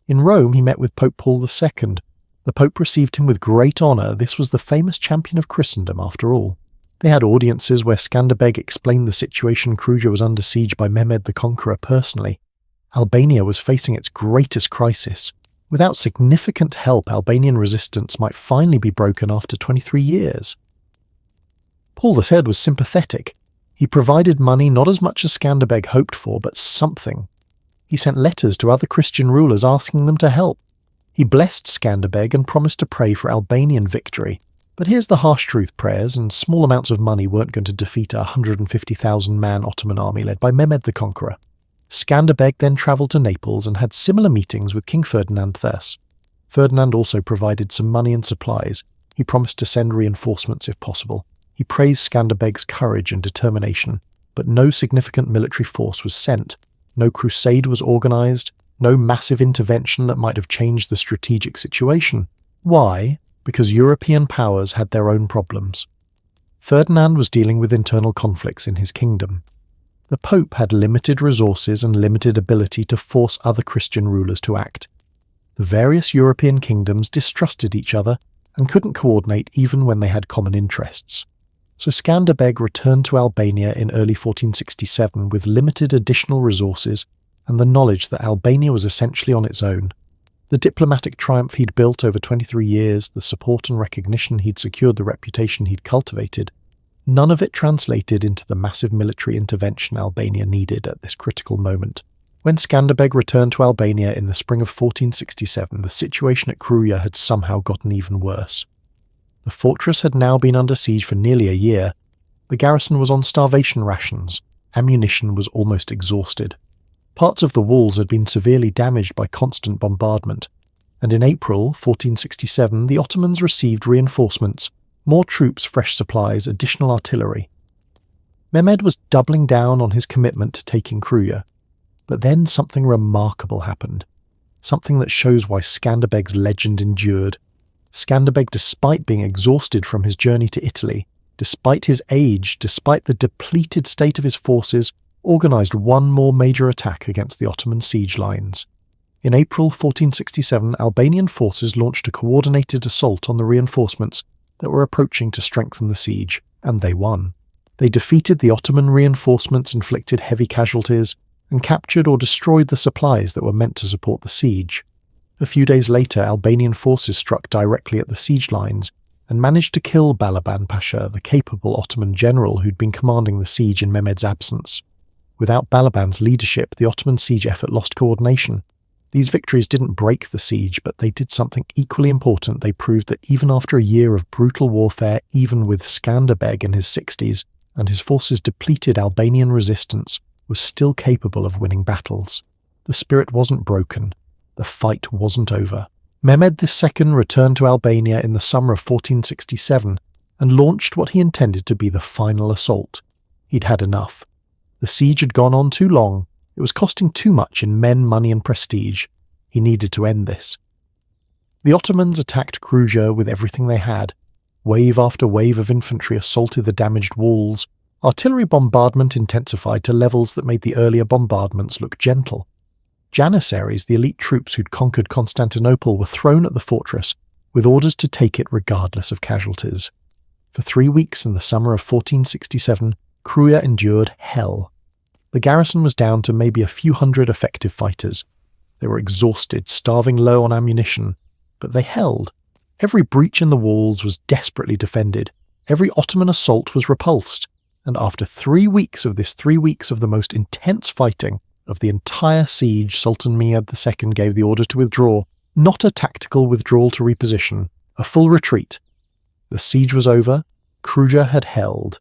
In Rome, he met with Pope Paul II. The Pope received him with great honour. This was the famous champion of Christendom, after all. They had audiences where Skanderbeg explained the situation. Kruja was under siege by Mehmed the Conqueror personally. Albania was facing its greatest crisis. Without significant help, Albanian resistance might finally be broken after 23 years. Paul VI was sympathetic. He provided money, not as much as Skanderbeg hoped for, but something. He sent letters to other Christian rulers asking them to help. He blessed Skanderbeg and promised to pray for Albanian victory. But here's the harsh truth: prayers and small amounts of money weren't going to defeat a 150,000-man Ottoman army led by Mehmed the Conqueror. Skanderbeg then travelled to Naples and had similar meetings with King Ferdinand thus. Ferdinand also provided some money and supplies. He promised to send reinforcements if possible. He praised Skanderbeg's courage and determination, but no significant military force was sent. No crusade was organised, no massive intervention that might have changed the strategic situation. Why? Because European powers had their own problems. Ferdinand was dealing with internal conflicts in his kingdom. The Pope had limited resources and limited ability to force other Christian rulers to act. The various European kingdoms distrusted each other and couldn't coordinate even when they had common interests. So Skanderbeg returned to Albania in early 1467 with limited additional resources and the knowledge that Albania was essentially on its own. The diplomatic triumph he'd built over 23 years, the support and recognition he'd secured, the reputation he'd cultivated, none of it translated into the massive military intervention Albania needed at this critical moment. When Skanderbeg returned to Albania in the spring of 1467, the situation at Kruja had somehow gotten even worse. The fortress had now been under siege for nearly a year. The garrison was on starvation rations. Ammunition was almost exhausted. Parts of the walls had been severely damaged by constant bombardment, and in April 1467 the Ottomans received reinforcements, more troops, fresh supplies, additional artillery. Mehmed was doubling down on his commitment to taking Kruja. But then something remarkable happened. Something that shows why Skanderbeg's legend endured. Skanderbeg, despite being exhausted from his journey to Italy, despite his age, despite the depleted state of his forces, organised one more major attack against the Ottoman siege lines. In April 1467, Albanian forces launched a coordinated assault on the reinforcements that were approaching to strengthen the siege, and they won. They defeated the Ottoman reinforcements, inflicted heavy casualties, and captured or destroyed the supplies that were meant to support the siege. A few days later, Albanian forces struck directly at the siege lines and managed to kill Balaban Pasha, the capable Ottoman general who'd been commanding the siege in Mehmed's absence. Without Balaban's leadership, the Ottoman siege effort lost coordination. These victories didn't break the siege, but they did something equally important. They proved that even after a year of brutal warfare, even with Skanderbeg in his 60s and his forces' depleted Albanian resistance, was still capable of winning battles. The spirit wasn't broken. The fight wasn't over. Mehmed II returned to Albania in the summer of 1467 and launched what he intended to be the final assault. He'd had enough. The siege had gone on too long. It was costing too much in men, money and prestige. He needed to end this. The Ottomans attacked Kruja with everything they had. Wave after wave of infantry assaulted the damaged walls. Artillery bombardment intensified to levels that made the earlier bombardments look gentle. Janissaries, the elite troops who'd conquered Constantinople, were thrown at the fortress with orders to take it regardless of casualties. For 3 weeks in the summer of 1467, Kruja endured hell. The garrison was down to maybe a few hundred effective fighters. They were exhausted, starving low on ammunition, but they held. Every breach in the walls was desperately defended. Every Ottoman assault was repulsed. And after 3 weeks of this 3 weeks of the most intense fighting of the entire siege, Sultan Mehmed II gave the order to withdraw, not a tactical withdrawal to reposition, a full retreat. The siege was over. Kruja had held.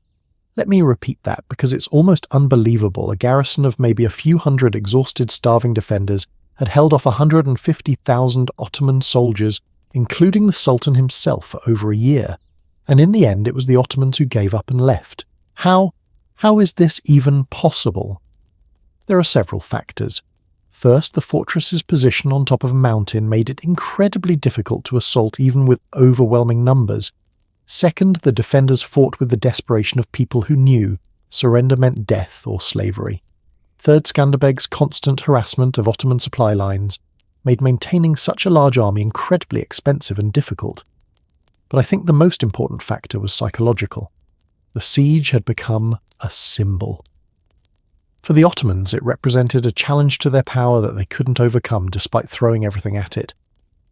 Let me repeat that, because it's almost unbelievable. A garrison of maybe a few hundred exhausted, starving defenders had held off 150,000 Ottoman soldiers, including the Sultan himself, for over a year. And in the end, it was the Ottomans who gave up and left. How is this even possible? There are several factors. First, the fortress's position on top of a mountain made it incredibly difficult to assault even with overwhelming numbers. Second, the defenders fought with the desperation of people who knew surrender meant death or slavery. Third, Skanderbeg's constant harassment of Ottoman supply lines made maintaining such a large army incredibly expensive and difficult. But I think the most important factor was psychological. The siege had become a symbol. For the Ottomans, it represented a challenge to their power that they couldn't overcome despite throwing everything at it.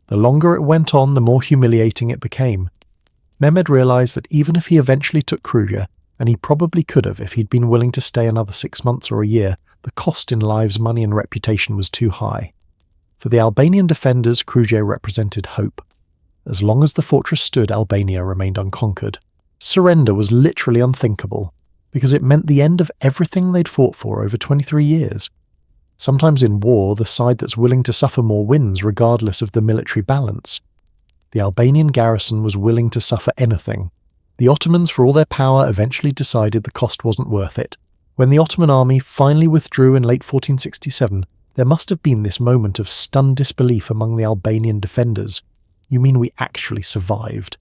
The longer it went on, the more humiliating it became. Mehmed realised that even if he eventually took Kruja, and he probably could have if he'd been willing to stay another 6 months or a year, the cost in lives, money and reputation was too high. For the Albanian defenders, Kruja represented hope. As long as the fortress stood, Albania remained unconquered. Surrender was literally unthinkable, because it meant the end of everything they'd fought for over 23 years. Sometimes in war, the side that's willing to suffer more wins regardless of the military balance. The Albanian garrison was willing to suffer anything. The Ottomans, for all their power, eventually decided the cost wasn't worth it. When the Ottoman army finally withdrew in late 1467, there must have been this moment of stunned disbelief among the Albanian defenders. You mean we actually survived?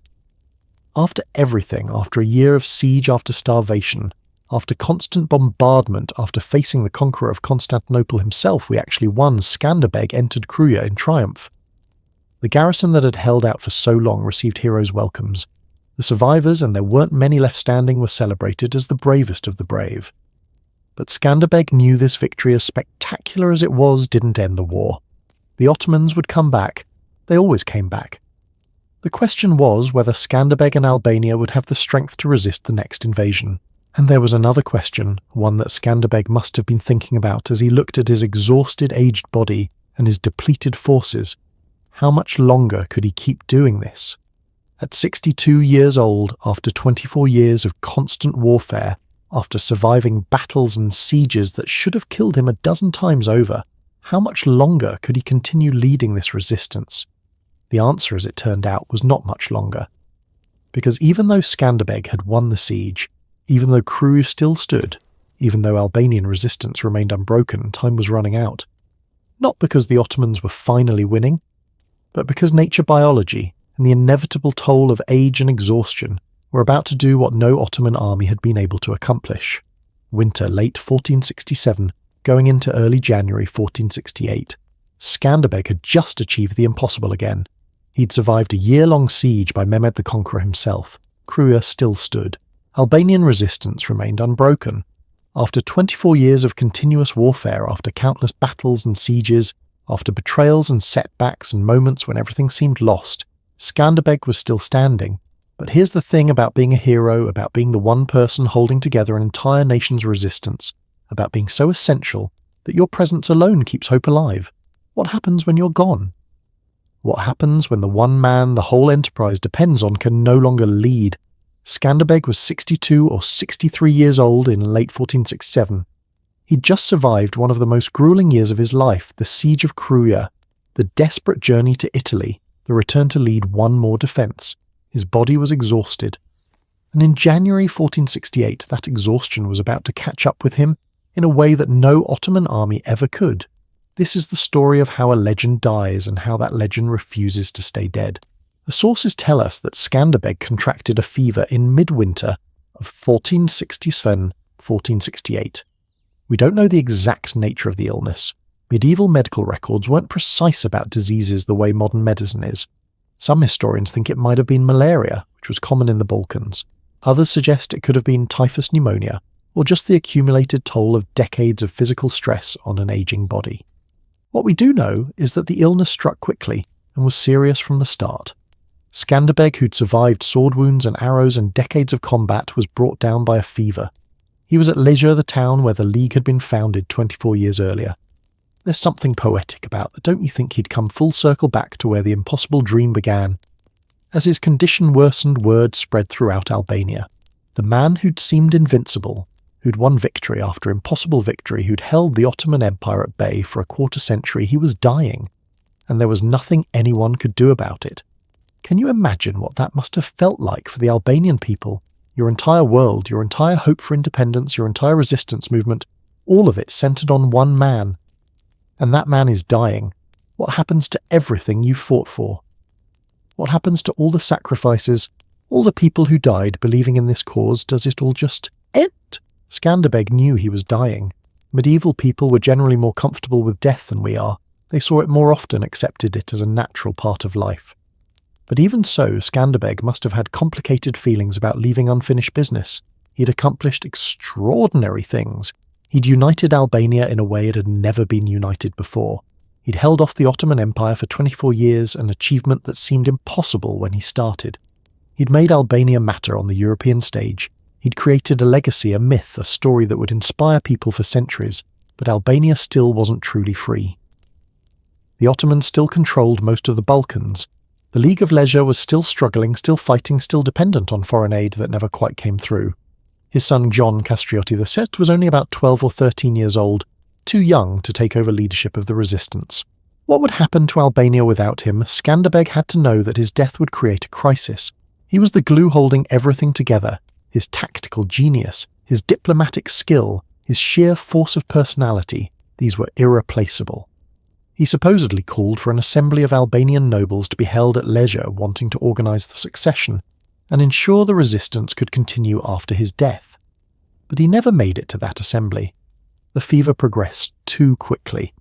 After everything, after a year of siege, after starvation, after constant bombardment, after facing the conqueror of Constantinople himself, we actually won. Skanderbeg entered Kruja in triumph. The garrison that had held out for so long received heroes' welcomes. The survivors, and there weren't many left standing, were celebrated as the bravest of the brave. But Skanderbeg knew this victory, as spectacular as it was, didn't end the war. The Ottomans would come back. They always came back. The question was whether Skanderbeg and Albania would have the strength to resist the next invasion. And there was another question, one that Skanderbeg must have been thinking about as he looked at his exhausted, aged body and his depleted forces. How much longer could he keep doing this? At 62 years old, after 24 years of constant warfare, after surviving battles and sieges that should have killed him a dozen times over, how much longer could he continue leading this resistance? The answer, as it turned out, was not much longer. Because even though Skanderbeg had won the siege, even though Kruja still stood, Even though Albanian resistance remained unbroken, time was running out. Not because the Ottomans were finally winning, but because nature biology and the inevitable toll of age and exhaustion were about to do what no Ottoman army had been able to accomplish. Winter late 1467, going into early January 1468. Skanderbeg had just achieved the impossible again. He'd survived a year-long siege by Mehmed the Conqueror himself. Krujë still stood. Albanian resistance remained unbroken. After 24 years of continuous warfare, after countless battles and sieges, after betrayals and setbacks and moments when everything seemed lost, Skanderbeg was still standing. But here's the thing about being a hero, about being the one person holding together an entire nation's resistance, about being so essential that your presence alone keeps hope alive. What happens when you're gone? What happens when the one man the whole enterprise depends on can no longer lead? Skanderbeg was 62 or 63 years old in late 1467. He'd just survived one of the most grueling years of his life, the siege of Krujë, the desperate journey to Italy, the return to lead one more defence. His body was exhausted. And in January 1468, that exhaustion was about to catch up with him in a way that no Ottoman army ever could. This is the story of how a legend dies and how that legend refuses to stay dead. The sources tell us that Skanderbeg contracted a fever in midwinter of 1467-1468. We don't know the exact nature of the illness. Medieval medical records weren't precise about diseases the way modern medicine is. Some historians think it might have been malaria, which was common in the Balkans. Others suggest it could have been typhus pneumonia, or just the accumulated toll of decades of physical stress on an aging body. What we do know is that the illness struck quickly and was serious from the start. Skanderbeg, who'd survived sword wounds and arrows and decades of combat, was brought down by a fever. He was at Leisure, the town where the League had been founded 24 years earlier. There's something poetic about that, don't you think he'd come full circle back to where the impossible dream began? As his condition worsened, word spread throughout Albania. The man who'd seemed invincible, who'd won victory after impossible victory, who'd held the Ottoman Empire at bay for a quarter century, he was dying, and there was nothing anyone could do about it. Can you imagine what that must have felt like for the Albanian people? Your entire world, your entire hope for independence, your entire resistance movement, all of it centered on one man. And that man is dying. What happens to everything you fought for? What happens to all the sacrifices, all the people who died believing in this cause? Does it all just end? Skanderbeg knew he was dying. Medieval people were generally more comfortable with death than we are. They saw it more often, accepted it as a natural part of life. But even so, Skanderbeg must have had complicated feelings about leaving unfinished business. He'd accomplished extraordinary things. He'd united Albania in a way it had never been united before. He'd held off the Ottoman Empire for 24 years, an achievement that seemed impossible when he started. He'd made Albania matter on the European stage. He'd created a legacy, a myth, a story that would inspire people for centuries, but Albania still wasn't truly free. The Ottomans still controlled most of the Balkans. The League of Leisure was still struggling, still fighting, still dependent on foreign aid that never quite came through. His son John Kastrioti II was only about 12 or 13 years old, too young to take over leadership of the resistance. What would happen to Albania without him? Skanderbeg had to know that his death would create a crisis. He was the glue holding everything together. His tactical genius, his diplomatic skill, his sheer force of personality, these were irreplaceable. He supposedly called for an assembly of Albanian nobles to be held at Leisure, wanting to organise the succession and ensure the resistance could continue after his death. But he never made it to that assembly. The fever progressed too quickly.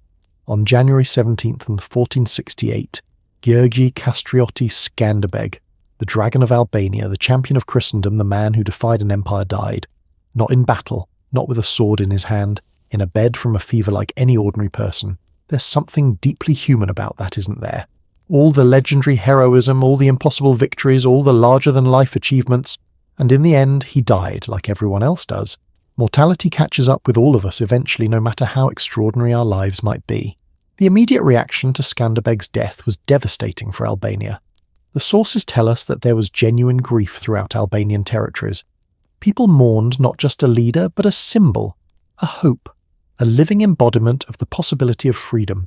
On January 17th, 1468, Gjörgji Kastrioti Skanderbeg, the dragon of Albania, the champion of Christendom, the man who defied an empire, died. Not in battle, not with a sword in his hand, in a bed from a fever like any ordinary person. There's something deeply human about that, isn't there? All the legendary heroism, all the impossible victories, all the larger-than-life achievements, and in the end he died like everyone else does. Mortality catches up with all of us eventually, no matter how extraordinary our lives might be. The immediate reaction to Skanderbeg's death was devastating for Albania. The sources tell us that there was genuine grief throughout Albanian territories. People mourned not just a leader, but a symbol, a hope, a living embodiment of the possibility of freedom.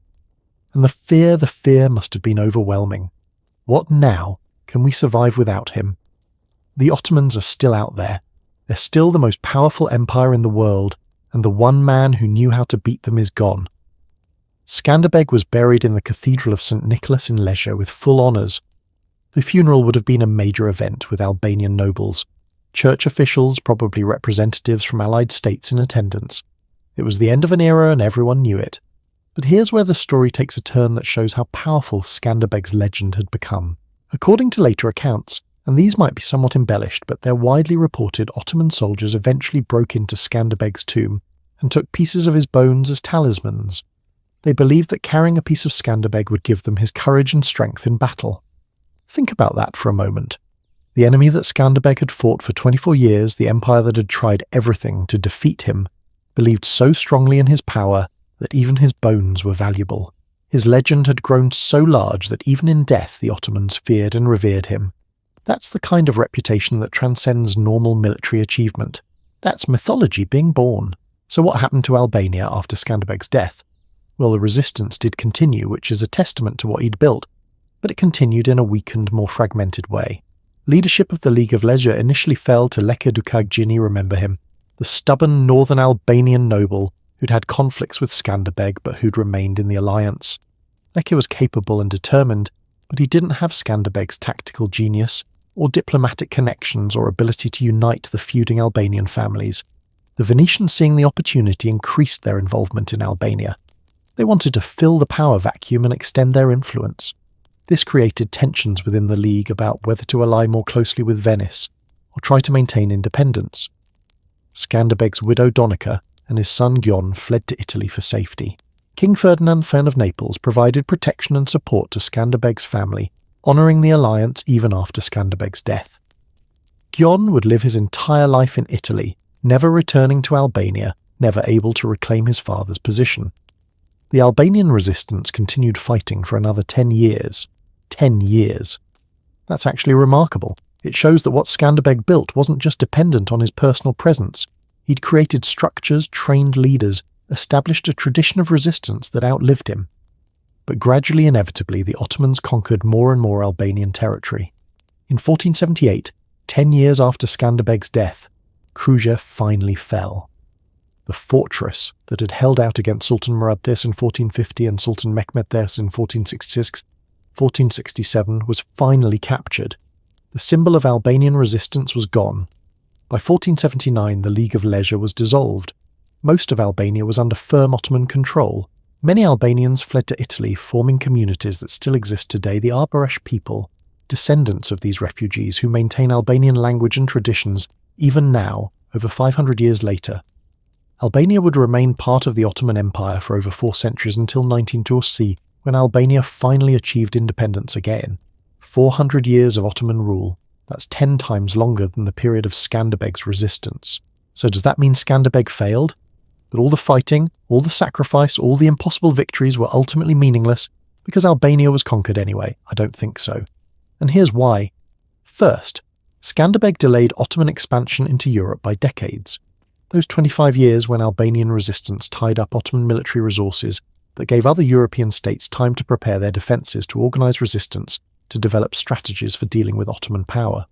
And the fear must have been overwhelming. What now? Can we survive without him? The Ottomans are still out there. They're still the most powerful empire in the world, and the one man who knew how to beat them is gone. Skanderbeg was buried in the Cathedral of St. Nicholas in Lesja with full honours. The funeral would have been a major event with Albanian nobles, church officials, probably representatives from allied states in attendance. It was the end of an era and everyone knew it. But here's where the story takes a turn that shows how powerful Skanderbeg's legend had become. According to later accounts, and these might be somewhat embellished, but they're widely reported, Ottoman soldiers eventually broke into Skanderbeg's tomb and took pieces of his bones as talismans. They believed that carrying a piece of Skanderbeg would give them his courage and strength in battle. Think about that for a moment. The enemy that Skanderbeg had fought for 24 years, the empire that had tried everything to defeat him, believed so strongly in his power that even his bones were valuable. His legend had grown so large that even in death the Ottomans feared and revered him. That's the kind of reputation that transcends normal military achievement. That's mythology being born. So what happened to Albania after Skanderbeg's death? Well, the resistance did continue, which is a testament to what he'd built, but it continued in a weakened, more fragmented way. Leadership of the League of Lesja initially fell to Leke Dukagjini, remember him, the stubborn northern Albanian noble who'd had conflicts with Skanderbeg but who'd remained in the alliance. Leke was capable and determined, but he didn't have Skanderbeg's tactical genius or diplomatic connections or ability to unite the feuding Albanian families. The Venetians, seeing the opportunity, increased their involvement in Albania. They wanted to fill the power vacuum and extend their influence. This created tensions within the League about whether to ally more closely with Venice or try to maintain independence. Skanderbeg's widow Donica and his son Gjon fled to Italy for safety. King Ferdinand Fern of Naples provided protection and support to Skanderbeg's family, honouring the alliance even after Skanderbeg's death. Gjon would live his entire life in Italy, never returning to Albania, never able to reclaim his father's position. The Albanian resistance continued fighting for another 10 years. 10 years. That's actually remarkable. It shows that what Skanderbeg built wasn't just dependent on his personal presence. He'd created structures, trained leaders, established a tradition of resistance that outlived him. But gradually, inevitably, the Ottomans conquered more and more Albanian territory. In 1478, 10 years after Skanderbeg's death, Kruja finally fell. The fortress that had held out against Sultan Murad This in 1450 and Sultan Mehmed This in 1467 was finally captured. The symbol of Albanian resistance was gone. By 1479, the League of Lesja was dissolved. Most of Albania was under firm Ottoman control. Many Albanians fled to Italy, forming communities that still exist today, the Arboresh people, descendants of these refugees who maintain Albanian language and traditions even now, over 500 years later. Albania would remain part of the Ottoman Empire for over 4 centuries until 1920, when Albania finally achieved independence again. 400 years of Ottoman rule. That's 10 times longer than the period of Skanderbeg's resistance. So does that mean Skanderbeg failed? That all the fighting, all the sacrifice, all the impossible victories were ultimately meaningless because Albania was conquered anyway? I don't think so. And here's why. First, Skanderbeg delayed Ottoman expansion into Europe by decades. Those 25 years when Albanian resistance tied up Ottoman military resources that gave other European states time to prepare their defences, to organise resistance, to develop strategies for dealing with Ottoman power.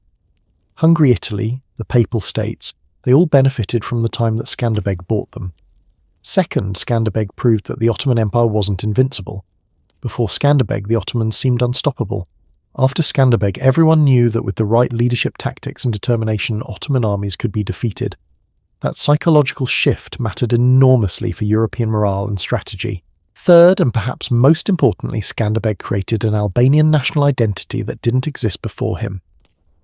Hungary, Italy, the Papal States, they all benefited from the time that Skanderbeg bought them. Second, Skanderbeg proved that the Ottoman Empire wasn't invincible. Before Skanderbeg, the Ottomans seemed unstoppable. After Skanderbeg, everyone knew that with the right leadership tactics and determination, Ottoman armies could be defeated. That psychological shift mattered enormously for European morale and strategy. Third, and perhaps most importantly, Skanderbeg created an Albanian national identity that didn't exist before him.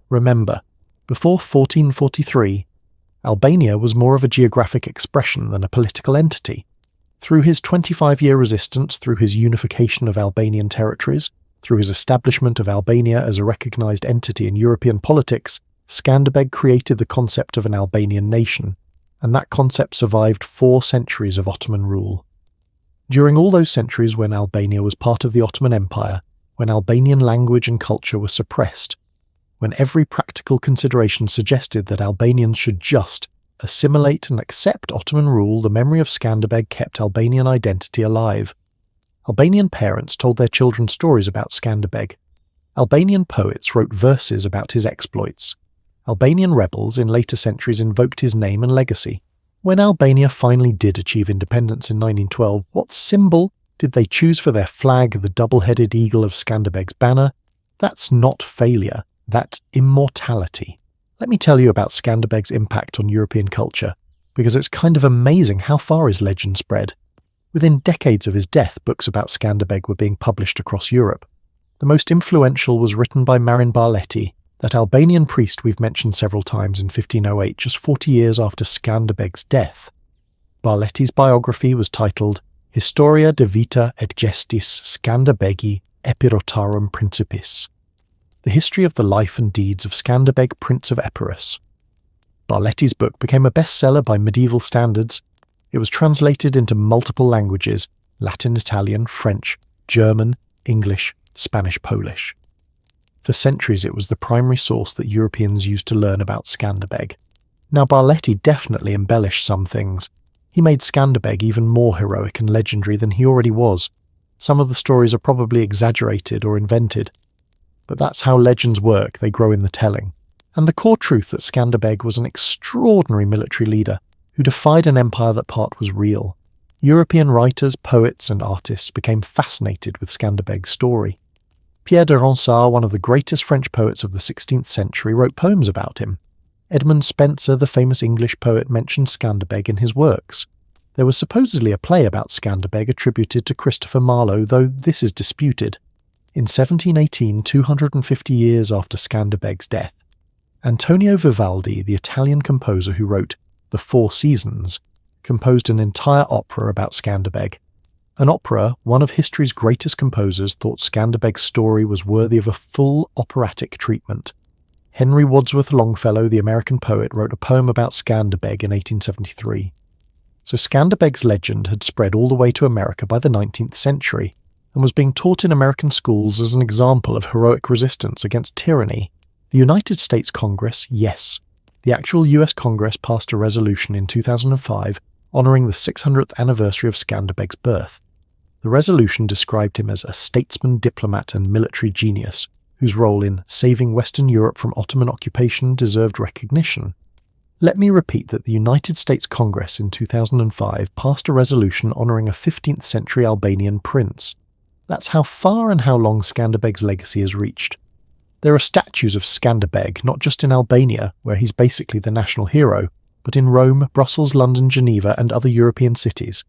Remember, before 1443, Albania was more of a geographic expression than a political entity. Through his 25-year resistance, through his unification of Albanian territories, through his establishment of Albania as a recognised entity in European politics, Skanderbeg created the concept of an Albanian nation, and that concept survived 4 centuries of Ottoman rule. During all those centuries when Albania was part of the Ottoman Empire, when Albanian language and culture were suppressed, when every practical consideration suggested that Albanians should just assimilate and accept Ottoman rule, the memory of Skanderbeg kept Albanian identity alive. Albanian parents told their children stories about Skanderbeg. Albanian poets wrote verses about his exploits. Albanian rebels in later centuries invoked his name and legacy. When Albania finally did achieve independence in 1912, what symbol did they choose for their flag, the double-headed eagle of Skanderbeg's banner? That's not failure, that's immortality. Let me tell you about Skanderbeg's impact on European culture, because it's kind of amazing how far his legend spread. Within decades of his death, books about Skanderbeg were being published across Europe. The most influential was written by Marin Barleti, that Albanian priest we've mentioned several times in 1508, just 40 years after Skanderbeg's death. Barleti's biography was titled Historia de vita et gestis Skanderbegi Epirotarum Principis, the history of the life and deeds of Skanderbeg, Prince of Epirus. Barleti's book became a bestseller by medieval standards. It was translated into multiple languages: Latin, Italian, French, German, English, Spanish, Polish. For centuries it was the primary source that Europeans used to learn about Skanderbeg. Now Barleti definitely embellished some things. He made Skanderbeg even more heroic and legendary than he already was. Some of the stories are probably exaggerated or invented. But that's how legends work, they grow in the telling. And the core truth that Skanderbeg was an extraordinary military leader who defied an empire that part was real. European writers, poets and artists became fascinated with Skanderbeg's story. Pierre de Ronsard, one of the greatest French poets of the 16th century, wrote poems about him. Edmund Spenser, the famous English poet, mentioned Skanderbeg in his works. There was supposedly a play about Skanderbeg attributed to Christopher Marlowe, though this is disputed. In 1718, 250 years after Skanderbeg's death, Antonio Vivaldi, the Italian composer who wrote The Four Seasons, composed an entire opera about Skanderbeg. An opera, one of history's greatest composers thought Skanderbeg's story was worthy of a full operatic treatment. Henry Wadsworth Longfellow, the American poet, wrote a poem about Skanderbeg in 1873. So Skanderbeg's legend had spread all the way to America by the 19th century, and was being taught in American schools as an example of heroic resistance against tyranny. The United States Congress, yes. The actual US Congress passed a resolution in 2005 honouring the 600th anniversary of Skanderbeg's birth. The resolution described him as a statesman, diplomat and military genius, whose role in saving Western Europe from Ottoman occupation deserved recognition. Let me repeat that the United States Congress in 2005 passed a resolution honouring a 15th century Albanian prince. That's how far and how long Skanderbeg's legacy has reached. There are statues of Skanderbeg not just in Albania, where he's basically the national hero, but in Rome, Brussels, London, Geneva and other European cities.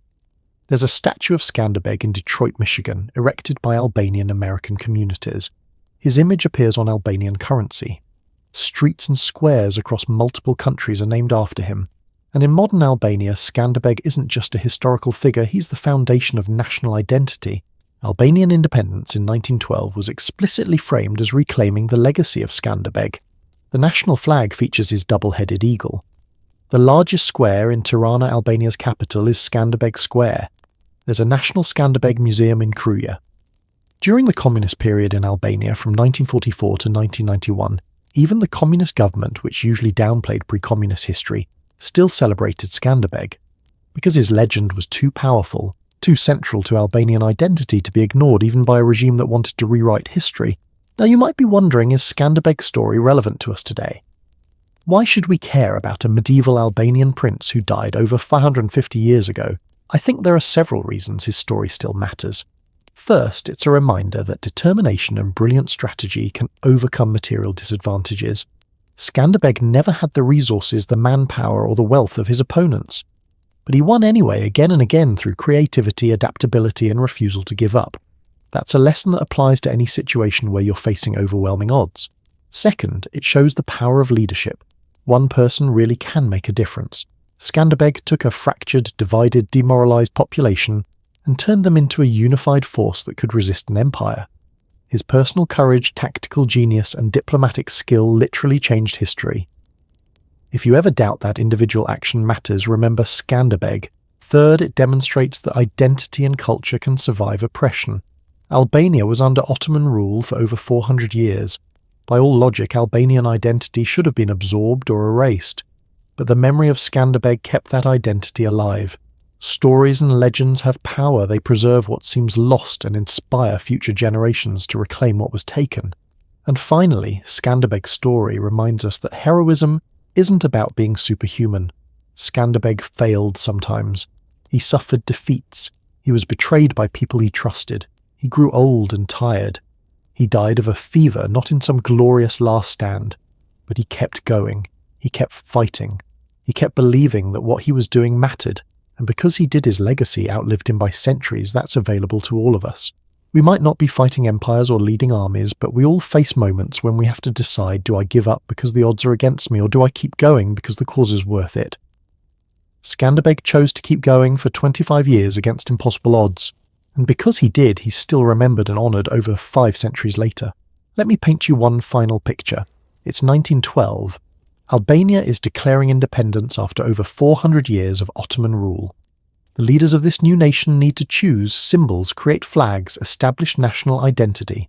There's a statue of Skanderbeg in Detroit, Michigan, erected by Albanian American communities. His image appears on Albanian currency. Streets and squares across multiple countries are named after him. And in modern Albania, Skanderbeg isn't just a historical figure, he's the foundation of national identity. Albanian independence in 1912 was explicitly framed as reclaiming the legacy of Skanderbeg. The national flag features his double-headed eagle. The largest square in Tirana, Albania's capital, is Skanderbeg Square. There's a National Skanderbeg Museum in Kruja. During the communist period in Albania from 1944 to 1991, even the communist government, which usually downplayed pre-communist history, still celebrated Skanderbeg. Because his legend was too powerful, too central to Albanian identity to be ignored even by a regime that wanted to rewrite history. Now you might be wondering, is Skanderbeg's story relevant to us today? Why should we care about a medieval Albanian prince who died over 550 years ago? I think there are several reasons his story still matters. First, it's a reminder that determination and brilliant strategy can overcome material disadvantages. Skanderbeg never had the resources, the manpower or the wealth of his opponents. But he won anyway, again and again, through creativity, adaptability and refusal to give up. That's a lesson that applies to any situation where you're facing overwhelming odds. Second, it shows the power of leadership. One person really can make a difference. Skanderbeg took a fractured, divided, demoralised population and turned them into a unified force that could resist an empire. His personal courage, tactical genius and diplomatic skill literally changed history. If you ever doubt that individual action matters, remember Skanderbeg. Third, it demonstrates that identity and culture can survive oppression. Albania was under Ottoman rule for over 400 years. By all logic, Albanian identity should have been absorbed or erased. But the memory of Skanderbeg kept that identity alive. Stories and legends have power, they preserve what seems lost and inspire future generations to reclaim what was taken. And finally, Skanderbeg's story reminds us that heroism isn't about being superhuman. Skanderbeg failed sometimes. He suffered defeats. He was betrayed by people he trusted. He grew old and tired. He died of a fever, not in some glorious last stand, but he kept going. He kept fighting. He kept believing that what he was doing mattered, and because he did, his legacy outlived him by centuries. That's available to all of us. We might not be fighting empires or leading armies, but we all face moments when we have to decide, do I give up because the odds are against me, or do I keep going because the cause is worth it? Skanderbeg chose to keep going for 25 years against impossible odds, and because he did, he's still remembered and honoured over 5 centuries later. Let me paint you one final picture. It's 1912. Albania is declaring independence after over 400 years of Ottoman rule. The leaders of this new nation need to choose symbols, create flags, establish national identity.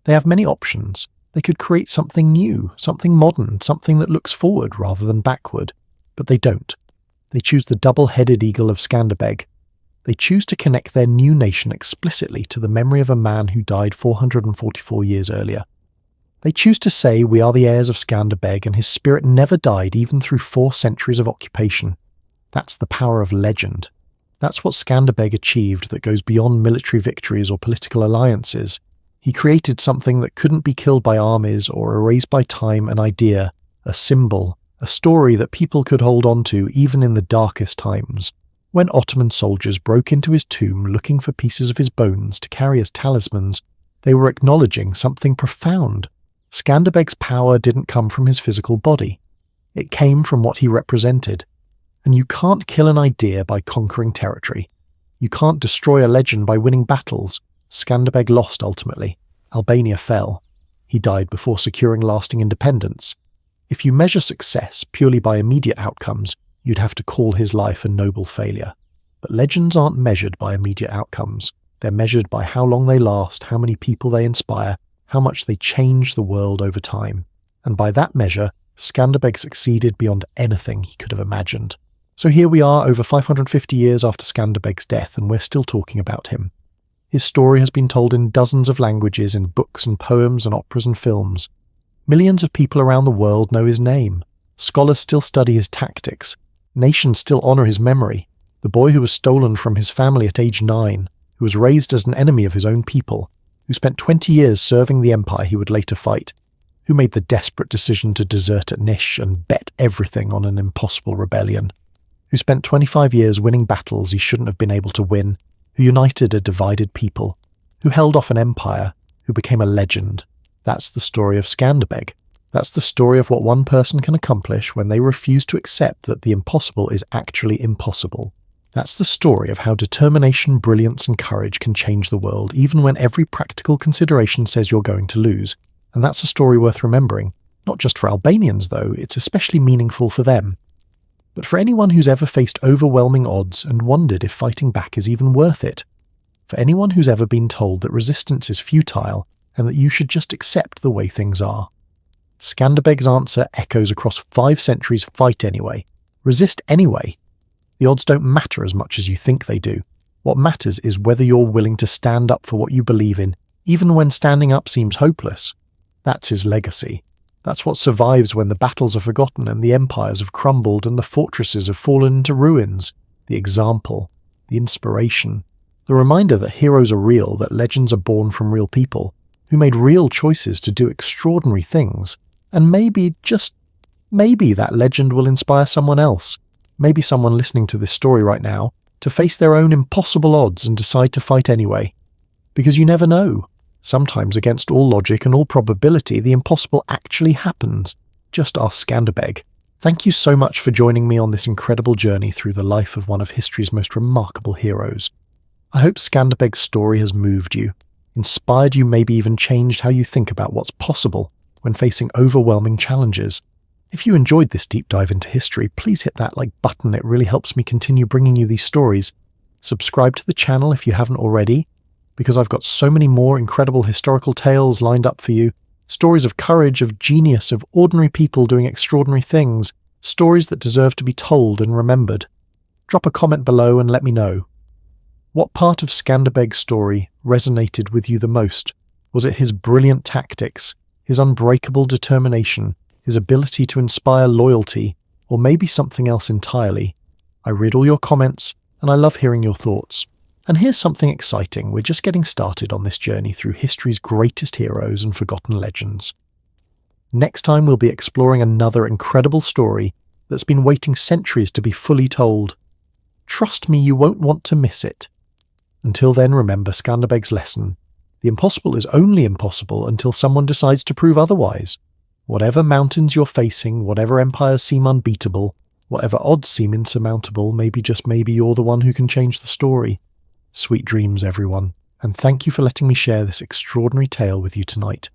They have many options. They could create something new, something modern, something that looks forward rather than backward. But they don't. They choose the double-headed eagle of Skanderbeg. They choose to connect their new nation explicitly to the memory of a man who died 444 years earlier. They choose to say, we are the heirs of Skanderbeg, and his spirit never died even through 4 centuries of occupation. That's the power of legend. That's what Skanderbeg achieved that goes beyond military victories or political alliances. He created something that couldn't be killed by armies or erased by time, an idea, a symbol, a story that people could hold on to even in the darkest times. When Ottoman soldiers broke into his tomb looking for pieces of his bones to carry as talismans, they were acknowledging something profound. Skanderbeg's power didn't come from his physical body. It came from what he represented. And you can't kill an idea by conquering territory. You can't destroy a legend by winning battles. Skanderbeg lost ultimately. Albania fell. He died before securing lasting independence. If you measure success purely by immediate outcomes, you'd have to call his life a noble failure. But legends aren't measured by immediate outcomes. They're measured by how long they last, how many people they inspire, how much they change the world over time. And by that measure, Skanderbeg succeeded beyond anything he could have imagined. So here we are over 550 years after Skanderbeg's death, and we're still talking about him. His story has been told in dozens of languages, in books and poems and operas and films. Millions of people around the world know his name. Scholars still study his tactics. Nations still honour his memory. The boy who was stolen from his family at age 9, who was raised as an enemy of his own people, who spent 20 years serving the empire he would later fight, who made the desperate decision to desert at Nish and bet everything on an impossible rebellion, who spent 25 years winning battles he shouldn't have been able to win, who united a divided people, who held off an empire, who became a legend. That's the story of Skanderbeg. That's the story of what one person can accomplish when they refuse to accept that the impossible is actually impossible. That's the story of how determination, brilliance, and courage can change the world, even when every practical consideration says you're going to lose. And that's a story worth remembering. Not just for Albanians, though, it's especially meaningful for them. But for anyone who's ever faced overwhelming odds and wondered if fighting back is even worth it. For anyone who's ever been told that resistance is futile and that you should just accept the way things are. Skanderbeg's answer echoes across 5 centuries: fight anyway. Resist anyway. The odds don't matter as much as you think they do. What matters is whether you're willing to stand up for what you believe in, even when standing up seems hopeless. That's his legacy. That's what survives when the battles are forgotten and the empires have crumbled and the fortresses have fallen into ruins. The example, the inspiration, the reminder that heroes are real, that legends are born from real people, who made real choices to do extraordinary things. And maybe, just maybe, that legend will inspire someone else, maybe someone listening to this story right now, to face their own impossible odds and decide to fight anyway. Because you never know. Sometimes, against all logic and all probability, the impossible actually happens. Just ask Skanderbeg. Thank you so much for joining me on this incredible journey through the life of one of history's most remarkable heroes. I hope Skanderbeg's story has moved you, inspired you, maybe even changed how you think about what's possible when facing overwhelming challenges. If you enjoyed this deep dive into history, please hit that like button. It really helps me continue bringing you these stories. Subscribe to the channel if you haven't already, because I've got so many more incredible historical tales lined up for you. Stories of courage, of genius, of ordinary people doing extraordinary things. Stories that deserve to be told and remembered. Drop a comment below and let me know. What part of Skanderbeg's story resonated with you the most? Was it his brilliant tactics, his unbreakable determination, his ability to inspire loyalty, or maybe something else entirely. I read all your comments, and I love hearing your thoughts. And here's something exciting: we're just getting started on this journey through history's greatest heroes and forgotten legends. Next time we'll be exploring another incredible story that's been waiting centuries to be fully told. Trust me, you won't want to miss it. Until then, remember Skanderbeg's lesson: the impossible is only impossible until someone decides to prove otherwise. Whatever mountains you're facing, whatever empires seem unbeatable, whatever odds seem insurmountable, maybe, just maybe, you're the one who can change the story. Sweet dreams, everyone, and thank you for letting me share this extraordinary tale with you tonight.